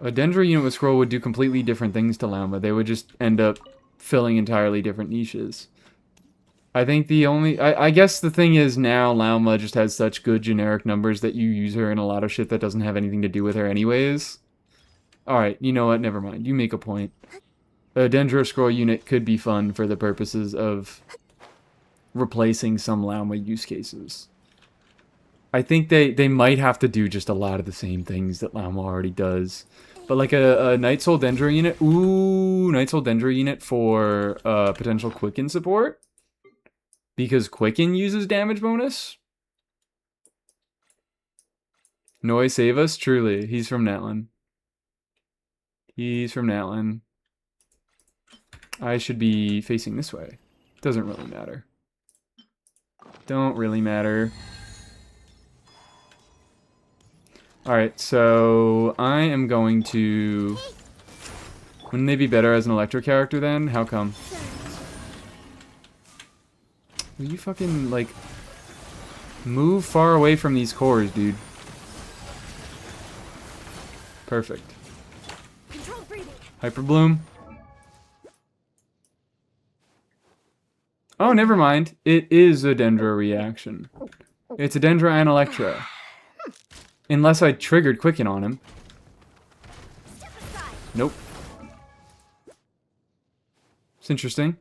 A Dendro unit with scroll would do completely different things to Llama. They would just end up filling entirely different niches. I think I guess the thing is now Llama just has such good generic numbers that you use her in a lot of shit that doesn't have anything to do with her anyways. Alright, you know what? Never mind. You make a point. A Dendro scroll unit could be fun for the purposes of replacing some Llama use cases. I think they might have to do just a lot of the same things that Llama already does. But like a Night Soul Dendro unit, ooh, Night Soul Dendro unit for potential Quicken support. Because Quicken uses damage bonus. Noise save us, truly. He's from Netlin. He's from Natlan. I should be facing this way. Doesn't really matter. Don't really matter. Alright, so I am going to... Wouldn't they be better as an Electro character then? How come? Will you fucking, like... Move far away from these cores, dude. Perfect. Hyper Bloom. Oh, never mind. It is a Dendro reaction. It's a Dendro and Electro. Unless I triggered Quicken on him. Nope. It's interesting.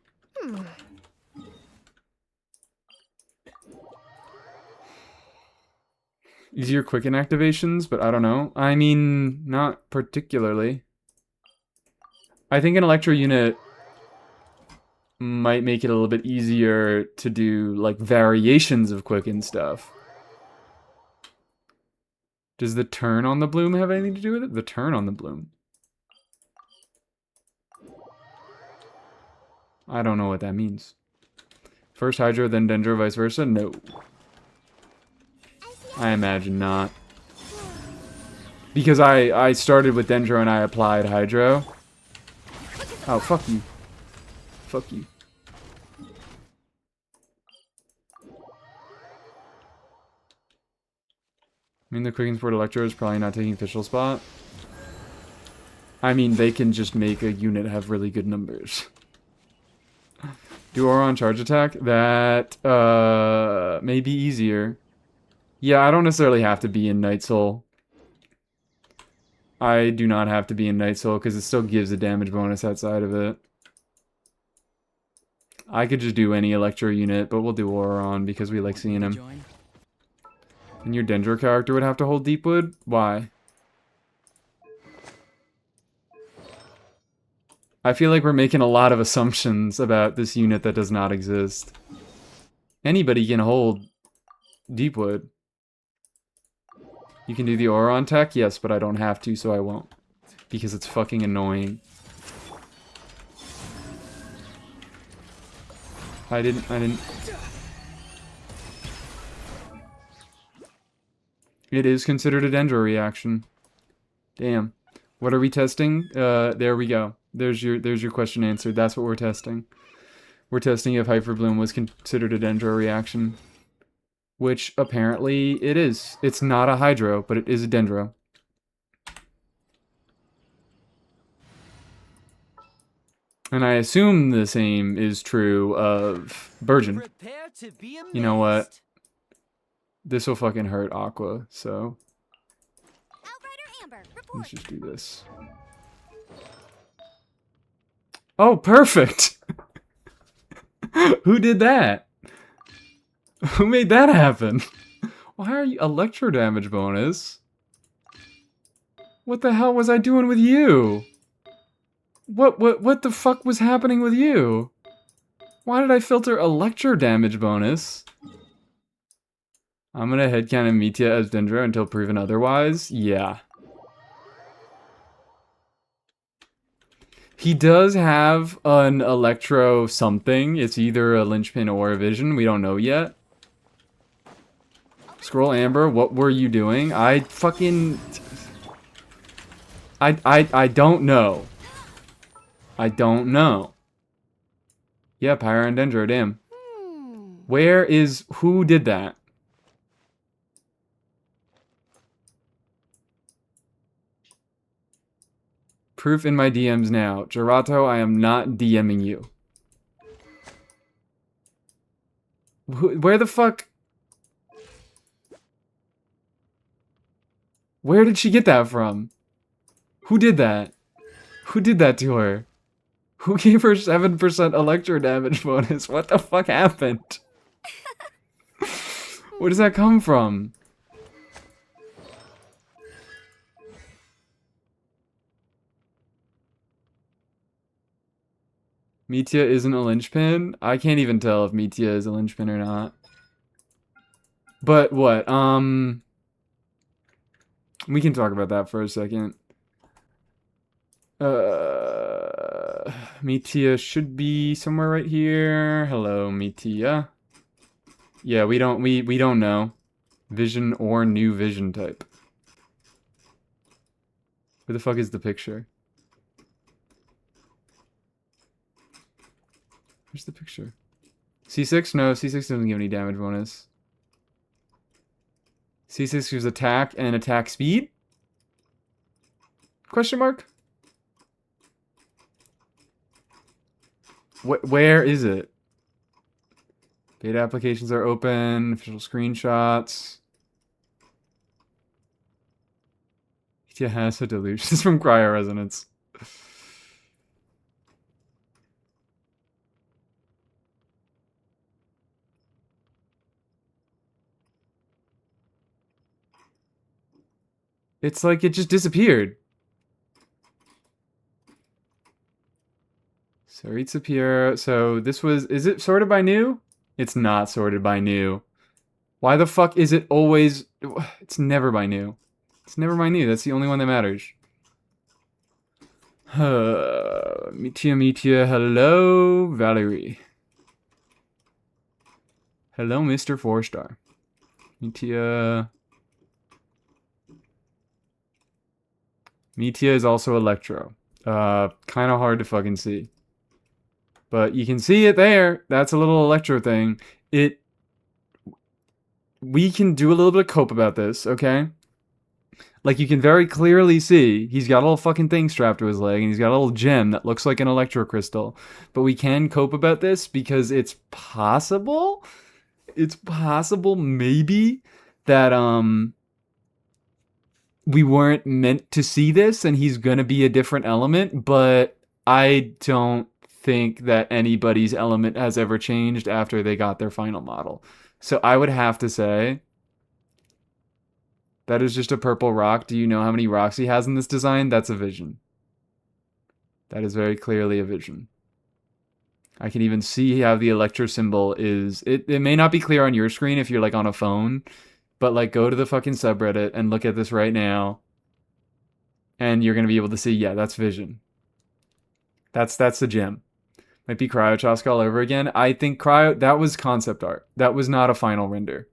Easier Quicken activations, but I don't know. I mean, not particularly. I think an Electro unit might make it a little bit easier to do, like, variations of Quicken stuff. Does the turn on the bloom have anything to do with it? The turn on the bloom. I don't know what that means. First Hydro, then Dendro, vice versa? No. I imagine not. Because I started with Dendro and I applied Hydro. Oh, fuck you. Fuck you. I mean, the Quicken Sport Electro is probably not taking official spot. I mean, they can just make a unit have really good numbers. Do Aura on charge attack? That, may be easier. Yeah, I don't necessarily have to be in Night Soul. I do not have to be in Night Soul, because it still gives a damage bonus outside of it. I could just do any Electro unit, but we'll do Aura on, because we like seeing him. And your Dendro character would have to hold Deepwood? Why? I feel like we're making a lot of assumptions about this unit that does not exist. Anybody can hold Deepwood. You can do the Aura on tech? Yes, but I don't have to, so I won't. Because it's fucking annoying. I didn't... It is considered a Dendro reaction. Damn. What are we testing? There we go. There's your question answered. That's what we're testing. We're testing if Hyper Bloom was considered a Dendro reaction. Which, apparently, it is. It's not a Hydro, but it is a Dendro. And I assume the same is true of Burgeon. You know what? This will fucking hurt Aqua, so... Let's just do this. Oh, perfect! Who did that? Who made that happen? Why are you... Electro damage bonus? What the hell was I doing with you? What the fuck was happening with you? Why did I filter Electro damage bonus? I'm gonna headcanon Mitya as Dendro until proven otherwise. Yeah. He does have an Electro something. It's either a Linchpin or a Vision. We don't know yet. Scroll Amber, what were you doing? I fucking... I don't know. I don't know. Yeah, Pyro and Dendro, damn. Where is... Who did that? Proof in my DMs now. Gerato, I am not DMing you. Where the fuck... Where did she get that from? Who did that? Who did that to her? Who gave her 7% Electro damage bonus? What the fuck happened? Where does that come from? Mitya isn't a linchpin? I can't even tell if Mitya is a linchpin or not. But what? We can talk about that for a second. Metia should be somewhere right here. Hello, Metia. Yeah, we don't know. Vision or new vision type. Where the fuck is the picture? Where's the picture? C6? No, C6 doesn't give any damage bonus. C6 gives attack and attack speed? Question mark? Where is it? Beta applications are open. Official screenshots. Yeah, has a delusion. This is from Cryo Resonance. It's like it just disappeared. So Itsapir. So this was. Is it sorted by new? It's not sorted by new. Why the fuck is it always. It's never by new. It's never by new. That's the only one that matters. Metia. Hello, Valerie. Hello, Mr. 4-star. Metia. Metia is also Electro. Kind of hard to fucking see. But you can see it there. That's a little Electro thing. We can do a little bit of cope about this, okay? Like, you can very clearly see he's got a little fucking thing strapped to his leg, and he's got a little gem that looks like an electro crystal. But we can cope about this because it's possible. It's possible, maybe, that we weren't meant to see this, and he's gonna be a different element. But I don't think that anybody's element has ever changed after they got their final model. So I would have to say that is just a purple rock. Do you know how many rocks he has in this design? That's a vision. That is very clearly a vision. I can even see how the electro symbol is. It may not be clear on your screen if you're like on a phone, but like go to the fucking subreddit and look at this right now. And you're gonna be able to see, yeah, that's vision. That's the gem. Might be Cryochosk all over again. I think that was concept art. That was not a final render.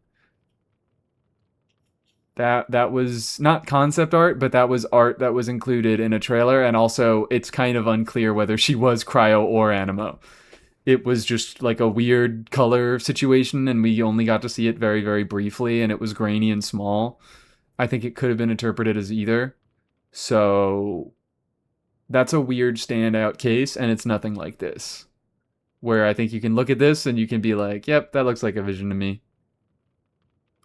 That was not concept art, but that was art that was included in a trailer, and also it's kind of unclear whether she was Cryo or Animo. It was just like a weird color situation, and we only got to see it very, very briefly, and it was grainy and small. I think it could have been interpreted as either. So that's a weird standout case, and it's nothing like this. Where I think you can look at this and you can be like, yep, that looks like a vision to me.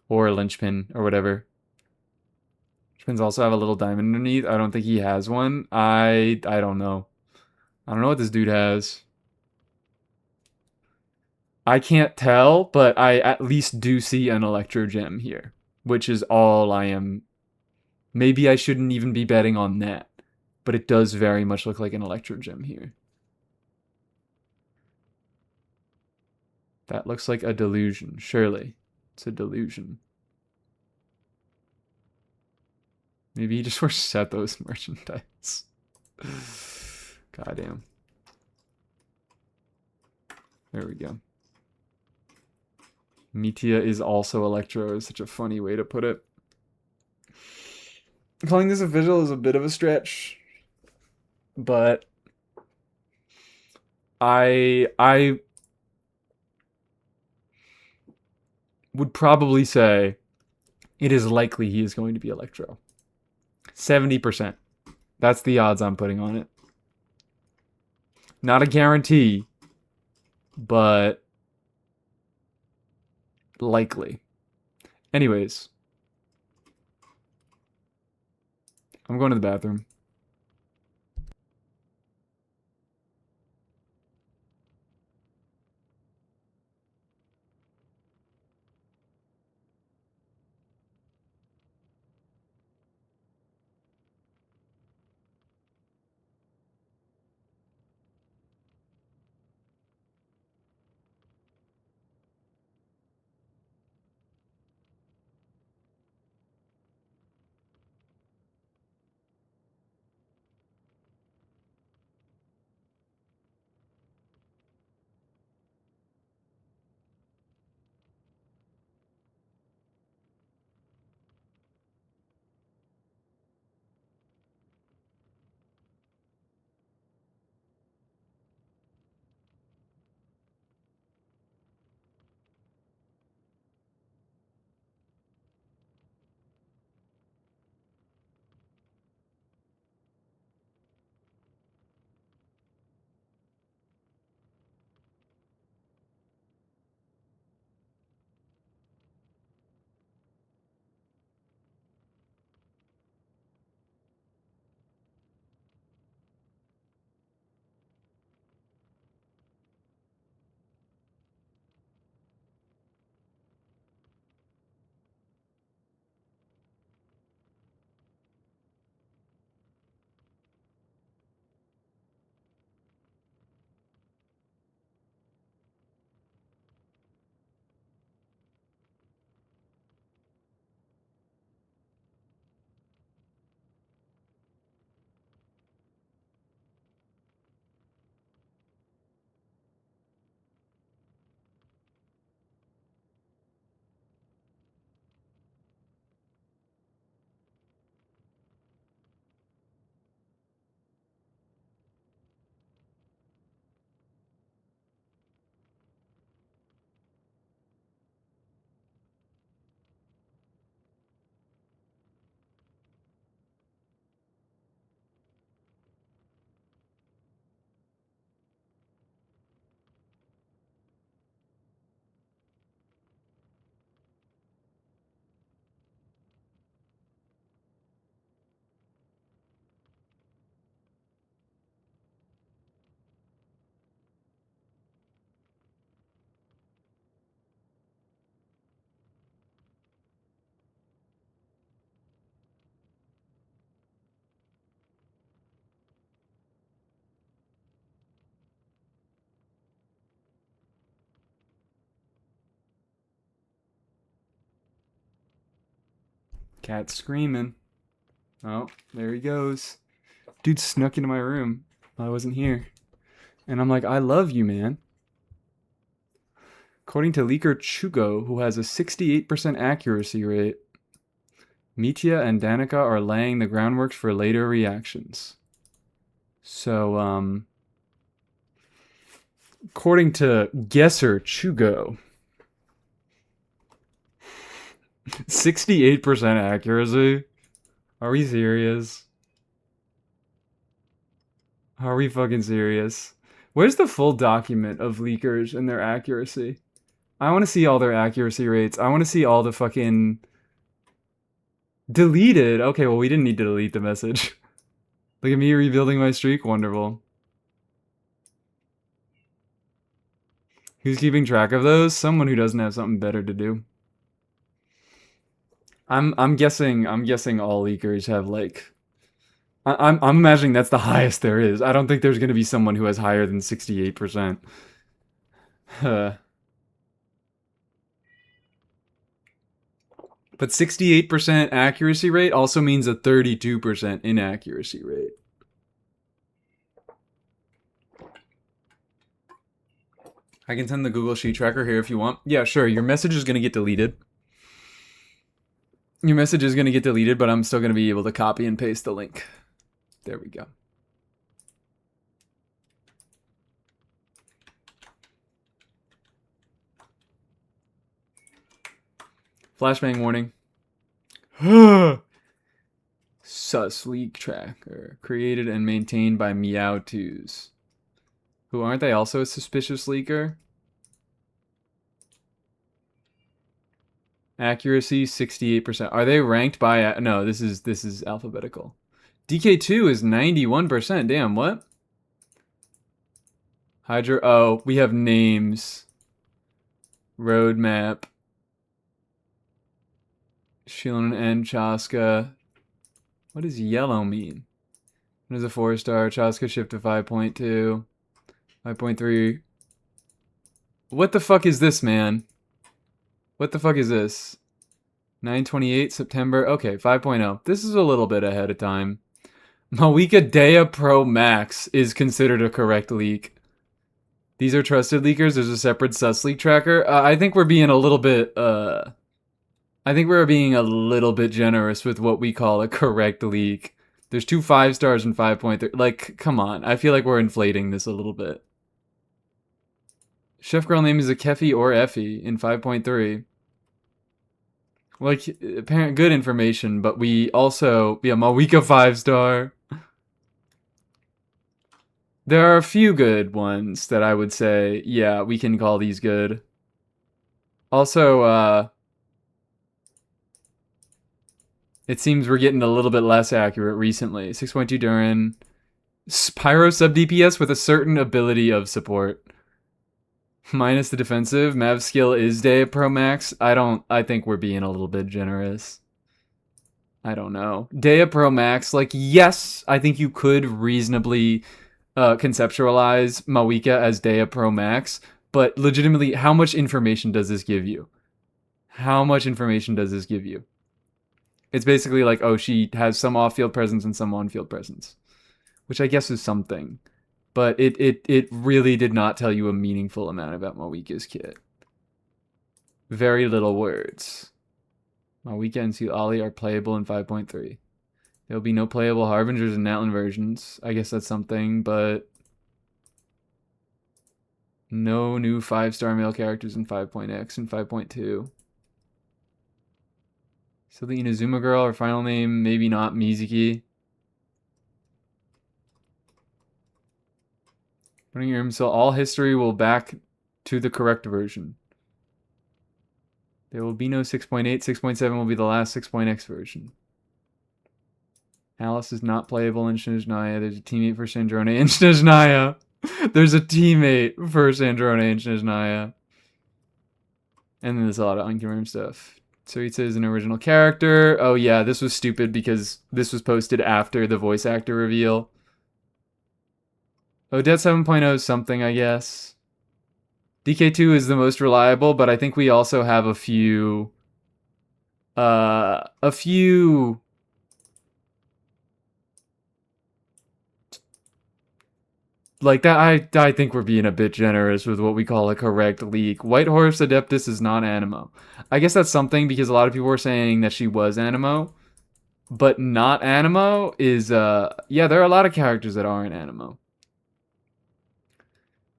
Or a linchpin, or whatever. Linchpins also have a little diamond underneath. I don't think he has one. I don't know. I don't know what this dude has. I can't tell, but I at least do see an electro gem here. Which is all I am. Maybe I shouldn't even be betting on that. But it does very much look like an electro gem here. That looks like a delusion, surely. It's a delusion. Maybe he just wears Sethos merchandise. Goddamn. There we go. Metia is also Electro is such a funny way to put it. Calling this a visual is a bit of a stretch. But I would probably say it is likely he is going to be Electro. 70%. That's the odds I'm putting on it. Not a guarantee, but likely. Anyways, I'm going to the bathroom. Cat screaming. Oh, there he goes. Dude snuck into my room while I wasn't here. And I'm like, I love you, man. According to leaker Chugo, who has a 68% accuracy rate, Mitya and Danica are laying the groundwork for later reactions. So, according to guesser Chugo, 68% accuracy? Are we serious? Are we fucking serious? Where's the full document of leakers and their accuracy? I want to see all their accuracy rates. I want to see all the fucking... Deleted! Okay, well, we didn't need to delete the message. Look at me rebuilding my streak. Wonderful. Who's keeping track of those? Someone who doesn't have something better to do. I'm guessing all leakers have like... I'm imagining that's the highest there is. I don't think there's going to be someone who has higher than 68%. But 68% accuracy rate also means a 32% inaccuracy rate. I can send the Google Sheet tracker here if you want. Yeah, sure. Your message is going to get deleted. Your message is going to get deleted, but I'm still going to be able to copy and paste the link. There we go. Flashbang warning. Sus leak tracker. Created and maintained by Meowtoos. Who, aren't they also a suspicious leaker? Accuracy 68%. Are they ranked by... No, this is alphabetical. DK2 is 91%. Damn, what? Hydra... Oh, we have names. Roadmap. Shilin and Chaska. What does yellow mean? What is a 4-star? Chaska shift to 5.2. 5.3. What the fuck is this, man? What the fuck is this? 9/28 September. Okay, 5.0. This is a little bit ahead of time. Mawika Dea Pro Max is considered a correct leak. These are trusted leakers. There's a separate sus leak tracker. I think we're being a little bit... I think we're being a little bit generous with what we call a correct leak. There's 2 5 stars and 5.3. Like, come on. I feel like we're inflating this a little bit. Chef girl name is a Kefi or Effie in 5.3. Like, apparent good information, but we also... Yeah, Mawika 5-star. There are a few good ones that I would say, yeah, we can call these good. Also, it seems we're getting a little bit less accurate recently. 6.2 Durin. Pyro sub DPS with a certain ability of support. Minus the defensive. Mav skill is Dea Pro Max. I think we're being a little bit generous. I don't know. Dea Pro Max, like, yes, I think you could reasonably conceptualize Mawika as Dea Pro Max, but legitimately, how much information does this give you? How much information does this give you? It's basically like, oh, she has some off-field presence and some on-field presence, which I guess is something. But it really did not tell you a meaningful amount about Mawika's kit. Very little words. Mawika and Sealali are playable in 5.3. There will be no playable Harbingers in Natlan versions. I guess that's something, but... No new 5-star male characters in 5.x and 5.2. So the Inazuma girl, her final name, maybe not Mizuki. Running your so all history will back to the correct version. There will be no 6.8. 6.7 will be the last 6.x version. Alice is not playable in snezhnaya. There's a teammate for Sandrone in snezhnaya. There's a teammate for Sandrone in snezhnaya. And then there's a lot of unconfirmed stuff. Tsuitsu is an original character. Oh yeah, this was stupid because this was posted after the voice actor reveal. Odette 7.0 is something, I guess. DK2 is the most reliable, but I think we also have a few a few like that. I think we're being a bit generous with what we call a correct leak. White Horse Adeptus is not Animo. I guess that's something because a lot of people were saying that she was Animo, but not Animo is yeah, there are a lot of characters that aren't Animo.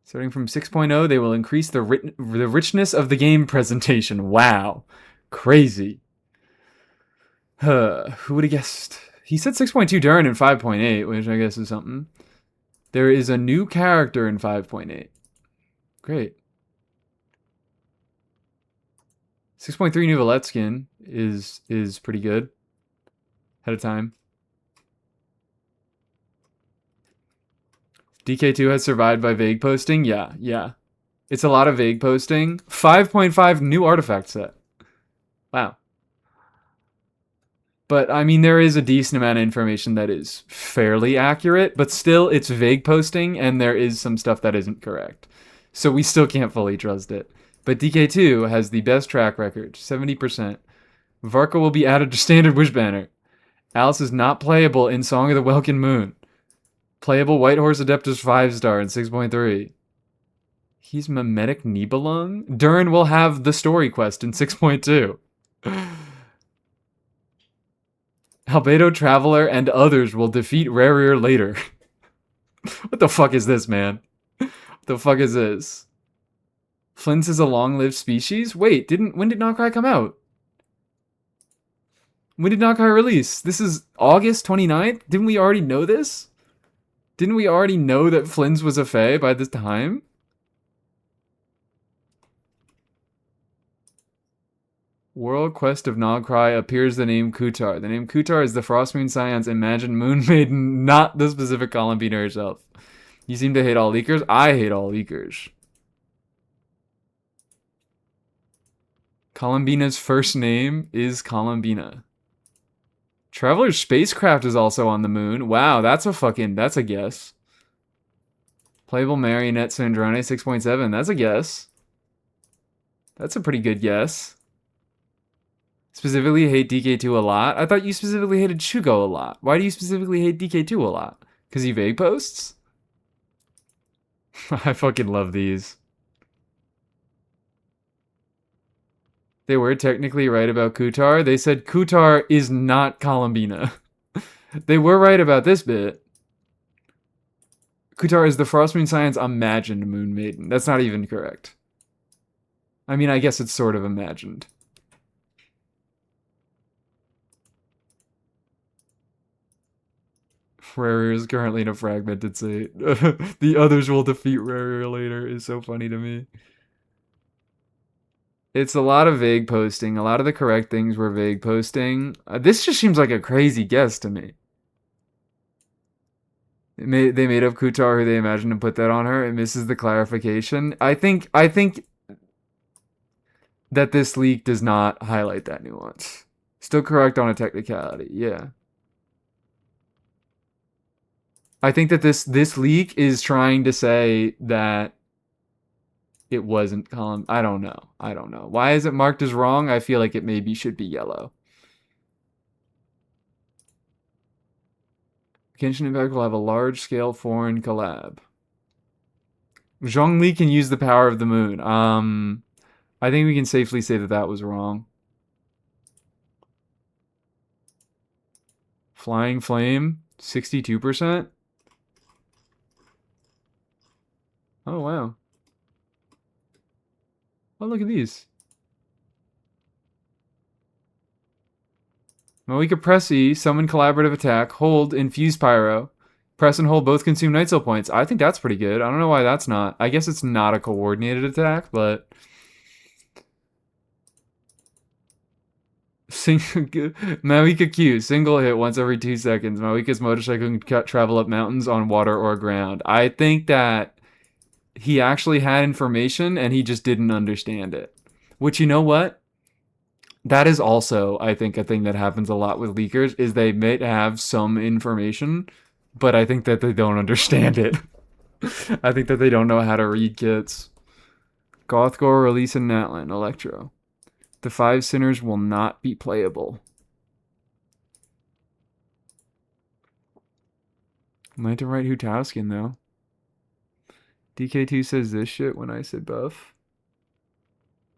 Starting from 6.0, they will increase the richness of the game presentation. Wow. Crazy. Who would have guessed? He said 6.2 during in 5.8, which I guess is something. There is a new character in 5.8. Great. 6.3 new Valette skin is pretty good. Ahead of time. DK2 has survived by vague posting? Yeah. It's a lot of vague posting. 5.5 new artifact set. Wow. But, I mean, there is a decent amount of information that is fairly accurate, but still, it's vague posting, and there is some stuff that isn't correct. So we still can't fully trust it. But DK2 has the best track record, 70%. Varka will be added to Standard Wish Banner. Alice is not playable in Song of the Welkin Moon. Playable White Horse Adeptus 5-star in 6.3. He's Memetic Nibelung? Durin will have the story quest in 6.2. Albedo Traveler and others will defeat Rarier later. What the fuck is this, man? What the fuck is this? Flint is a long-lived species? Wait, when did Nocrai come out? When did Nocrai release? This is August 29th? Didn't we already know this? Didn't we already know that Flins was a fae by this time? World Quest of Nocrai appears the name Kutar. The name Kutar is the Frostmoon Scion's imagined moon maiden, not the specific Columbina herself. You seem to hate all leakers. I hate all leakers. Columbina's first name is Columbina. Traveler's spacecraft is also on the moon. Wow, that's a guess. Playable Marionette Snezhnaya 6.7. That's a guess. That's a pretty good guess. Specifically hate DK2 a lot? I thought you specifically hated Shugo a lot. Why do you specifically hate DK2 a lot? Because he vague posts? I fucking love these. They were technically right about Kutar. They said Kutar is not Columbina. They were right about this bit. Kutar is the Frostmoon Scion's imagined moon maiden. That's not even correct. I mean, I guess it's sort of imagined. Rarier is currently in a fragmented state. The others will defeat Rarier later is so funny to me. It's a lot of vague posting. A lot of the correct things were vague posting. This just seems like a crazy guess to me. They made up Kutar who they imagined and put that on her. It misses the clarification. I think that this leak does not highlight that nuance. Still correct on a technicality, yeah. I think that this leak is trying to say that it wasn't column. I don't know. Why is it marked as wrong? I feel like it maybe should be yellow. Genshin Impact will have a large-scale foreign collab. Zhongli can use the power of the moon. I think we can safely say that that was wrong. Flying Flame, 62%. Oh, wow. Oh, look at these. Moika press E, summon collaborative attack, hold, infuse pyro. Press and hold both consume night soul points. I think that's pretty good. I don't know why that's not. I guess it's not a coordinated attack, but... Mawika Q, single hit once every 2 seconds. Mawika's motorcycle can travel up mountains on water or ground. I think that he actually had information and he just didn't understand it. Which, you know what? That is also, I think, a thing that happens a lot with leakers, is they may have some information, but I think that they don't understand it. I think that they don't know how to read kits. Gothgore release in Natlan, Electro. The Five Sinners will not be playable. Might have to write Hutowskin, though. DK2 says this shit when I said buff.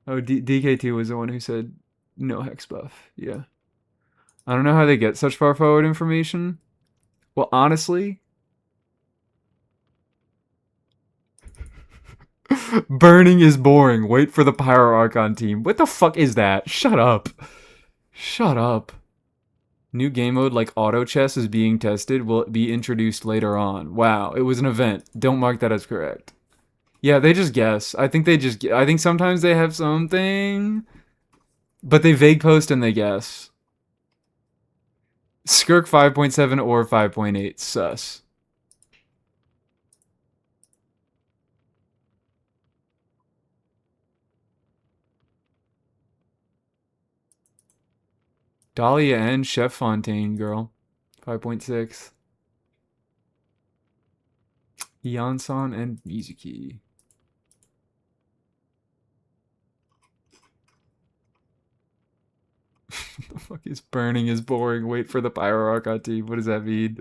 Oh, DK2 was the one who said no hex buff. Yeah. I don't know how they get such far forward information. Well, honestly, burning is boring. Wait for the Pyro Archon team. What the fuck is that? Shut up. Shut up. New game mode like auto chess is being tested. Will it be introduced later on? Wow, it was an event. Don't mark that as correct. Yeah, they just guess. I think sometimes they have something, but they vague post and they guess. Skirk 5.7 or 5.8. Sus. Dahlia and Chef Fontaine, girl. 5.6. Yansan and Mizuki. The fuck is burning is boring. Wait for the Pyro Archon team. What does that mean?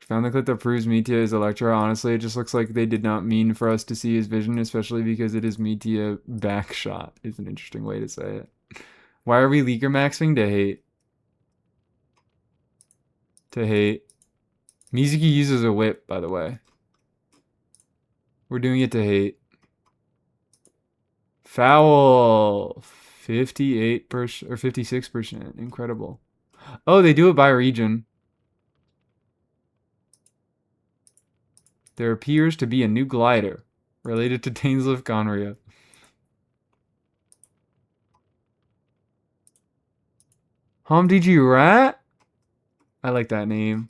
Found the clip that proves Metia is Electra. Honestly, it just looks like they did not mean for us to see his vision, especially because it is Metia backshot, is an interesting way to say it. Why are we leaker maxing? To hate. To hate. Mizuki uses a whip, by the way. We're doing it to hate. Foul. 58% or 56%. Incredible. Oh, they do it by region. There appears to be a new glider related to Tainsliff Conria. DG Rat? I like that name.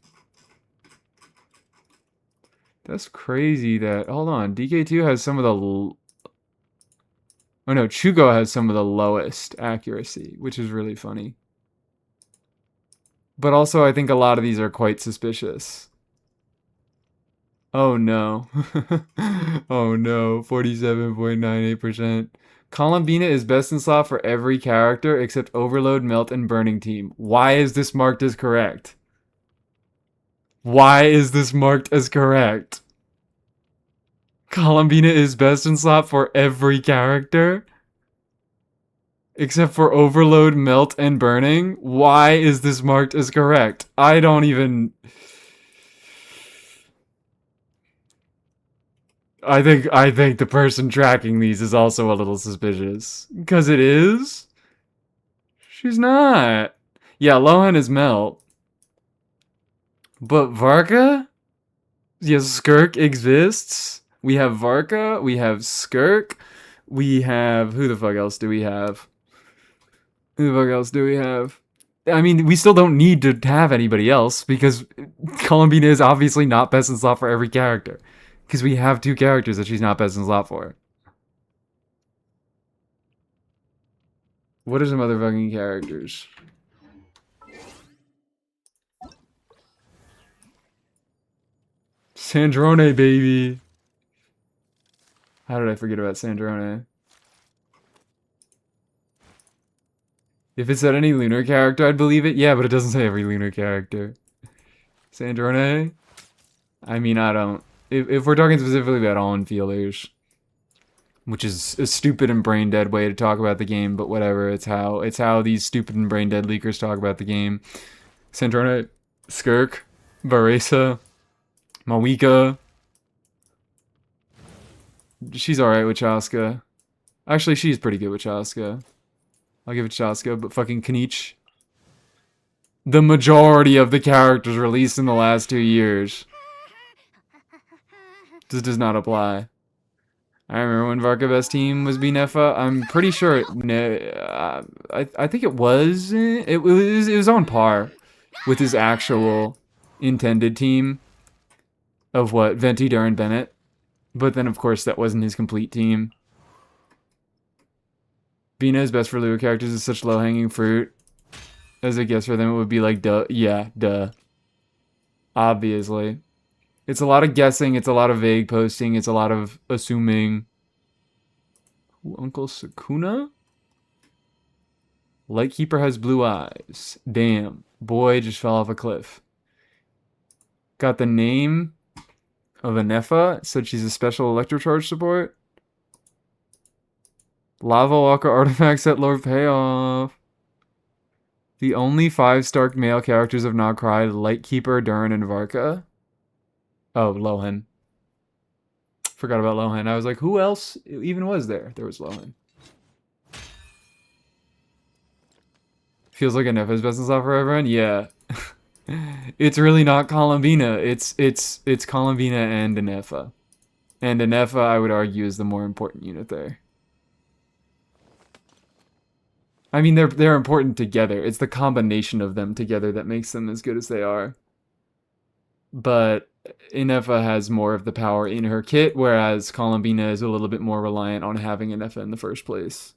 That's crazy that... Hold on. DK2 has some of the... Oh no, Chugo has some of the lowest accuracy, which is really funny. But also, I think a lot of these are quite suspicious. Oh no. Oh no. 47.98%. Columbina is best in slot for every character except Overload, Melt, and Burning Team. Why is this marked as correct? Why is this marked as correct? Columbina is best in slot for every character except for Overload, Melt, and Burning. Why is this marked as correct? I don't even... I think the person tracking these is also a little suspicious. Because it is? She's not. Yeah, Lohan is Melt. But Varka? Yes, Skirk exists. We have Varka. We have Skirk. We have... Who the fuck else do we have? Who the fuck else do we have? I mean, we still don't need to have anybody else because Columbina is obviously not best in slot for every character. Because we have two characters that she's not best in slot for. What are some other fucking characters? Sandrone, baby. How did I forget about Sandrone? If it said any lunar character, I'd believe it. Yeah, but it doesn't say every lunar character. Sandrone? I mean, I don't... If we're talking specifically about on-fielders, which is a stupid and brain-dead way to talk about the game, but whatever, it's how these stupid and brain-dead leakers talk about the game. Sandrone, Skirk, Baresa, Mawika. She's alright with Chaska. Actually, she's pretty good with Chaska. I'll give it Chaska, but fucking Kanich. The majority of the characters released in the last 2 years. This does not apply. I remember when Varkabest team was Binefa. I'm pretty sure I think it was it was on par with his actual intended team of what Venti, Duran, Bennett. But then of course that wasn't his complete team. Bina is best for Lua characters is such low hanging fruit. As a guess for them it would be like duh. Yeah, duh. Obviously. It's a lot of guessing, it's a lot of vague posting, it's a lot of assuming. Uncle Sukuna? Lightkeeper has blue eyes. Damn. Boy just fell off a cliff. Got the name of a Nefa. Said she's a special electrocharge support. Lava Walker artifacts at lower payoff. The only 5-star male characters of not cried: Lightkeeper, Durin, and Varka. Oh, Lohan. Forgot about Lohan. I was like, who else even was there? There was Lohan. Feels like a Nefa's business offer, everyone? Yeah. It's really not Columbina. It's Columbina and a Nefa. And a Nefa, I would argue, is the more important unit there. I mean, they're important together. It's the combination of them together that makes them as good as they are. But Inefa has more of the power in her kit, whereas Columbina is a little bit more reliant on having Inefa in the first place.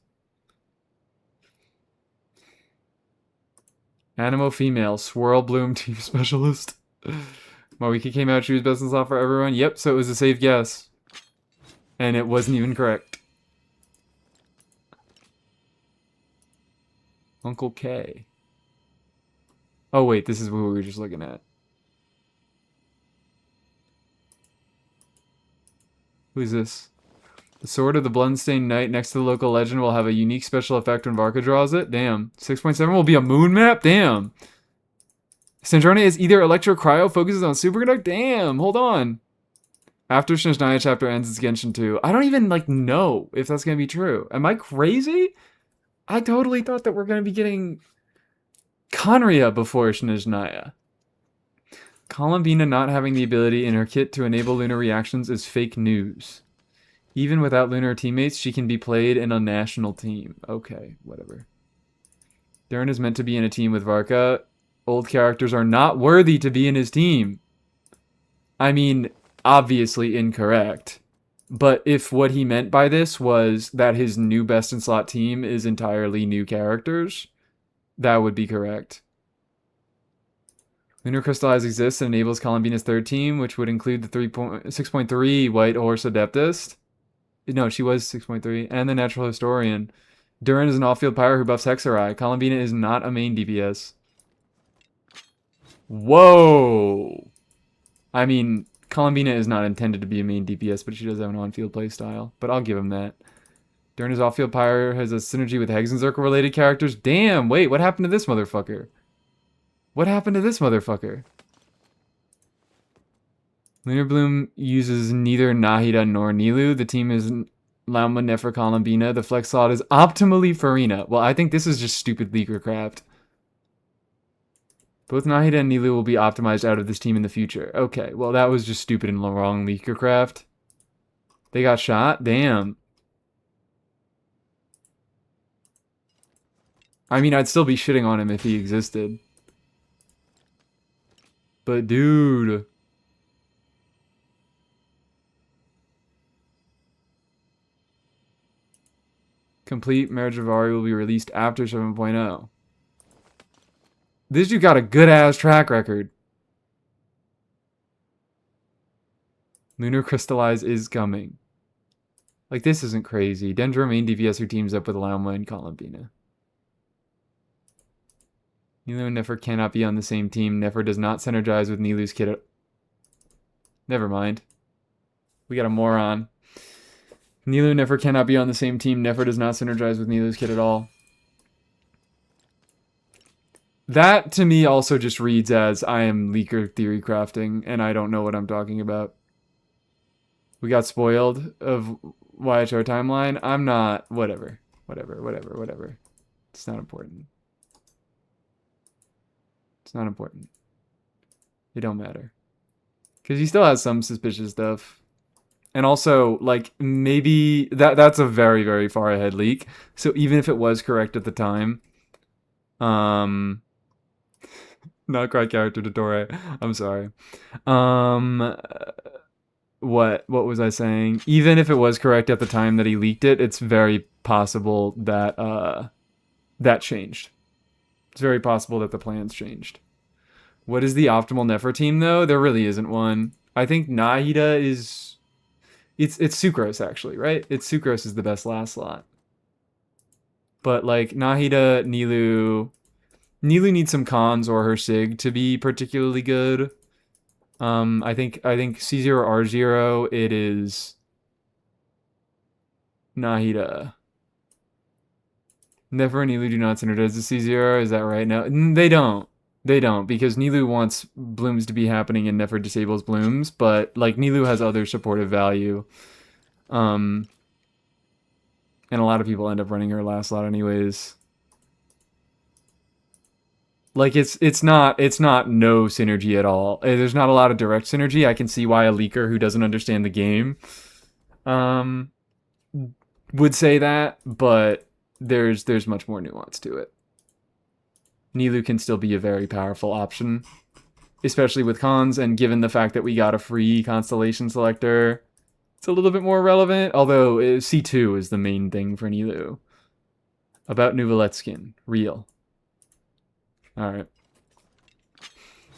Animo female, Swirl Bloom team specialist. Mawiki came out, she was best in slot for everyone. Yep, so it was a safe guess. And it wasn't even correct. Uncle K. Oh wait, this is what we were just looking at. Who's this? The Sword of the Bloodstained Knight next to the local legend will have a unique special effect when Varka draws it. Damn. 6.7 will be a moon map? Damn. Snezhnaya is either Electro Cryo, focuses on Superconduct? Damn, hold on. After Snezhnaya chapter ends, it's Genshin 2. I don't even, know if that's going to be true. Am I crazy? I totally thought that we're going to be getting Conria before Snezhnaya. Columbina not having the ability in her kit to enable lunar reactions is fake news. Even without lunar teammates, she can be played in a national team. Okay, whatever. Durin is meant to be in a team with Varka. Old characters are not worthy to be in his team. I mean, obviously incorrect. But if what he meant by this was that his new best in slot team is entirely new characters, that would be correct. Lunar Crystallize exists and enables Columbina's third team, which would include the 6.3 White Horse Adeptist. No, she was 6.3. And the Natural Historian. Durin is an off-field pyro who buffs Hexerai. Columbina is not a main DPS. Whoa! I mean, Columbina is not intended to be a main DPS, but she does have an on-field playstyle. But I'll give him that. Durin is off-field pyro, has a synergy with Hexenzirkel-related characters. Damn, wait, what happened to this motherfucker? What happened to this motherfucker? Lunar Bloom uses neither Nahida nor Nilu. The team is Lauma, Nefer, Columbina. The flex slot is optimally Farina. Well, I think this is just stupid leaker craft. Both Nahida and Nilu will be optimized out of this team in the future. Okay, well, that was just stupid and wrong leaker craft. They got shot? Damn. I mean, I'd still be shitting on him if he existed. But dude. Complete Marriage of Ari will be released after 7.0. This dude got a good-ass track record. Lunar Crystallize is coming. This isn't crazy. Dendro main DPS who teams up with Lauma and Columbina. Nilu and Nefer cannot be on the same team. Nefer does not synergize with Nilu's kit. Never mind. We got a moron. Nilu and Nefer cannot be on the same team. Nefer does not synergize with Nilu's kit at all. That, to me, also just reads as I am leaker theory crafting, and I don't know what I'm talking about. We got spoiled of YHR timeline. I'm not... Whatever. Whatever. It's not important. It's not important. It don't matter. Because he still has some suspicious stuff. And also, maybe... That's a very, very far ahead leak. So even if it was correct at the time... Not quite character Dottore. I'm sorry. What was I saying? Even if it was correct at the time that he leaked it, it's very possible that that changed. It's very possible that the plans changed. What is the optimal Nefer team though? There really isn't one. I think Nahida is It's Sucrose actually, right? It's Sucrose is the best last slot. But like Nahida, Nilu needs some cons or her Sig to be particularly good. I think C0 R0 it is Nahida. Never and Nilu do not synergize the C0, is that right? No, they don't. They don't, because Nilu wants blooms to be happening and never disables blooms, but like Nilu has other supportive value. And a lot of people end up running her last slot anyways. Like it's not no synergy at all. There's not a lot of direct synergy. I can see why a leaker who doesn't understand the game would say that, but there's much more nuance to it. Nilu can still be a very powerful option, especially with cons, and given the fact that we got a free constellation selector, it's a little bit more relevant, although C2 is the main thing for Nilu. About Nuvalet skin. Real. Alright.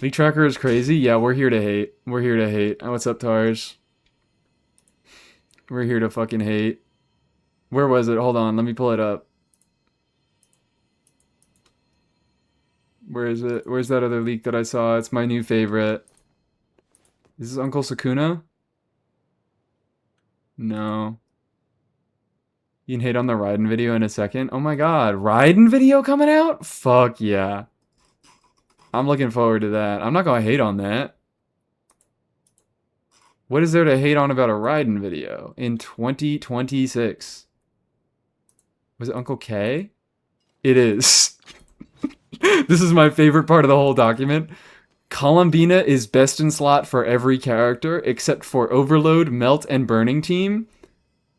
Leak Tracker is crazy? Yeah, we're here to hate. We're here to hate. What's up, Tars? We're here to fucking hate. Where was it? Hold on, let me pull it up. Where is it? Where's that other leak that I saw? It's my new favorite. Is this Uncle Sakuna? No. You can hate on the Raiden video in a second. Oh my god, Raiden video coming out? Fuck yeah. I'm looking forward to that. I'm not gonna hate on that. What is there to hate on about a Raiden video in 2026? Was it Uncle K? It is. This is my favorite part of the whole document. Columbina is best in slot for every character except for Overload, Melt, and Burning Team,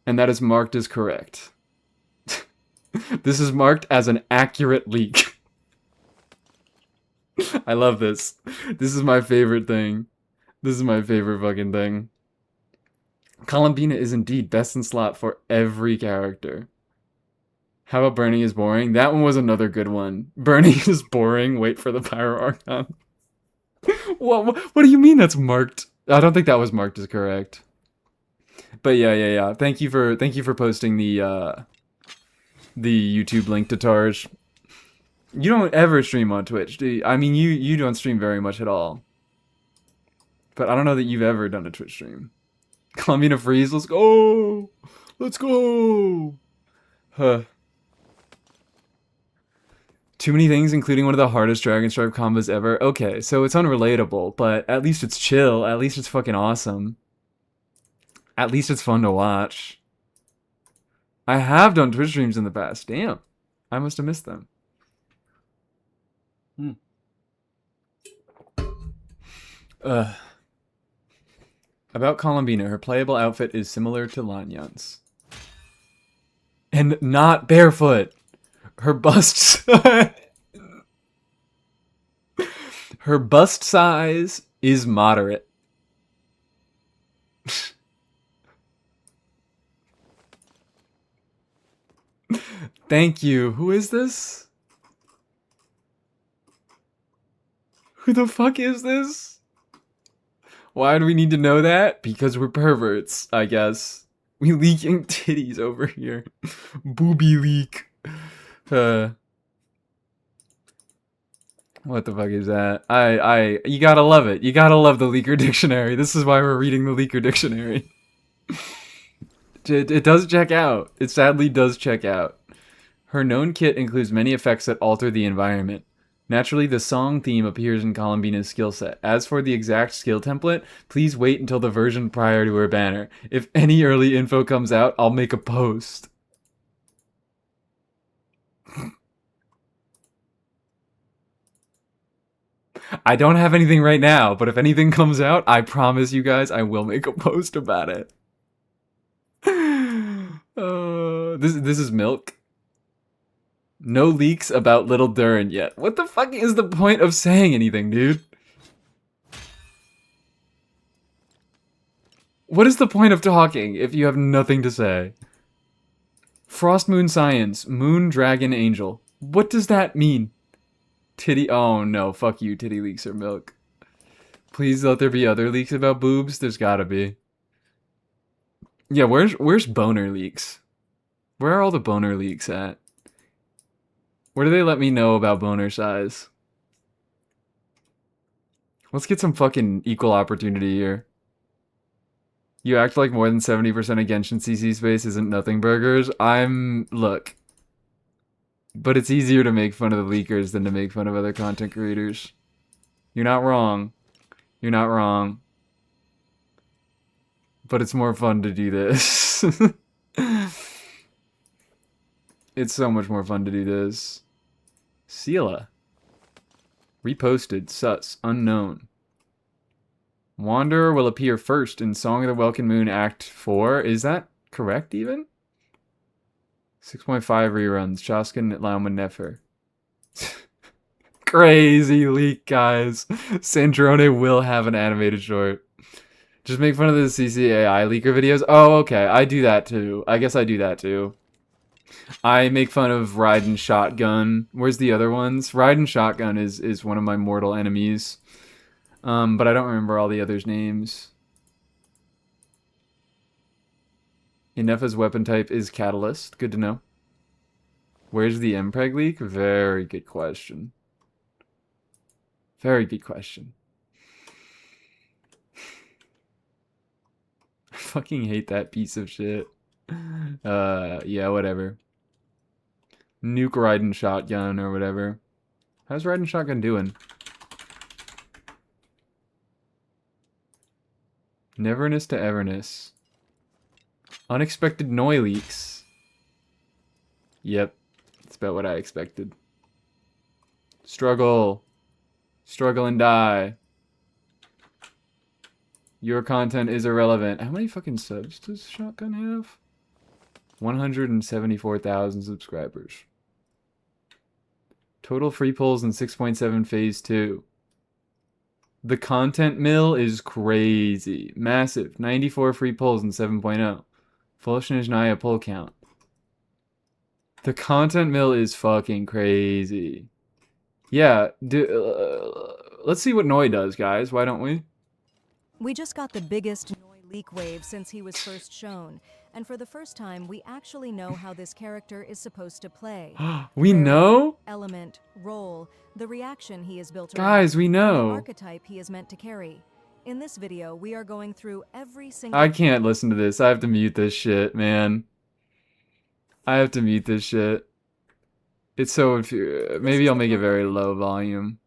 and that is marked as correct. This is marked as an accurate leak. I love this. This is my favorite thing. This is my favorite fucking thing. Columbina is indeed best in slot for every character. How about Burning is boring? That one was another good one. Burning is boring. Wait for the Pyro Archon. What do you mean that's marked? I don't think that was marked as correct. But yeah. Thank you for posting the YouTube link to Tarj. You don't ever stream on Twitch, do you? I mean, you don't stream very much at all. But I don't know that you've ever done a Twitch stream. Columbina Freeze, let's go! Let's go! Huh. Too many things, including one of the hardest Dragon Stripe combos ever. Okay, so it's unrelatable, but at least it's chill. At least it's fucking awesome. At least it's fun to watch. I have done Twitch streams in the past. Damn. I must have missed them. About Columbina, her playable outfit is similar to Lanyan's. And not barefoot. Her bust her bust size is moderate. Thank you. Who is this? Who the fuck is this? Why do we need to know that? Because we're perverts, I guess. We leaking titties over here. Booby leak. What the fuck is that? You gotta love it. You gotta love the Leaker Dictionary. This is why we're reading the Leaker Dictionary. It does check out. It sadly does check out. Her known kit includes many effects that alter the environment. Naturally, the song theme appears in Columbina's skill set. As for the exact skill template, please wait until the version prior to her banner. If any early info comes out, I'll make a post. I don't have anything right now, but if anything comes out, I promise you guys I will make a post about it. This is Milk. No leaks about Little Durin yet. What the fuck is the point of saying anything, dude? What is the point of talking if you have nothing to say? Frost Moon Science, Moon Dragon Angel. What does that mean? Titty. Oh no, fuck you, titty leaks or milk. Please let there be other leaks about boobs. There's gotta be. Yeah, where's boner leaks? Where are all the boner leaks at? Where do they let me know about boner size? Let's get some fucking equal opportunity here. You act like more than 70% of Genshin CC space isn't nothing burgers. Look. But it's easier to make fun of the leakers than to make fun of other content creators. You're not wrong. You're not wrong. But it's more fun to do this. It's so much more fun to do this. Sela. Reposted. Sus. Unknown. Wanderer will appear first in Song of the Welkin Moon Act 4. Is that correct even? 6.5 reruns. Choskin Lauman Nefer. Crazy leak, guys. Sandrone will have an animated short. Just make fun of the CCAI leaker videos. Oh, okay. I do that too. I guess I do that too. I make fun of Raiden Shotgun. Where's the other ones? Raiden Shotgun is one of my mortal enemies. But I don't remember all the others' names. Inefa's weapon type is Catalyst. Good to know. Where's the MPreg leak? Very good question. Very good question. I fucking hate that piece of shit. Yeah, whatever. Nuke Raiden Shotgun or whatever. How's Raiden Shotgun doing? Neverness to Everness. Unexpected Noi leaks. Yep. That's about what I expected. Struggle. Struggle and die. Your content is irrelevant. How many fucking subs does Shotgun have? 174,000 subscribers. Total free polls in 6.7 phase 2. The content mill is crazy. Massive. 94 free polls in 7.0. Full snezhnaya poll count. The content mill is fucking crazy. Yeah, let's see what Noi does, guys. Why don't we? We just got the biggest Noi leak wave since he was first shown, and for the first time, we actually know how this character is supposed to play. We know? Element, role, the reaction he is built around, Guys, we and the know. archetype he is meant to carry. In this video, we are going through every single... I can't listen to this. I have to mute this shit, man. I have to mute this shit. It's so maybe I'll make it very low volume.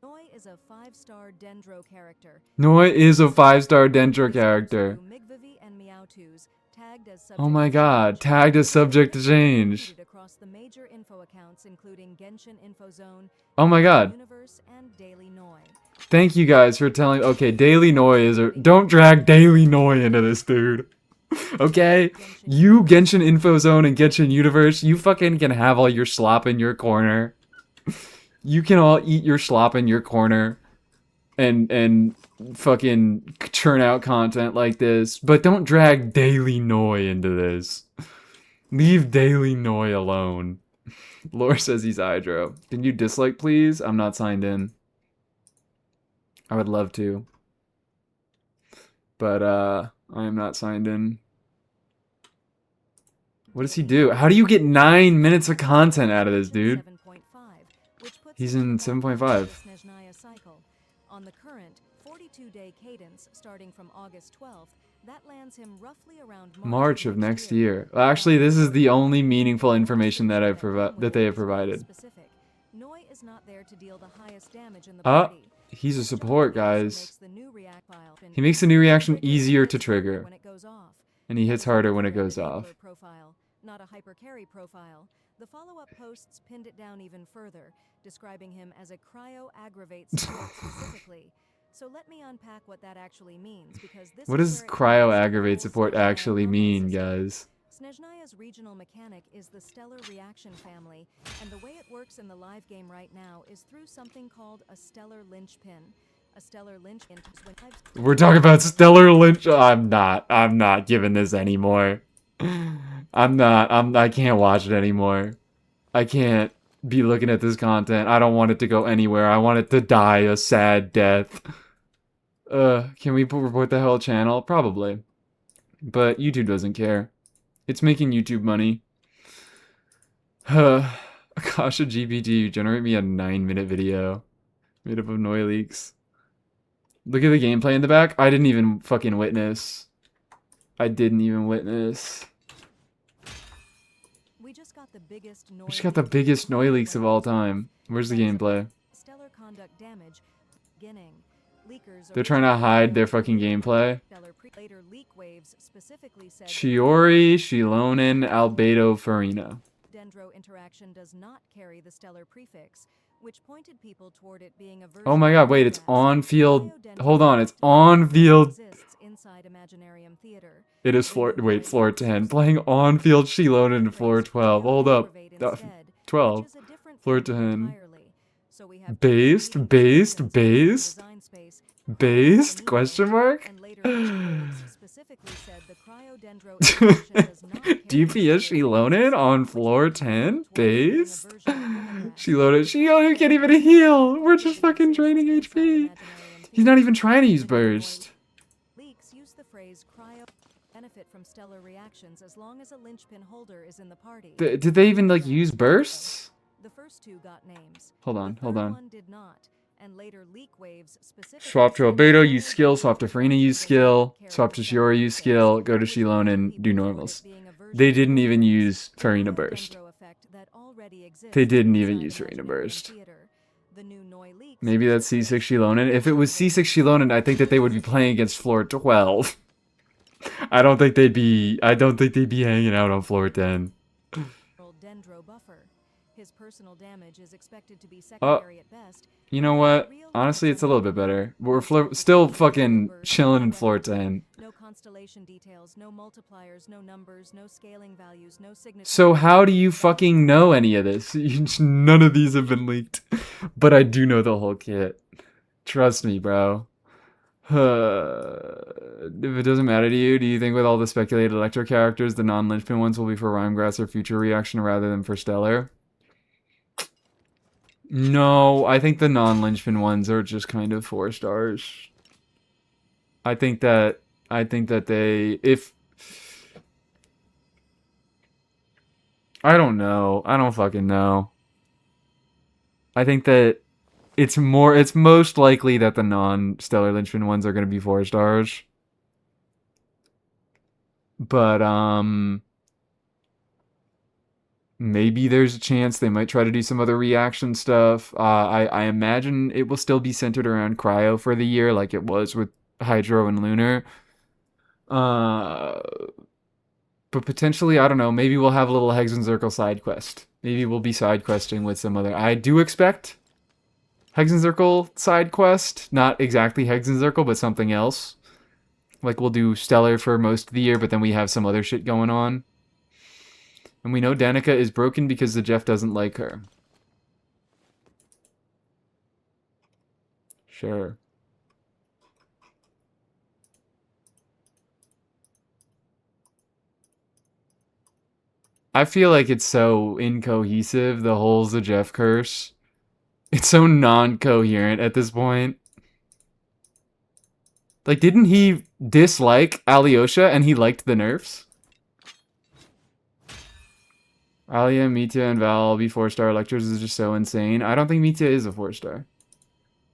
Noi is a 5-star Dendro character. Noi is a 5-star Dendro character. Oh my god, tagged as subject to change. Across the major info accounts including Genshin Info Zone, Oh my god. Universe, and Daily Noi. Thank you guys for telling. Okay, Daily Noi is a. Don't drag Daily Noi into this, dude. Okay? You, Genshin Info Zone and Genshin Universe, you fucking can have all your slop in your corner. You can all eat your slop in your corner and fucking churn out content like this, but don't drag Daily Noi into this. Leave Daily Noi alone. Lore says he's Hydro. Can you dislike, please? I'm not signed in. I would love to. But, I am not signed in. What does he do? How do you get 9 minutes of content out of this, dude? He's in 7.5. Snezhnaya cycle. On the current 42-day cadence starting from August 12th, that lands him roughly around March of next year. Well, actually, this is the only meaningful information that they have provided. Noi is not there to deal the highest damage in the party. He's a support, guys. He makes the new reaction easier to trigger. And he hits harder when it goes off. Not a hypercarry profile. The follow-up posts pinned it down even further, describing him as a cryo-aggravate support specifically. So let me unpack what that actually means, because this What does cryo-aggravate support actually mean, guys? Snezhnaya's regional mechanic is the stellar reaction family, and the way it works in the live game right now is through something called a stellar linchpin. A stellar linchpin is when We're talking about stellar lynch. I'm not giving this anymore. I can't watch it anymore. I can't be looking at this content. I don't want it to go anywhere. I want it to die a sad death. Can we report the whole channel? Probably. But YouTube doesn't care. It's making YouTube money. Akasha GPT, generate me a 9-minute video made up of Noi leaks. Look at the gameplay in the back. I didn't even fucking witness. I didn't even witness. We just got the biggest We just got the biggest Noi leaks of all time. Where's the gameplay? Stellar conduct damage beginning. Leakers They're trying to hide their fucking gameplay. Later leak waves specifically said Shiori, Shilonen, Albedo, Farina. Dendro interaction does not carry the stellar prefix, which pointed people toward it being a version Oh my god, wait, it's of on field. Biodendro Hold on, it's effect on field. exists inside Imaginarium Theater. It is floor, wait, floor 10. Playing on field Shilonen, floor 12. Hold up. 12. Floor 10. Based? Based? Based? Based? Question mark? DPS Shilonen on floor 10? Based? Shilonen can't even heal! We're just fucking draining HP! He's not even trying to use burst. Leaks use the phrase cryo benefit from stellar reactions as long as a linchpin holder is in the party. Did they even like use bursts? The first two got names. Hold on, The hold third on. one did not, and later leak waves specifically Swap to said Albedo, use cryo skill. Swap to Farina, use skill. carry Swap to the stellar Shiori, use prefix, skill. Go to which Shilonen, pointed do people toward normals. it being a version They of didn't even Biodendro use Farina burst. effect that already exists They didn't even inside use Farina Imaginarium burst. Theater. The new Noi leaks Maybe use that's the C6 phrase Shilonen. If it was C6 Shilonen, I think that they would be playing against floor 12. I don't think they'd be hanging out on floor 10. Dendro buffer. His personal damage is expected to be Oh, secondary at best. you know what? Honestly, it's a little bit better. We're still fucking chilling in floor 10. No constellation details, no multipliers, no numbers, no scaling values, no signatures. So how do you fucking know any of this? None of these have been leaked. But I do know the whole kit. Trust me, bro. If it doesn't matter to you, do you think with all the speculated Electro characters, the non-linchpin ones will be for Rhymegrass or Future Reaction rather than for Stellar? No, I think the non-linchpin ones are just kind of 4 stars. I think that they, if, I don't know. I don't fucking know. I think that it's most likely that the non-stellar linchpin ones are going to be 4 stars. But, maybe there's a chance they might try to do some other reaction stuff. I imagine it will still be centered around Cryo for the year, like it was with Hydro and Lunar. But potentially, I don't know, maybe we'll have a little Hexenzirkel side quest. Maybe we'll be side questing with some other... I do expect Hexenzirkel side quest. Not exactly Hexenzirkel, but something else. Like, we'll do Stellar for most of the year, but then we have some other shit going on. And we know Danica is broken because the Jeff doesn't like her. Sure. I feel like it's so incohesive, the whole Jeff curse. It's so non-coherent at this point. Like, didn't he dislike Alyosha and he liked the nerfs? Alia, Mitya, and Val all be 4-star lectures is just so insane. I don't think Mitya is a 4-star.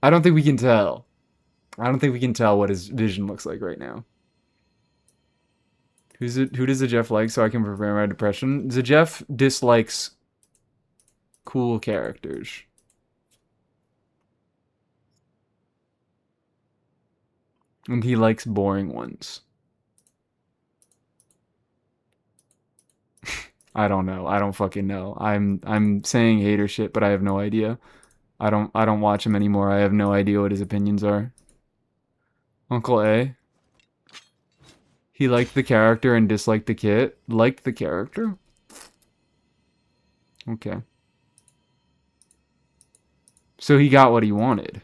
I don't think we can tell. I don't think we can tell what his vision looks like right now. Who does the Jeff like so I can prepare my depression? The Jeff dislikes cool characters. And he likes boring ones. I don't know. I don't fucking know. I'm saying hater shit, but I have no idea. I don't watch him anymore. I have no idea what his opinions are. Uncle A. He liked the character and disliked the kit. Liked the character? Okay. So he got what he wanted.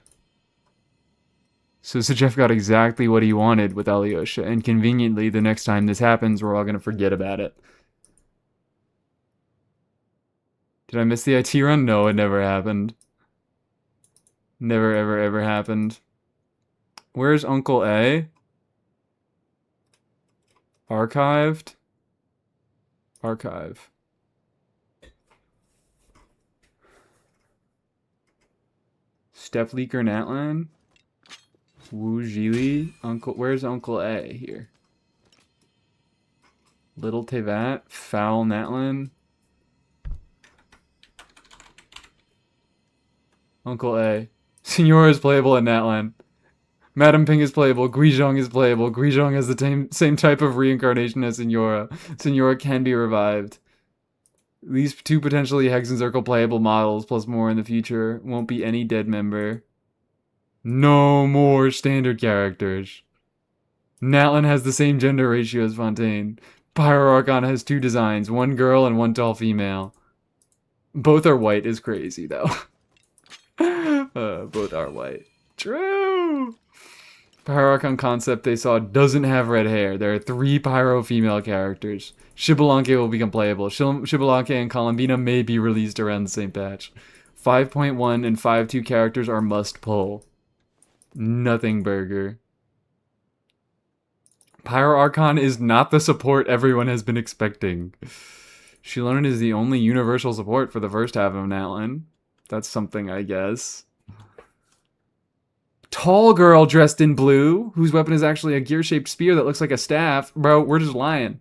So Jeff got exactly what he wanted with Alyosha, and conveniently, the next time this happens, we're all gonna forget about it. Did I miss the IT run? No, it never happened. Never, ever, ever happened. Where's Uncle A? Archived. Archive. Step Leaker Natlan. Wu Jili. Uncle. Where's Uncle A here? Little Tevat. Foul Natlan. Uncle A. Senora is playable in Natlan. Madam Ping is playable. Guizhong is playable. Guizhong has the same type of reincarnation as Senora. Senora can be revived. These 2 potentially Hex and Circle playable models, plus more in the future. Won't be any dead member. No more standard characters. Natlan has the same gender ratio as Fontaine. Pyro Archon has 2 designs, 1 girl and 1 tall female. Both are white is crazy, though. Both are white. True! Pyro Archon concept they saw doesn't have red hair. There are 3 Pyro female characters. Shibalanke will become playable. Shibalanke and Columbina may be released around the same patch. 5.1 and 5.2 characters are must pull. Nothing burger. Pyro Archon is not the support everyone has been expecting. Shilonen is the only universal support for the first half of Natlan. That's something, I guess. Tall girl dressed in blue, whose weapon is actually a gear-shaped spear that looks like a staff. Bro, we're just lying.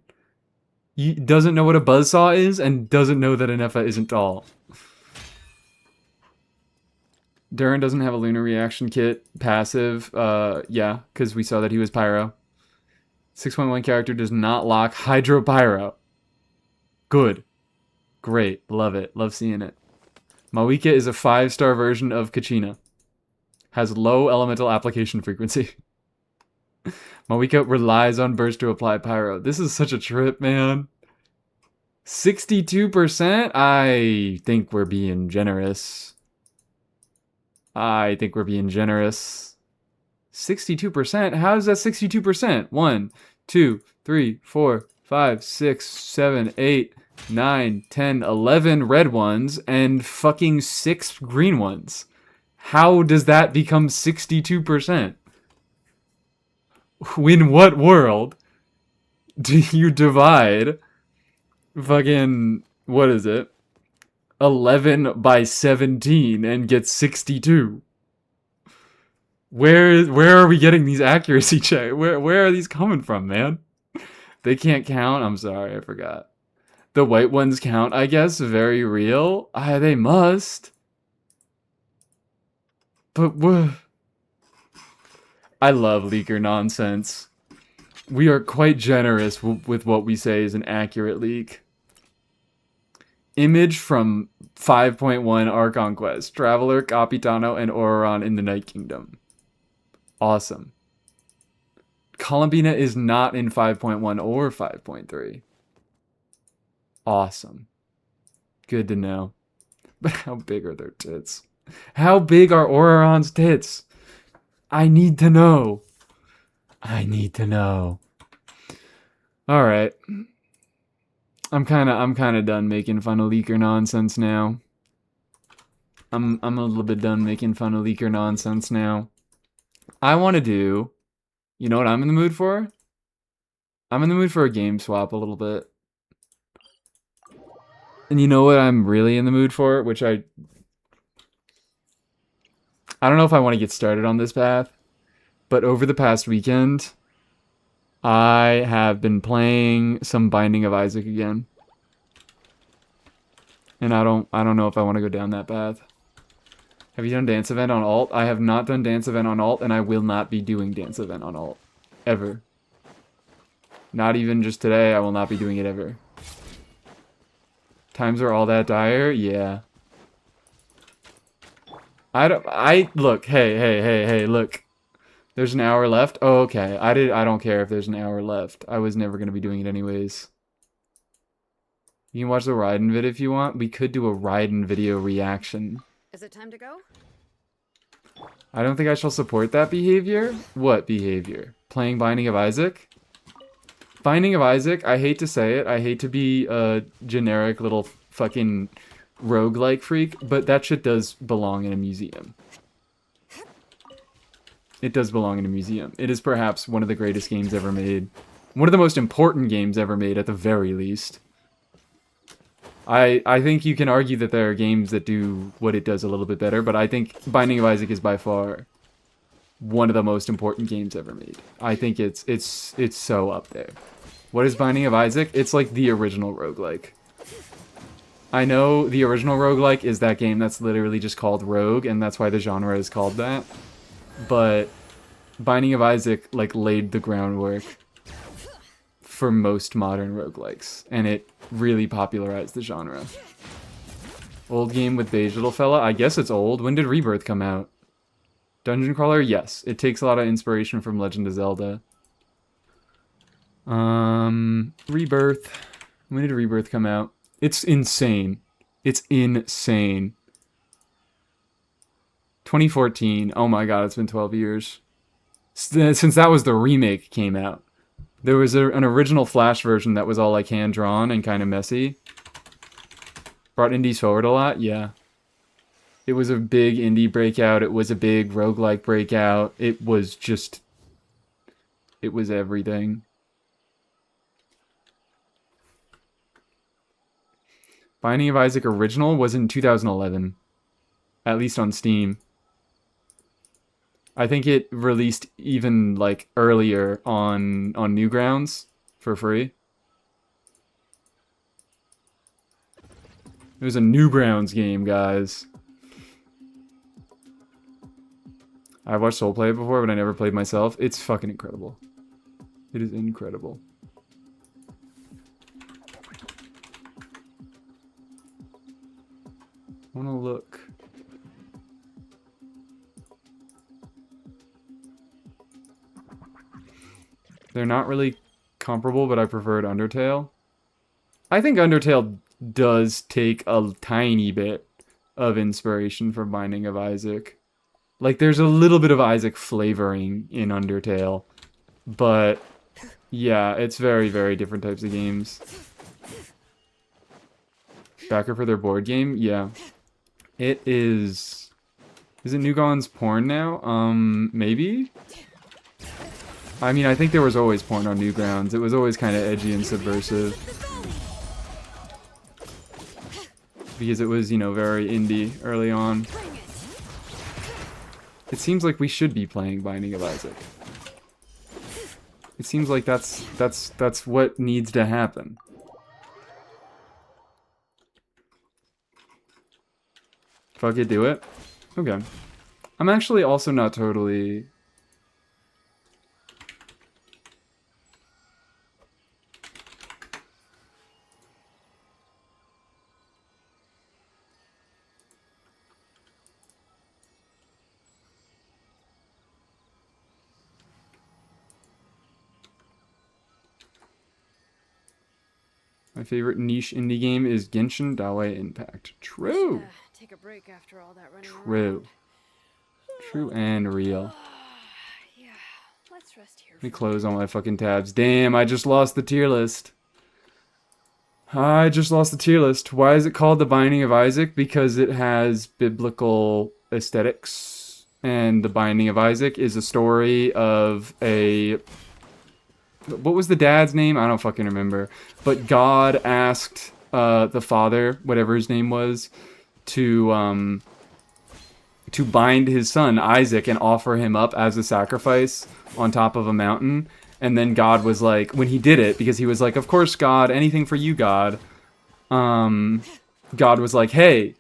He doesn't know what a buzzsaw is and doesn't know that an Effa isn't tall. Duran doesn't have a lunar reaction kit. Passive. Yeah, because we saw that he was pyro. 6.1 character does not lock Hydro Pyro. Good. Great. Love it. Love seeing it. Mawika is a 5-star version of Kachina. Has low elemental application frequency. Mawika relies on burst to apply pyro. This is such a trip, man. 62%? I think we're being generous. 62%? How is that 62%? 1, 2, 3, 4, 5, 6, 7, 8, 9, 10, 11 red ones, and fucking 6 green ones. How does that become 62%? In what world do you divide fucking, what is it? 11 by 17 and get 62? Where are we getting these accuracy checks? Where are these coming from, man? They can't count? I'm sorry, I forgot. The white ones count, I guess. Very real. They must. But what? I love leaker nonsense. We are quite generous with what we say is an accurate leak. Image from 5.1 Archon Quest. Traveler, Capitano, and Auroron in the Night Kingdom. Awesome. Columbina is not in 5.1 or 5.3. Awesome. Good to know. But how big are their tits? How big are Auroron's tits? I need to know. I need to know. All right. I'm kind of done making fun of leaker nonsense now. I'm a little bit done making fun of leaker nonsense now. I want to do, you know what I'm in the mood for? I'm in the mood for a game swap a little bit. And you know what I'm really in the mood for, which I don't know if I want to get started on this path, but over the past weekend, I have been playing some Binding of Isaac again. And I don't know if I want to go down that path. Have you done Dance Event on Alt? I have not done Dance Event on Alt, and I will not be doing Dance Event on Alt. Ever. Not even just today, I will not be doing it ever. Times are all that dire? Yeah. Look, hey, look. There's an hour left? Oh, okay. I don't care if there's an hour left. I was never going to be doing it anyways. You can watch the Raiden vid if you want. We could do a Raiden video reaction. Is it time to go? I don't think I shall support that behavior. What behavior? Playing Binding of Isaac? Binding of Isaac, I hate to say it. I hate to be a generic little fucking roguelike freak, but that shit does belong in a museum. It does belong in a museum. It is perhaps one of the greatest games ever made. One of the most important games ever made, at the very least. I think you can argue that there are games that do what it does a little bit better, but I think Binding of Isaac is by far one of the most important games ever made. I think it's so up there. What is Binding of Isaac? It's like the original roguelike. I know the original roguelike is that game that's literally just called Rogue, and that's why the genre is called that. But Binding of Isaac like laid the groundwork for most modern roguelikes, and it really popularized the genre. Old game with beige little fella? I guess it's old. When did Rebirth come out? Dungeon crawler? Yes. It takes a lot of inspiration from Legend of Zelda. Rebirth. When did Rebirth come out? It's insane. It's insane. 2014. Oh my god, it's been 12 years. Since that was the remake came out. There was an original Flash version that was all like hand-drawn and kind of messy. Brought indies forward a lot, yeah. It was a big indie breakout. It was a big roguelike breakout. It was just... It was everything. Binding of Isaac original was in 2011. At least on Steam. I think it released even like earlier on Newgrounds for free. It was a Newgrounds game, guys. I've watched Soul play it before, but I never played myself. It's fucking incredible. It is incredible. I wanna look. They're not really comparable, but I preferred Undertale. I think Undertale does take a tiny bit of inspiration from Binding of Isaac. Like, there's a little bit of Isaac flavoring in Undertale. But, yeah, it's very, very different types of games. Backer for their board game? Yeah. It is... Is it Nugon's porn now? Maybe? I mean, I think there was always porn on Newgrounds. It was always kind of edgy and subversive. Because it was, you know, very indie early on. It seems like we should be playing Binding of Isaac. It seems like that's what needs to happen. Fuck it, do it? Okay. I'm actually also not totally... My favorite niche indie game is Genshin Impact. True. Take a break after all that running True. True and real. Yeah, let's rest here. Let me close all my fucking tabs. Damn, I just lost the tier list. I just lost the tier list. Why is it called The Binding of Isaac? Because it has biblical aesthetics. And The Binding of Isaac is a story of a... What was the dad's name? I don't fucking remember. But God asked the father, whatever his name was, to bind his son Isaac and offer him up as a sacrifice on top of a mountain. And then God was like, when he did it, because he was like, of course, God, anything for you, God. God was like, hey,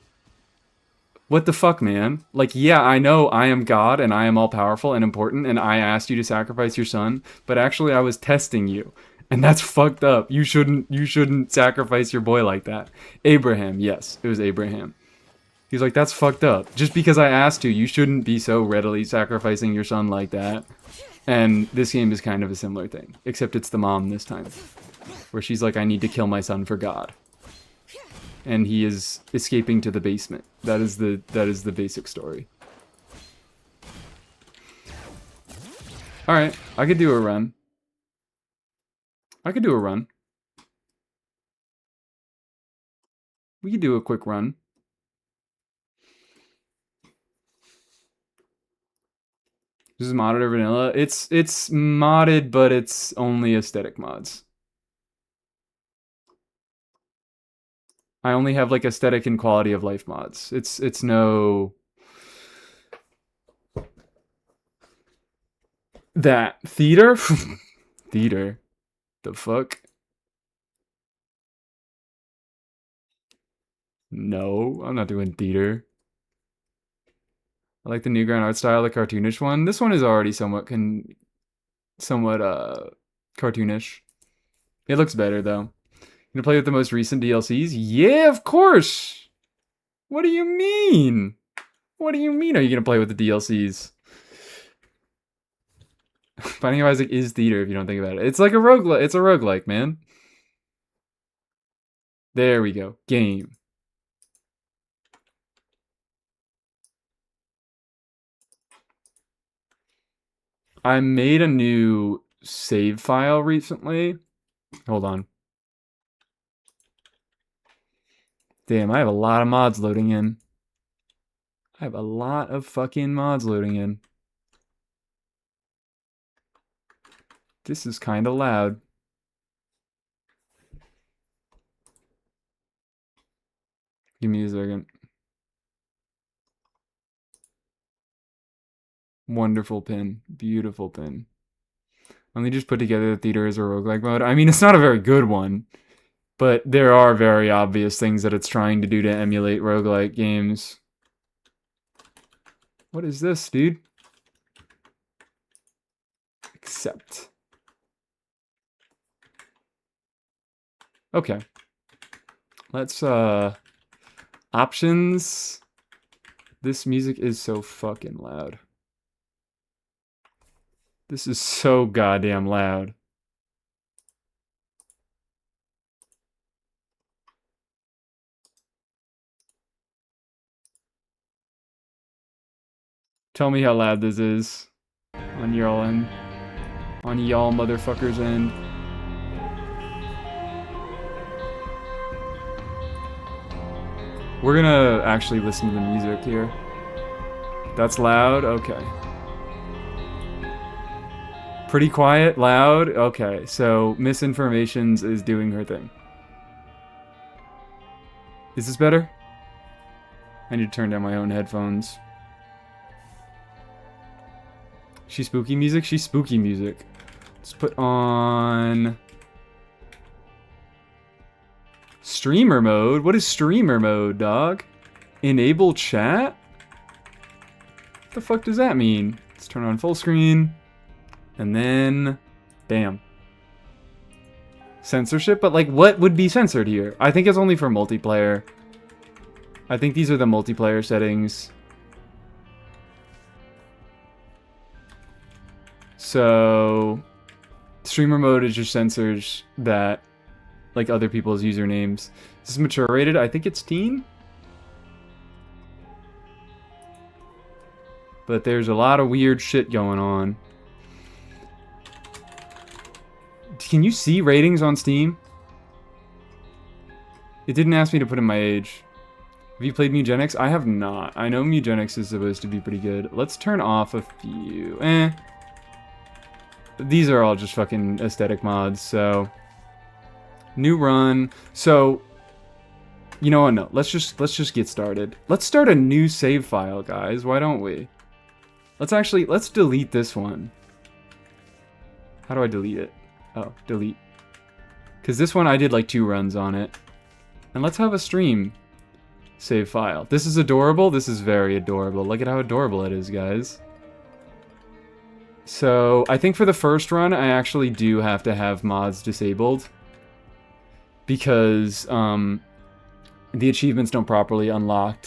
what the fuck, man? Like, yeah, I know I am God and I am all powerful and important and I asked you to sacrifice your son, but actually I was testing you. And that's fucked up. You shouldn't sacrifice your boy like that. Abraham, yes, it was Abraham. He's like, that's fucked up. Just because I asked you shouldn't be so readily sacrificing your son like that. And this game is kind of a similar thing, except it's the mom this time, where she's like, I need to kill my son for God. And he is escaping to the basement. That is the basic story. All right, I could do a run. I could do a run. We could do a quick run. This is modded or vanilla? It's modded, but it's only aesthetic mods. I only have like aesthetic and quality of life mods. It's no that theater. Theater. The fuck? No, I'm not doing theater. I like the new ground art style, the cartoonish one. This one is already somewhat cartoonish. It looks better though. You gonna play with the most recent DLCs? Yeah, of course. What do you mean? What do you mean? Are you gonna play with the DLCs? Binding of Isaac is theater if you don't think about it. It's like a roguelike. It's a roguelike, man. There we go. Game. I made a new save file recently. Hold on. Damn, I have a lot of mods loading in. I have a lot of fucking mods loading in. This is kind of loud. Give me a second. Wonderful pin. Beautiful pin. Let me just put together the theater as a roguelike mode. I mean, it's not a very good one, but there are very obvious things that it's trying to do to emulate roguelike games. What is this, dude? Accept. Okay. Let's, options. This music is so fucking loud. This is so goddamn loud. Tell me how loud this is on y'all end. On y'all motherfuckers end. We're gonna actually listen to the music here. That's loud? Okay. Pretty quiet? Loud? Okay, so Misinformations is doing her thing. Is this better? I need to turn down my own headphones. She's spooky music? She's spooky music. Let's put on... Streamer mode? What is streamer mode, dog? Enable chat? What the fuck does that mean? Let's turn on full screen. And then... Bam. Censorship? But like, what would be censored here? I think it's only for multiplayer. I think these are the multiplayer settings. So... Streamer mode is just censors that... like other people's usernames. Is this mature rated? I think it's teen. But there's a lot of weird shit going on. Can you see ratings on Steam? It didn't ask me to put in my age. Have you played Mugenics? I have not. I know Mugenics is supposed to be pretty good. Let's turn off a few. These are all just fucking aesthetic mods, so... New run. So, you know what? No, let's just get started. Let's start a new save file, guys. Why don't we? Let's delete this one. How do I delete it? Oh, delete. Because this one I did like 2 runs on it. And let's have a stream save file. This is adorable. This is very adorable. Look at how adorable it is, guys. So, I think for the first run, I actually do have to have mods disabled. Because the achievements don't properly unlock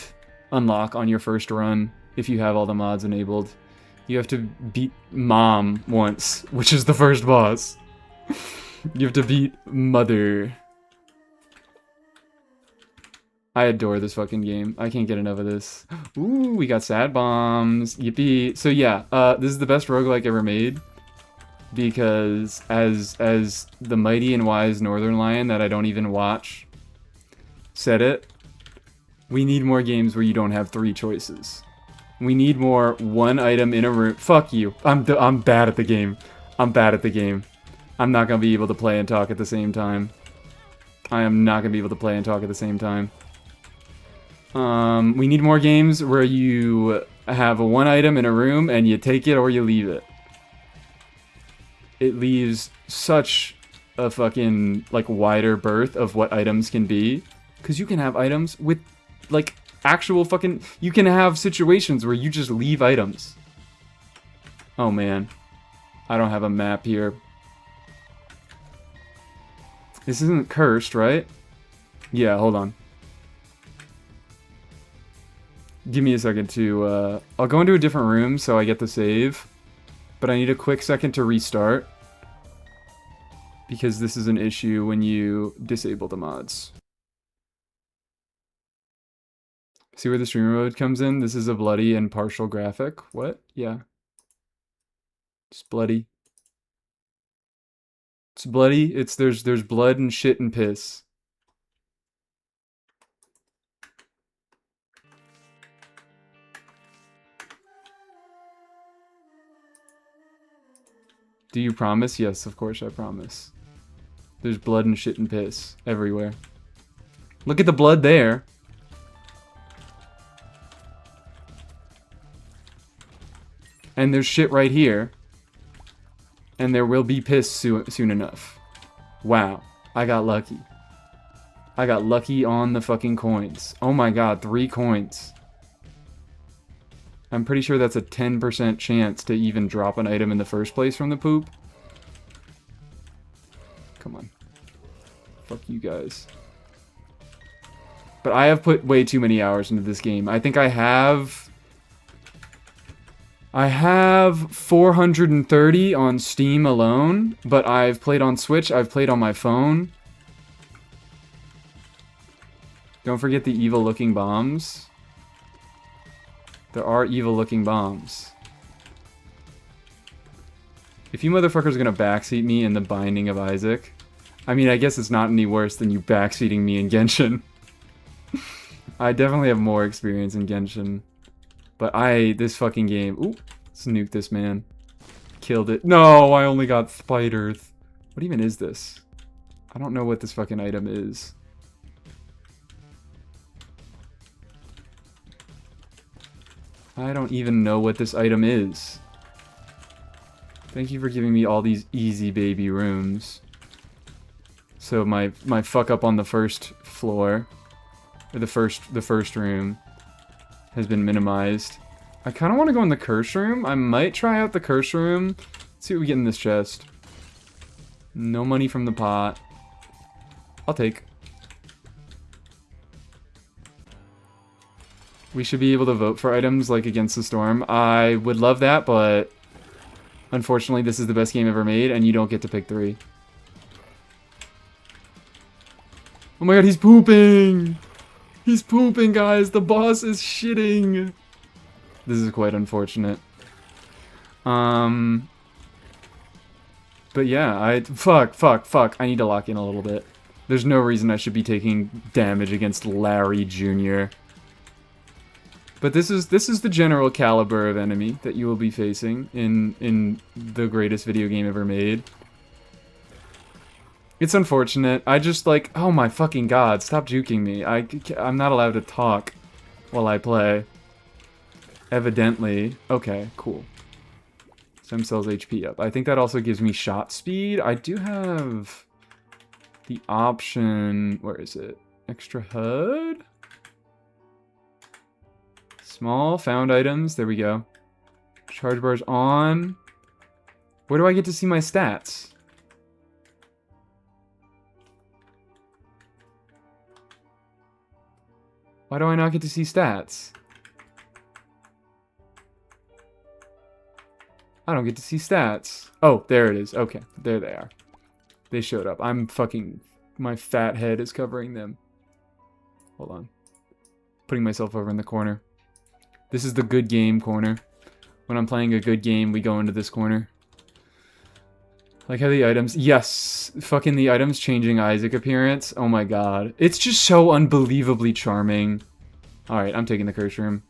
on your first run if you have all the mods enabled. You have to beat Mom once, which is the first boss. You have to beat Mother. I adore this fucking game. I can't get enough of this. Ooh, we got sad bombs. Yippee. So yeah, this is the best roguelike ever made. Because as the mighty and wise Northern Lion that I don't even watch said it, we need more games where you don't have 3 choices. We need more one item in a room. Fuck you. I'm bad at the game. I'm bad at the game. I'm not gonna be able to play and talk at the same time. I am not gonna be able to play and talk at the same time. We need more games where you have a one item in a room and you take it or you leave it. It leaves such a fucking, like, wider berth of what items can be. Because you can have items with, like, actual fucking... You can have situations where you just leave items. Oh, man. I don't have a map here. This isn't cursed, right? Yeah, hold on. Give me a second to... I'll go into a different room so I get the save. But I need a quick second to restart. Because this is an issue when you disable the mods. See where the streamer mode comes in? This is a bloody and partial graphic. What? Yeah. It's bloody. It's bloody. There's blood and shit and piss. Do you promise? Yes, of course I promise. There's blood and shit and piss everywhere. Look at the blood there. And there's shit right here. And there will be piss soon enough. Wow. I got lucky. I got lucky on the fucking coins. Oh my god, 3 coins. I'm pretty sure that's a 10% chance to even drop an item in the first place from the poop. Come on. Fuck you guys. But I have put way too many hours into this game. I think I have 430 on Steam alone, but I've played on Switch, I've played on my phone. Don't forget the evil-looking bombs. There are evil-looking bombs. If you motherfuckers are gonna backseat me in The Binding of Isaac, I mean, I guess it's not any worse than you backseating me in Genshin. I definitely have more experience in Genshin. But this fucking game... Ooh, let's nuke this man. Killed it. No, I only got spiders. What even is this? I don't know what this fucking item is. I don't even know what this item is. Thank you for giving me all these easy baby rooms. So my fuck up on the first floor, or the first room, has been minimized. I kind of want to go in the curse room. I might try out the curse room. Let's see what we get in this chest. No money from the pot. I'll take. We should be able to vote for items like Against the Storm. I would love that, but unfortunately this is the best game ever made and you don't get to pick 3. Oh my god, he's pooping! He's pooping, guys! The boss is shitting! This is quite unfortunate. But yeah, fuck. I need to lock in a little bit. There's no reason I should be taking damage against Larry Jr. But this is the general caliber of enemy that you will be facing in the greatest video game ever made. It's unfortunate. I just like, oh my fucking god, stop juking me. I'm not allowed to talk while I play. Evidently. Okay, cool. Stem cells HP up. I think that also gives me shot speed. I do have the option, where is it? Extra HUD? Small, found items, there we go. Charge bars on. Where do I get to see my stats? Why do I not get to see stats? I don't get to see stats. Oh, there it is. Okay, there they are. They showed up. I'm fucking... My fat head is covering them. Hold on. Putting myself over in the corner. This is the good game corner. When I'm playing a good game, we go into this corner. Like how the items... Yes! Fucking the items changing Isaac appearance. Oh my god. It's just so unbelievably charming. Alright, I'm taking the curse room.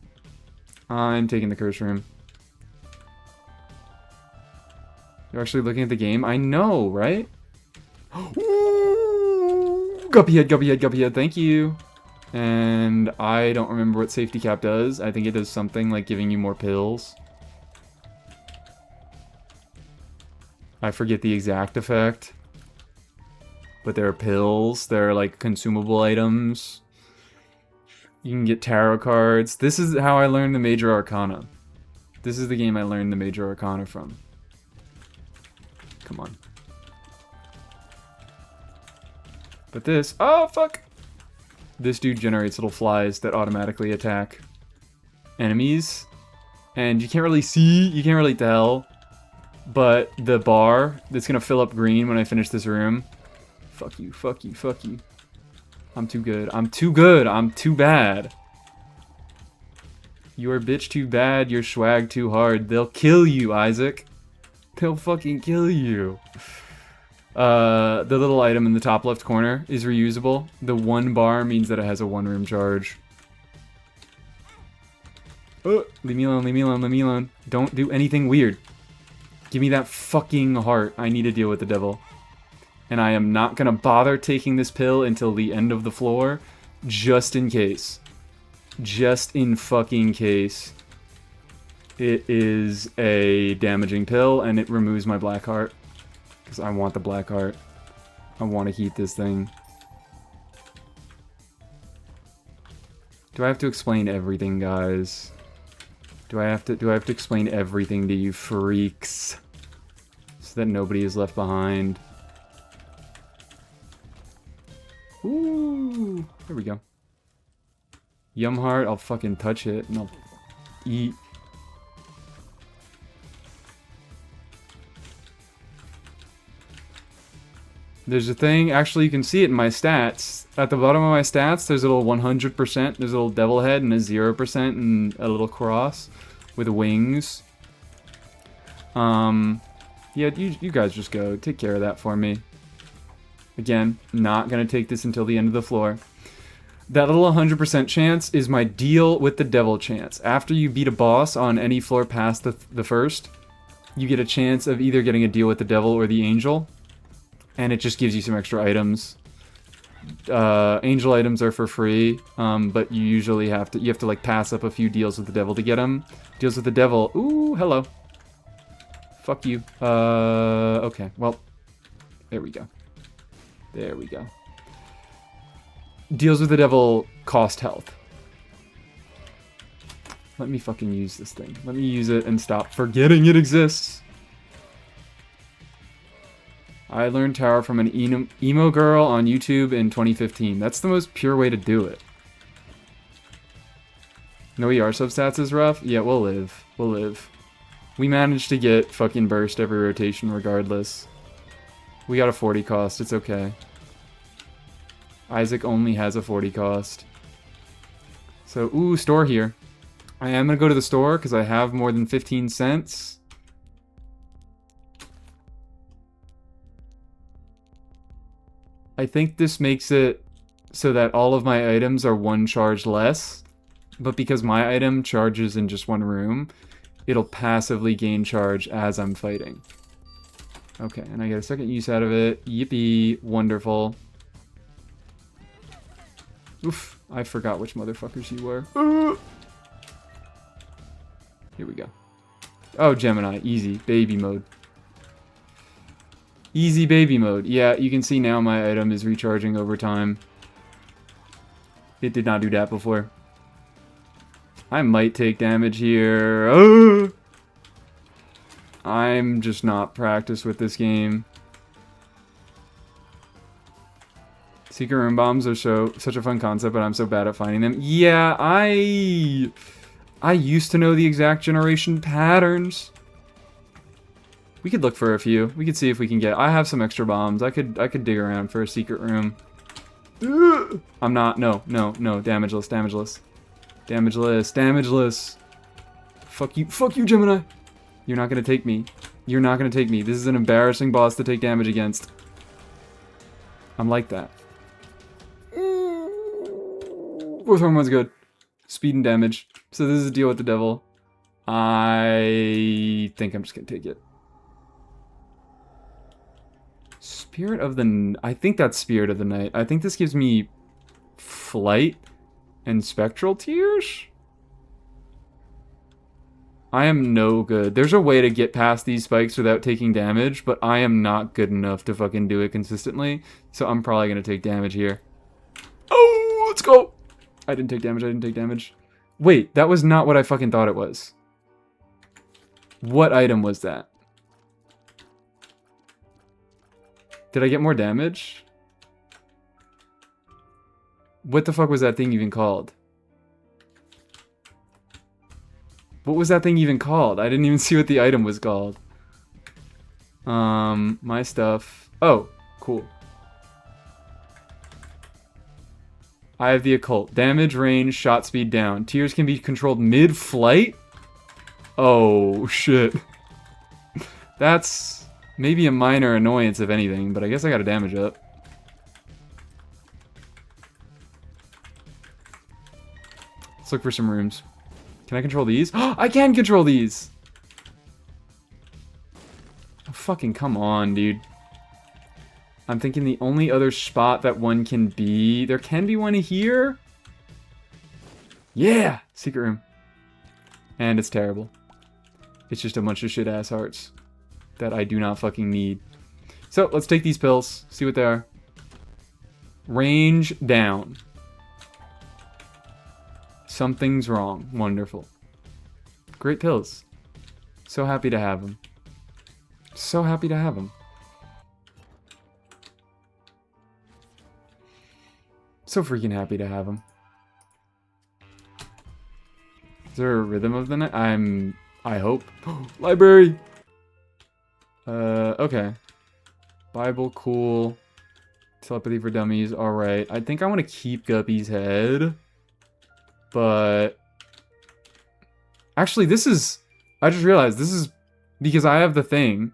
I'm taking the curse room. You're actually looking at the game? I know, right? Guppy head, guppy head, guppy head, thank you. And I don't remember what safety cap does. I think it does something like giving you more pills. I forget the exact effect. But there are pills, there are like consumable items. You can get tarot cards. This is how I learned the Major Arcana. This is the game I learned the Major Arcana from. Come on. But this... Oh, fuck! This dude generates little flies that automatically attack enemies. And you can't really see, you can't really tell. But the bar that's gonna fill up green when I finish this room... Fuck you, fuck you, fuck you. I'm too good. I'm too good. I'm too bad. You're bitch too bad. You're swag too hard. They'll kill you, Isaac. They'll fucking kill you. The little item in the top left corner is reusable. The 1 bar means that it has a 1-room charge. Oh, leave me alone, leave me alone, leave me alone. Don't do anything weird. Give me that fucking heart. I need to deal with the devil. And I am not gonna bother taking this pill until the end of the floor, just in case. Just in fucking case. It is a damaging pill, and it removes my black heart. Because I want the black heart. I want to keep this thing. Do I have to explain everything, guys? Do I have to explain everything to you freaks? So that nobody is left behind. Ooh, there we go. Yum heart, I'll fucking touch it and I'll eat. There's a thing, actually you can see it in my stats. At the bottom of my stats, there's a little 100%, there's a little devil head and a 0% and a little cross with wings. Yeah, you guys just go. Take care of that for me. Again, not gonna take this until the end of the floor. That little 100% chance is my deal with the devil chance. After you beat a boss on any floor past the first, you get a chance of either getting a deal with the devil or the angel. And it just gives you some extra items. Angel items are for free, but you usually have to like pass up a few deals with the devil to get them. Deals with the devil. Ooh, hello. Fuck you. Okay, well, there we go. There we go. Deals with the devil cost health. Let me fucking use this thing. Let me use it and stop forgetting it exists. I learned Tower from an emo girl on YouTube in 2015. That's the most pure way to do it. No ER substats is rough? Yeah, we'll live. We'll live. We managed to get fucking burst every rotation regardless. We got a 40 cost. It's okay. Isaac only has a 40 cost. So, ooh, store here. I am going to go to the store because I have more than 15 cents. I think this makes it so that all of my items are 1 charge less. But because my item charges in just 1 room, it'll passively gain charge as I'm fighting. Okay, and I get a second use out of it. Yippee. Wonderful. Oof. I forgot which motherfuckers you were. Here we go. Oh, Gemini. Easy. Baby mode. Easy baby mode. Yeah, you can see now my item is recharging over time. It did not do that before. I might take damage here. I'm just not practiced with this game. Secret room bombs are such a fun concept, but I'm so bad at finding them. Yeah, I used to know the exact generation patterns. We could look for a few. We could see if we can get... I have some extra bombs. I could dig around for a secret room. I'm not... No. Damageless, damageless. Damageless, damageless. Fuck you, Gemini. You're not gonna take me. You're not gonna take me. This is an embarrassing boss to take damage against. I'm like that. Both hormones good. Speed and damage. So this is a deal with the devil. I think I'm just gonna take it. Spirit of the... I think that's Spirit of the Night. I think this gives me Flight and Spectral Tears? I am no good. There's a way to get past these spikes without taking damage, but I am not good enough to fucking do it consistently. So I'm probably gonna take damage here. Oh, let's go! I didn't take damage, I didn't take damage. Wait, that was not what I fucking thought it was. What item was that? Did I get more damage? What the fuck was that thing even called? What was that thing even called? I didn't even see what the item was called. My stuff. Oh, cool. I have the occult. Damage, range, shot speed down. Tears can be controlled mid-flight? Oh, shit. That's maybe a minor annoyance, if anything, but I guess I got a damage up. Let's look for some rooms. Can I control these? I can control these! Oh, fucking come on, dude. I'm thinking the only other spot that one can be... There can be one here? Yeah! Secret room. And it's terrible. It's just a bunch of shit-ass hearts that I do not fucking need. So, let's take these pills. See what they are. Range down. Something's wrong. Wonderful. Great pills. So happy to have them. So happy to have them. So freaking happy to have them. Is there a rhythm of the night? I hope. Library! Okay. Bible, cool. Telepathy for dummies, alright. I think I want to keep Guppy's head. But... Actually, this is... I just realized this is because I have the thing.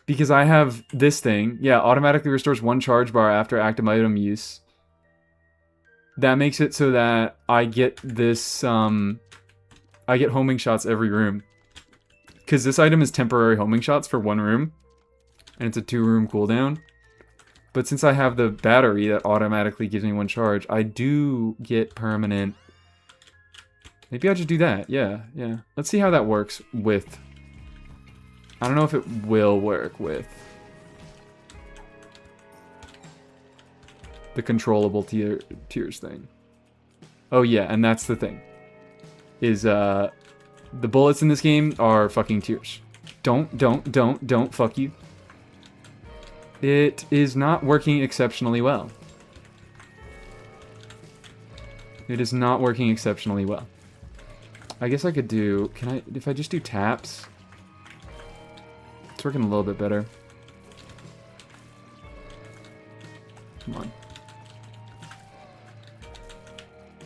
Because I have this thing. Yeah, automatically restores 1 charge bar after active item use. That makes it so that I get this, I get homing shots every room. Because this item is temporary homing shots for 1 room. And it's a 2-room cooldown. But since I have the battery that automatically gives me 1 charge, I do get permanent. Maybe I should do that. Yeah. Let's see how that works with... I don't know if it will work with the controllable tears thing. Oh yeah, and that's the thing. Is, the bullets in this game are fucking tears. Don't, fuck you. It is not working exceptionally well. It is not working exceptionally well. I guess I could do... Can I... If I just do taps... It's working a little bit better. Come on.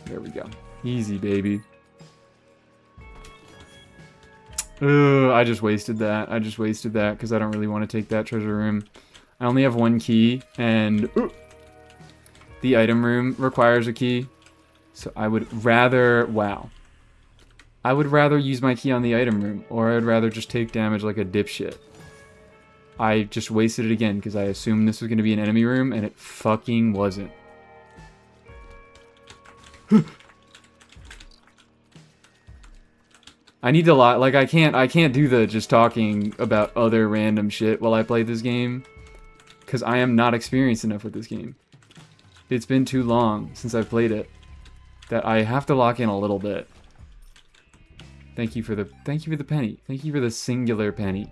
There we go. Easy, baby. Ugh, I just wasted that. I just wasted that because I don't really want to take that treasure room. I only have 1 key, and the item room requires a key. So I would rather... Wow. I would rather use my key on the item room, or I'd rather just take damage like a dipshit. I just wasted it again because I assumed this was going to be an enemy room, and it fucking wasn't. I need to like I can't do the just talking about other random shit while I play this game, because I am not experienced enough with this game. It's been too long since I've played it that I have to lock in a little bit. Thank you for the penny. Thank you for the singular penny.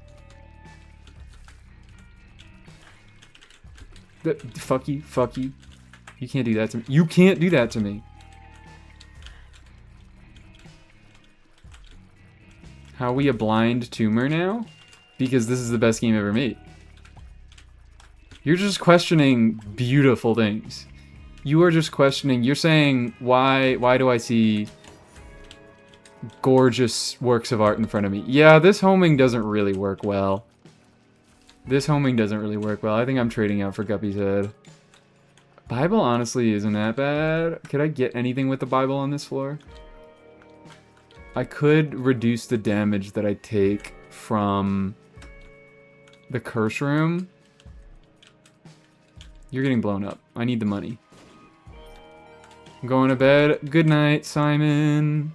Fuck you. You can't do that to me. You can't do that to me. How are we a blind tumor now? Because this is the best game ever made. You're just questioning beautiful things. You are just questioning, you're saying, why do I see gorgeous works of art in front of me? Yeah, this homing doesn't really work well. I think I'm trading out for Guppy's head. Bible honestly isn't that bad. Could I get anything with the Bible on this floor? I could reduce the damage that I take from the curse room. You're getting blown up. I need the money. I'm going to bed. Good night, Simon.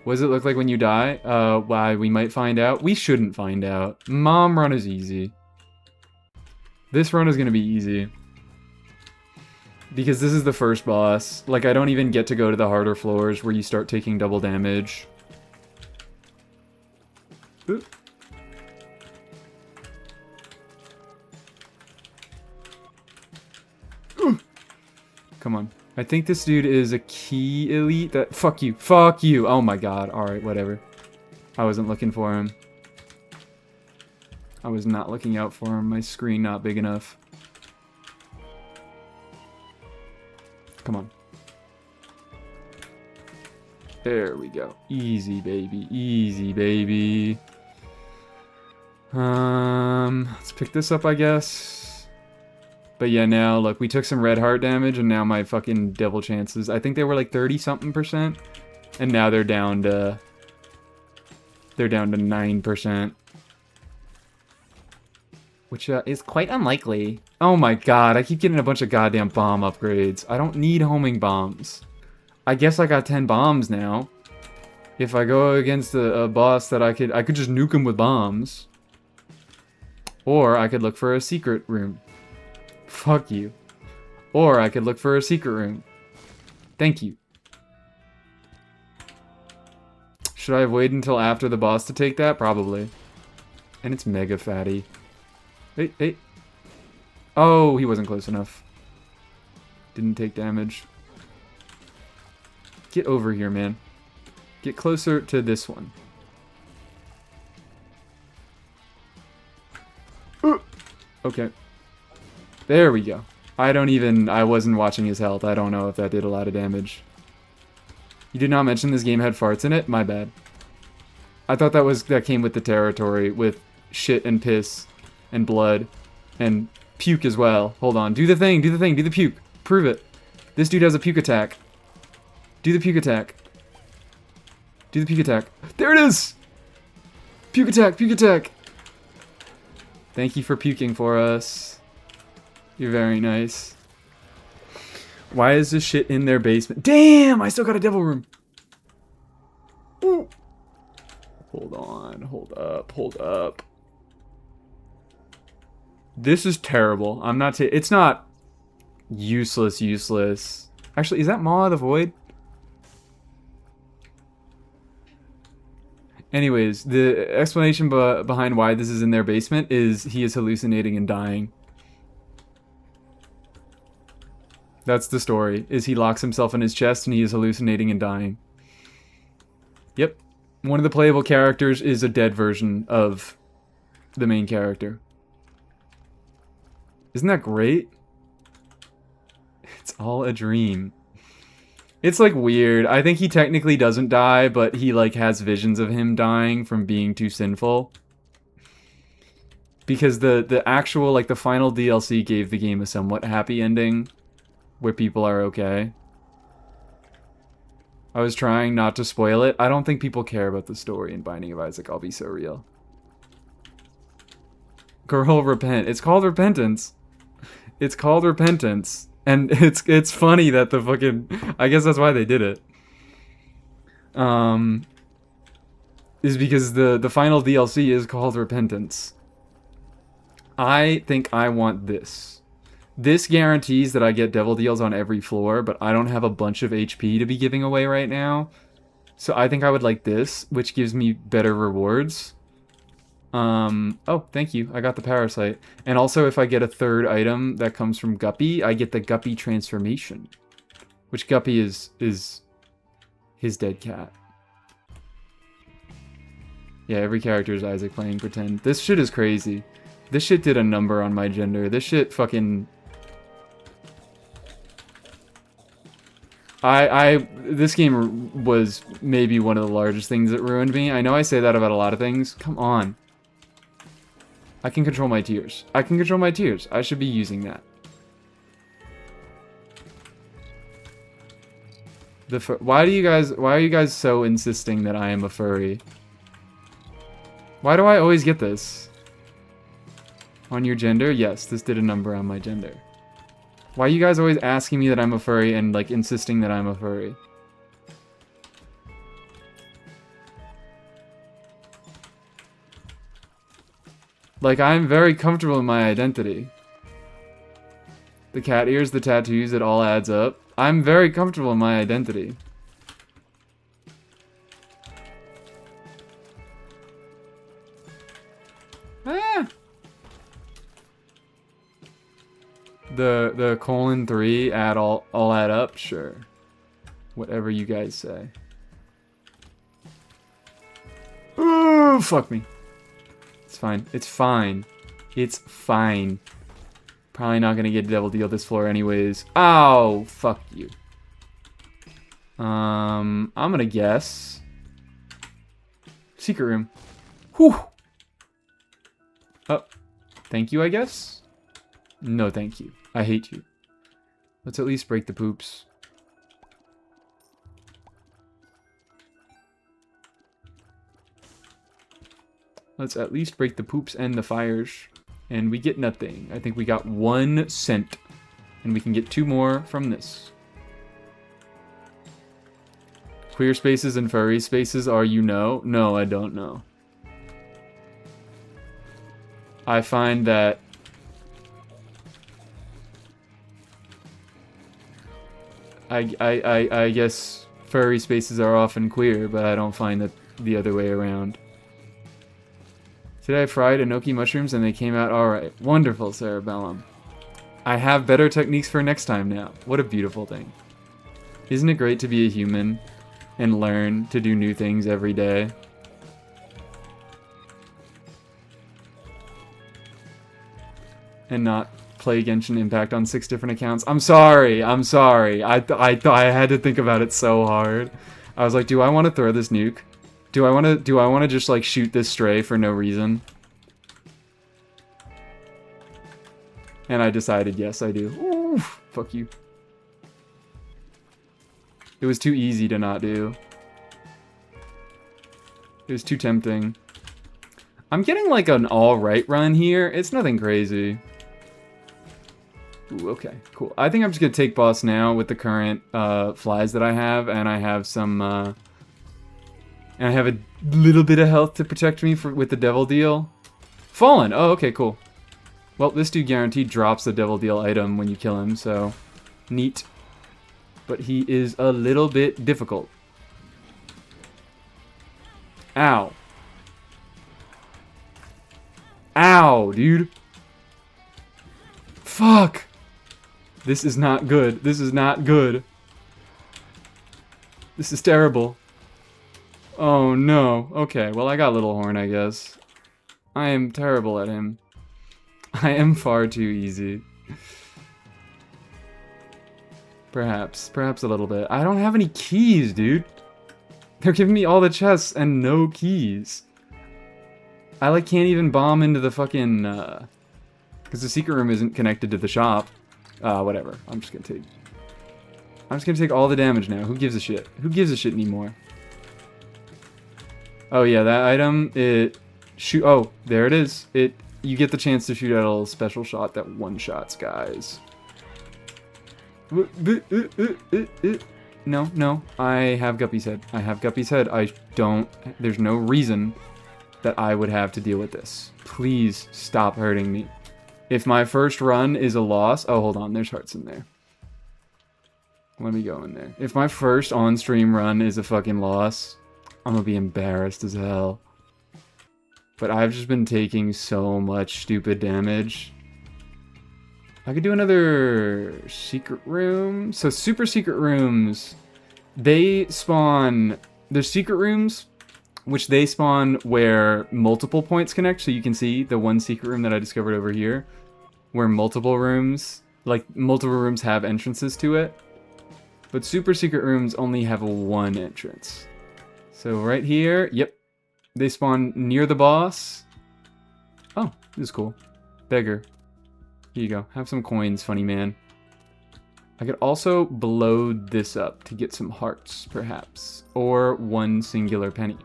What does it look like when you die? Why, we might find out. We shouldn't find out. Mom run is easy. This run is going to be easy. Because this is the first boss. Like, I don't even get to go to the harder floors where you start taking double damage. Oop. Come on. I think this dude is a key elite. That fuck you. Fuck you. Oh my god. Alright, whatever. I wasn't looking for him. I was not looking out for him. My screen not big enough. Come on. There we go. Easy, baby. Easy, baby. Let's pick this up, I guess. But yeah, now, look, we took some red heart damage, and now my fucking devil chances. I think they were like 30-something%, and now they're down to 9%. Which is quite unlikely. Oh my god, I keep getting a bunch of goddamn bomb upgrades. I don't need homing bombs. I guess I got 10 bombs now. If I go against a boss that I could just nuke him with bombs. Or I could look for a secret room. Fuck you. Or I could look for a secret room. Thank you. Should I have waited until after the boss to take that? Probably. And it's mega fatty. Hey, hey. Oh, he wasn't close enough. Didn't take damage. Get over here, man. Get closer to this one. Okay. There we go. I wasn't watching his health. I don't know if that did a lot of damage. You did not mention this game had farts in it? My bad. I thought that came with the territory, with shit and piss and blood and puke as well. Hold on. Do the thing, do the puke. Prove it. This dude has a puke attack. Do the puke attack. Do the puke attack. There it is! Puke attack, puke attack. Thank you for puking for us. You're very nice. Why is this shit in their basement? Damn! I still got a devil room. Ooh. Hold on. Hold up. Hold up. This is terrible. I'm not it's not useless. Actually, is that Maw of the Void? Anyways, the explanation behind why this is in their basement is he is hallucinating and dying. That's the story, is he locks himself in his chest and he is hallucinating and dying. Yep. One of the playable characters is a dead version of the main character. Isn't that great? It's all a dream. It's like weird. I think he technically doesn't die, but he like has visions of him dying from being too sinful. Because the actual, like the final DLC gave the game a somewhat happy ending where people are okay. I was trying not to spoil it. I don't think people care about the story in Binding of Isaac, I'll be so real. Girl, repent. It's called repentance. It's called repentance. And it's funny that the fucking... I guess that's why they did it. Is because the final DLC is called Repentance. I think I want this. This guarantees that I get devil deals on every floor, but I don't have a bunch of HP to be giving away right now. So I think I would like this, which gives me better rewards. Oh, thank you. I got the parasite. And also, if I get a third item that comes from Guppy, I get the Guppy transformation. Which Guppy is his dead cat. Yeah, every character is Isaac playing pretend. This shit is crazy. This shit did a number on my gender. This shit fucking... This game was maybe one of the largest things that ruined me. I know I say that about a lot of things. Come on. I can control my tears. I can control my tears. I should be using that. Why are you guys so insisting that I am a furry? Why do I always get this? On your gender? Yes, this did a number on my gender. Why are you guys always asking me that I'm a furry and, like, insisting that I'm a furry? Like, I'm very comfortable in my identity. The cat ears, the tattoos, it all adds up. I'm very comfortable in my identity. Ah! The :3 add all add up? Sure. Whatever you guys say. Ooh, fuck me. It's fine. It's fine. It's fine. Probably not gonna get a double deal this floor anyways. Ow! Fuck you. I'm gonna guess. Secret room. Whew! Oh. Thank you, I guess? No, thank you. I hate you. Let's at least break the poops. Let's at least break the poops and the fires. And we get nothing. I think we got 1 cent. And we can get 2 more from this. Queer spaces and furry spaces are you know? No, I don't know. I find that I guess furry spaces are often queer, but I don't find that the other way around. Today I fried enoki mushrooms and they came out alright. Wonderful, Cerebellum. I have better techniques for next time now. What a beautiful thing. Isn't it great to be a human and learn to do new things every day? And not play Genshin Impact on 6 different accounts. I'm sorry. I'm sorry. I had to think about it so hard. I was like, do I want to throw this nuke? Do I want to just like shoot this stray for no reason? And I decided yes, I do. Ooh, fuck you. It was too easy to not do. It was too tempting. I'm getting like an alright run here. It's nothing crazy. Ooh, okay, cool. I think I'm just gonna take boss now with the current flies that I have, and I have some and I have a little bit of health to protect me with the devil deal. Fallen! Oh, okay, cool. Well, this dude guaranteed drops the devil deal item when you kill him, so neat. But he is a little bit difficult. Ow. Ow, dude. Fuck. This is not good. This is not good. This is terrible. Oh no. Okay, well I got Little Horn, I guess. I am terrible at him. I am far too easy. Perhaps a little bit. I don't have any keys, dude. They're giving me all the chests and no keys. I like can't even bomb into the fucking because the secret room isn't connected to the shop. Whatever. I'm just gonna take all the damage now. Who gives a shit? Who gives a shit anymore? Oh yeah, that item, it shoot. Oh, there it is. You get the chance to shoot at a little special shot that one-shots guys. No. I have Guppy's head. I have Guppy's head. There's no reason that I would have to deal with this. Please stop hurting me. If my first run is a loss... Oh, hold on. There's hearts in there. Let me go in there. If my first on-stream run is a fucking loss, I'm gonna be embarrassed as hell. But I've just been taking so much stupid damage. I could do another secret room. So super secret rooms, they spawn... There's secret rooms, which they spawn where multiple points connect. So you can see the one secret room that I discovered over here, where multiple rooms have entrances to it. But super secret rooms only have one entrance. So right here, yep. They spawn near the boss. Oh, this is cool. Beggar. Here you go. Have some coins, funny man. I could also blow this up to get some hearts, perhaps. Or one singular penny.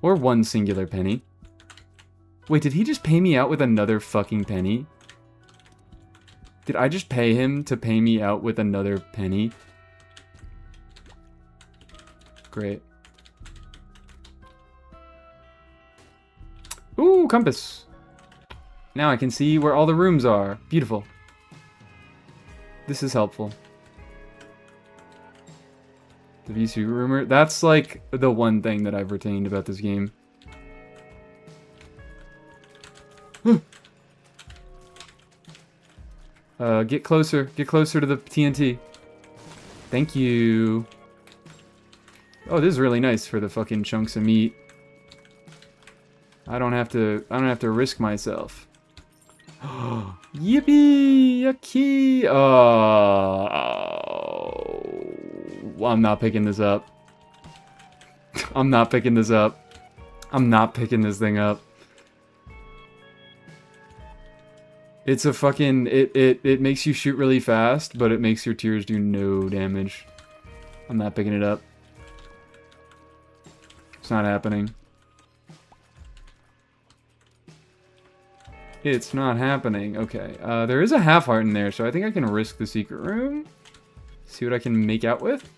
Or one singular penny. Wait, did he just pay me out with another fucking penny? Did I just pay him to pay me out with another penny? Great. Ooh, compass. Now I can see where all the rooms are. Beautiful. This is helpful. The VC rumor. That's like the one thing that I've retained about this game. Get closer. Get closer to the TNT. Thank you. Oh, this is really nice for the fucking chunks of meat. I don't have to risk myself. Yippee! Yucky! Oh, I'm not picking this up. I'm not picking this up. I'm not picking this thing up. It's a fucking... It makes you shoot really fast, but it makes your tears do no damage. I'm not picking it up. It's not happening. It's not happening. Okay. There is a half heart in there, so I think I can risk the secret room. See what I can make out with.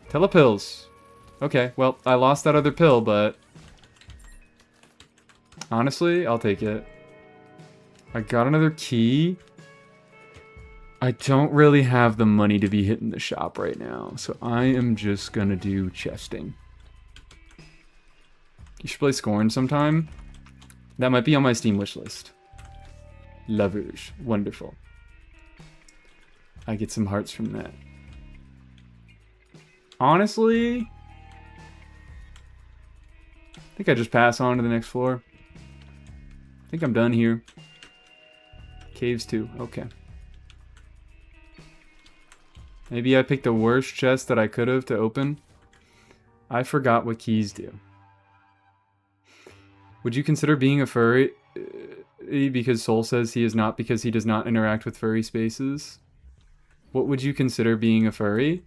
Telepills. Okay, well, I lost that other pill, but... honestly, I'll take it. I got another key. I don't really have the money to be hitting the shop right now, so I am just gonna do chesting. You should play Scorn sometime. That might be on my Steam wishlist. Lovers. Wonderful. I get some hearts from that. Honestly, I think I just pass on to the next floor. I think I'm done here. Caves too. Okay. Maybe I picked the worst chest that I could have to open. I forgot what keys do. Would you consider being a furry because Soul says he is not because he does not interact with furry spaces? What would you consider being a furry?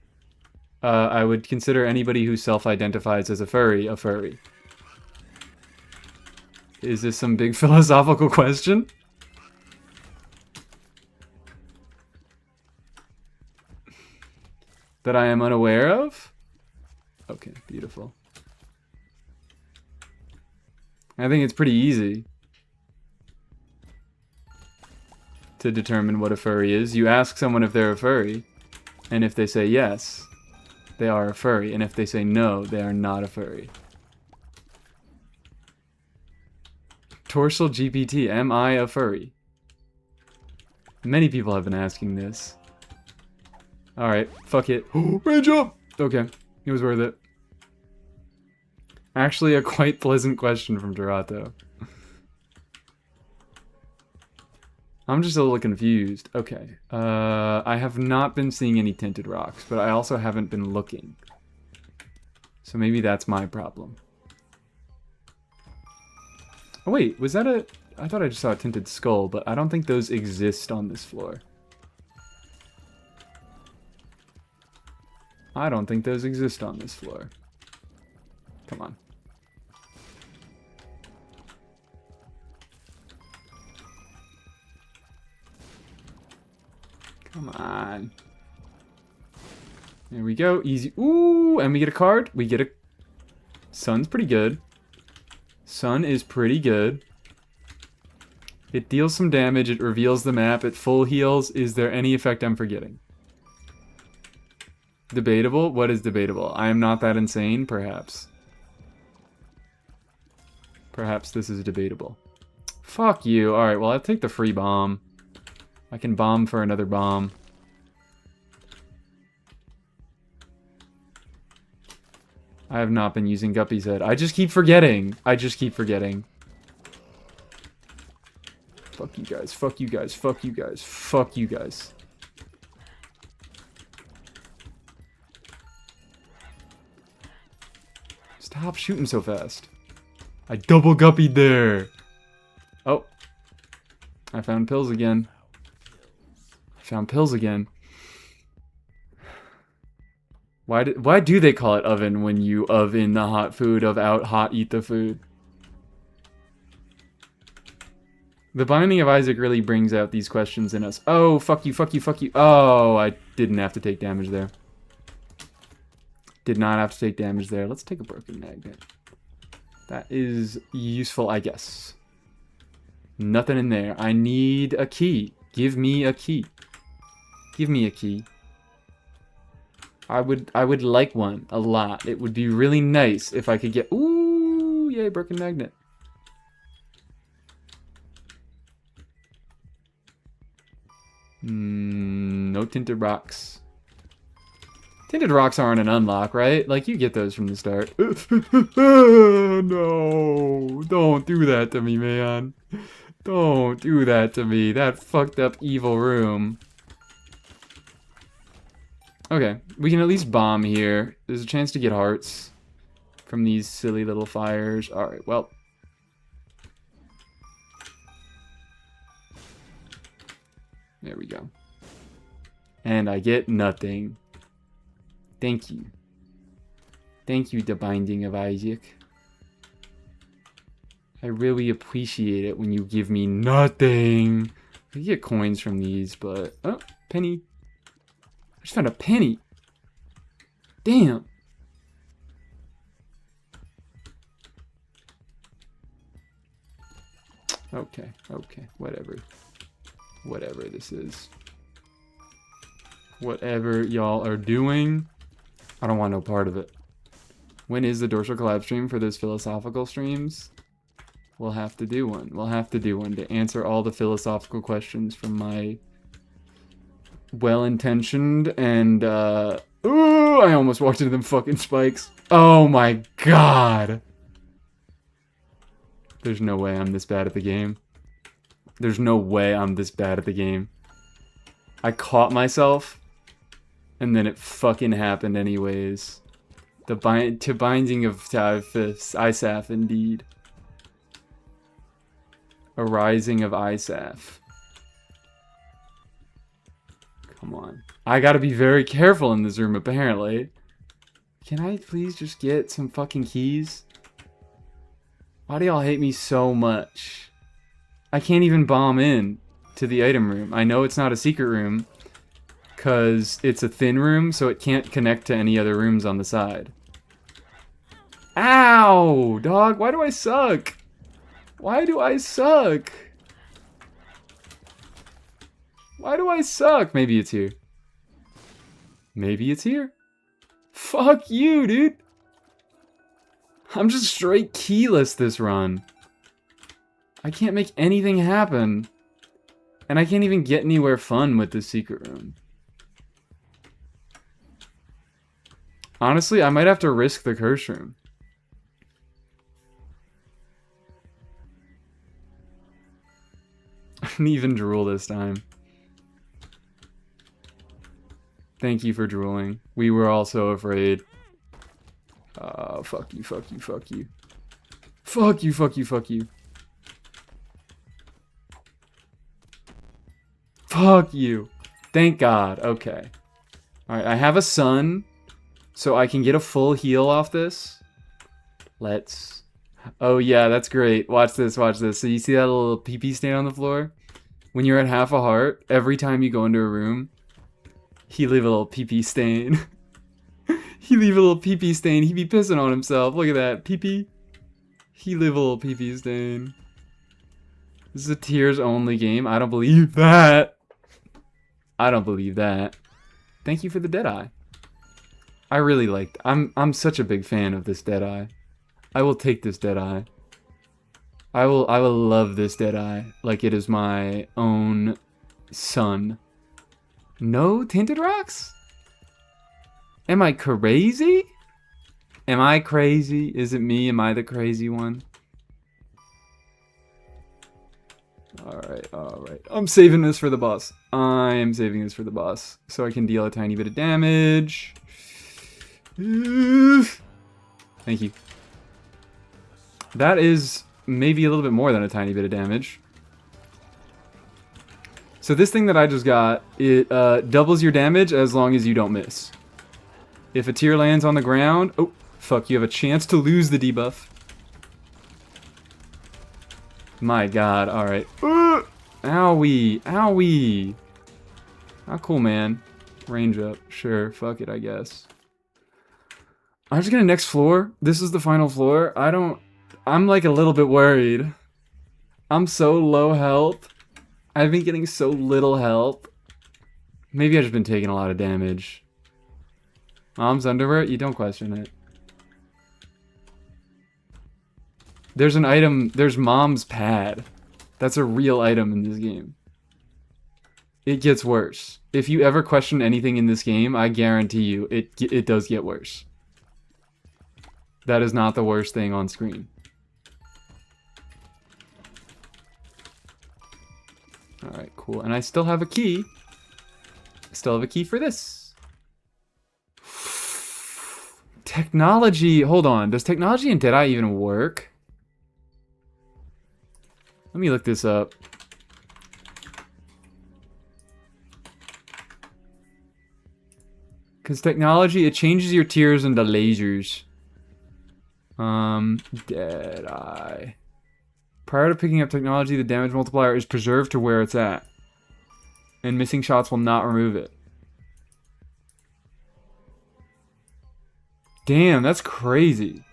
I would consider anybody who self-identifies as a furry a furry. Is this some big philosophical question? That I am unaware of? Okay, beautiful. I think it's pretty easy to determine what a furry is. You ask someone if they're a furry, and if they say yes, they are a furry, and if they say no, they are not a furry. Torsal GPT, am I a furry? Many people have been asking this. Alright, fuck it. Range up! Okay, it was worth it. Actually, a quite pleasant question from Dorato. I'm just a little confused. Okay. I have not been seeing any tinted rocks, but I also haven't been looking. So maybe that's my problem. Oh wait, was that a... I thought I just saw a tinted skull, but I don't think those exist on this floor. I don't think those exist on this floor. Come on. Come on. There we go. Easy. Ooh, and we get a card. We get a... Sun's pretty good. Sun is pretty good. It deals some damage. It reveals the map. It full heals. Is there any effect I'm forgetting? Debatable? What is debatable? I am not that insane, perhaps. Perhaps this is debatable. Fuck you. Alright, well, I'll take the free bomb. I can bomb for another bomb. I have not been using Guppy's head. I just keep forgetting. I just keep forgetting. Fuck you guys. Fuck you guys. Fuck you guys. Fuck you guys. Stop shooting so fast. I double guppied there. Oh. I found pills again. Found pills again. Why do they call it oven when you oven the hot food of out hot eat the food? The Binding of Isaac really brings out these questions in us. Oh, fuck you, fuck you, fuck you. Oh, I didn't have to take damage there. Did not have to take damage there. Let's take a broken magnet. That is useful, I guess. Nothing in there. I need a key. Give me a key. Give me a key. I would like one a lot. It would be really nice if I could get... Ooh, yay, broken magnet. No tinted rocks. Tinted rocks aren't an unlock, right? Like, you get those from the start. No, don't do that to me, man. Don't do that to me. That fucked up evil room. Okay, we can at least bomb here. There's a chance to get hearts from these silly little fires. Alright, well. There we go. And I get nothing. Thank you. Thank you, the Binding of Isaac. I really appreciate it when you give me nothing. I get coins from these, but... Oh, penny. I just found a penny. Damn. Okay, whatever. Whatever this is. Whatever y'all are doing, I don't want no part of it. When is the dorsal collab stream for those philosophical streams? We'll have to do one. We'll have to do one to answer all the philosophical questions from my well-intentioned and, ooh, I almost walked into them fucking spikes. Oh my god. There's no way I'm this bad at the game. There's no way I'm this bad at the game. I caught myself, and then it fucking happened anyways. The binding of Isaf, indeed. A rising of Isaf. Come on. I gotta be very careful in this room, apparently. Can I please just get some fucking keys? Why do y'all hate me so much? I can't even bomb in to the item room. I know it's not a secret room, because it's a thin room, so it can't connect to any other rooms on the side. Ow! Dog, why do I suck? Why do I suck? Why do I suck? Maybe it's here. Maybe it's here. Fuck you, dude. I'm just straight keyless this run. I can't make anything happen. And I can't even get anywhere fun with this secret room. Honestly, I might have to risk the curse room. I didn't even drool this time. Thank you for drooling. We were all so afraid. Fuck you, fuck you, fuck you. Fuck you, fuck you, fuck you. Fuck you. Thank God. Okay. Alright, I have a sun, so I can get a full heal off this. Let's... Oh yeah, that's great. Watch this, watch this. So you see that little pee-pee stain on the floor? When you're at half a heart, every time you go into a room, he leave a little pee-pee stain. He leave a little pee-pee stain. He be pissing on himself. Look at that. Pee-pee. He leave a little pee-pee stain. This is a tears only game. I don't believe that. I don't believe that. Thank you for the Deadeye. I really liked... I'm such a big fan of this Deadeye. I will take this Deadeye. I will love this Deadeye like it is my own son. No tinted rocks? Am I crazy? Am I crazy? Is it me? Am I the crazy one? Alright, alright. I'm saving this for the boss. I am saving this for the boss. So I can deal a tiny bit of damage. Thank you. That is maybe a little bit more than a tiny bit of damage. So this thing that I just got, it doubles your damage as long as you don't miss. If a tear lands on the ground... Oh, fuck, you have a chance to lose the debuff. My god, alright. Owie, owie. Not cool, man. Range up. Sure, fuck it, I guess. I'm just gonna next floor. This is the final floor. I'm like a little bit worried. I'm so low health. I've been getting so little health. Maybe I've just been taking a lot of damage. Mom's underwear? You don't question it. There's an item. There's Mom's pad. That's a real item in this game. It gets worse. If you ever question anything in this game, I guarantee you it does get worse. That is not the worst thing on screen. Alright, cool. And I still have a key. I still have a key for this. Technology. Hold on. Does technology in Deadeye even work? Let me look this up. Because technology, it changes your tears into lasers. Deadeye. Prior to picking up technology, the damage multiplier is preserved to where it's at. And missing shots will not remove it. Damn, that's crazy.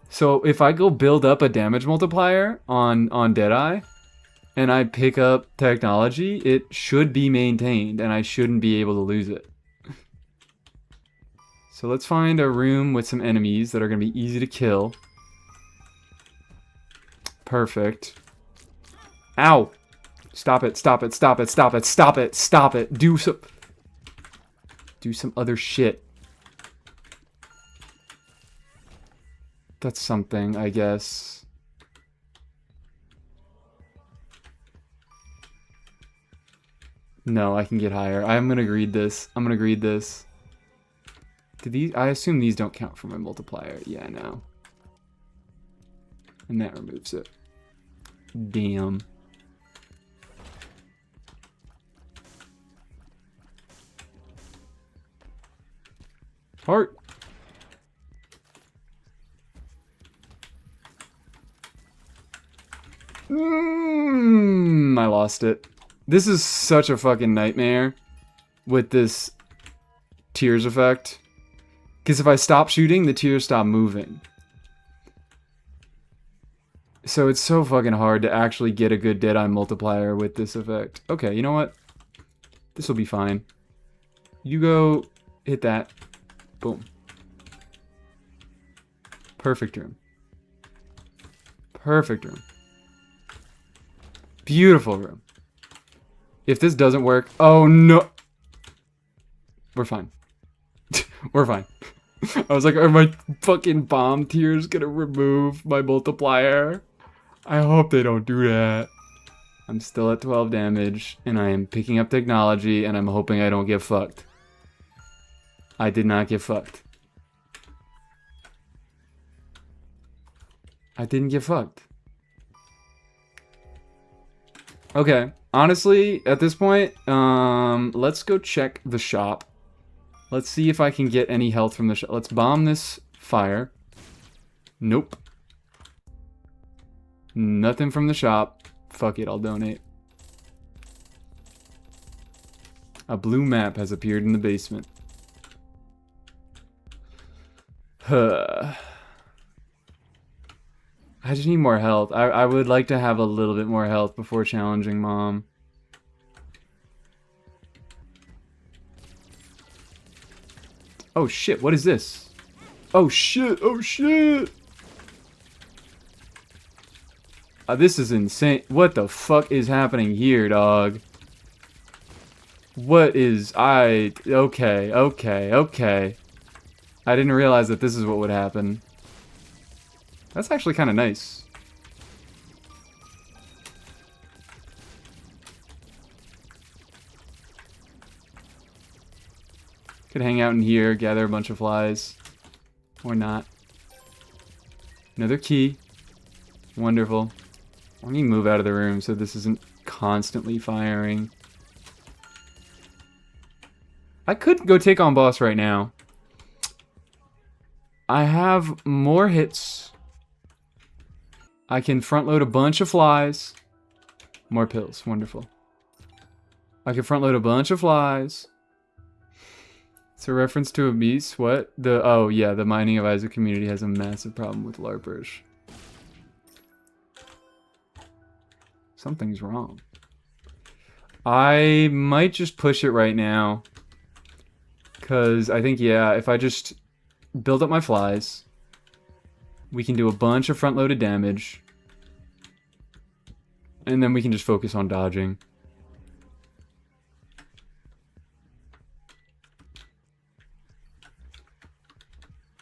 So if I go build up a damage multiplier on Deadeye, and I pick up technology, it should be maintained, and I shouldn't be able to lose it. So let's find a room with some enemies that are going to be easy to kill. Perfect. Ow! Stop it, stop it, stop it, stop it, stop it, stop it. Do some other shit. That's something, I guess. No, I can get higher. I'm gonna greed this. I'm gonna greed this. Do these? I assume these don't count for my multiplier. Yeah, no. And that removes it. Damn. Heart. I lost it. This is such a fucking nightmare with this tears effect. Because if I stop shooting, the tears stop moving. So it's so fucking hard to actually get a good Deadeye multiplier with this effect. Okay, you know what? This will be fine. You go hit that. Boom. Perfect room. Perfect room. Beautiful room. If this doesn't work... Oh, no. We're fine. We're fine. I was like, are my fucking bomb tears gonna remove my multiplier? I hope they don't do that. I'm still at 12 damage, and I am picking up technology, and I'm hoping I don't get fucked. I did not get fucked. I didn't get fucked. Okay, honestly, at this point, let's go check the shop. Let's see if I can get any health from the shop. Let's bomb this fire. Nope. Nothing from the shop. Fuck it, I'll donate. A blue map has appeared in the basement. I just need more health. I would like to have a little bit more health before challenging Mom. Oh shit, what is this? Oh shit, oh shit! This is insane. What the fuck is happening here, dog? What is... Okay, okay, okay. I didn't realize that this is what would happen. That's actually kind of nice. Could hang out in here, gather a bunch of flies. Or not. Another key. Wonderful. Let me move out of the room so this isn't constantly firing. I could go take on boss right now. I have more hits. I can front load a bunch of flies. More pills, wonderful. I can front load a bunch of flies. It's a reference to a beast. What? Oh yeah, the Mining of Isaac community has a massive problem with LARPers. Something's wrong. I might just push it right now. Cause I think, yeah, if I just build up my flies, we can do a bunch of front loaded damage. And then we can just focus on dodging.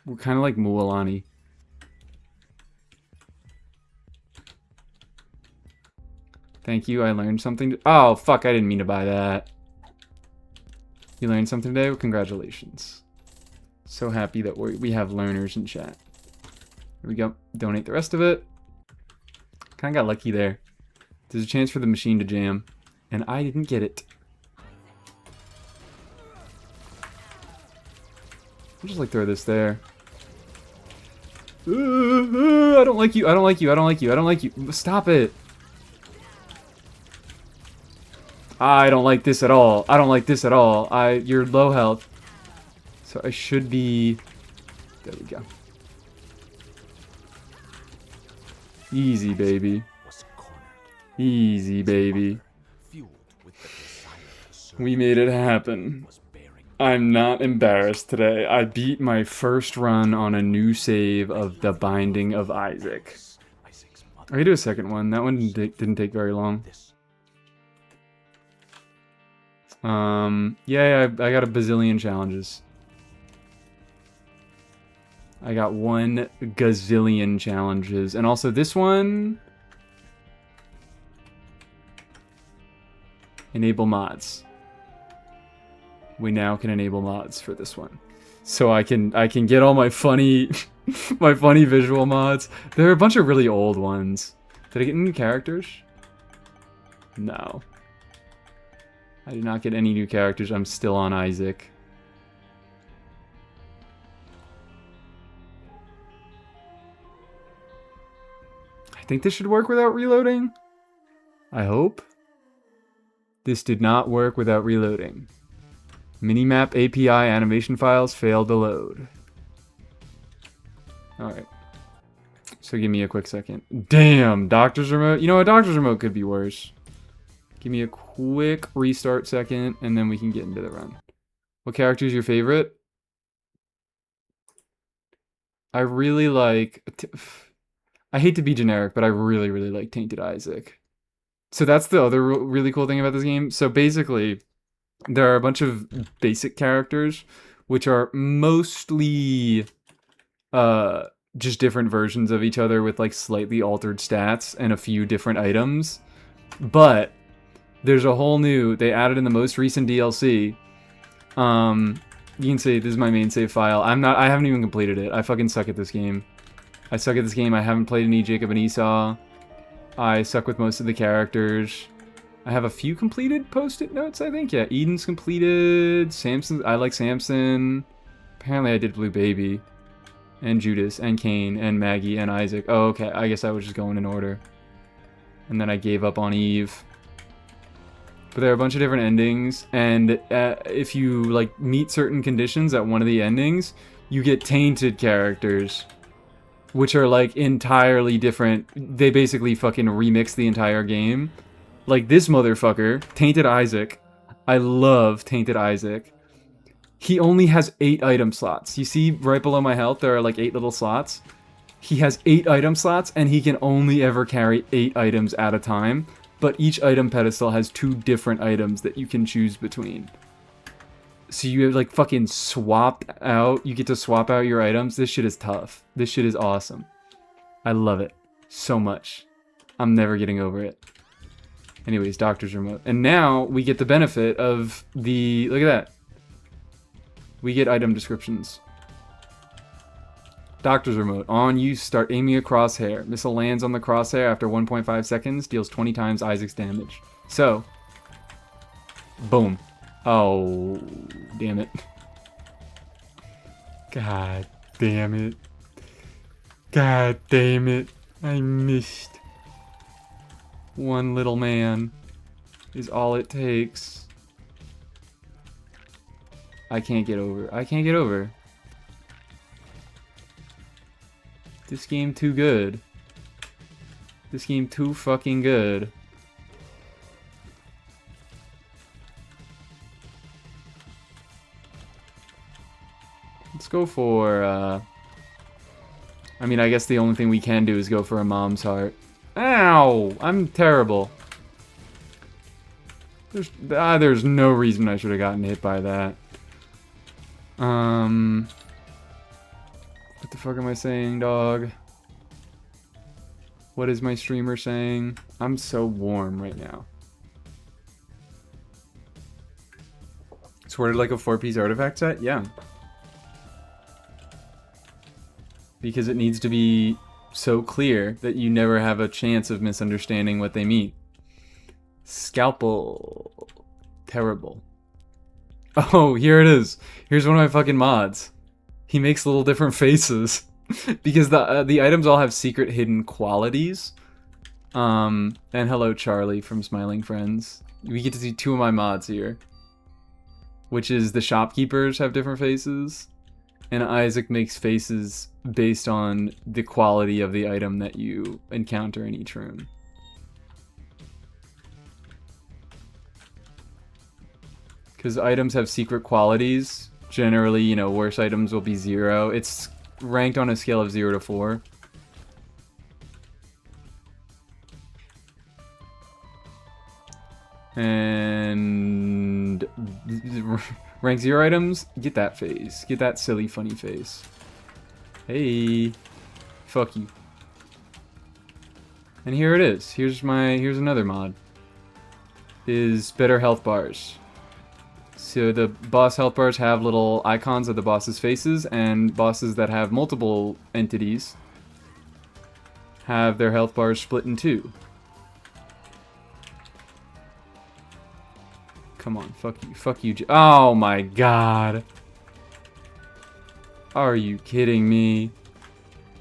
We're kind of like Mualani. Thank you, I learned something. Oh, fuck, I didn't mean to buy that. You learned something today? Well, congratulations. So happy that we have learners in chat. Here we go. Donate the rest of it. Kind of got lucky there. There's a chance for the machine to jam. And I didn't get it. I'll just like throw this there. I don't like you. I don't like you. I don't like you. I don't like you. Stop it. I don't like this at all. I don't like this at all. You're low health. So I should be... There we go. Easy, baby. Easy, baby. We made it happen. I'm not embarrassed today. I beat my first run on a new save of The Binding of Isaac. I can do a second one. That one didn't take very long. Yeah, I got a bazillion challenges. I got 1 gazillion challenges. And also this one... Enable mods. We now can enable mods for this one. So I can get all my funny my funny visual mods. There are a bunch of really old ones. Did I get new characters? No. I did not get any new characters. I'm still on Isaac. I think this should work without reloading. I hope. This did not work without reloading. Minimap API animation files failed to load. Alright. So give me a quick second. Damn, Doctor's Remote. You know what? Doctor's Remote could be worse. Give me a quick restart second, and then we can get into the run. What character is your favorite? I really like... I hate to be generic, but I really, really like Tainted Isaac. So that's the other really cool thing about this game. So basically, there are a bunch of basic characters, which are mostly just different versions of each other with like slightly altered stats and a few different items. But there's a whole new, they added in the most recent DLC. You can see this is my main save file. I haven't even completed it. I fucking suck at this game. I suck at this game. I haven't played any Jacob and Esau. I suck with most of the characters. I have a few completed post-it notes, I think. Yeah, Eden's completed. Samson, I like Samson. Apparently I did Blue Baby. And Judas, and Cain, and Maggie, and Isaac. Oh, okay. I guess I was just going in order. And then I gave up on Eve. But there are a bunch of different endings, and if you like meet certain conditions at one of the endings, you get tainted characters, which are like entirely different. They basically fucking remix the entire game. Like this motherfucker, Tainted Isaac. I love Tainted Isaac. He only has 8 item slots. You see right below my health, there are like 8 little slots. He has 8 item slots, and he can only ever carry 8 items at a time. But each item pedestal has 2 different items that you can choose between. So you like fucking swapped out. You get to swap out your items. This shit is tough. This shit is awesome. I love it so much. I'm never getting over it. Anyways, Doctor's Remote. And now we get the benefit of the... Look at that. We get item descriptions. Doctor's Remote. On you start aiming a crosshair. Missile lands on the crosshair after 1.5 seconds. Deals 20 times Isaac's damage. So, boom. Oh, damn it. God damn it. God damn it. I missed. One little man is all it takes. I can't get over. I can't get over. This game too good. This game too fucking good. Let's go for, I mean, I guess the only thing we can do is go for a mom's heart. Ow! I'm terrible. There's no reason I should have gotten hit by that. What the fuck am I saying, dog? What is my streamer saying? I'm so warm right now. Sorted like a 4-piece artifact set? Yeah. Because it needs to be so clear that you never have a chance of misunderstanding what they mean. Scalpel. Terrible. Oh, here it is. Here's one of my fucking mods. He makes little different faces. Because the items all have secret hidden qualities. And hello Charlie from Smiling Friends. We get to see two of my mods here. Which is the shopkeepers have different faces. And Isaac makes faces based on the quality of the item that you encounter in each room. Because items have secret qualities. Generally, you know, worse items will be 0. It's ranked on a scale of 0 to 4. And rank 0 items, get that face. Get that silly funny face. Hey. Fuck you. And here it is. Here's another mod. Is better health bars. So the boss health bars have little icons of the boss's faces, and bosses that have multiple entities have their health bars split in 2. Come on, fuck you. Oh my god. Are you kidding me?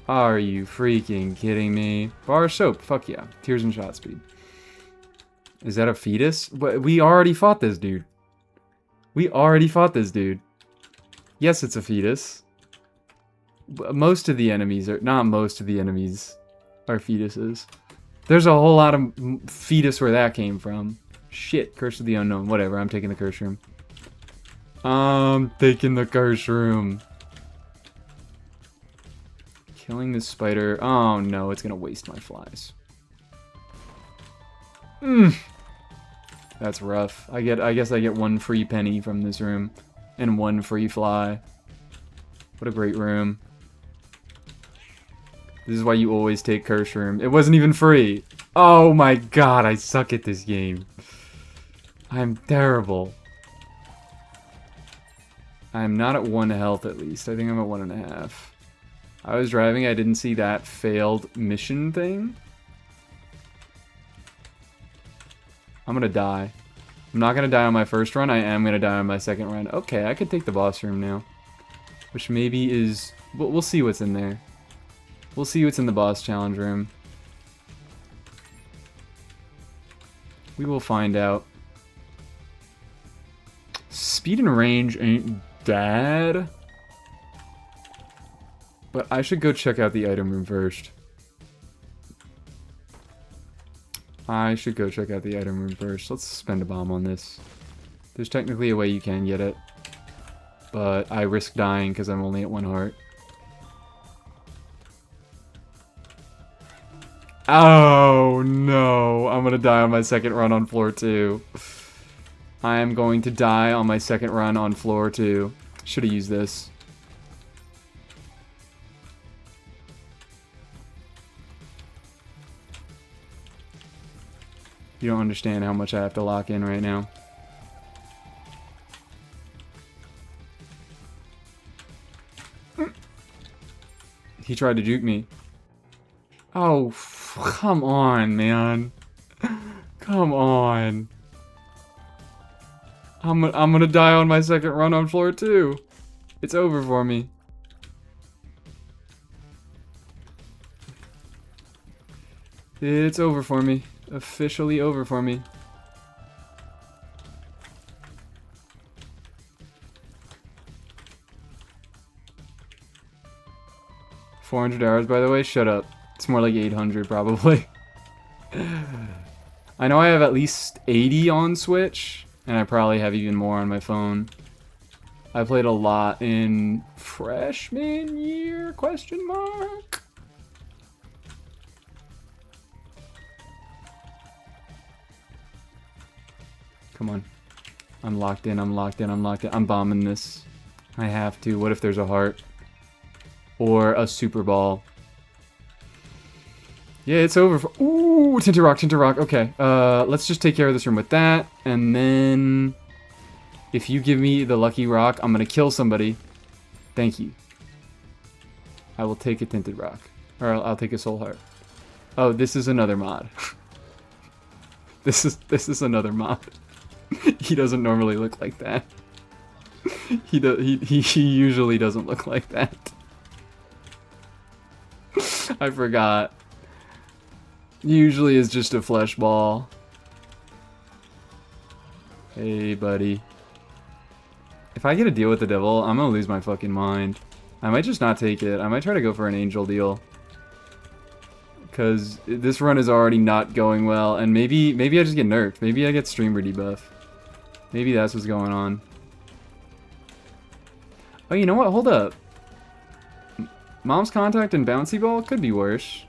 Are you freaking kidding me? Bar soap, fuck yeah. Tears and shot speed. Is that a fetus? We already fought this dude. We already fought this dude. Yes, it's a fetus. Most of the enemies are... Not most of the enemies are fetuses. There's a whole lot of fetus where that came from. Shit, Curse of the Unknown. Whatever, I'm taking the curse room. I'm taking the curse room. Killing this spider. Oh no, it's gonna waste my flies. That's rough. I guess I get 1 free penny from this room. And 1 free fly. What a great room. This is why you always take curse room. It wasn't even free. Oh my god, I suck at this game. I'm terrible. I'm not at 1 health at least. I think I'm at 1.5. I was driving, I didn't see that failed mission thing. I'm gonna die. I'm not gonna die on my first run, I am gonna die on my second run. Okay, I could take the boss room now. Which maybe is... We'll see what's in there. We'll see what's in the boss challenge room. We will find out. Speed and range ain't bad. But I should go check out the item room first. Let's spend a bomb on this. There's technically a way you can get it. But I risk dying because I'm only at 1 heart. Oh no, I'm gonna die on my second run on floor 2. I am going to die on my second run on floor 2. Should have used this. You don't understand how much I have to lock in right now. He tried to juke me. Oh, come on, man. Come on. I'm gonna die on my second run on floor 2. It's over for me. It's over for me. Officially over for me. $400, by the way. Shut up. It's more like 800 probably. I know I have at least 80 on Switch, and I probably have even more on my phone. I played a lot in freshman year, question mark. Come on. I'm locked in, I'm locked in, I'm locked in. I'm bombing this. I have to. What if there's a heart? Or a super ball? Yeah, it's over for... Ooh, Tinted Rock, Tinted Rock. Okay, let's just take care of this room with that. And then... if you give me the lucky rock, I'm gonna kill somebody. Thank you. I will take a Tinted Rock. Or I'll take a Soul Heart. Oh, this is another mod. This is another mod. He doesn't normally look like that. He usually doesn't look like that. I forgot. Usually is just a flesh ball. Hey, buddy. If I get a deal with the devil, I'm gonna lose my fucking mind. I might just not take it. I might try to go for an angel deal. Because this run is already not going well, and maybe I just get nerfed. Maybe I get streamer debuff. Maybe that's what's going on. Oh, you know what? Hold up. Mom's Contact and Bouncy Ball could be worse.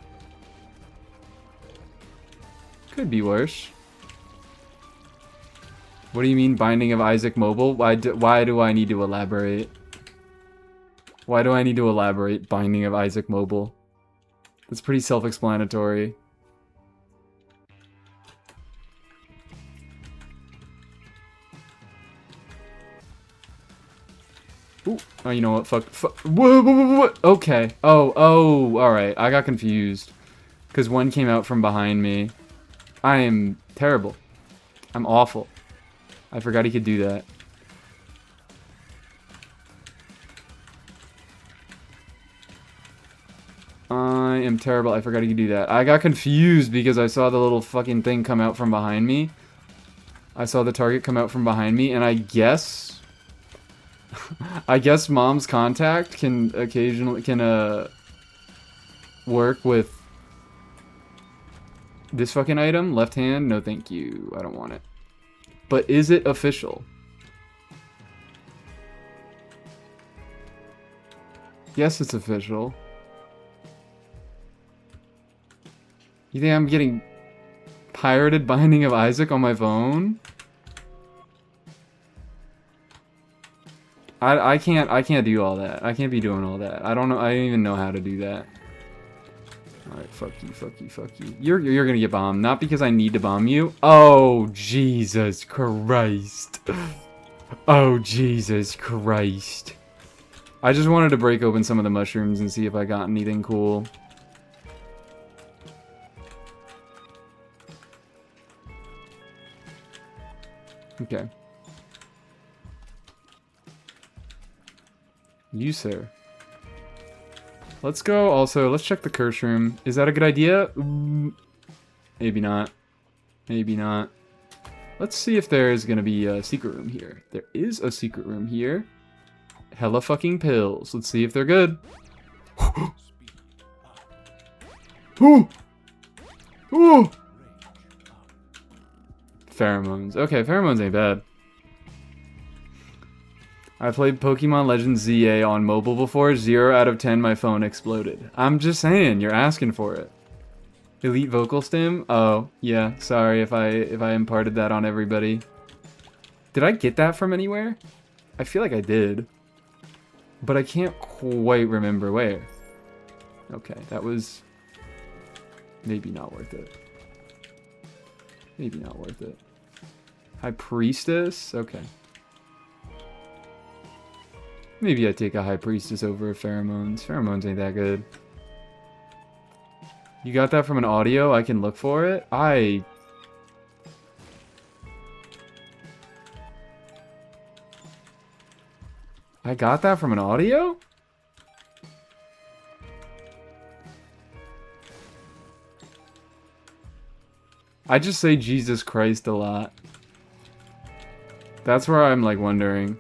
Could be worse. What do you mean, Binding of Isaac Mobile? Why do I need to elaborate? Why do I need to elaborate Binding of Isaac Mobile? That's pretty self-explanatory. Ooh. Oh, you know what? Fuck. Whoa. Okay. Oh, alright. I got confused. Because one came out from behind me. I am terrible. I'm awful. I forgot he could do that. I am terrible. I forgot he could do that. I got confused because I saw the little fucking thing come out from behind me. I saw the target come out from behind me, and I guess... I guess Mom's Contact can occasionally... work with... this fucking item. Left hand? No thank you. I don't want it. But is it official? Yes, it's official. You think I'm getting pirated Binding of Isaac on my phone? I can't do all that. I can't be doing all that. I don't even know how to do that. Alright, fuck you. You're gonna get bombed. Not because I need to bomb you. Oh, Jesus Christ. Oh, Jesus Christ. I just wanted to break open some of the mushrooms and see if I got anything cool. Okay. You, sir. Let's go also, let's check the curse room. Is that a good idea? Maybe not. Maybe not. Let's see if there's gonna be a secret room here. There is a secret room here. Hella fucking pills. Let's see if they're good. Ooh! Ooh! Pheromones. Okay, pheromones ain't bad. I played Pokemon Legends ZA on mobile before. 0 out of 10 my phone exploded. I'm just saying, you're asking for it. Elite vocal stim? Oh, yeah. Sorry if I imparted that on everybody. Did I get that from anywhere? I feel like I did. But I can't quite remember where. Okay, that was maybe not worth it. Maybe not worth it. High Priestess? Okay. Maybe I take a High Priestess over a Pheromones. Pheromones ain't that good. You got that from an audio? I can look for it? I got that from an audio? I just say Jesus Christ a lot. That's where I'm like wondering.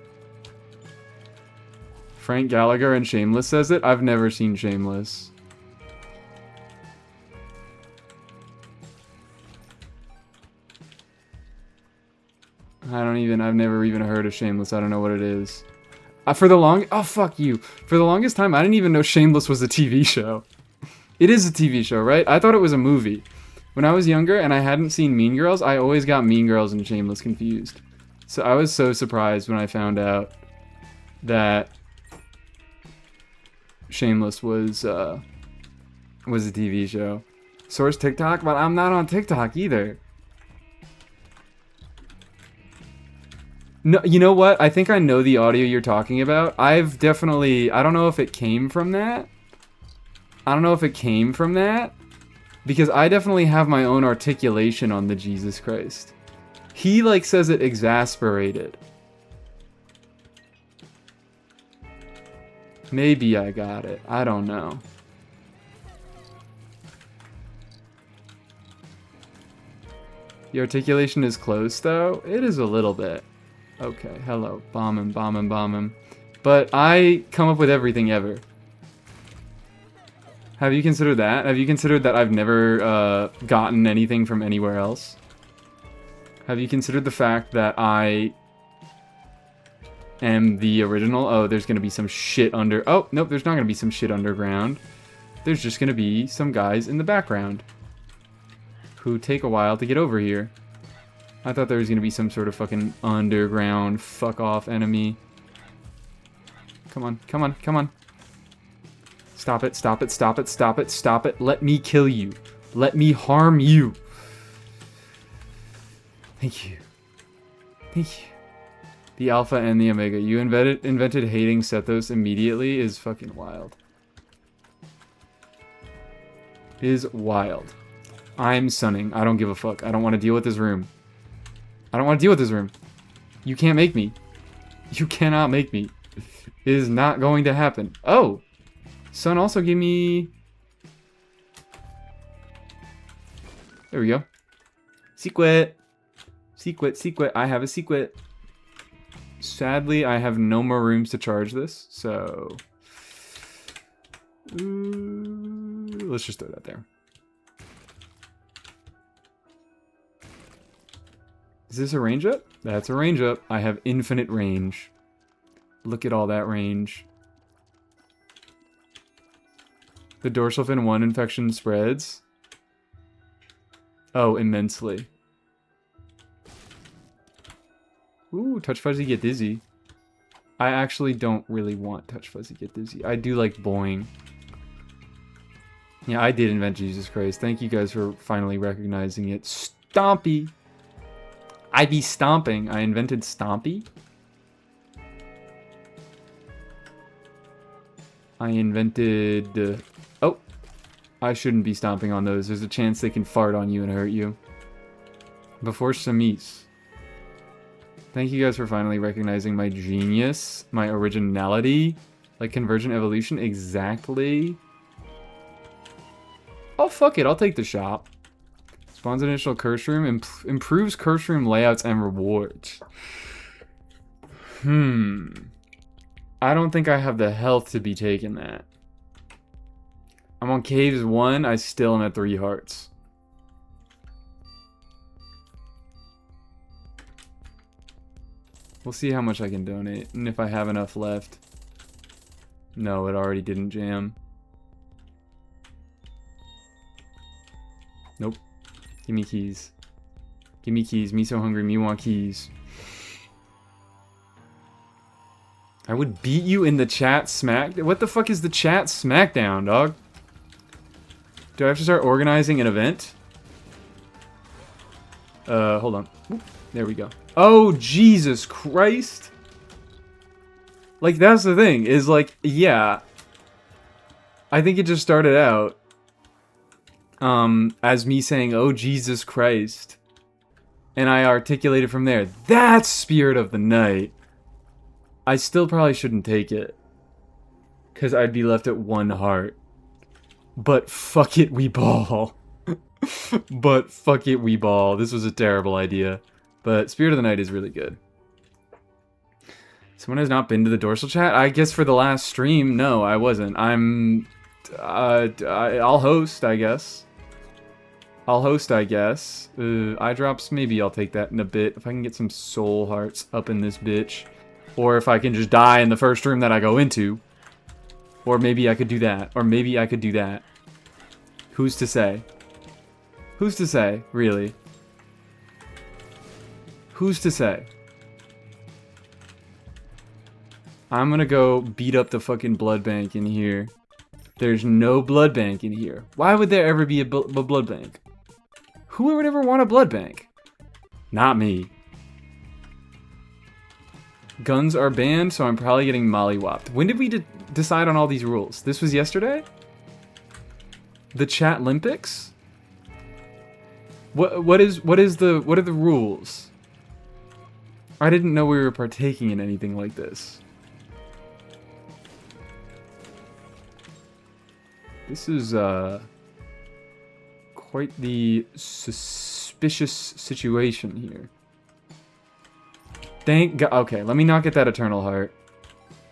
Frank Gallagher and Shameless says it? I've never seen Shameless. I've never even heard of Shameless. I don't know what it is. Oh, fuck you. For the longest time, I didn't even know Shameless was a TV show. It is a TV show, right? I thought it was a movie. When I was younger and I hadn't seen Mean Girls, I always got Mean Girls and Shameless confused. So I was so surprised when I found out that Shameless was a TV show. Source TikTok? But I'm not on TikTok either. No, you know what? I think I know the audio you're talking about. I don't know if it came from that. Because I definitely have my own articulation on the Jesus Christ. He, like, says it exasperated. Maybe I got it. I don't know. The articulation is close, though. It is a little bit. Okay, hello. Bomb him. But I come up with everything ever. Have you considered that? Have you considered that I've never gotten anything from anywhere else? Have you considered the fact that I am the original? Oh, there's gonna be some shit under... Oh, nope, there's not gonna be some shit underground. There's just gonna be some guys in the background who take a while to get over here. I thought there was gonna be some sort of fucking underground fuck-off enemy. Come on. Stop it. Let me kill you. Let me harm you. Thank you. The Alpha and the Omega. You invented hating Sethos immediately is fucking wild. Is wild. I'm sunning. I don't give a fuck. I don't want to deal with this room. You can't make me. You cannot make me. It is not going to happen. Oh! Sun also gave me... There we go. Secret. I have a secret. Sadly, I have no more rooms to charge this, so... let's just throw that there. Is this a range up? That's a range up. I have infinite range. Look at all that range. The dorsal fin 1 infection spreads. Oh, immensely. Ooh, Touch Fuzzy Get Dizzy. I actually don't really want Touch Fuzzy Get Dizzy. I do like boing. Yeah, I did invent Jesus Christ. Thank you guys for finally recognizing it. Stompy! I be stomping. I invented Stompy. I invented... oh! I shouldn't be stomping on those. There's a chance they can fart on you and hurt you. Before Samis. Thank you guys for finally recognizing my genius. My originality. Like Convergent Evolution. Exactly. Oh, fuck it. I'll take the shop. Spawns initial curse room. Improves curse room layouts and rewards. I don't think I have the health to be taking that. I'm on Caves 1. I still am at 3 hearts. We'll see how much I can donate and if I have enough left. No, it already didn't jam. Nope. Give me keys. Give me keys. Me so hungry. Me want keys. I would beat you in the chat smack... What the fuck is the chat smackdown, dog? Do I have to start organizing an event? Hold on. Oop, there we go. Oh, Jesus Christ! Like, that's the thing, is like, yeah. I think it just started out as me saying, oh, Jesus Christ. And I articulated from there. That's Spirit of the Night. I still probably shouldn't take it. Because I'd be left at 1 heart. But fuck it, we ball. But fuck it, we ball. This was a terrible idea. But Spirit of the Night is really good. Someone has not been to the dorsal chat? I guess for the last stream, no, I wasn't. I'll host, I guess. I'll host, I guess. Eye drops, maybe I'll take that in a bit. If I can get some soul hearts up in this bitch. Or if I can just die in the first room that I go into. Or maybe I could do that. Or maybe I could do that. Who's to say? Who's to say, really? Who's to say? I'm gonna go beat up the fucking blood bank in here. There's no blood bank in here. Why would there ever be a blood bank? Who would ever want a blood bank? Not me. Guns are banned, so I'm probably getting mollywopped. When did we decide on all these rules? This was yesterday? The Chat Olympics? What are the rules? I didn't know we were partaking in anything like this. This is quite the suspicious situation here. Thank God. Okay, let me not get that Eternal Heart.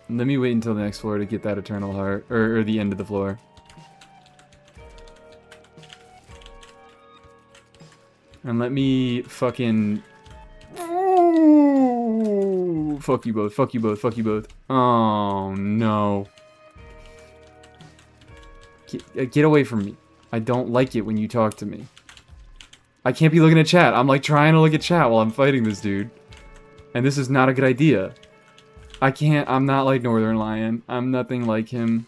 Let me wait until the next floor to get that Eternal Heart, or the end of the floor. And let me fucking... Ooh, fuck you both, fuck you both, fuck you both. Oh, no. Get away from me. I don't like it when you talk to me. I can't be looking at chat. I'm like trying to look at chat while I'm fighting this dude. And this is not a good idea. I can't, I'm not like Northern Lion. I'm nothing like him.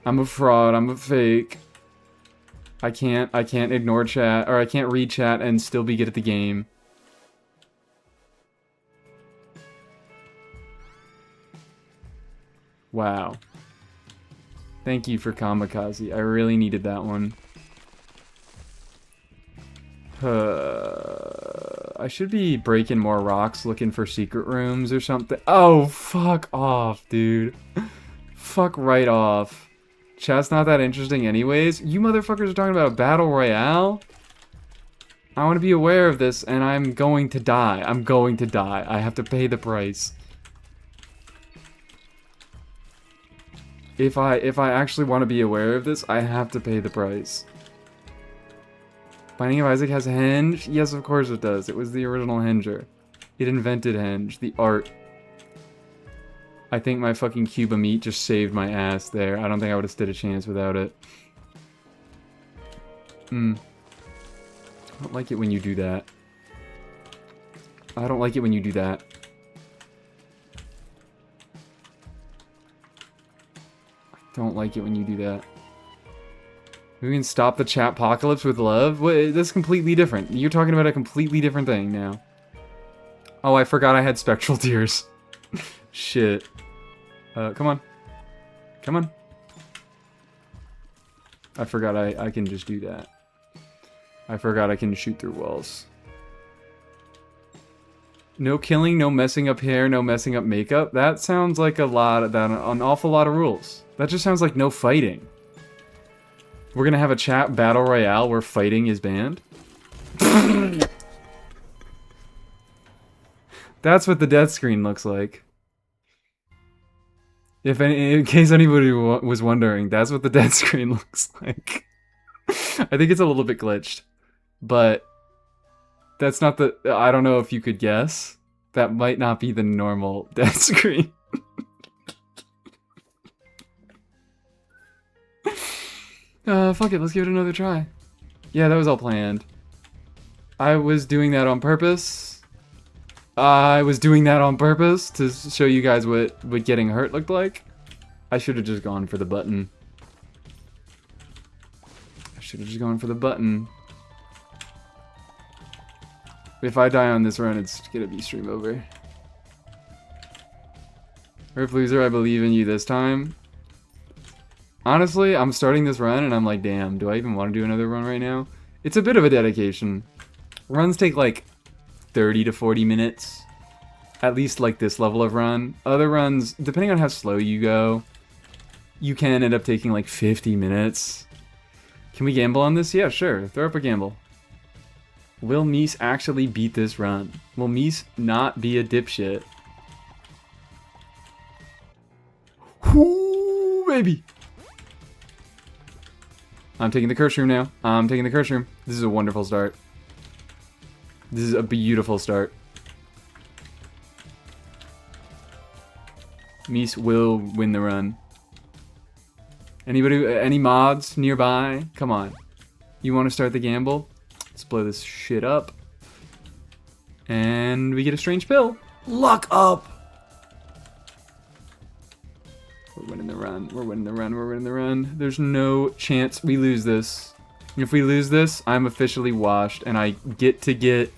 I'm a fraud, I'm a fake. I can't ignore chat, or I can't read chat and still be good at the game. Wow. Thank you for Kamikaze. I really needed that one. I should be breaking more rocks looking for secret rooms or something. Oh, fuck off, dude. Fuck right off. Chat's not that interesting anyways. You motherfuckers are talking about Battle Royale? I want to be aware of this, and I'm going to die. I'm going to die. I have to pay the price. If I actually want to be aware of this, I have to pay the price. Binding of Isaac has Henge? Yes, of course it does. It was the original Henger. It invented Henge. The art. I think my fucking cube of meat just saved my ass there. I don't think I would have stood a chance without it. I don't like it when you do that. I don't like it when you do that. I don't like it when you do that. We can stop the chat apocalypse with love? What? That's completely different. You're talking about a completely different thing now. Oh, I forgot I had spectral tears. Shit. Come on. Come on. I forgot I can just do that. I forgot I can shoot through walls. No killing, no messing up hair, no messing up makeup. That sounds like an awful lot of rules. That just sounds like no fighting. We're gonna have a chat battle royale where fighting is banned? That's what the death screen looks like. In case anybody was wondering, that's what the death screen looks like. I think it's a little bit glitched. But that's not the... I don't know if you could guess. That might not be the normal death screen. Fuck it, let's give it another try. Yeah, that was all planned. I was doing that on purpose. I was doing that on purpose to show you guys what getting hurt looked like. I should have just gone for the button. I should have just gone for the button. If I die on this run, it's gonna be stream over. Riff Loser, I believe in you this time. Honestly, I'm starting this run and I'm like, damn, do I even want to do another run right now? It's a bit of a dedication. Runs take like 30 to 40 minutes. At least like this level of run. Other runs, depending on how slow you go, you can end up taking like 50 minutes. Can we gamble on this? Yeah, sure. Throw up a gamble. Will Mies actually beat this run? Will Mies not be a dipshit? Ooh, baby. I'm taking the curse room now. I'm taking the curse room. This is a wonderful start. This is a beautiful start. Mies will win the run. Anybody, any mods nearby? Come on. You want to start the gamble? Let's blow this shit up. And we get a strange pill. Luck up! We're winning the run. We're winning the run. We're winning the run. There's no chance we lose this. If we lose this, I'm officially washed, and I get to get...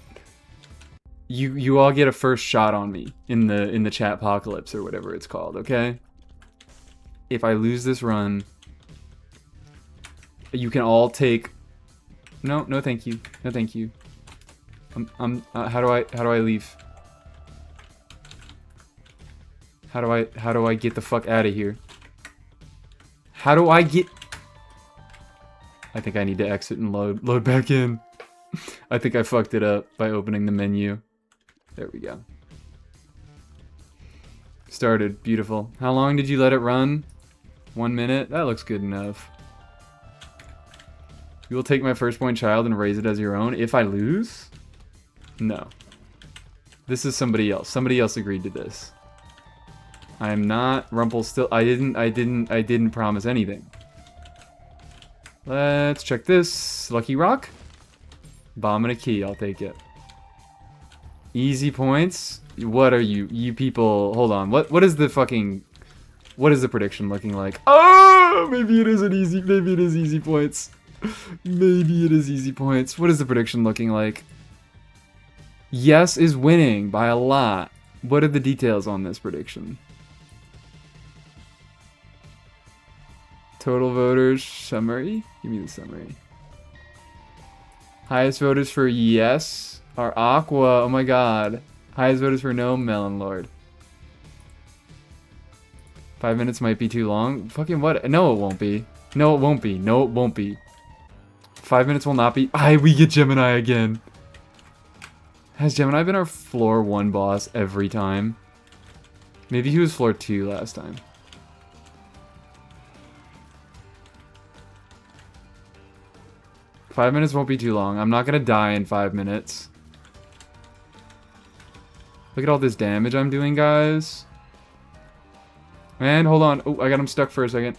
You all get a first shot on me in the chat apocalypse or whatever it's called, okay? If I lose this run, you can all take... No, no thank you. No thank you. How do I leave? How do I get the fuck out of here? How do I get... I think I need to exit and load back in. I think I fucked it up by opening the menu. There we go. Started. Beautiful. How long did you let it run? 1 minute? That looks good enough. You will take my firstborn child and raise it as your own if I lose? No. This is somebody else. Somebody else agreed to this. I am not I didn't promise anything. Let's check this. Lucky Rock? Bomb and a key. I'll take it. Easy points? What are you? You people... Hold on. What is the fucking... What is the prediction looking like? Oh! Maybe it isn't easy. Maybe it is easy points. Maybe it is easy points. What is the prediction looking like? Yes is winning by a lot. What are the details on this prediction? Total voters summary? Give me the summary. Highest voters for yes are Aqua. Oh my god. Highest voters for no, Melon Lord. 5 minutes might be too long. Fucking what? No, it won't be. No, it won't be. No, it won't be. 5 minutes will not be. We get Gemini again. Has Gemini been our floor 1 boss every time? Maybe he was floor 2 last time. Five minutes won't be too long. I'm not gonna die in 5 minutes. Look at all this damage I'm doing, guys. And hold on. Oh, I got him stuck for a second.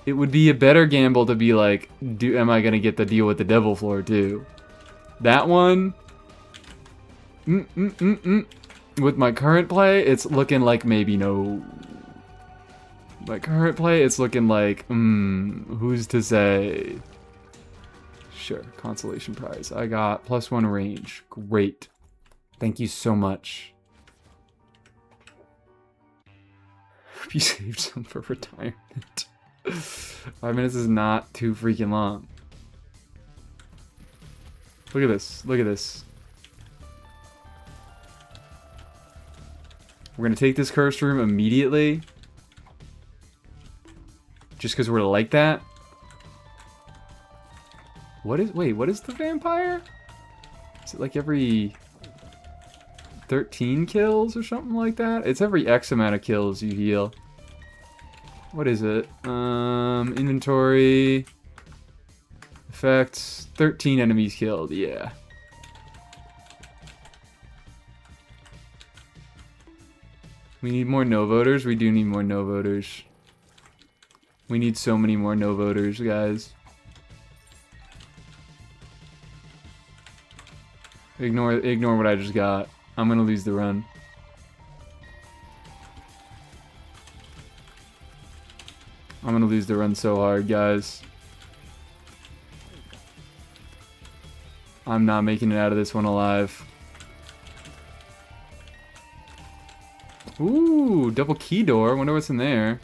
It would be a better gamble to be like, am I gonna get the deal with the devil floor too? That one. With my current play, it's looking like maybe no. My current play, it's looking like, who's to say? Sure, consolation prize. I got +1 range. Great. Thank you so much. You saved some for retirement. 5 minutes is not too freaking long. Look at this. Look at this. We're gonna take this cursed room immediately. Just because we're like that. Wait, what is the vampire? Is it like every 13 kills or something like that? It's every X amount of kills you heal. What is it? Inventory. Effects. 13 enemies killed, yeah. We need more no voters. We do need more no voters. We need so many more no voters, guys. Ignore what I just got. I'm gonna lose the run. I'm gonna lose the run so hard, guys. I'm not making it out of this one alive. Ooh, double key door. Wonder what's in there.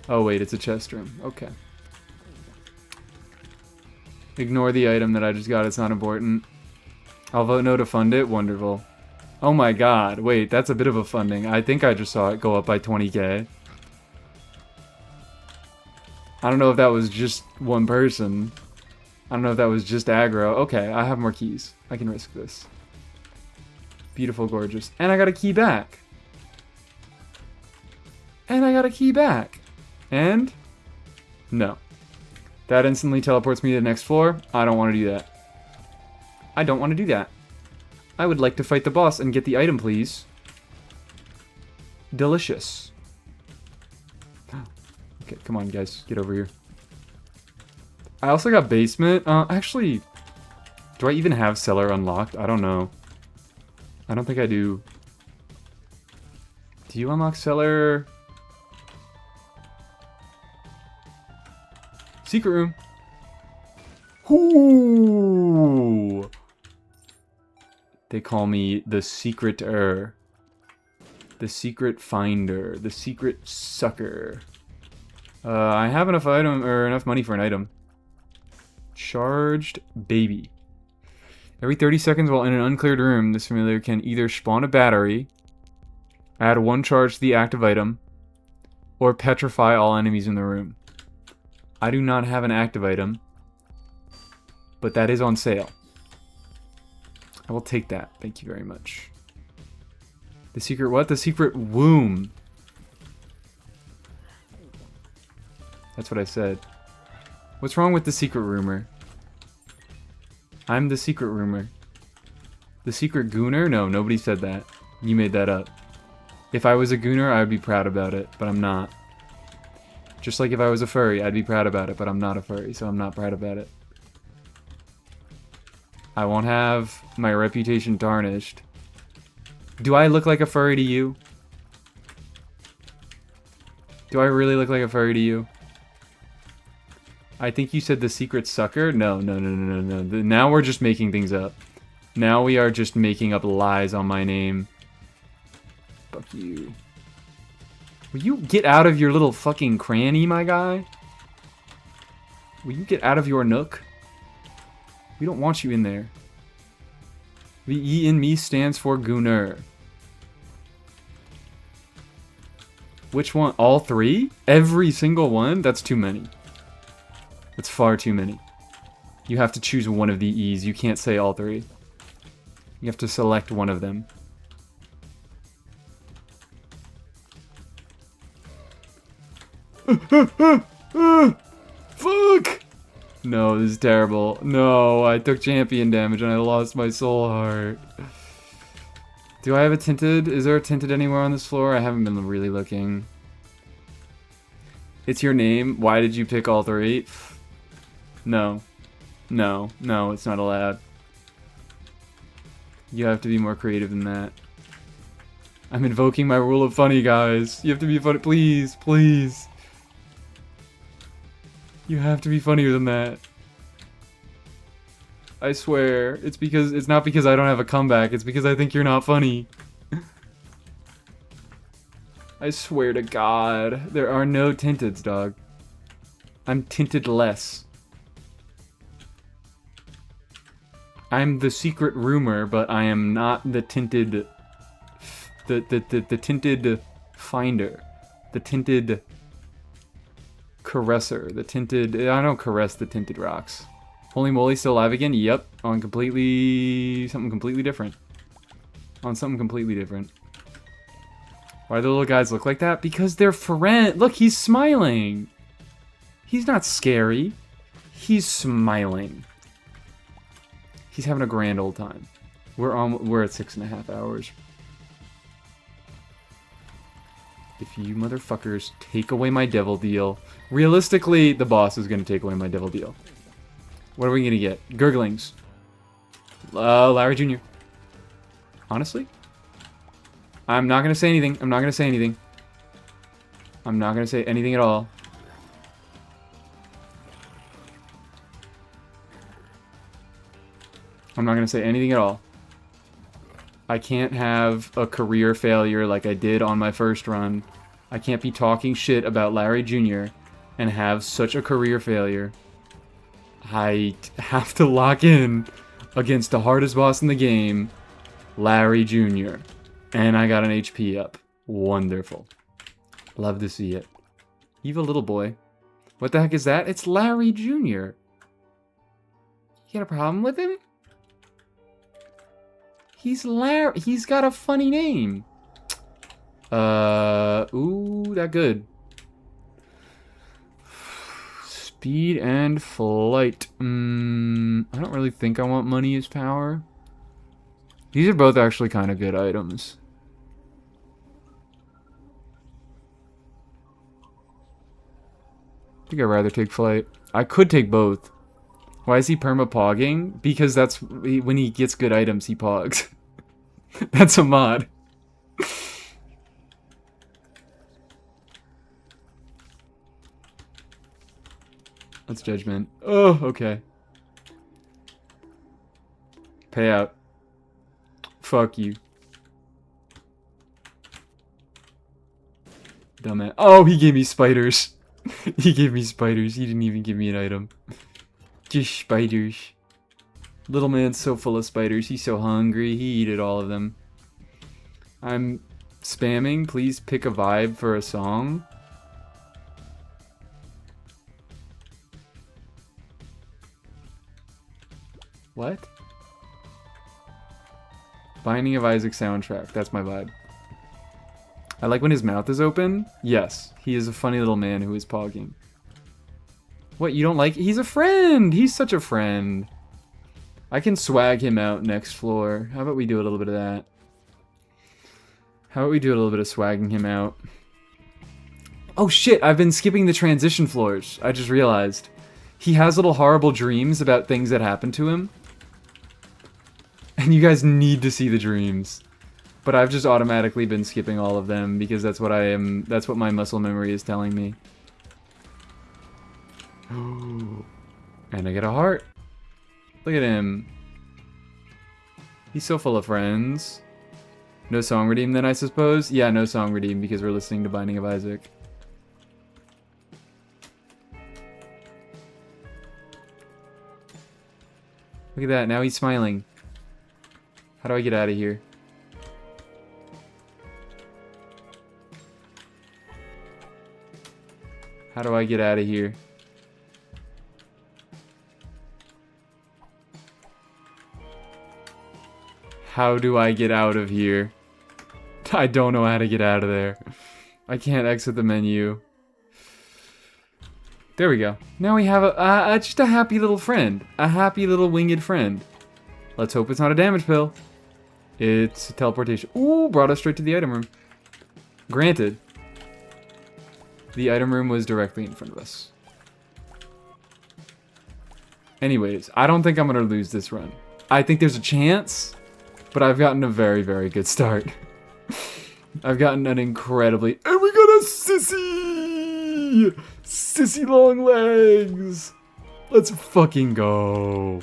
Oh wait, it's a chest room. Okay. Ignore the item that I just got. It's not important. I'll vote no to fund it. Wonderful. Oh my god. Wait, that's a bit of a funding. I think I just saw it go up by 20k. I don't know if that was just one person. I don't know if that was just aggro. Okay, I have more keys. I can risk this. Beautiful, gorgeous. And I got a key back. And I got a key back. And? No. That instantly teleports me to the next floor. I don't want to do that. I don't want to do that. I would like to fight the boss and get the item, please. Delicious. Okay, come on, guys. Get over here. I also got basement. Actually, do I even have cellar unlocked? I don't know. I don't think I do. Do you unlock cellar? Secret room. Ooh. They call me the secreter. The secret finder. The secret sucker. I have enough item or enough money for an item. Charged baby. Every 30 seconds while in an uncleared room, this familiar can either spawn a battery, add 1 charge to the active item, or petrify all enemies in the room. I do not have an active item, but that is on sale. I will take that. Thank you very much. The secret what? The secret womb. That's what I said. What's wrong with the secret rumor? I'm the secret rumor. The secret gooner? No, nobody said that. You made that up. If I was a gooner, I would be proud about it, but I'm not. Just like if I was a furry, I'd be proud about it, but I'm not a furry, so I'm not proud about it. I won't have my reputation tarnished. Do I look like a furry to you? Do I really look like a furry to you? I think you said the secret sucker? No. Now we're just making things up. Now we are just making up lies on my name. Fuck you. Will you get out of your little fucking cranny, my guy? Will you get out of your nook? We don't want you in there. The E in me stands for gooner. Which one? All 3? Every single one? That's too many. That's far too many. You have to choose one of the E's. You can't say all 3. You have to select one of them. Fuck! No, this is terrible. No, I took champion damage and I lost my soul heart. Do I have a tinted? Is there a tinted anywhere on this floor? I haven't been really looking. It's your name. Why did you pick all 3? No. No, it's not allowed. You have to be more creative than that. I'm invoking my rule of funny, guys. You have to be funny. Please, please. You have to be funnier than that. I swear. It's not because I don't have a comeback. It's because I think you're not funny. I swear to God. There are no tinteds, dog. I'm tinted less. I'm the secret rumor, but I am not the tinted... The tinted finder. The tinted... caresser. The tinted... I don't caress the tinted rocks. Holy moly, still alive again? Yep. On something completely different. On something completely different. Why do the little guys look like that? Because they're friends. Look, he's smiling. He's not scary. He's smiling. He's having a grand old time. We're at 6.5 hours. If you motherfuckers take away my devil deal. Realistically, the boss is going to take away my devil deal. What are we going to get? Gurglings. Larry Jr. Honestly? I'm not going to say anything. I'm not going to say anything. I'm not going to say anything at all. I'm not going to say anything at all. I can't have a career failure like I did on my first run. I can't be talking shit about Larry Jr. and have such a career failure. I have to lock in against the hardest boss in the game, Larry Jr. And I got an HP up. Wonderful. Love to see it. Evil little boy. What the heck is that? It's Larry Jr. You got a problem with him? He's Larry. He's got a funny name. Ooh, that good. Speed and flight. I don't really think I want money as power. These are both actually kind of good items. I think I'd rather take flight. I could take both. Why is he perma-pogging? Because that's when he gets good items, he pogs. That's a mod. That's judgment. Oh, okay. Payout. Fuck you. Dumbass. Oh, he gave me spiders. He gave me spiders. He didn't even give me an item. Just spiders. Little man's so full of spiders. He's so hungry. He eated all of them. I'm spamming. Please pick a vibe for a song. What? Binding of Isaac soundtrack. That's my vibe. I like when his mouth is open. Yes, he is a funny little man who is pogging. What, you don't like? He's a friend! He's such a friend. I can swag him out next floor. How about we do a little bit of that? How about we do a little bit of swagging him out? Oh shit, I've been skipping the transition floors. I just realized. He has little horrible dreams about things that happen to him. And you guys need to see the dreams. But I've just automatically been skipping all of them because that's what that's what my muscle memory is telling me. And I get a heart. Look at him. He's so full of friends. No song redeem then, I suppose? Yeah, no song redeem because we're listening to Binding of Isaac. Look at that, now he's smiling. How do I get out of here? How do I get out of here? How do I get out of here? I don't know how to get out of there. I can't exit the menu. There we go. Now we have just a happy little friend. A happy little winged friend. Let's hope it's not a damage pill. It's a teleportation. Ooh, brought us straight to the item room. Granted, the item room was directly in front of us. Anyways, I don't think I'm going to lose this run. I think there's a chance, but I've gotten a very, very good start. I've gotten an incredibly... And we got a sissy! Sissy long legs! Let's fucking go.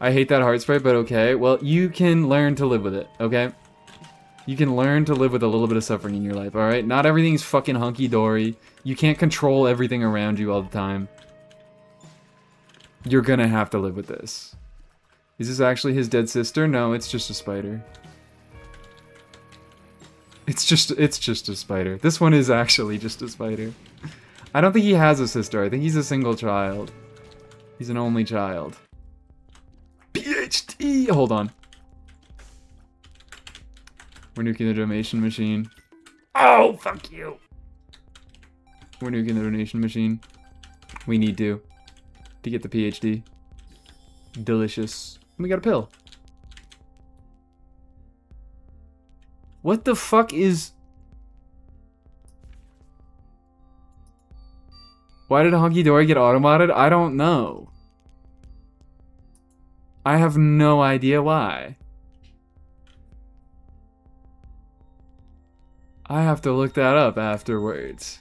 I hate that heart sprite, but okay. Well, you can learn to live with it, okay? You can learn to live with a little bit of suffering in your life, alright? Not everything's fucking hunky-dory. You can't control everything around you all the time. You're gonna have to live with this. Is this actually his dead sister? No, it's just a spider. It's just a spider. This one is actually just a spider. I don't think he has a sister. I think he's a single child. He's an only child. PhD! Hold on. We're nuking the donation machine. Oh, fuck you! We're nuking the donation machine. We need to get the PhD. Delicious. And we got a pill. What the fuck is... Why did Honky Dory get automated? I don't know. I have no idea why. I have to look that up afterwards.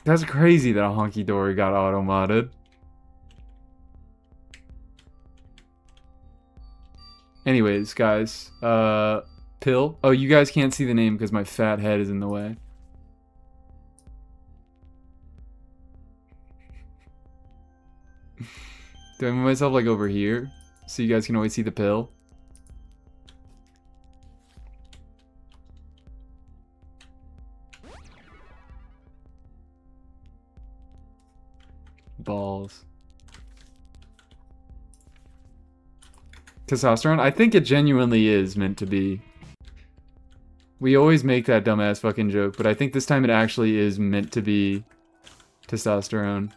That's crazy that a Honky Dory got auto-modded. Anyways, guys, pill. Oh, you guys can't see the name because my fat head is in the way. Do I move myself like over here? So you guys can always see the pill? Balls. Testosterone? I think it genuinely is meant to be. We always make that dumbass fucking joke, but I think this time it actually is meant to be testosterone.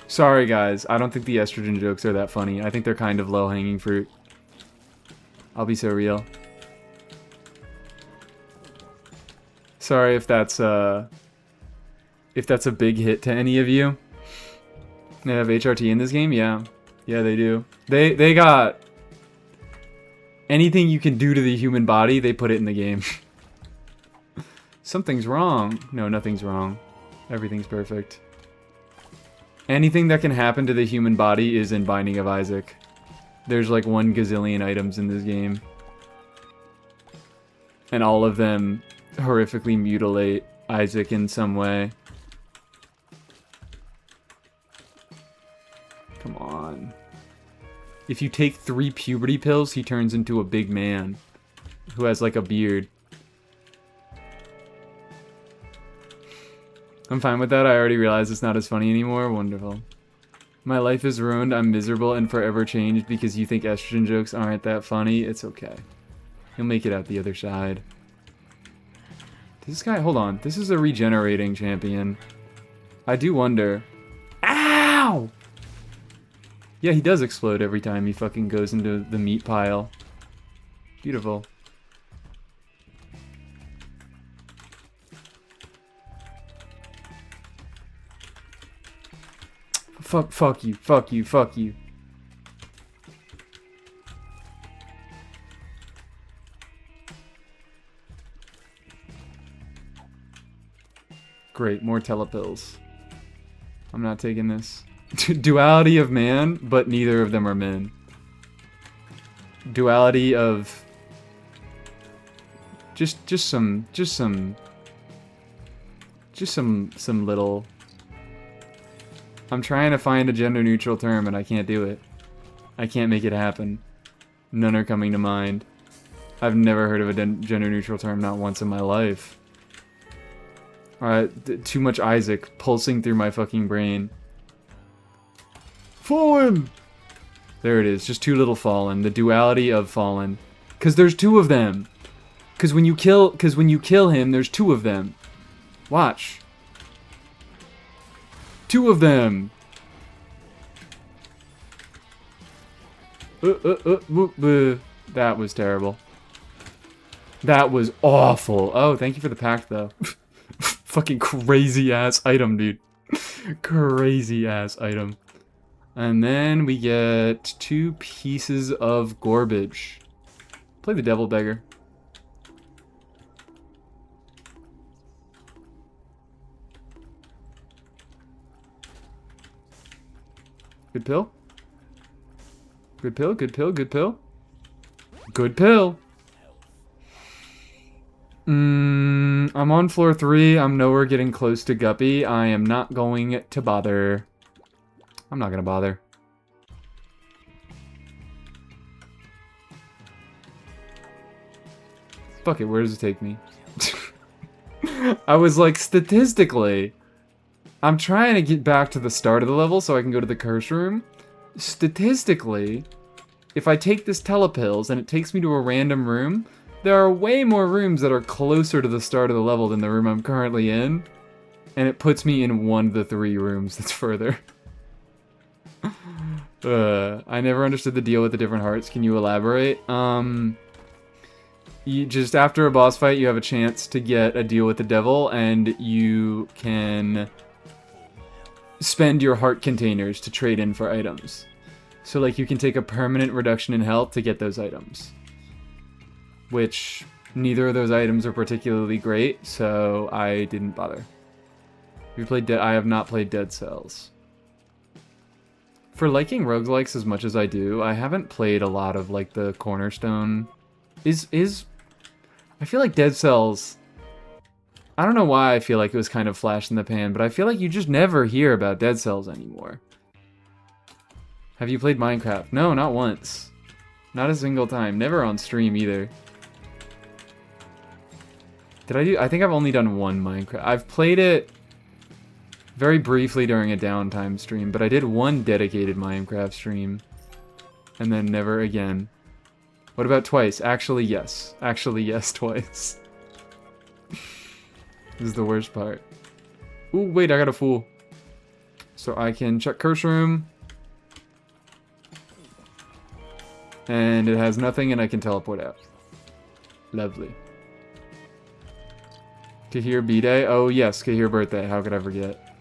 Sorry guys, I don't think the estrogen jokes are that funny. I think they're kind of low-hanging fruit. I'll be so real. Sorry if that's a big hit to any of you. They have HRT in this game? Yeah. Yeah, they do. They got anything you can do to the human body, they put it in the game. Something's wrong. No, nothing's wrong. Everything's perfect. Anything that can happen to the human body is in Binding of Isaac. There's like 1 gazillion items in this game. And all of them horrifically mutilate Isaac in some way. Come on. If you take 3 puberty pills, he turns into a big man who has like a beard. I'm fine with that. I already realized it's not as funny anymore. Wonderful. My life is ruined. I'm miserable and forever changed because you think estrogen jokes aren't that funny. It's okay. You'll make it out the other side. This guy, hold on. This is a regenerating champion. I do wonder. Ow! Yeah, he does explode every time he fucking goes into the meat pile. Beautiful. Fuck you, fuck you, fuck you. Great, more telepills. I'm not taking this. Duality of man, but neither of them are men. Duality of just some little. I'm trying to find a gender neutral term and I can't do it. I can't make it happen. None are coming to mind. I've never heard of a gender neutral term, not once in my life. Alright, too much Isaac pulsing through my fucking brain. Fallen! There it is, just too little Fallen. The duality of Fallen. Cause there's 2 of them. Cause when you kill him, there's 2 of them. Watch. 2 of them. That was terrible. That was awful. Oh, thank you for the pack, though. Fucking crazy ass item, dude. Crazy ass item. And then we get 2 pieces of garbage. Play the Devil Beggar. Good pill? Good pill, good pill, good pill. Good pill. I'm on floor 3. I'm nowhere getting close to Guppy. I am not going to bother. I'm not gonna bother. Fuck it, where does it take me? I was like, statistically, I'm trying to get back to the start of the level so I can go to the curse room. Statistically, if I take this telepills and it takes me to a random room, there are way more rooms that are closer to the start of the level than the room I'm currently in. And it puts me in one of the 3 rooms that's further. I never understood the deal with the different hearts. Can you elaborate? You just after a boss fight, you have a chance to get a deal with the devil, and you can spend your heart containers to trade in for items. So like you can take a permanent reduction in health to get those items. Which neither of those items are particularly great, so I didn't bother. We played I have not played Dead Cells. For liking roguelikes as much as I do, I haven't played a lot of like the cornerstone. I feel like Dead Cells... I don't know why I feel like it was kind of flash in the pan, but I feel like you just never hear about Dead Cells anymore. Have you played Minecraft? No, not once. Not a single time. Never on stream either. Did I do... I think I've only done one Minecraft. I've played it very briefly during a downtime stream, but I did one dedicated Minecraft stream. And then never again. What about twice? Actually, yes. Actually, yes, twice. This is the worst part. Ooh, wait, I got a fool. So I can check curse room. And it has nothing, and I can teleport out. Lovely. Kahir B-Day? Oh, yes, Kahir birthday. How could I forget?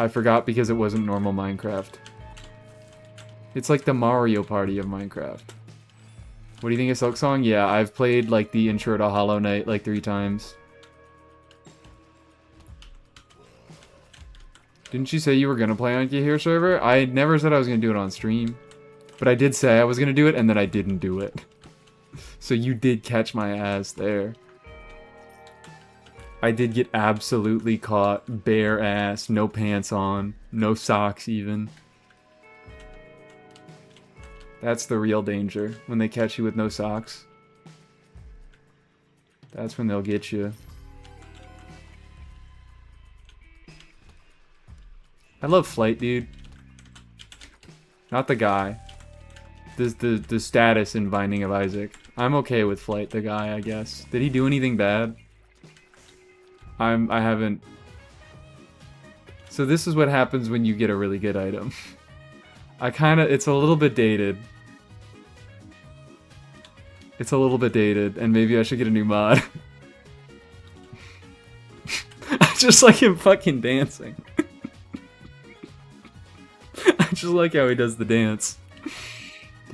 I forgot because it wasn't normal Minecraft. It's like the Mario Party of Minecraft. What do you think of Silk Song? Yeah, I've played, like, the intro to Hollow Knight, like, 3 times. Didn't you say you were gonna play on Kahir server? I never said I was gonna do it on stream. But I did say I was gonna do it, and then I didn't do it. So you did catch my ass there. I did get absolutely caught, bare ass, no pants on, no socks even. That's the real danger, when they catch you with no socks. That's when they'll get you. I love Flight, dude. Not the guy. The status in Binding of Isaac. I'm okay with Flight, the guy, I guess. Did he do anything bad? I haven't... So this is what happens when you get a really good item. It's a little bit dated. It's a little bit dated, and maybe I should get a new mod. I just like him fucking dancing. I just like how he does the dance.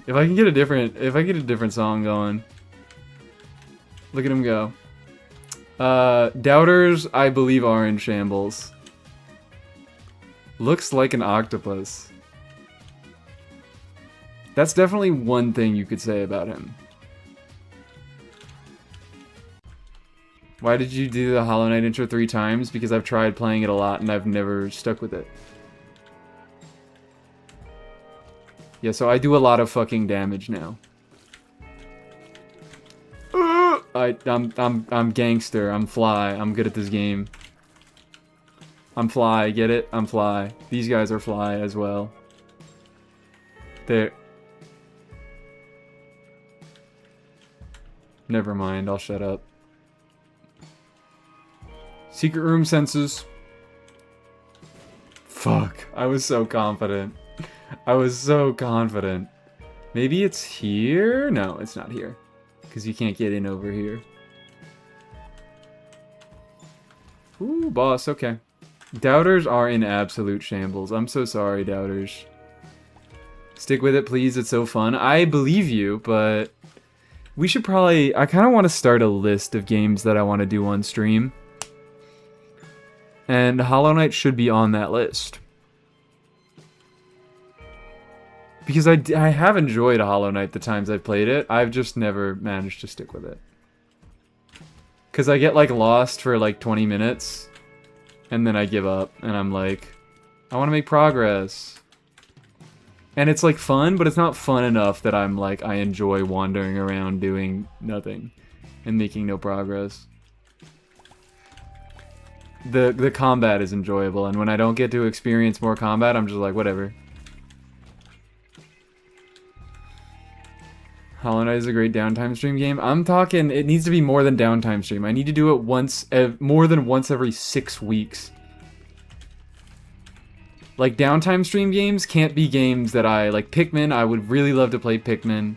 If I get a different song going. Look at him go. Doubters, I believe, are in shambles. Looks like an octopus. That's definitely one thing you could say about him. Why did you do the Hollow Knight intro 3 times? Because I've tried playing it a lot and I've never stuck with it. Yeah, so I do a lot of fucking damage now. I'm gangster. I'm fly. I'm good at this game. I'm fly. Get it? I'm fly. These guys are fly as well. They're... Never mind. I'll shut up. Secret room senses. Fuck. I was so confident. I was so confident. Maybe it's here? No, it's not here. Because you can't get in over here. Ooh, boss. Okay. Doubters are in absolute shambles. I'm so sorry, Doubters. Stick with it, please. It's so fun. I believe you, but... we should probably... I kind of want to start a list of games that I want to do on stream. And Hollow Knight should be on that list. Because I have enjoyed Hollow Knight the times I've played it. I've just never managed to stick with it. Because I get, like, lost for, like, 20 minutes. And then I give up. And I'm like, I want to make progress. And it's, like, fun, but it's not fun enough that I'm, like, I enjoy wandering around doing nothing. And making no progress. The combat is enjoyable. And when I don't get to experience more combat, I'm just like, whatever. Hollow Knight is a great downtime stream game. I'm talking, it needs to be more than downtime stream. I need to do it more than once every 6 weeks. Like, downtime stream games can't be games that like Pikmin, I would really love to play Pikmin.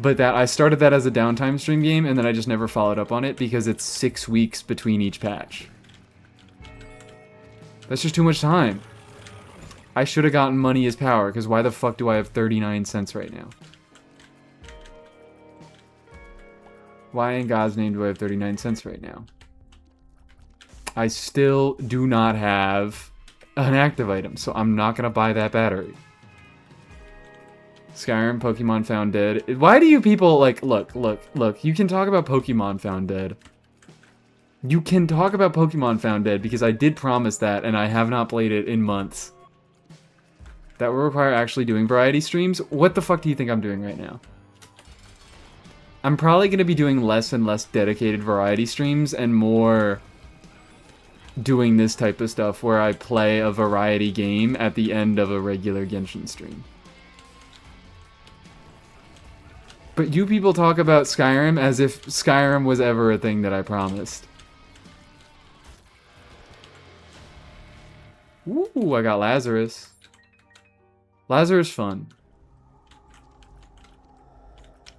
But I started that as a downtime stream game, and then I just never followed up on it because it's 6 weeks between each patch. That's just too much time. I should have gotten Money is Power, because why the fuck do I have 39 cents right now? Why in God's name do I have 39 cents right now? I still do not have an active item, so I'm not going to buy that battery. Skyrim, Pokemon Found Dead. Why do you people, like, look. You can talk about Pokemon Found Dead. You can talk about Pokemon Found Dead because I did promise that and I have not played it in months. That will require actually doing variety streams. What the fuck do you think I'm doing right now? I'm probably going to be doing less and less dedicated variety streams and more doing this type of stuff where I play a variety game at the end of a regular Genshin stream. But you people talk about Skyrim as if Skyrim was ever a thing that I promised. Ooh, I got Lazarus. Lazarus fun.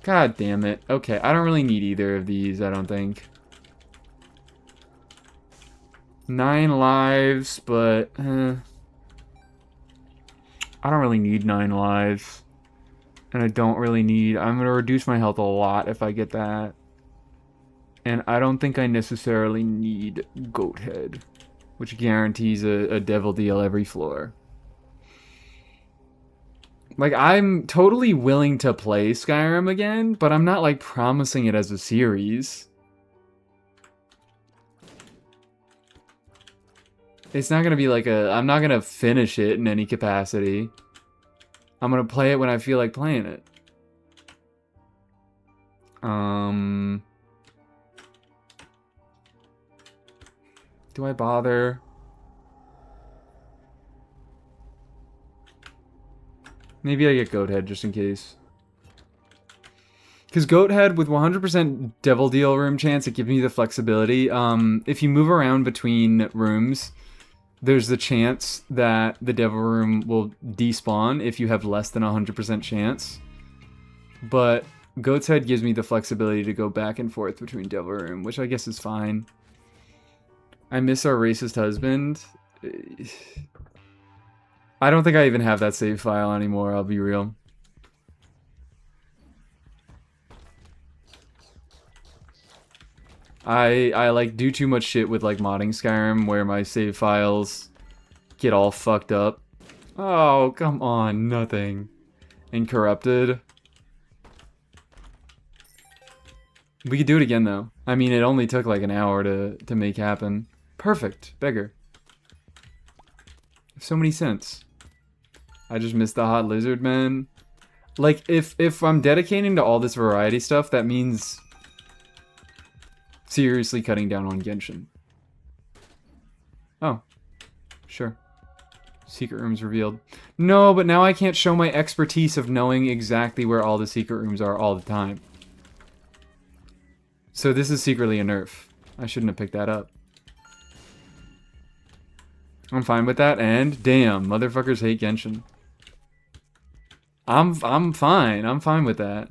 God damn it. Okay, I don't really need either of these, I don't think. 9 lives, but... I don't really need 9 lives. And I don't really need... I'm going to reduce my health a lot if I get that. And I don't think I necessarily need Goat Head, which guarantees a devil deal every floor. Like, I'm totally willing to play Skyrim again, but I'm not, like, promising it as a series. It's not gonna be like a... I'm not gonna finish it in any capacity. I'm gonna play it when I feel like playing it. Do I bother? Maybe I get Goat Head just in case. Because Goat Head with 100% Devil Deal room chance, it gives me the flexibility. If you move around between rooms, there's the chance that the Devil Room will despawn if you have less than 100% chance. But Goat's Head gives me the flexibility to go back and forth between Devil Room, which I guess is fine. I miss our racist husband. I don't think I even have that save file anymore, I'll be real. I like do too much shit with like modding Skyrim where my save files get all fucked up. Oh, come on, nothing. And corrupted. We could do it again though. I mean, it only took like an hour to make happen. Perfect, beggar. So many cents. I just missed the hot lizard man. Like, if I'm dedicating to all this variety stuff, that means seriously cutting down on Genshin. Oh, sure. Secret rooms revealed. No, but now I can't show my expertise of knowing exactly where all the secret rooms are all the time. So this is secretly a nerf. I shouldn't have picked that up. I'm fine with that, and damn, motherfuckers hate Genshin. I'm fine. I'm fine with that.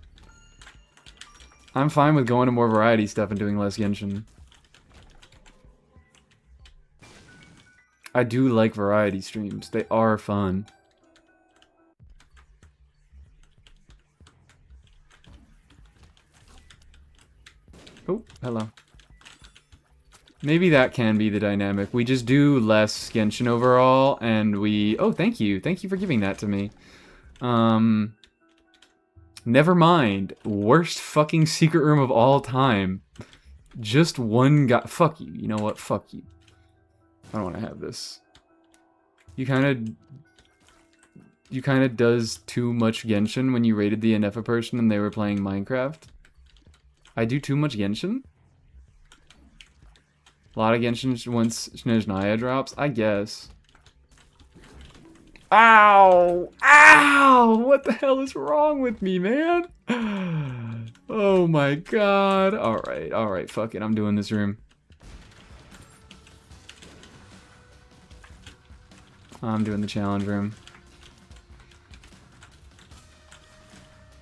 I'm fine with going to more variety stuff and doing less Genshin. I do like variety streams. They are fun. Oh, hello. Maybe that can be the dynamic. We just do less Genshin overall, and we... Oh, thank you. Thank you for giving that to me. Never mind. Worst fucking secret room of all time. Just one guy. Fuck you. You know what? Fuck you. I don't want to have this. You kind of does too much Genshin when you rated the NF a person and they were playing Minecraft. I do too much Genshin? A lot of Genshin once snezhnaya drops? I guess. Ow! Ow! What the hell is wrong with me, man? Oh my god. Alright, fuck it. I'm doing this room. I'm doing the challenge room.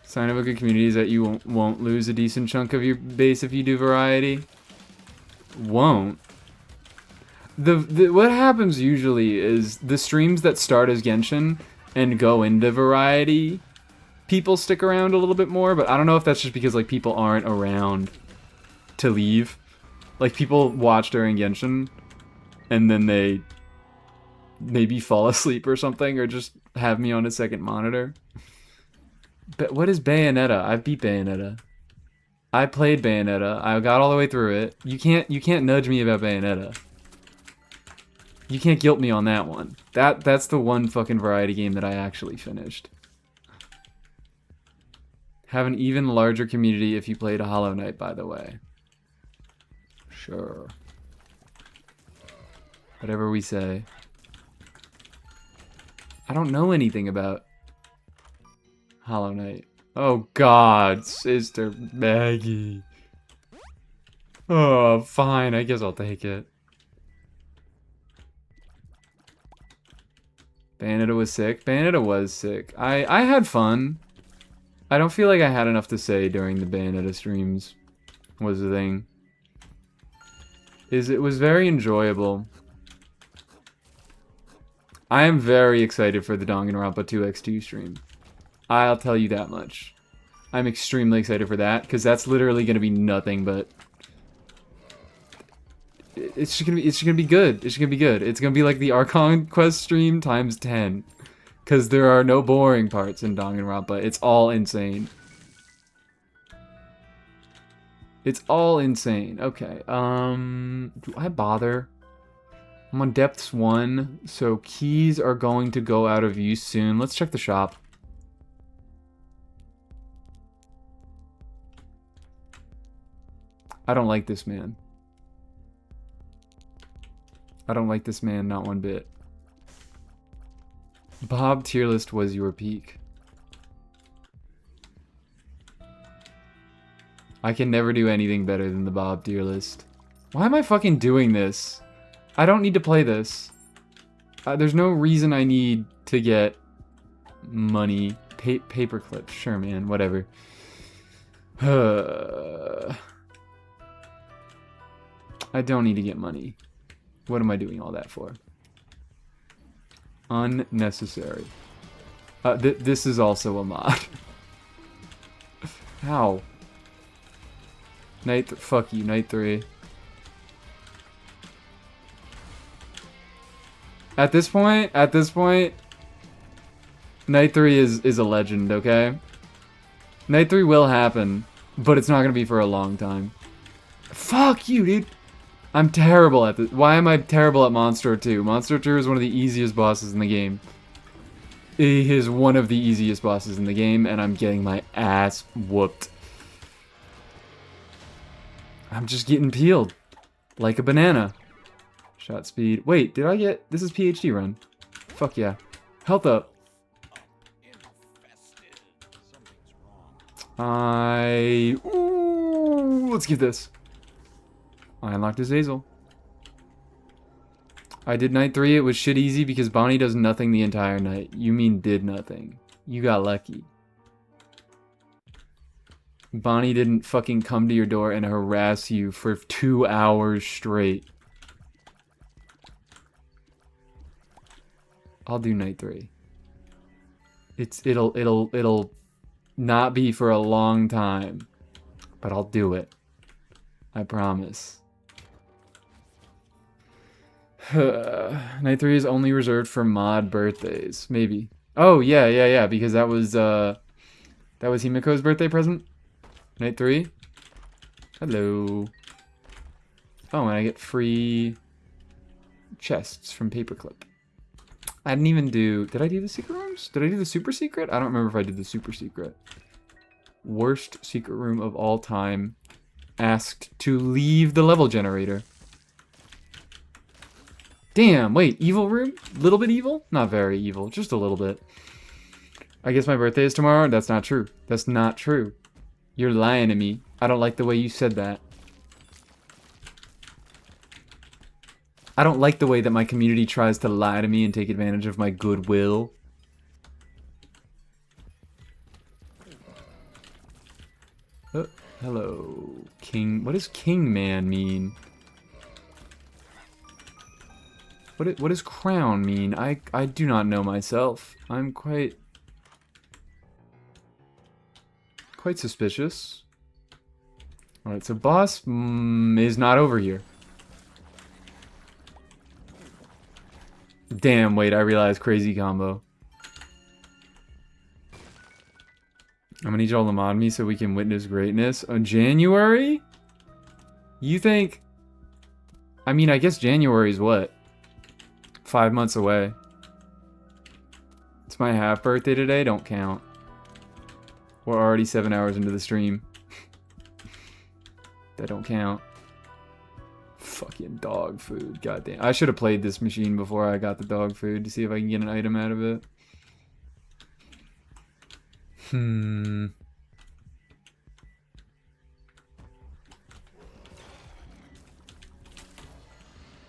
Sign of a good community is that you won't lose a decent chunk of your base if you do variety. Won't. What happens usually is the streams that start as Genshin and go into variety, people stick around a little bit more, but I don't know if that's just because like people aren't around to leave. Like people watch during Genshin and then they maybe fall asleep or something or just have me on a second monitor. But what is Bayonetta? I beat Bayonetta. I played Bayonetta. I got all the way through it. You can't nudge me about Bayonetta. You can't guilt me on that one. That's the one fucking variety game that I actually finished. Have an even larger community if you played Hollow Knight, by the way. Sure. Whatever we say. I don't know anything about Hollow Knight. Oh God, Sister Maggie. Oh, fine. I guess I'll take it. Bayonetta was sick. Bayonetta was sick. I had fun. I don't feel like I had enough to say during the Bayonetta streams. Was the thing. It was very enjoyable. I am very excited for the Danganronpa 2x2 stream. I'll tell you that much. I'm extremely excited for that because that's literally going to be nothing but it's just gonna be good. It's gonna be good. It's gonna be like the Archon Quest stream times 10. Because there are no boring parts in Danganronpa. It's all insane. It's all insane. Okay. Do I bother? I'm on depths 1, so keys are going to go out of use soon. Let's check the shop. I don't like this man. I don't like this man, not one bit. Bob tier list was your peak. I can never do anything better than the Bob tier list. Why am I fucking doing this? I don't need to play this. There's no reason I need to get money. Paperclip, sure man, whatever. I don't need to get money. What am I doing all that for? Unnecessary. This is also a mod. How? Fuck you, night 3. At this point, night 3 is a legend, okay? Night 3 will happen, but it's not gonna be for a long time. Fuck you, dude! I'm terrible at this. Why am I terrible at Monster 2? Monster 2 is one of the easiest bosses in the game. He is one of the easiest bosses in the game, and I'm getting my ass whooped. I'm just getting peeled. Like a banana. Shot speed. Wait, did I get... This is PhD run. Fuck yeah. Health up. Ooh, let's get this. I unlocked Azazel. I did night 3. It was shit easy because Bonnie does nothing the entire night. You mean did nothing. You got lucky. Bonnie didn't fucking come to your door and harass you for 2 hours straight. I'll do night 3. It'll not be for a long time, but I'll do it. I promise. Night 3 is only reserved for mod birthdays. Maybe. Oh, yeah, because that was Himiko's birthday present. Night 3. Hello. Oh, and I get free chests from Paperclip. I didn't even do... Did I do the secret rooms? Did I do the super secret? I don't remember if I did the super secret. Worst secret room of all time. Asked to leave the level generator. Damn, wait, evil room? Little bit evil? Not very evil, just a little bit. I guess my birthday is tomorrow? That's not true. That's not true. You're lying to me. I don't like the way you said that. I don't like the way that my community tries to lie to me and take advantage of my goodwill. Hello, King. What does King Man mean? What does crown mean? I do not know myself. I'm quite suspicious. Alright, so boss is not over here. Damn, wait, I realized crazy combo. I'm gonna need y'all to mod me so we can witness greatness. January? You think... I mean, I guess January is what? 5 months away. It's my half birthday today, don't count. We're already 7 hours into the stream. That don't count. Fucking dog food, goddamn. I should have played this machine before I got the dog food to see if I can get an item out of it.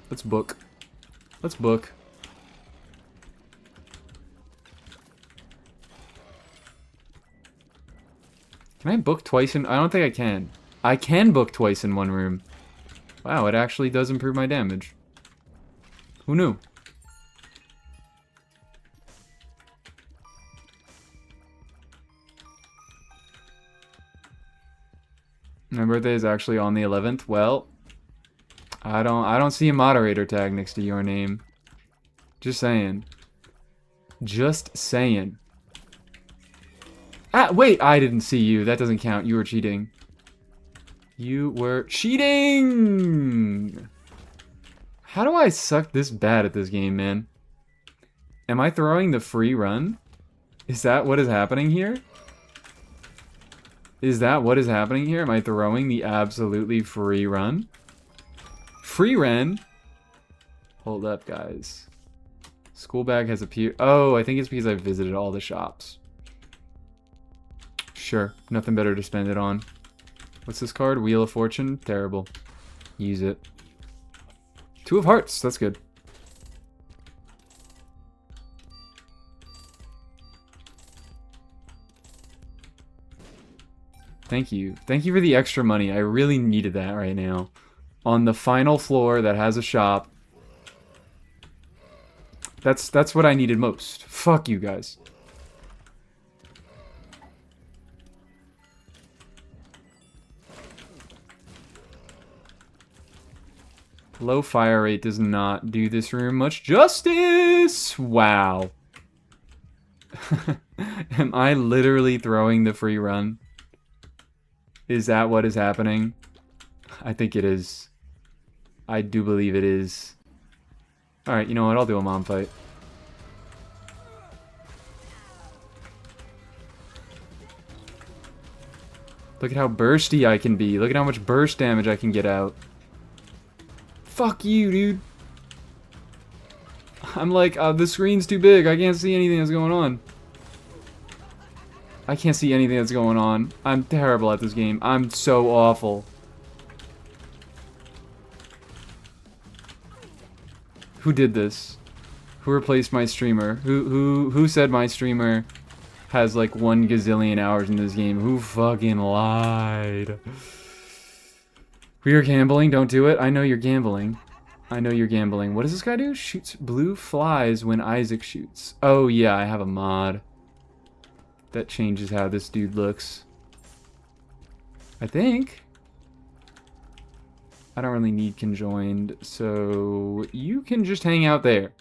Let's book. Let's book. Can I book twice in... I don't think I can. I can book twice in one room. Wow, it actually does improve my damage. Who knew? My birthday is actually on the 11th. Well, I don't see a moderator tag next to your name. Just saying. Just saying. Ah, wait, I didn't see you. That doesn't count. You were cheating. You were cheating! How do I suck this bad at this game, man? Am I throwing the free run? Is that what is happening here? Is that what is happening here? Am I throwing the absolutely free run? Free run? Hold up, guys. School bag has appeared. Oh, I think it's because I visited all the shops. Sure, nothing better to spend it on. What's this card? Wheel of Fortune? Terrible. Use it. 2 of Hearts. That's good. Thank you. Thank you for the extra money. I really needed that right now. On the final floor that has a shop. That's what I needed most. Fuck you guys. Low fire rate does not do this room much justice. Wow. Am I literally throwing the free run? Is that what is happening? I think it is. I do believe it is. Alright, you know what? I'll do a mom fight. Look at how bursty I can be. Look at how much burst damage I can get out. Fuck you, dude. I'm like, the screen's too big. I can't see anything that's going on. I can't see anything that's going on. I'm terrible at this game. I'm so awful. Who did this? Who replaced my streamer? Who said my streamer has like 1 gazillion hours in this game? Who fucking lied? We are gambling. Don't do it. I know you're gambling. I know you're gambling. What does this guy do? Shoots blue flies when Isaac shoots. Oh yeah, I have a mod. That changes how this dude looks. I think. I don't really need conjoined, so you can just hang out there.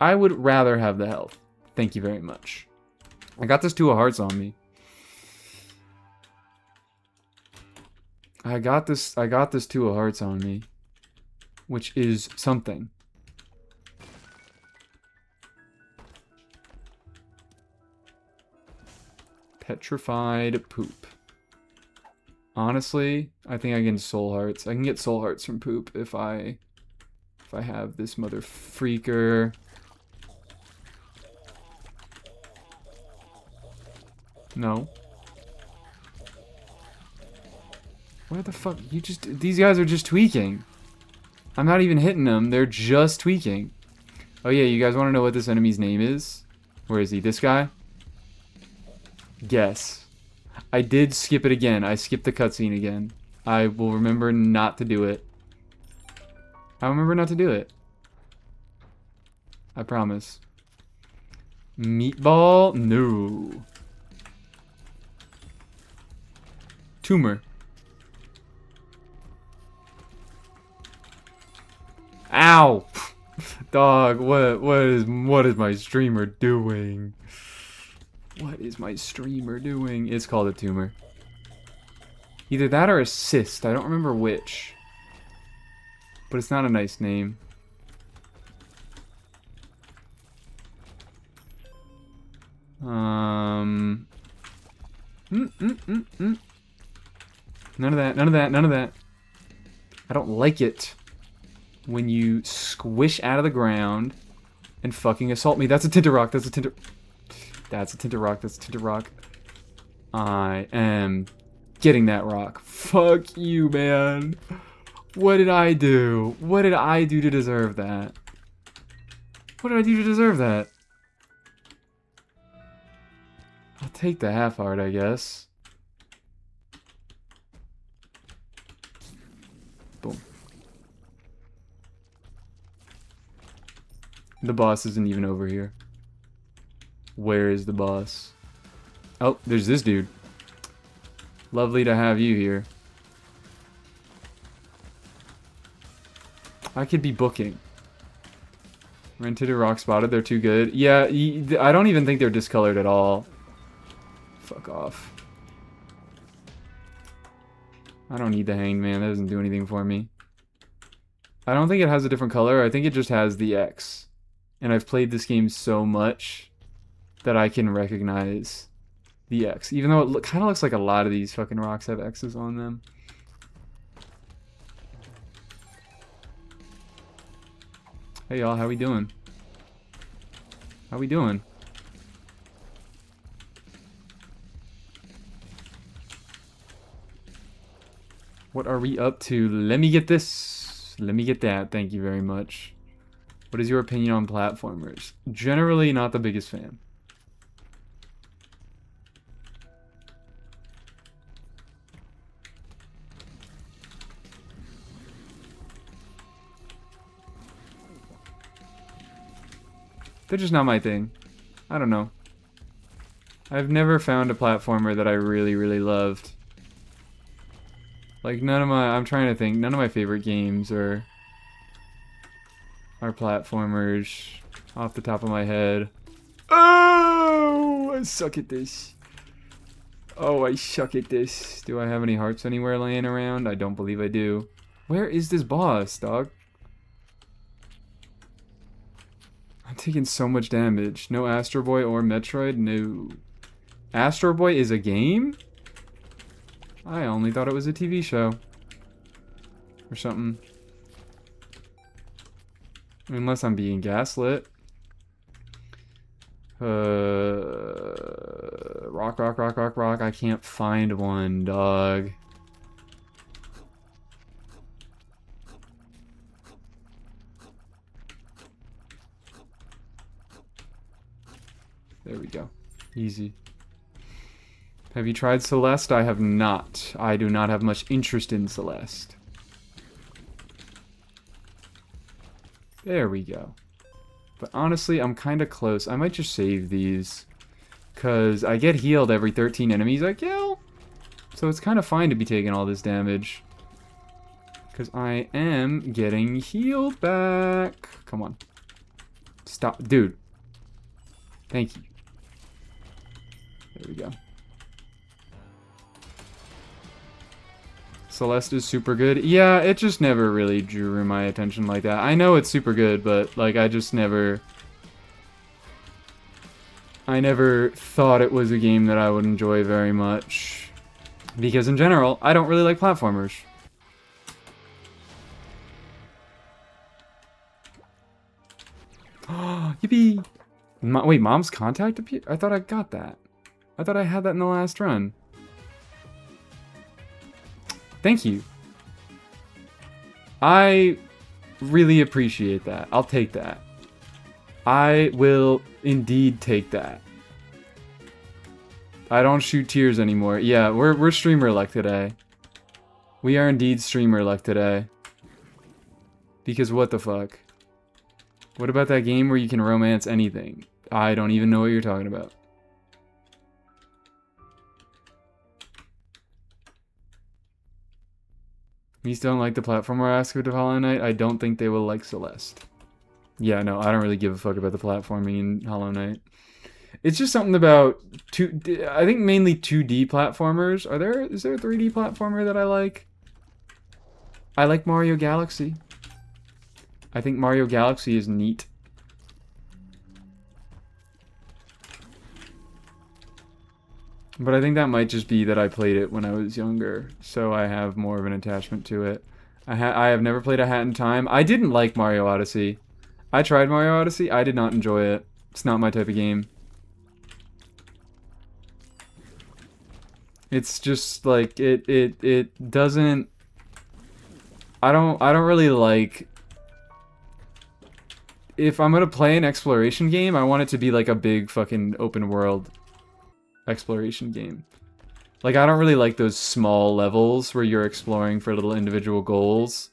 I would rather have the health. Thank you very much. I got this 2 of Hearts on me. I got this 2 of Hearts on me. Which is something. Petrified poop. Honestly, I think I can soul hearts. I can get soul hearts from poop if I have this mother freaker. No. Where the fuck? These guys are just tweaking. I'm not even hitting them. They're just tweaking. Oh yeah, you guys want to know what this enemy's name is? Where is he? This guy? Guess. I did skip it again. I skipped the cutscene again. I will remember not to do it. I'll remember not to do it. I promise. Meatball? No. Tumor. Ow! Dog, what is my streamer doing? What is my streamer doing? It's called a tumor. Either that or a cyst. I don't remember which. But it's not a nice name. None of that, none of that, none of that. I don't like it when you squish out of the ground and fucking assault me. That's a tinted rock, that's a tinted... That's a tinted rock, that's a tinted rock. I am getting that rock. Fuck you, man. What did I do? What did I do to deserve that? What did I do to deserve that? I'll take the half heart, I guess. Boom. The boss isn't even over here. Where is the boss? Oh, there's this dude. Lovely to have you here. I could be booking. Rented a rock spotted. They're too good. Yeah, I don't even think they're discolored at all. Fuck off. I don't need the hanged man. That doesn't do anything for me. I don't think it has a different color. I think it just has the X. And I've played this game so much that I can recognize the X. Even though it kind of looks like a lot of these fucking rocks have X's on them. Hey y'all, how we doing? How we doing? What are we up to? Let me get this. Let me get that. Thank you very much. What is your opinion on platformers? Generally not the biggest fan. They're just not my thing. I don't know. I've never found a platformer that I really, really loved. Like, none of my... I'm trying to think. None of my favorite games are platformers off the top of my head. Oh! I suck at this. Oh, I suck at this. Do I have any hearts anywhere laying around? I don't believe I do. Where is this boss, dog? I'm taking so much damage. No Astro Boy or Metroid? No. Astro Boy is a game? I only thought it was a TV show. Or something. Unless I'm being gaslit. Rock, rock, rock, rock, rock. I can't find one, dog. There we go. Easy. Have you tried Celeste? I have not. I do not have much interest in Celeste. There we go. But honestly, I'm kind of close. I might just save these. Because I get healed every 13 enemies I kill. So it's kind of fine to be taking all this damage. Because I am getting healed back. Come on. Stop. Dude. Thank you. There we go. Celeste is super good. Yeah, it just never really drew my attention like that. I know it's super good, but like I just never... I never thought it was a game that I would enjoy very much. Because in general, I don't really like platformers. Yippee! Wait, Mom's Contact appeared? I thought I got that. I thought I had that in the last run. Thank you. I really appreciate that. I'll take that. I will indeed take that. I don't shoot tears anymore. Yeah, we're streamer luck today. We are indeed streamer luck today. Because what the fuck? What about that game where you can romance anything? I don't even know what you're talking about. You still don't like the platformer aspect of Hollow Knight? I don't think they will like Celeste. Yeah, no, I don't really give a fuck about the platforming in Hollow Knight. It's just something about I think mainly 2D platformers. Is there a 3D platformer that I like? I like Mario Galaxy. I think Mario Galaxy is neat. But I think that might just be that I played it when I was younger, so I have more of an attachment to it. I have never played A Hat in Time. I didn't like Mario Odyssey. I tried Mario Odyssey. I did not enjoy it. It's not my type of game. It's just like it doesn't. I don't really like. If I'm gonna play an exploration game, I want it to be like a big fucking open world exploration game. Like, I don't really like those small levels where you're exploring for little individual goals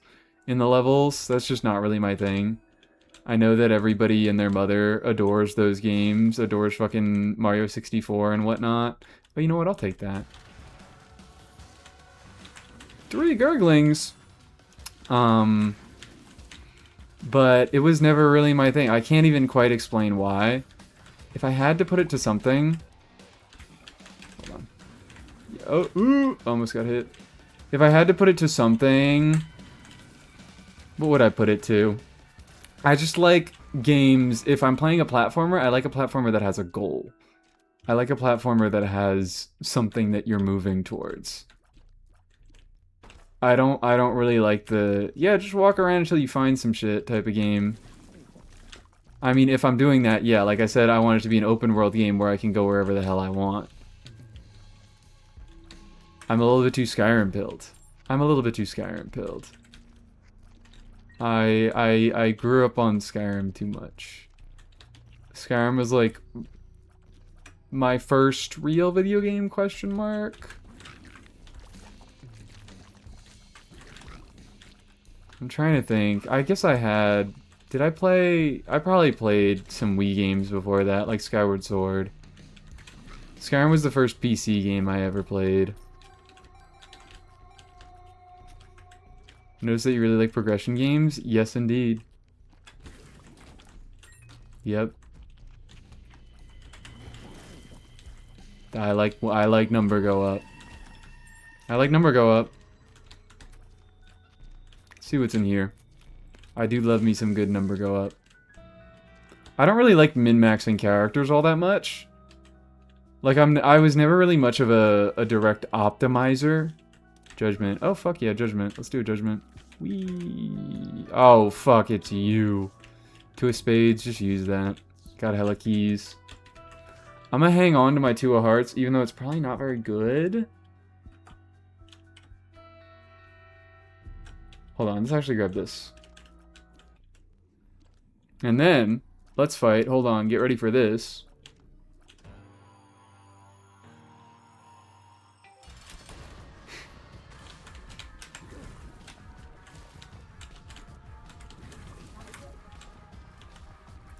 in the levels. That's just not really my thing. I know that everybody and their mother adores those games, adores fucking Mario 64 and whatnot. But you know what? I'll take that. 3 gurglings. But it was never really my thing. I can't even quite explain why. If I had to put it to something... Hold on. Oh, ooh! Almost got hit. If I had to put it to something... What would I put it to? I just like games... If I'm playing a platformer, I like a platformer that has a goal. I like a platformer that has something that you're moving towards. I don't really like the, yeah, just walk around until you find some shit type of game. I mean, if I'm doing that, yeah, like I said, I want it to be an open world game where I can go wherever the hell I want. I'm a little bit too Skyrim pilled. I'm a little bit too Skyrim pilled. I grew up on Skyrim too much. Skyrim was like my first real video game, question mark. I'm trying to think. I guess I had... Did I play... I probably played some Wii games before that, like Skyward Sword. Skyrim was the first PC game I ever played. Notice that you really like progression games? Yes, indeed. Yep. I like number go up. I like number go up. See what's in here. I do love me some good number go up. I don't really like min-maxing characters all that much. Like, I was never really much of a direct optimizer. Judgment. Oh, fuck yeah, Judgment. Let's do a Judgment. Whee. Oh, fuck, it's you. Two of Spades, just use that. Got hella keys. I'm gonna hang on to my Two of Hearts, even though it's probably not very good. Hold on, let's actually grab this. And then, let's fight. Hold on, get ready for this.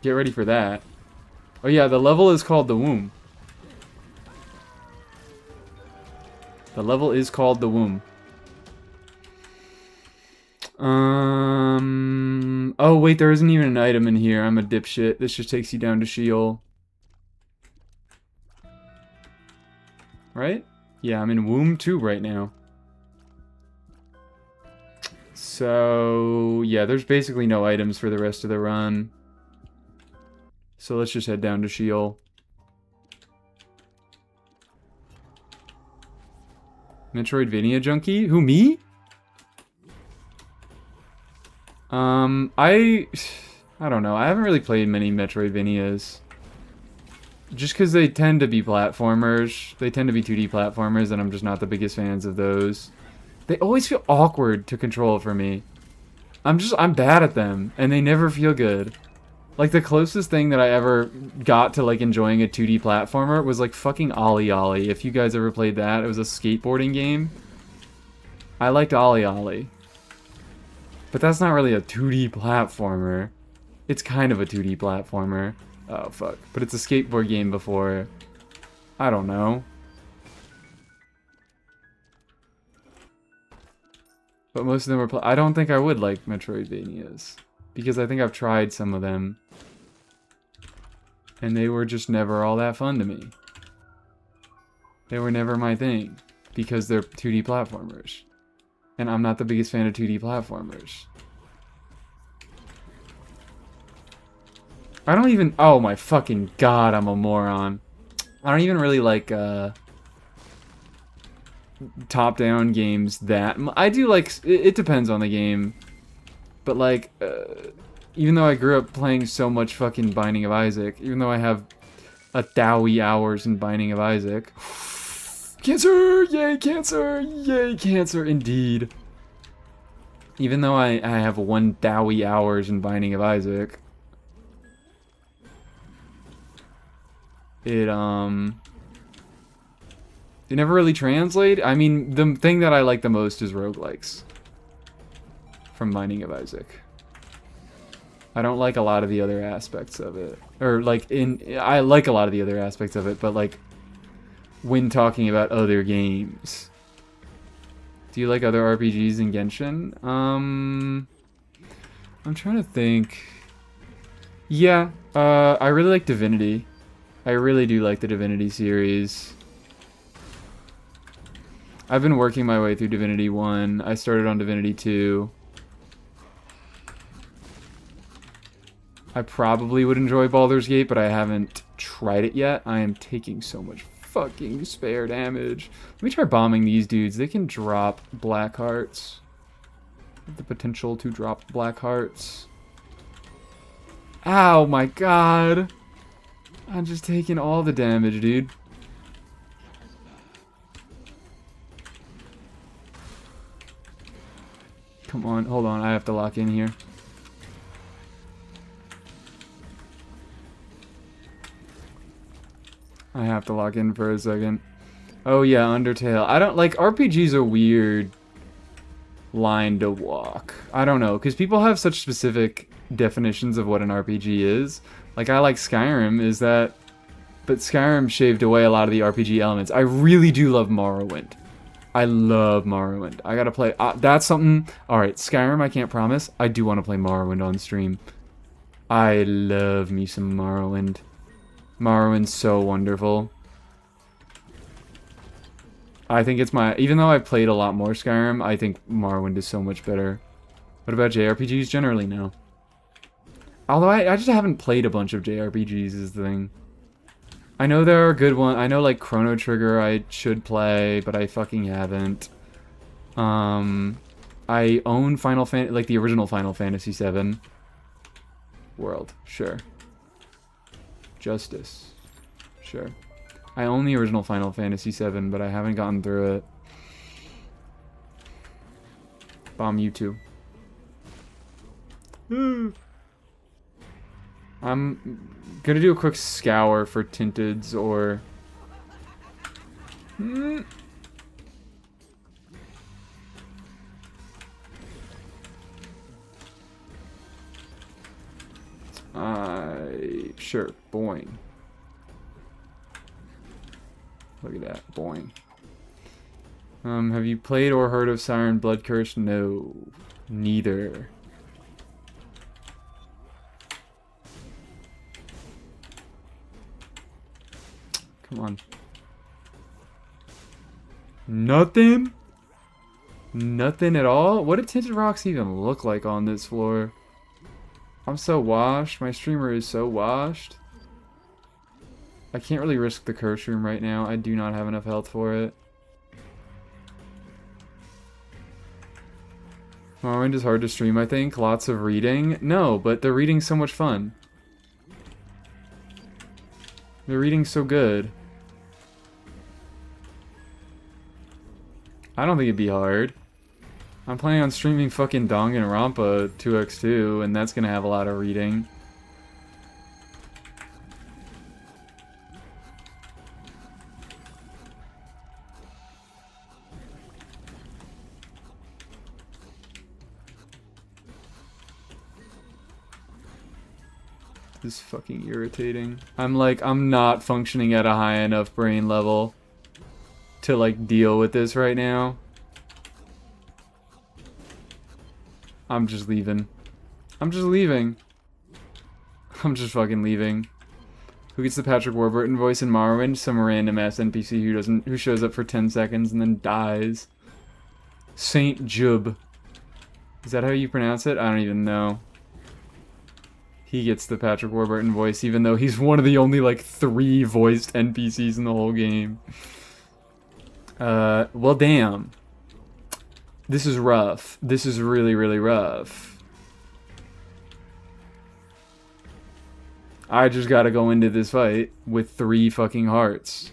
Get ready for that. Oh yeah, the level is called the Womb. The level is called the Womb. Oh wait, there isn't even an item in here. I'm a dipshit. This just takes you down to Sheol. Right? Yeah, I'm in Womb 2 right now. So, yeah, there's basically no items for the rest of the run. So let's just head down to Sheol. Metroidvania junkie? Who, me? I don't know. I haven't really played many Metroidvanias. Just because they tend to be platformers. They tend to be 2D platformers, and I'm just not the biggest fans of those. They always feel awkward to control for me. I'm bad at them, and they never feel good. Like, the closest thing that I ever got to, like, enjoying a 2D platformer was, like, fucking Ollie Ollie. If you guys ever played that, it was a skateboarding game. I liked Ollie Ollie. But that's not really a 2D platformer. It's kind of a 2D platformer. Oh, fuck. But it's a skateboard game before. I don't know. But most of them were I don't think I would like Metroidvanias. Because I think I've tried some of them. And they were just never all that fun to me. They were never my thing. Because they're 2D platformers. And I'm not the biggest fan of 2D platformers. I don't even... Oh my fucking god, I'm a moron. I don't even really like, top-down games that... I do like... It depends on the game. But, like, even though I grew up playing so much fucking Binding of Isaac, even though I have 1,000 hours in Binding of Isaac... Cancer! Yay, cancer! Yay, cancer, indeed. Even though I have 1,000 hours in Binding of Isaac... It never really translated. I mean, the thing that I like the most is roguelikes. From Binding of Isaac. I don't like a lot of the other aspects of it. Or, like, I like a lot of the other aspects of it, but, like, when talking about other games. Do you like other RPGs in Genshin? I'm trying to think. Yeah, I really like Divinity. I really do like the Divinity series. I've been working my way through Divinity 1. I started on Divinity 2. I probably would enjoy Baldur's Gate, but I haven't tried it yet. I am taking so much fucking spare damage. Let me try bombing these dudes. They can drop black hearts. The potential to drop black hearts. Ow, my god. I'm just taking all the damage, dude. Come on, hold on. I have to lock in here. I have to lock in for a second. Oh yeah, Undertale. I don't like RPGs are weird line to walk. I don't know, because people have such specific definitions of what an RPG is. Like, I like Skyrim, is that... But Skyrim shaved away a lot of the RPG elements. I really do love Morrowind. I love Morrowind. I gotta play... that's something... Alright, Skyrim, I can't promise. I do want to play Morrowind on stream. I love me some Morrowind. Morrowind's so wonderful. I think it's my... Even though I've played a lot more Skyrim, I think Morrowind is so much better. What about JRPGs generally now? Although I just haven't played a bunch of JRPGs is the thing. I know there are good ones. I know like Chrono Trigger I should play, but I fucking haven't. I own Final Fantasy, like the original Final Fantasy VII. World, sure. Justice, sure. I own the original Final Fantasy VII, but I haven't gotten through it. Bomb you too. I'm gonna do a quick scour for Tinteds or... Sure, boing. Look at that, boing. Have you played or heard of Siren Blood Curse? No, neither. Come on. Nothing? Nothing at all? What do tinted rocks even look like on this floor? I'm so washed. My streamer is so washed. I can't really risk the curse room right now. I do not have enough health for it. Morrowind is hard to stream, I think. Lots of reading. No, but the reading's so much fun. The reading's so good. I don't think it'd be hard. I'm planning on streaming fucking Danganronpa 2x2, and that's gonna have a lot of reading. This is fucking irritating. I'm not functioning at a high enough brain level to, like, deal with this right now. I'm just leaving. I'm just leaving. I'm just fucking leaving. Who gets the Patrick Warburton voice in Morrowind? Some random ass NPC who shows up for 10 seconds and then dies. Saint Jub. Is that how you pronounce it? I don't even know. He gets the Patrick Warburton voice, even though he's one of the only, like, 3 voiced NPCs in the whole game. Well, damn. This is rough. This is really, really rough. I just gotta go into this fight with 3 fucking hearts.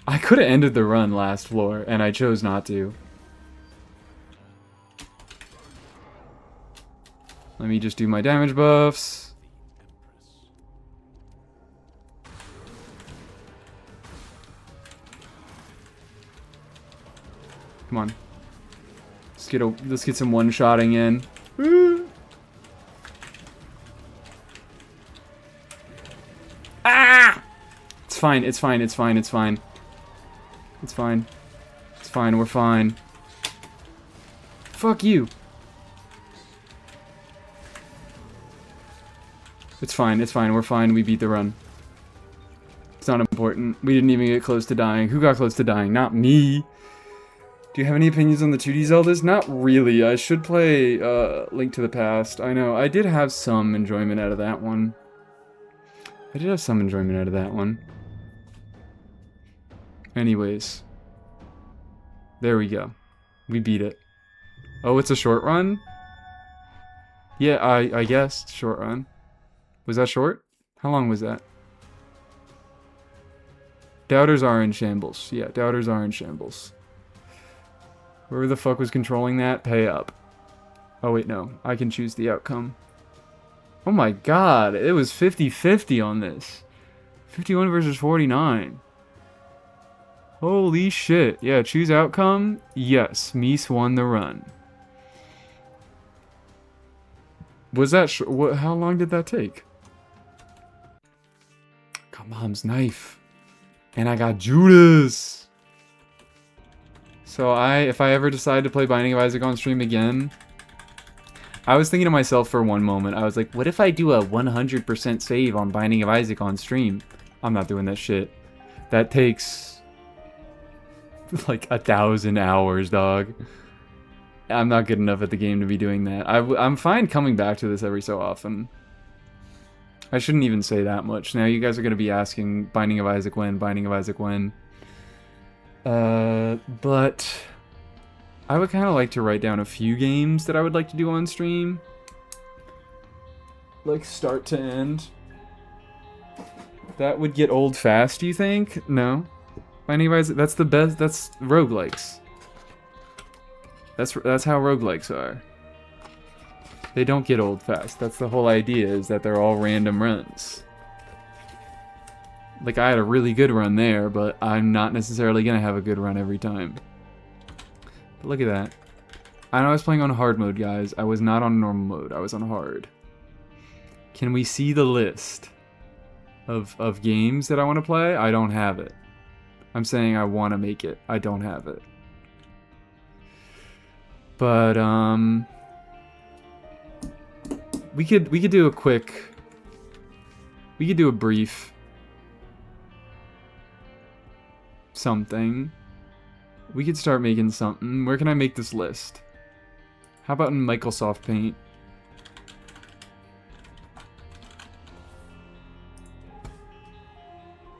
I could have ended the run last floor, and I chose not to. Let me just do my damage buffs. Come on. Let's get some one-shotting in. Woo! Ah! It's fine, it's fine, it's fine, it's fine. It's fine. It's fine, we're fine. Fuck you. It's fine, we're fine, we beat the run. It's not important. We didn't even get close to dying. Who got close to dying? Not me. Do you have any opinions on the 2D Zeldas? Not really. I should play Link to the Past. I know, I did have some enjoyment out of that one. Anyways. There we go. We beat it. Oh, it's a short run? Yeah, I guess. Short run. Was that short? How long was that? Doubters are in shambles. Yeah, doubters are in shambles. Whoever the fuck was controlling that, pay up. Oh wait, no. I can choose the outcome. Oh my god, it was 50-50 on this. 51 versus 49. Holy shit. Yeah, choose outcome. Yes, Mies won the run. Was that how long did that take? Got mom's knife. And I got Judas. So if I ever decide to play Binding of Isaac on stream again, I was thinking to myself for one moment, I was like, what if I do a 100% save on Binding of Isaac on stream? I'm not doing that shit. That takes like 1,000 hours, dog. I'm not good enough at the game to be doing that. I'm fine coming back to this every so often. I shouldn't even say that much. Now you guys are going to be asking Binding of Isaac when, Binding of Isaac when. But I would kind of like to write down a few games that I would like to do on stream. Like start to end. That would get old fast, do you think? No. Binding of Isaac, that's the best, that's roguelikes. That's how roguelikes are. They don't get old fast. That's the whole idea, is that they're all random runs. Like, I had a really good run there, but I'm not necessarily gonna have a good run every time. But look at that. I know I was playing on hard mode, guys. I was not on normal mode. I was on hard. Can we see the list of games that I want to play? I don't have it. I'm saying I want to make it. I don't have it. But, we could do a quick... We could do a brief... something. We could start making something. Where can I make this list? How about in Microsoft Paint?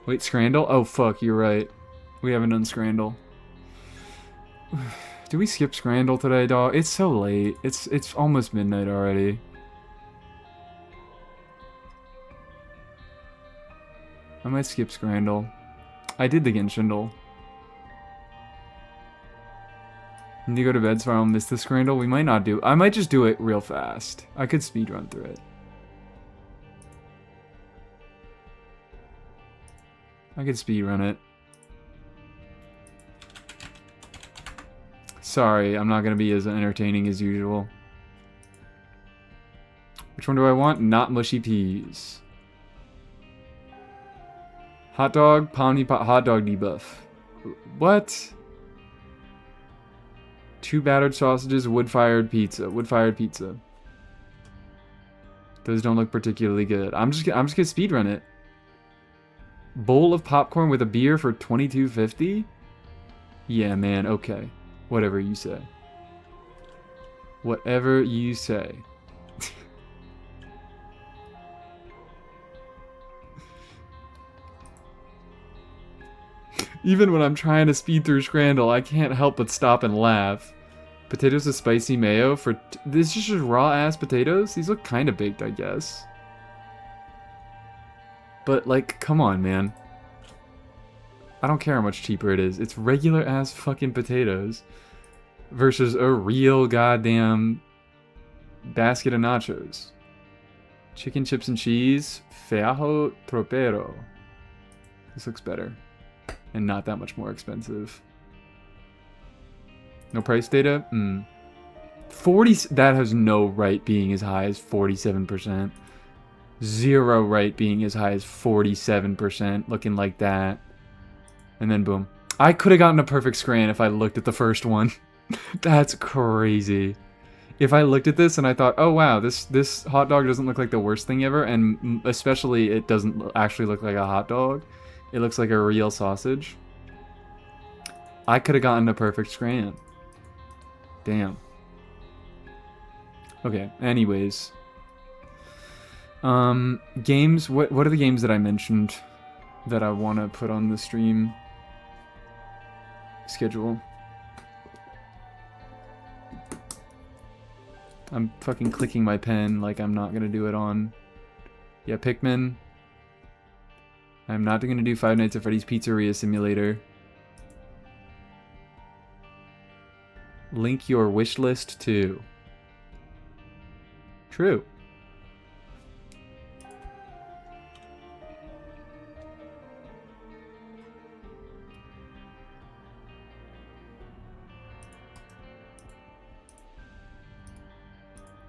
Wait, Scrandle? Oh, fuck, you're right. We haven't done Scrandle. Do we skip Scrandle today, dog? It's so late. It's almost midnight already. I might skip Scrandle. I did the Genshin. Need to go to bed so I don't miss the Scrandle? We might not do. I might just do it real fast. I could speedrun through it. I could speedrun it. Sorry, I'm not going to be as entertaining as usual. Which one do I want? Not mushy peas. Hot dog, pomni pot, hot dog debuff. What? 2 battered sausages, wood-fired pizza. Wood-fired pizza. Those don't look particularly good. I'm just gonna speedrun it. Bowl of popcorn with a beer for $22.50? Yeah, man, okay. Whatever you say. Whatever you say. Even when I'm trying to speed through Scrandle, I can't help but stop and laugh. Potatoes with spicy mayo for... This is just raw-ass potatoes? These look kind of baked, I guess. But, like, come on, man. I don't care how much cheaper it is. It's regular-ass fucking potatoes versus a real goddamn basket of nachos. Chicken, chips, and cheese. Feajo tropero. This looks better. And not that much more expensive. No price data? 40... That has no right being as high as 47%. Zero right being as high as 47%. Looking like that. And then boom. I could have gotten a perfect scran if I looked at the first one. That's crazy. If I looked at this and I thought, oh wow, this hot dog doesn't look like the worst thing ever, and especially it doesn't actually look like a hot dog. It looks like a real sausage. I could have gotten a perfect scran. Damn. Okay, anyways. Games, what are the games that I mentioned that I want to put on the stream schedule? I'm fucking clicking my pen like I'm not gonna do it on... Yeah, Pikmin. I'm not gonna do Five Nights at Freddy's Pizzeria Simulator. Link your wish list to... True.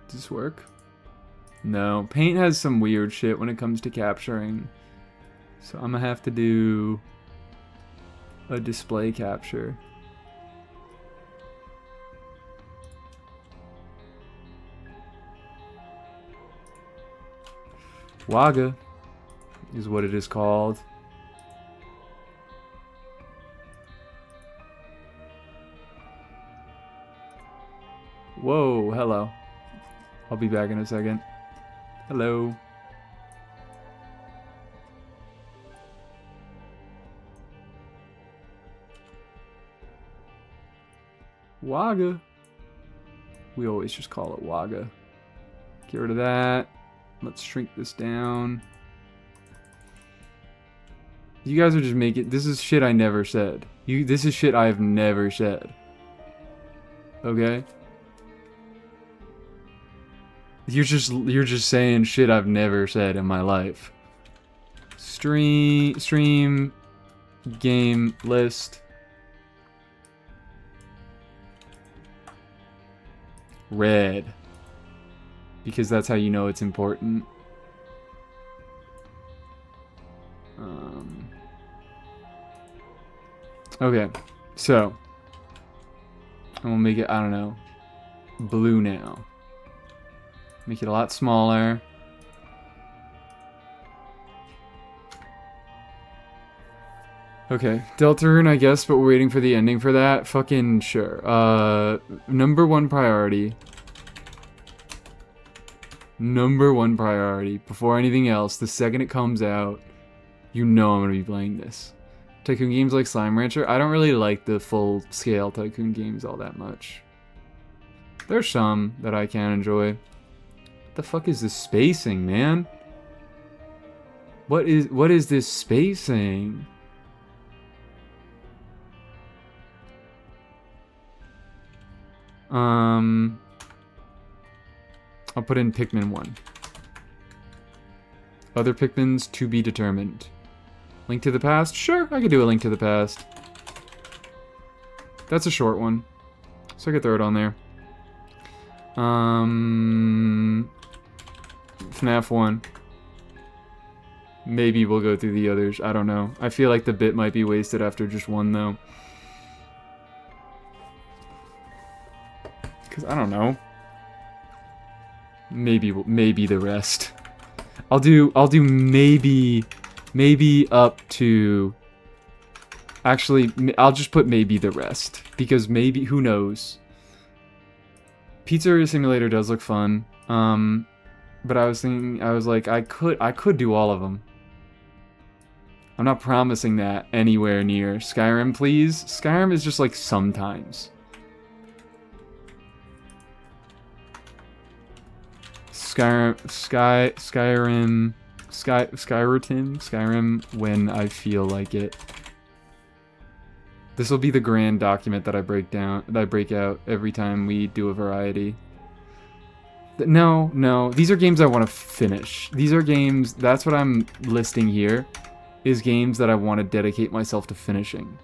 Does this work? No. Paint has some weird shit when it comes to capturing. So I'm gonna have to do a display capture. Dawgggg is what it is called. Whoa, hello. I'll be back in a second. Hello. Dawgggg. We always just call it Dawgggg. Get rid of that. Let's shrink this down. You guys are just making... This is shit I never said. This is shit I've never said. Okay? You're just saying shit I've never said in my life. Stream game list. Red. Because that's how you know it's important. Okay, so I'm gonna make it, I don't know, blue now. Make it a lot smaller. Okay, Deltarune, I guess, but we're waiting for the ending for that. Fucking sure. Number one priority. Number one priority. Before anything else, the second it comes out, you know I'm gonna be playing this. Tycoon games like Slime Rancher, I don't really like the full-scale Tycoon games all that much. There's some that I can enjoy. What the fuck is this spacing, man? What is this spacing? I'll put in Pikmin 1. Other Pikmins to be determined. Link to the Past? Sure, I could do a Link to the Past. That's a short one, so I could throw it on there. FNAF 1. Maybe we'll go through the others. I don't know. I feel like the bit might be wasted after just one, though. Because I don't know. Maybe the rest. I'll do maybe Maybe up to... Actually, I'll just put maybe the rest. Because maybe, who knows? Pizzeria Simulator does look fun. But I was thinking, I was like, I could do all of them. I'm not promising that anywhere near. Skyrim, please. Skyrim is just like sometimes. Skyrim when I feel like it. This will be the grand document that I break out every time we do a variety. No, these are games I want to finish. These are games, that's what I'm listing here, is games that I want to dedicate myself to finishing.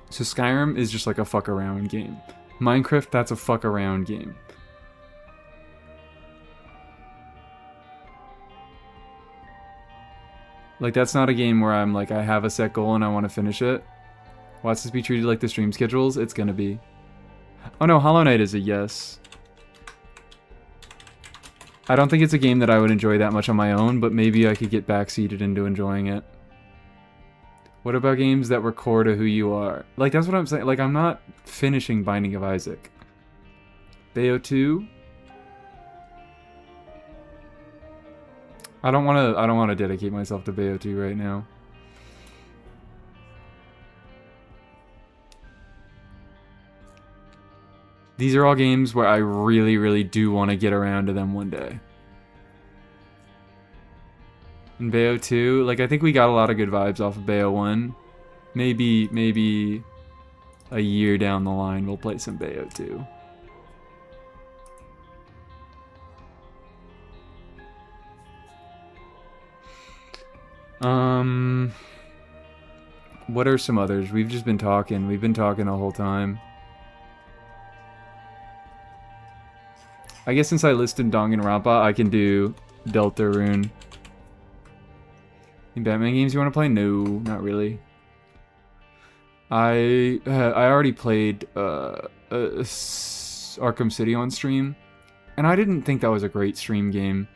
So Skyrim is just like a fuck around game. Minecraft, that's a fuck around game. Like, that's not a game where I'm like, I have a set goal and I want to finish it. Watch this be treated like the stream schedules? It's gonna be. Oh no, Hollow Knight is a yes. I don't think it's a game that I would enjoy that much on my own, but maybe I could get backseated into enjoying it. What about games that were core to who you are? Like, that's what I'm saying. Like, I'm not finishing Binding of Isaac. Bayo 2? I don't want to dedicate myself to Bayo 2 right now. These are all games where I really, really do want to get around to them one day. And Bayo 2, like, I think we got a lot of good vibes off of Bayo 1. Maybe a year down the line we'll play some Bayo 2. What are some others? We've just been talking. We've been talking the whole time. I guess since I listed Danganronpa, I can do Deltarune. Any Batman games you want to play? No, not really. I already played Arkham City on stream, and I didn't think that was a great stream game.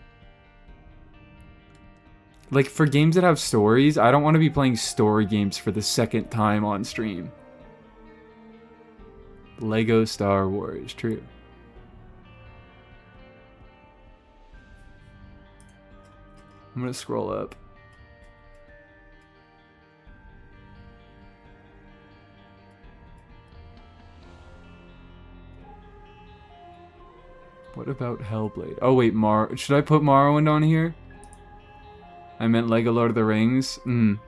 Like, for games that have stories, I don't want to be playing story games for the second time on stream. Lego Star Wars, true. I'm gonna scroll up. What about Hellblade? Oh wait, should I put Morrowind on here? I meant Lego Lord of the Rings. Lego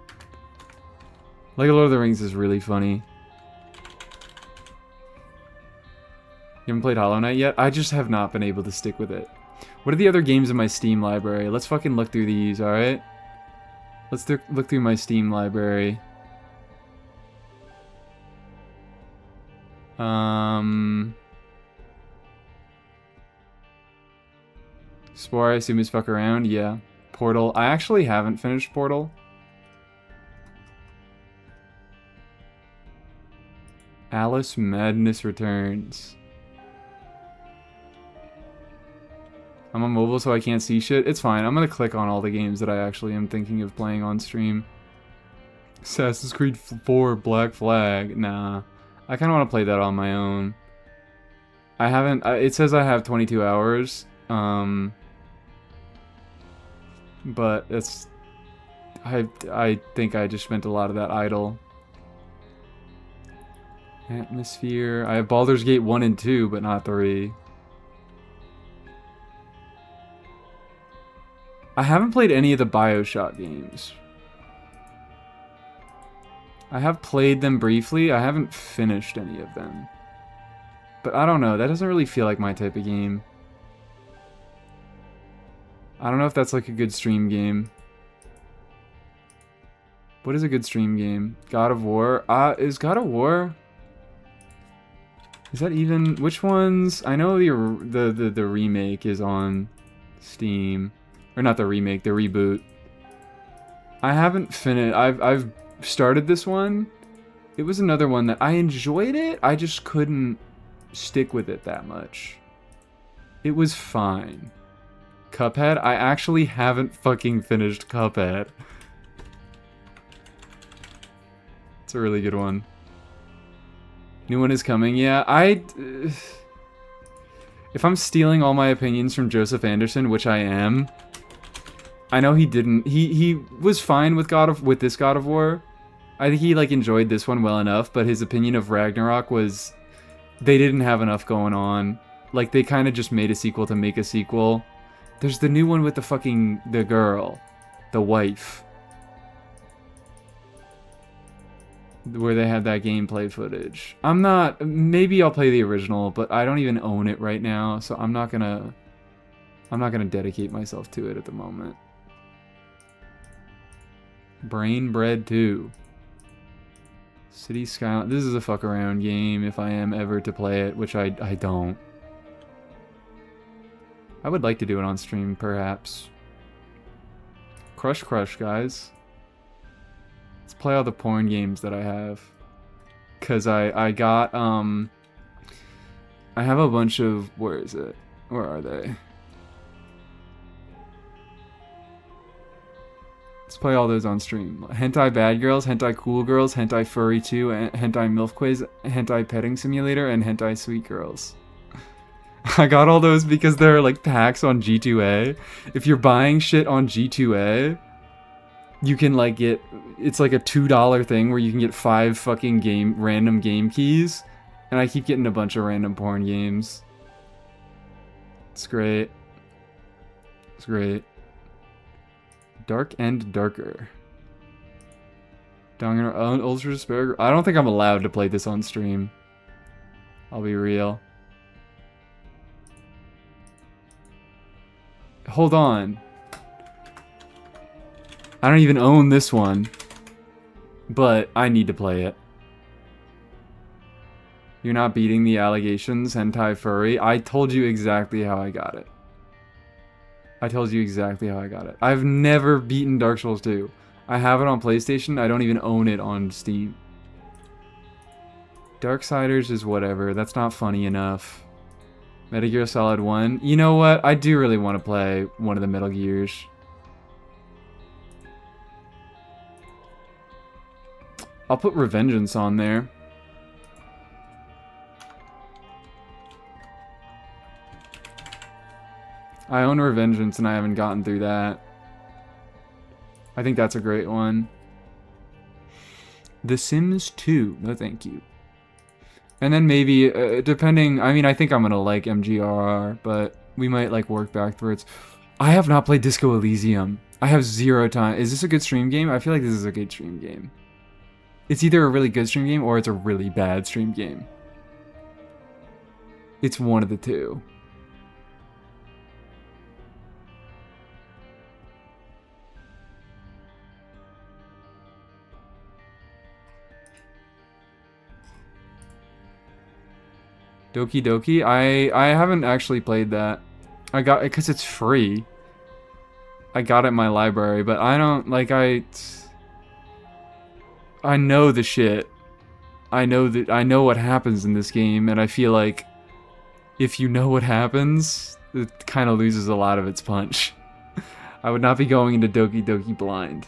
Lord of the Rings is really funny. You haven't played Hollow Knight yet? I just have not been able to stick with it. What are the other games in my Steam library? Let's fucking look through these, alright? Let's look through my Steam library. Spore, I assume is fuck around? Yeah. Portal. I actually haven't finished Portal. Alice Madness Returns. I'm on mobile, so I can't see shit. It's fine. I'm gonna click on all the games that I actually am thinking of playing on stream. Assassin's Creed 4 Black Flag. Nah. I kind of want to play that on my own. I haven't... it says I have 22 hours. But it's... I think I just spent a lot of that idle. Atmosphere. I have Baldur's Gate 1 and 2, but not 3. I haven't played any of the BioShock games. I have played them briefly. I haven't finished any of them. But I don't know. That doesn't really feel like my type of game. I don't know if that's like a good stream game. What is a good stream game? God of War? Is God of War... Is that even... Which ones? I know the remake is on Steam. Or not the remake, the reboot. I haven't finished... I've started this one. It was another one that I enjoyed it. I just couldn't stick with it that much. It was fine. Cuphead? I actually haven't fucking finished Cuphead. It's a really good one. New one is coming. Yeah, if I'm stealing all my opinions from Joseph Anderson, which I am, I know he didn't. He was fine with this God of War. I think he like enjoyed this one well enough, but his opinion of Ragnarok was they didn't have enough going on. Like they kind of just made a sequel to make a sequel. There's the new one with the girl, the wife, where they had that gameplay footage. Maybe I'll play the original, but I don't even own it right now, so I'm not gonna dedicate myself to it at the moment. Brain Bread 2. City Skyline. This is a fuck around game if I am ever to play it, which I don't. I would like to do it on stream, perhaps. Crush, guys. Let's play all the porn games that I have. Cause I got I have a bunch of, where is it? Where are they? Let's play all those on stream. Hentai Bad Girls, Hentai Cool Girls, Hentai Furry 2, Hentai MILF Quiz, Hentai Petting Simulator, and Hentai Sweet Girls. I got all those because there are like packs on G2A. If you're buying shit on G2A, you can like get, it's like a $2 thing where you can get 5 fucking random game keys. And I keep getting a bunch of random porn games. It's great. It's great. Dark and Darker. Ultra Despair. I don't think I'm allowed to play this on stream. I'll be real. Hold on. I don't even own this one. But I need to play it. You're not beating the allegations, Hentai Furry. I told you exactly how I got it. I told you exactly how I got it. I've never beaten Dark Souls 2. I have it on PlayStation. I don't even own it on Steam. Darksiders is whatever. That's not funny enough. Metal Gear Solid 1. You know what? I do really want to play one of the Metal Gears. I'll put Revengeance on there. I own Revengeance and I haven't gotten through that. I think that's a great one. The Sims 2. No thank you. And then maybe, depending, I mean, I think I'm gonna like MGRR, but we might like work backwards. I have not played Disco Elysium. I have 0 time. Is this a good stream game? I feel like this is a good stream game. It's either a really good stream game or it's a really bad stream game. It's one of the two. Doki Doki? I haven't actually played that. I got it because it's free. I got it in my library, but I don't, like, I know the shit. I know what happens in this game, and I feel like if you know what happens, it kind of loses a lot of its punch. I would not be going into Doki Doki blind.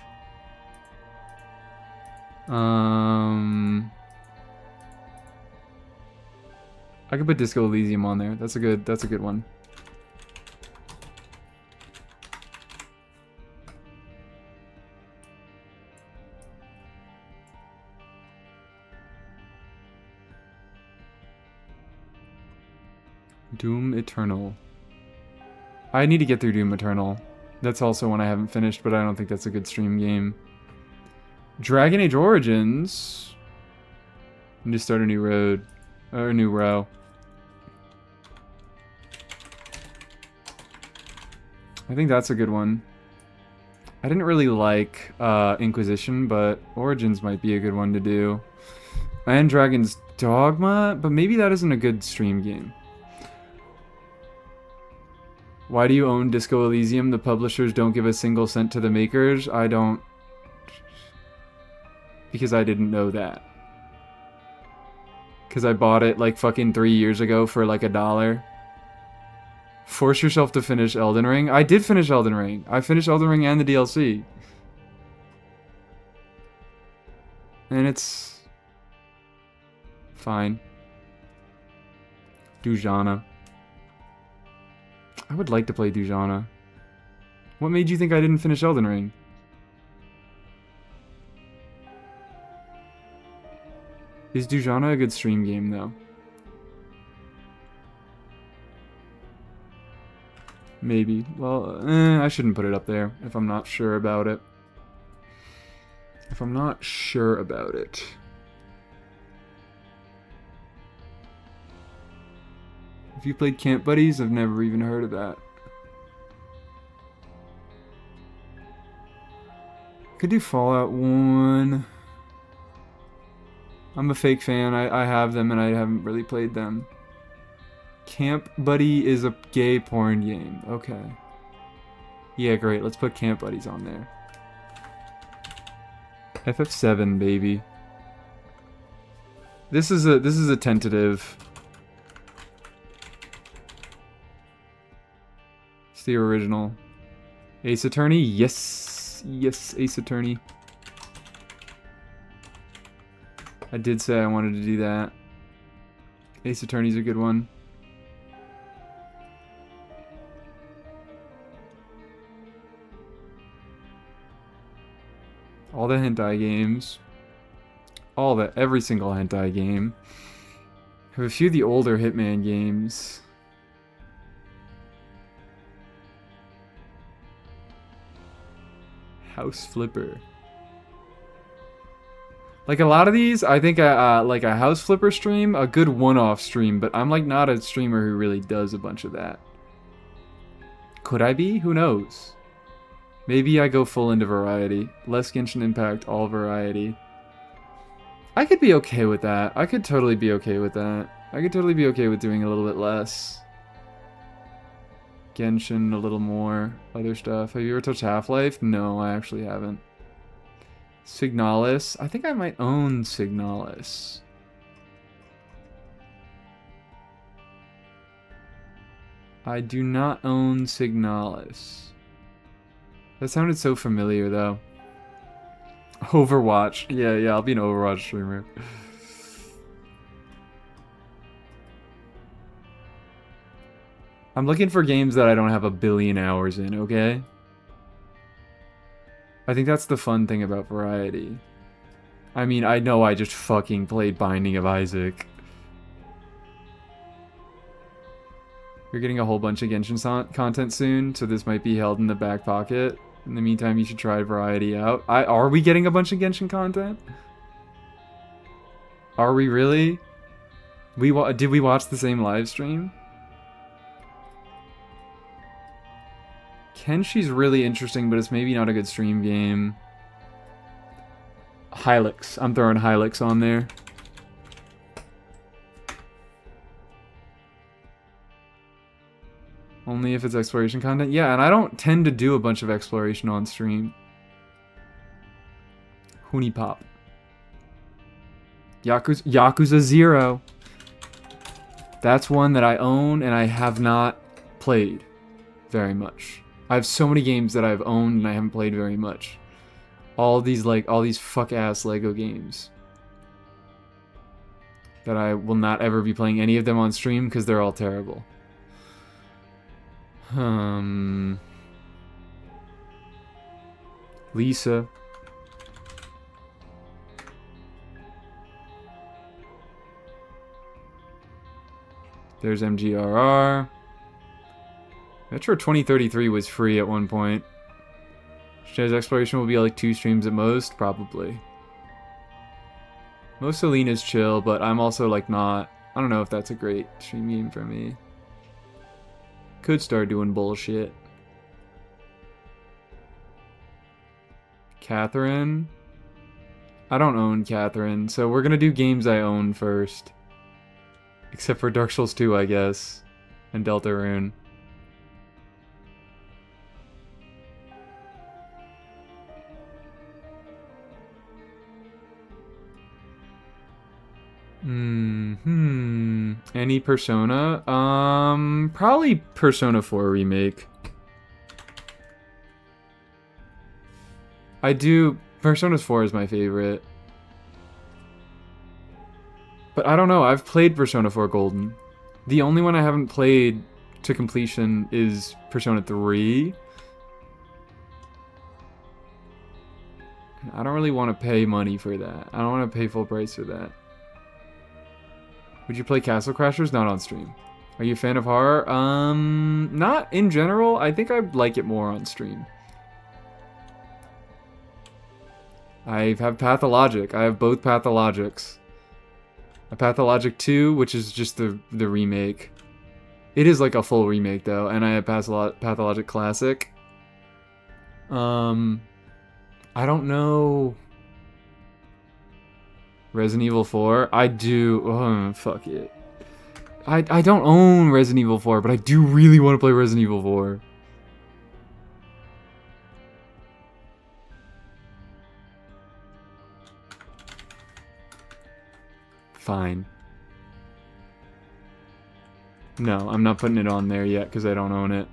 I could put Disco Elysium on there. That's a good one. Doom Eternal. I need to get through Doom Eternal. That's also one I haven't finished, but I don't think that's a good stream game. Dragon Age Origins. And just start a new road. Or a new row. I think that's a good one. I didn't really like Inquisition, but Origins might be a good one to do. And Dragon's Dogma, but maybe that isn't a good stream game. Why do you own Disco Elysium? The publishers don't give a single cent to the makers. I don't... Because I didn't know that. Because I bought it like fucking 3 years ago for like $1. Force yourself to finish Elden Ring. I did finish Elden Ring. I finished Elden Ring and the DLC. And it's Fine. Dujana. I would like to play Dujana. What made you think I didn't finish Elden Ring? Is Dujana a good stream game, though? Maybe. Well, I shouldn't put it up there if I'm not sure about it. If I'm not sure about it. If you played Camp Buddies, I've never even heard of that. Could do Fallout 1. I'm a fake fan. I have them and I haven't really played them. Camp Buddy is a gay porn game. Okay. Yeah, great. Let's put Camp Buddies on there. FF7, baby. This is a tentative. It's the original. Ace Attorney? Yes. Yes, Ace Attorney. I did say I wanted to do that. Ace Attorney's a good one. All the hentai games. Every single hentai game. Have a few of the older Hitman games. House Flipper. Like a lot of these, I think like a House Flipper stream, a good one-off stream, but I'm like not a streamer who really does a bunch of that. Could I be? Who knows? Maybe I go full into variety. Less Genshin Impact, all variety. I could be okay with that. I could totally be okay with that. I could totally be okay with doing a little bit less. Genshin, a little more. Other stuff. Have you ever touched Half-Life? No, I actually haven't. Signalis. I think I might own Signalis. I do not own Signalis. That sounded so familiar, though. Overwatch. Yeah, I'll be an Overwatch streamer. I'm looking for games that I don't have a billion hours in, okay? I think that's the fun thing about variety. I mean, I know I just fucking played Binding of Isaac. You're getting a whole bunch of Genshin content soon, so this might be held in the back pocket. In the meantime, you should try variety out. Are we getting a bunch of Genshin content? Are we really? Did we watch the same live stream? Kenshi's really interesting, but it's maybe not a good stream game. Hylix. I'm throwing Hylix on there. Only if it's exploration content? Yeah, and I don't tend to do a bunch of exploration on stream. Hunipop. Yakuza 0. That's one that I own and I have not played very much. I have so many games that I've owned and I haven't played very much. All these fuck-ass Lego games. That I will not ever be playing any of them on stream because they're all terrible. Lisa. There's MGRR. Metro 2033 was free at one point. Shadow's Exploration will be like 2 streams at most, probably. Most Selena's chill, but I'm also like not... I don't know if that's a great stream game for me. Could start doing bullshit. Catherine? I don't own Catherine, so we're gonna do games I own first. Except for Dark Souls 2, I guess. And Deltarune. Any Persona? Probably Persona 4 Remake. Persona 4 is my favorite. But I don't know. I've played Persona 4 Golden. The only one I haven't played to completion is Persona 3. I don't really want to pay money for that. I don't want to pay full price for that. Would you play Castle Crashers? Not on stream. Are you a fan of horror? Not in general. I think I'd like it more on stream. I have Pathologic. I have both Pathologics. A Pathologic 2, which is just the remake. It is like a full remake though, and I have Pathologic Classic. I don't know. Resident Evil 4? I do. Oh, fuck it. I don't own Resident Evil 4, but I do really want to play Resident Evil 4. Fine. No, I'm not putting it on there yet because I don't own it.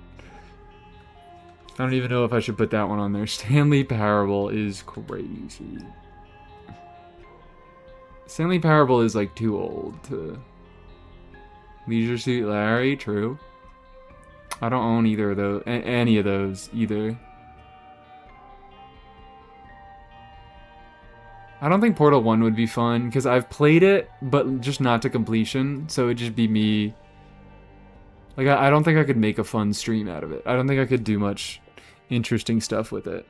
I don't even know if I should put that one on there. Stanley Parable is crazy. Stanley Parable is like too old to... Leisure Suit Larry, true. I don't own either of those, any of those either. I don't think Portal 1 would be fun because I've played it, but just not to completion, so it'd just be me. Like, I don't think I could make a fun stream out of it. I don't think I could do much interesting stuff with it.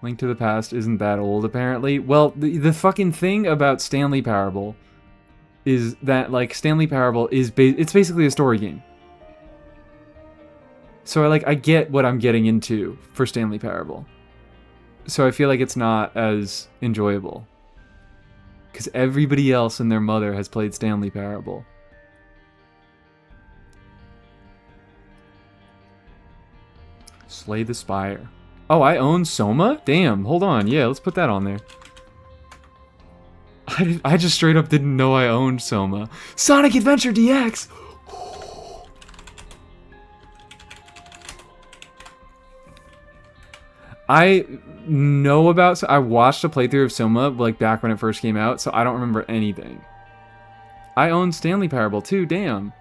Link to the Past isn't that old, apparently. Well, the fucking thing about Stanley Parable is that, like, Stanley Parable is it's basically a story game. So, I get what I'm getting into for Stanley Parable. So I feel like it's not as enjoyable. Because everybody else and their mother has played Stanley Parable. Slay the Spire. Oh, I own Soma? Damn, hold on. Yeah, let's put that on there. I just straight up didn't know I owned Soma. Sonic Adventure DX! I know about... I watched a playthrough of Soma, like, back when it first came out, so I don't remember anything. I own Stanley Parable, too, damn.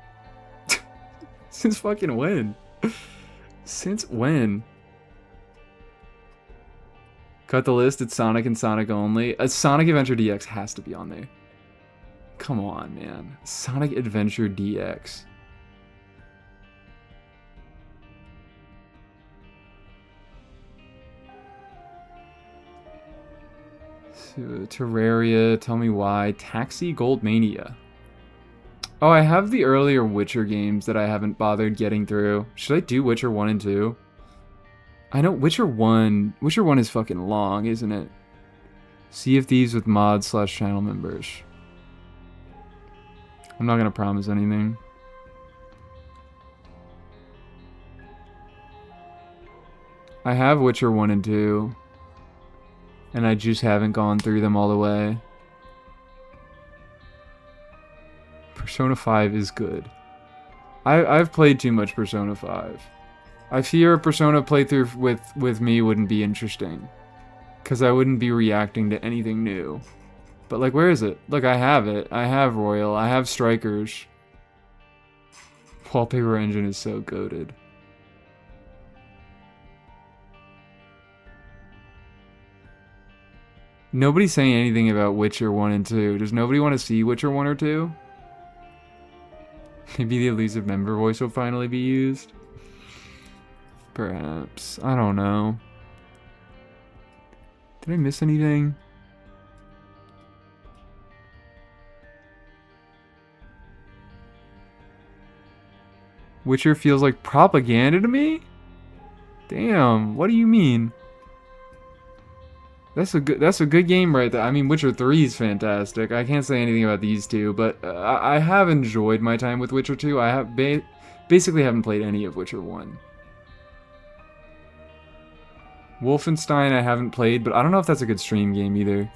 Since fucking when? Since when? Cut the list, it's Sonic and Sonic only. Sonic Adventure DX has to be on there. Come on, man. Sonic Adventure DX. Terraria, tell me why. Taxi Goldmania. Oh, I have the earlier Witcher games that I haven't bothered getting through. Should I do Witcher 1 and 2? I know Witcher 1 is fucking long, isn't it? Sea of Thieves with mods / channel members. I'm not gonna promise anything. I have Witcher 1 and 2. And I just haven't gone through them all the way. Persona 5 is good. I've played too much Persona 5. I fear a Persona playthrough with me wouldn't be interesting. Because I wouldn't be reacting to anything new. But, like, where is it? Look, I have it. I have Royal. I have Strikers. Wallpaper Engine is so goated. Nobody's saying anything about Witcher 1 and 2. Does nobody want to see Witcher 1 or 2? Maybe the elusive member voice will finally be used? Perhaps. I don't know. Did I miss anything? Witcher feels like propaganda to me? Damn, what do you mean? That's a good game right there. I mean, Witcher 3 is fantastic. I can't say anything about these two, but I have enjoyed my time with Witcher 2. I have basically haven't played any of Witcher 1. Wolfenstein I haven't played, but I don't know if that's a good stream game either.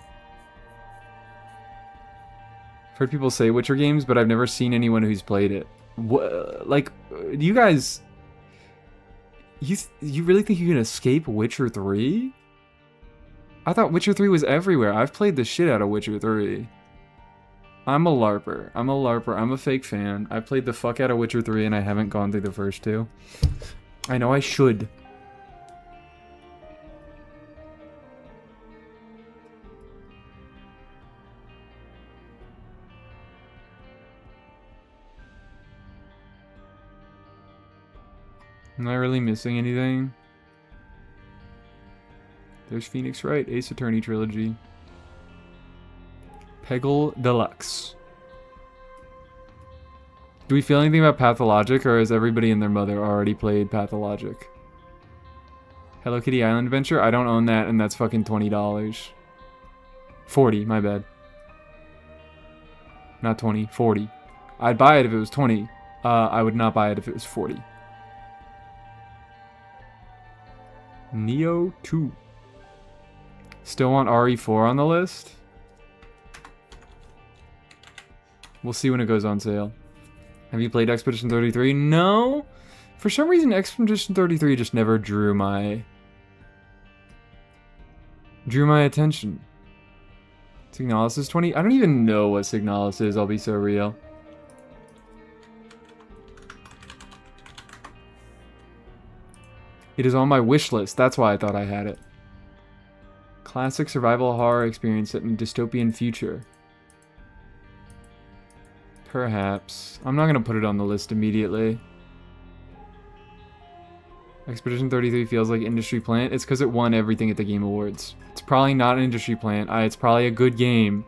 I've heard people say Witcher games, but I've never seen anyone who's played it. Like, you guys... You really think you can escape Witcher 3? I thought Witcher 3 was everywhere. I've played the shit out of Witcher 3. I'm a LARPer. I'm a LARPer. I'm a fake fan. I played the fuck out of Witcher 3 and I haven't gone through the first two. I know I should. Am I really missing anything? There's Phoenix Wright, Ace Attorney Trilogy. Peggle Deluxe. Do we feel anything about Pathologic, or has everybody and their mother already played Pathologic? Hello Kitty Island Adventure? I don't own that, and that's fucking $20. 40, my bad. Not 20, 40. I'd buy it if it was 20. I would not buy it if it was 40. Neo 2. Still want RE4 on the list? We'll see when it goes on sale. Have you played Expedition 33? No. For some reason, Expedition 33 just never drew my attention. Signalis is 20. I don't even know what Signalis is. I'll be so real. It is on my wish list. That's why I thought I had it. Classic survival horror experience set in a dystopian future. Perhaps. I'm not going to put it on the list immediately. Expedition 33 feels like industry plant. It's because it won everything at the Game Awards. It's probably not an industry plant. It's probably a good game.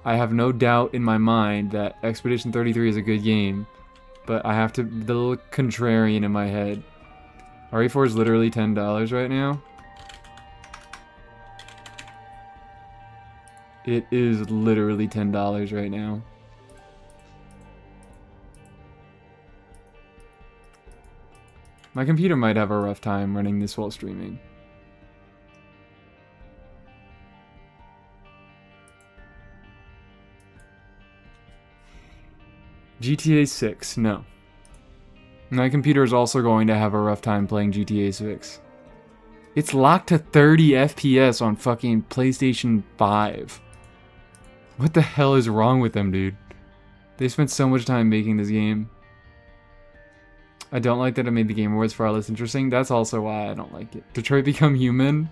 I have no doubt in my mind that Expedition 33 is a good game. But I have to... the little contrarian in my head. RE4 is literally $10 right now. It is literally $10 right now. My computer might have a rough time running this while streaming. GTA 6, no. My computer is also going to have a rough time playing GTA 6. It's locked to 30 FPS on fucking PlayStation 5. What the hell is wrong with them, dude? They spent so much time making this game. I don't like that it made the Game Awards far less interesting. That's also why I don't like it. Detroit Become Human?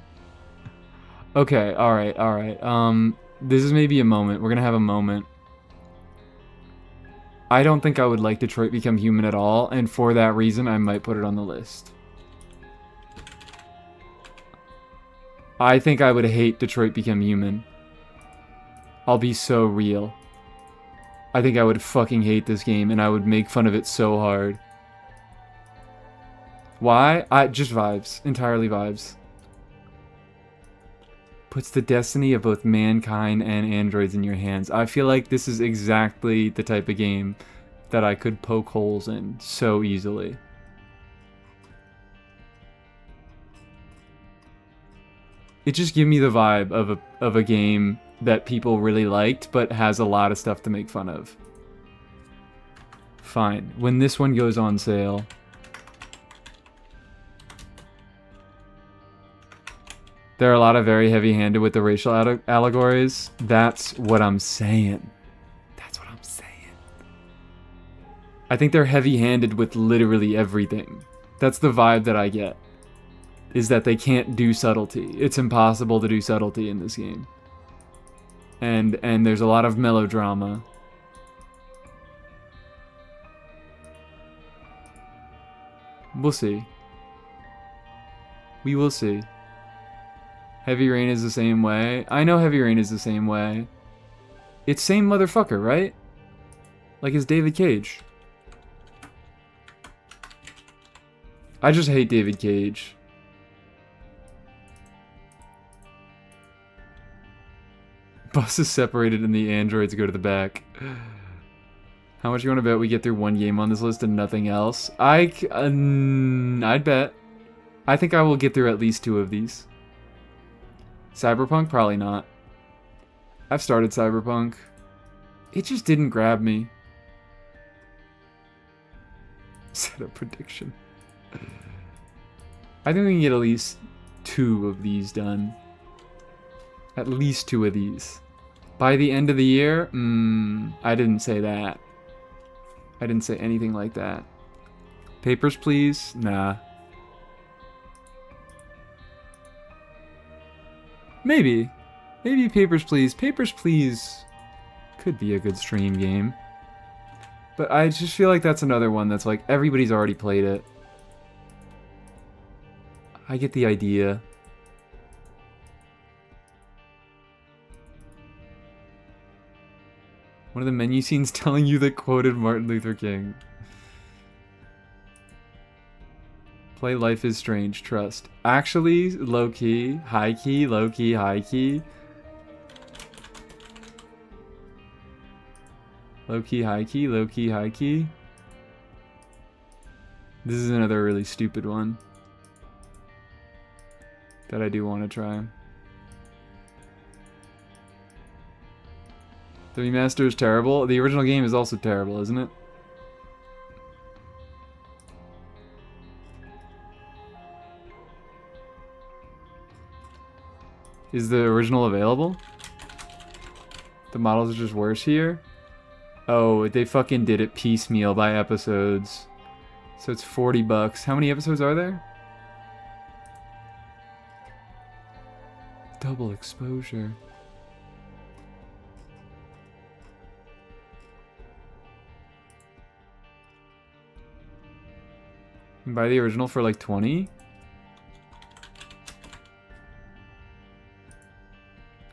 Okay, alright, alright. This is maybe a moment. We're gonna have a moment. I don't think I would like Detroit Become Human at all, and for that reason, I might put it on the list. I think I would hate Detroit Become Human. I'll be so real. I think I would fucking hate this game, and I would make fun of it so hard. Why? Just vibes. Entirely vibes. Puts the destiny of both mankind and androids in your hands. I feel like this is exactly the type of game that I could poke holes in so easily. It just gives me the vibe of a game that people really liked, but has a lot of stuff to make fun of. Fine. When this one goes on sale... There are a lot of very heavy-handed with the racial allegories. That's what I'm saying. That's what I'm saying. I think they're heavy-handed with literally everything. That's the vibe that I get. Is that they can't do subtlety. It's impossible to do subtlety in this game. And there's a lot of melodrama. We'll see. We will see. Heavy Rain is the same way. I know Heavy Rain is the same way. It's same motherfucker, right? Like it's David Cage. I just hate David Cage. Bus is separated and the androids go to the back. How much you want to bet we get through one game on this list and nothing else? I'd bet. I think I will get through at least 2 of these. Cyberpunk? Probably not. I've started Cyberpunk. It just didn't grab me. Set a prediction. I think we can get at least 2 of these done. At least 2 of these. By the end of the year? I didn't say that. I didn't say anything like that. Papers, please? Nah. Maybe. Maybe Papers, Please. Papers, Please could be a good stream game. But I just feel like that's another one that's like, everybody's already played it. I get the idea. One of the menu scenes telling you that quoted Martin Luther King. Play Life is Strange, trust. Actually, low-key, high-key, low-key, high-key. Low-key, high-key, low-key, high-key. This is another really stupid one that I do want to try. The remaster is terrible. The original game is also terrible, isn't it? Is the original available? The models are just worse here? Oh, they fucking did it piecemeal by episodes. So it's $40. How many episodes are there? Double exposure. You can buy the original for like 20?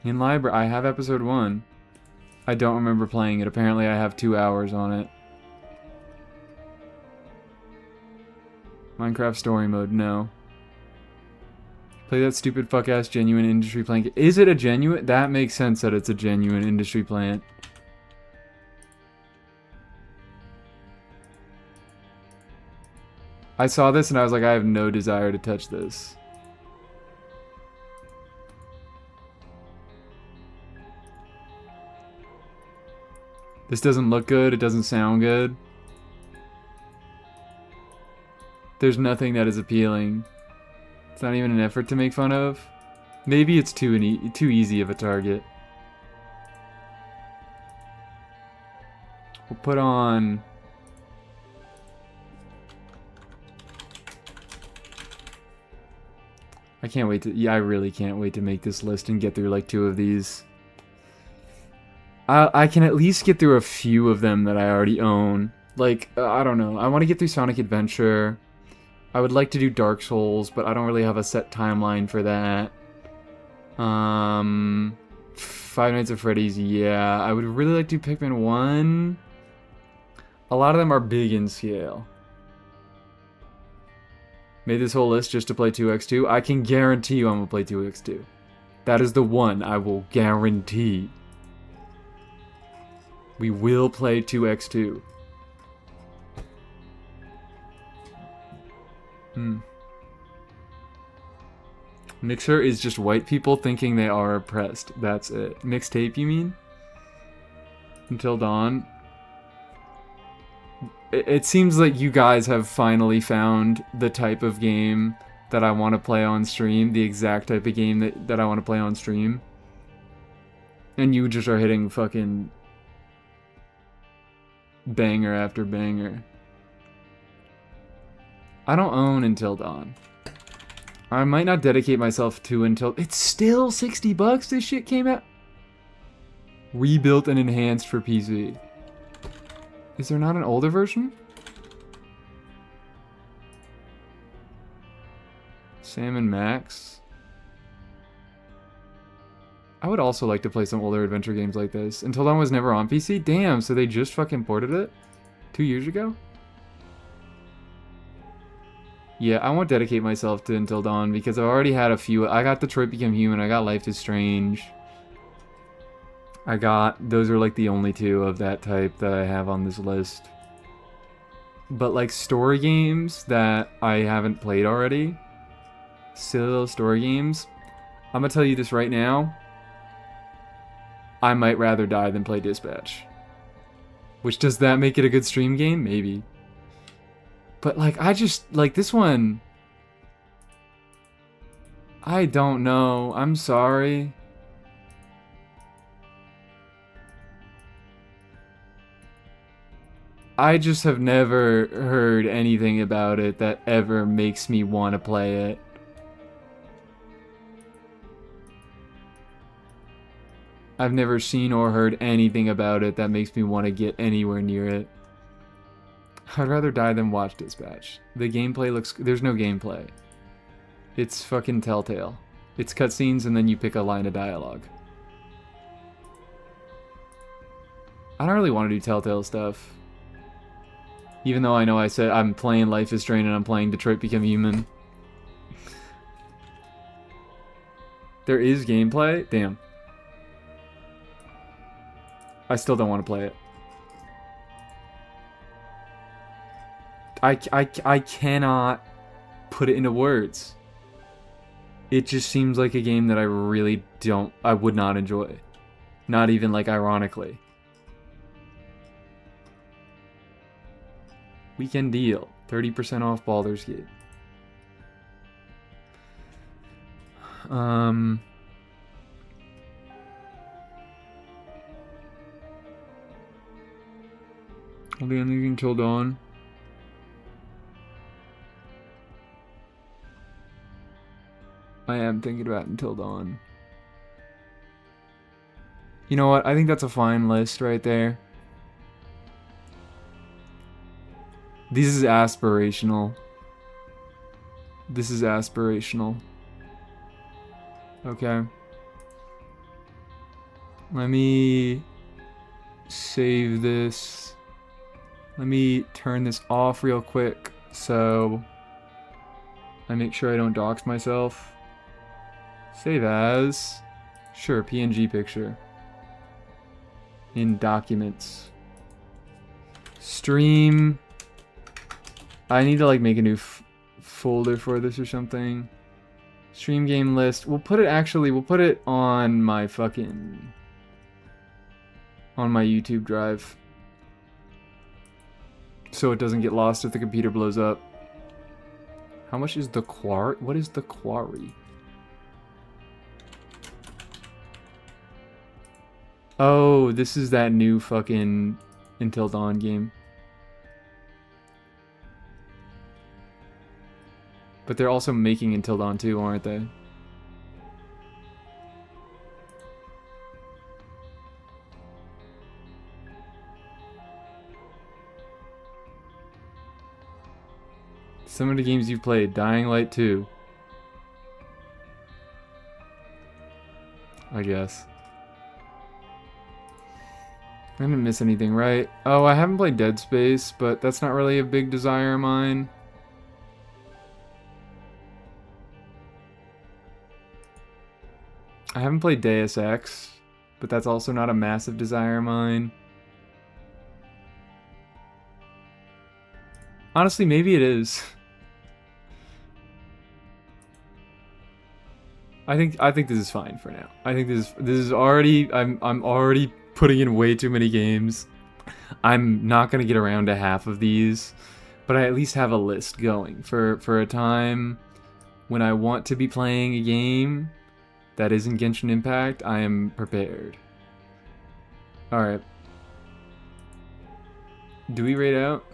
In library, I have episode 1. I don't remember playing it. Apparently I have 2 hours on it. Minecraft story mode, no. Play that stupid fuck-ass genuine industry plant. Is it a genuine? That makes sense that it's a genuine industry plant. I saw this and I was like, I have no desire to touch this. This doesn't look good. It doesn't sound good. There's nothing that is appealing. It's not even an effort to make fun of. Maybe it's too easy of a target. We'll put on... I can't wait to... Yeah, I really can't wait to make this list and get through like 2 of these. I can at least get through a few of them that I already own. Like, I don't know. I want to get through Sonic Adventure. I would like to do Dark Souls, but I don't really have a set timeline for that. Five Nights at Freddy's, yeah. I would really like to do Pikmin 1. A lot of them are big in scale. Made this whole list just to play 2x2. I can guarantee you I'm going to play 2x2. That is the one I will guarantee. We will play 2x2. Mixer is just white people thinking they are oppressed. That's it. Mixtape, you mean? Until Dawn. It seems like you guys have finally found the type of game that I want to play on stream. The exact type of game that I want to play on stream. And you just are hitting fucking... banger after banger. I don't own Until Dawn. I might not dedicate myself to Until... It's still $60? This shit came out... Rebuilt and enhanced for PC. Is there not an older version? Sam & Max. I would also like to play some older adventure games like this. Until Dawn was never on PC? Damn, so they just fucking ported it? 2 years ago? Yeah, I won't dedicate myself to Until Dawn because I've already had a few. I got Detroit Become Human, I got Life is Strange. Those are like the only 2 of that type that I have on this list. But like story games that I haven't played already, silly little story games, I'm gonna tell you this right now. I might rather die than play Dispatch. Which, does that make it a good stream game? Maybe. But like, I just, like this one, I don't know. I'm sorry. I just have never heard anything about it that ever makes me want to play it. I've never seen or heard anything about it that makes me want to get anywhere near it. I'd rather die than watch Dispatch. The gameplay looks... There's no gameplay. It's fucking Telltale. It's cutscenes and then you pick a line of dialogue. I don't really want to do Telltale stuff. Even though I know I said I'm playing Life is Strange and I'm playing Detroit Become Human. There is gameplay? Damn. I still don't want to play it. I cannot put it into words. It just seems like a game that I really I would not enjoy. Not even like ironically. Weekend deal. 30% off Baldur's Gate. I'll do anything until dawn. I am thinking about Until Dawn. You know what? I think that's a fine list right there. This is aspirational. This is aspirational. Okay. Let me save this. Let me turn this off real quick so I make sure I don't dox myself. Save as. Sure, PNG picture. In documents. Stream. I need to like make a new folder for this or something. Stream game list. We'll put it on my fucking... on my YouTube drive. So it doesn't get lost if the computer blows up. How much is the quarry? What is the quarry? Oh, this is that new fucking Until Dawn game. But they're also making Until Dawn 2, aren't they? Some of the games you've played. Dying Light 2. I guess. I didn't miss anything, right? Oh, I haven't played Dead Space, but that's not really a big desire of mine. I haven't played Deus Ex, but that's also not a massive desire of mine. Honestly, maybe it is. I think this is fine for now. I think this is already I'm already putting in way too many games. I'm not gonna get around to half of these, but I at least have a list going for a time when I want to be playing a game that isn't Genshin Impact. I am prepared. All right. Do we raid out?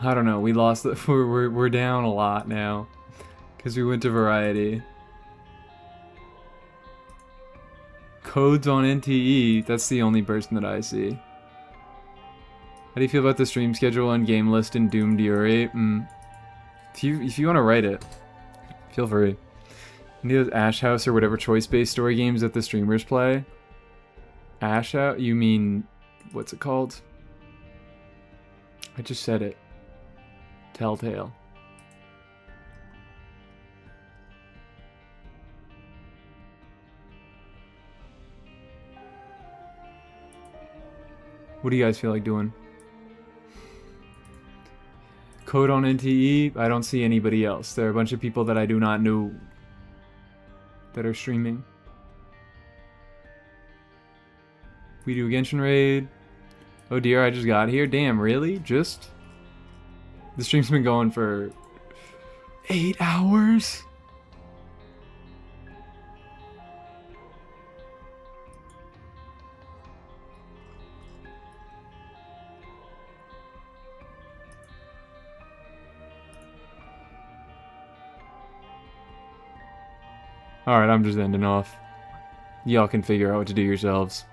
I don't know. We lost. We're down a lot now because we went to variety. Codes on NTE. That's the only person that I see. How do you feel about the stream schedule and game list in Doom Fury? If you want to write it, feel free. Any of those Ash House or whatever choice-based story games that the streamers play? Ash House? You mean what's it called? I just said it. Telltale. What do you guys feel like doing? Code on NTE? I don't see anybody else. There are a bunch of people that I do not know that are streaming. We do a Genshin raid. Oh dear, I just got here. Damn, really? Just? The stream's been going for 8 hours? Alright, I'm just ending off. Y'all can figure out what to do yourselves.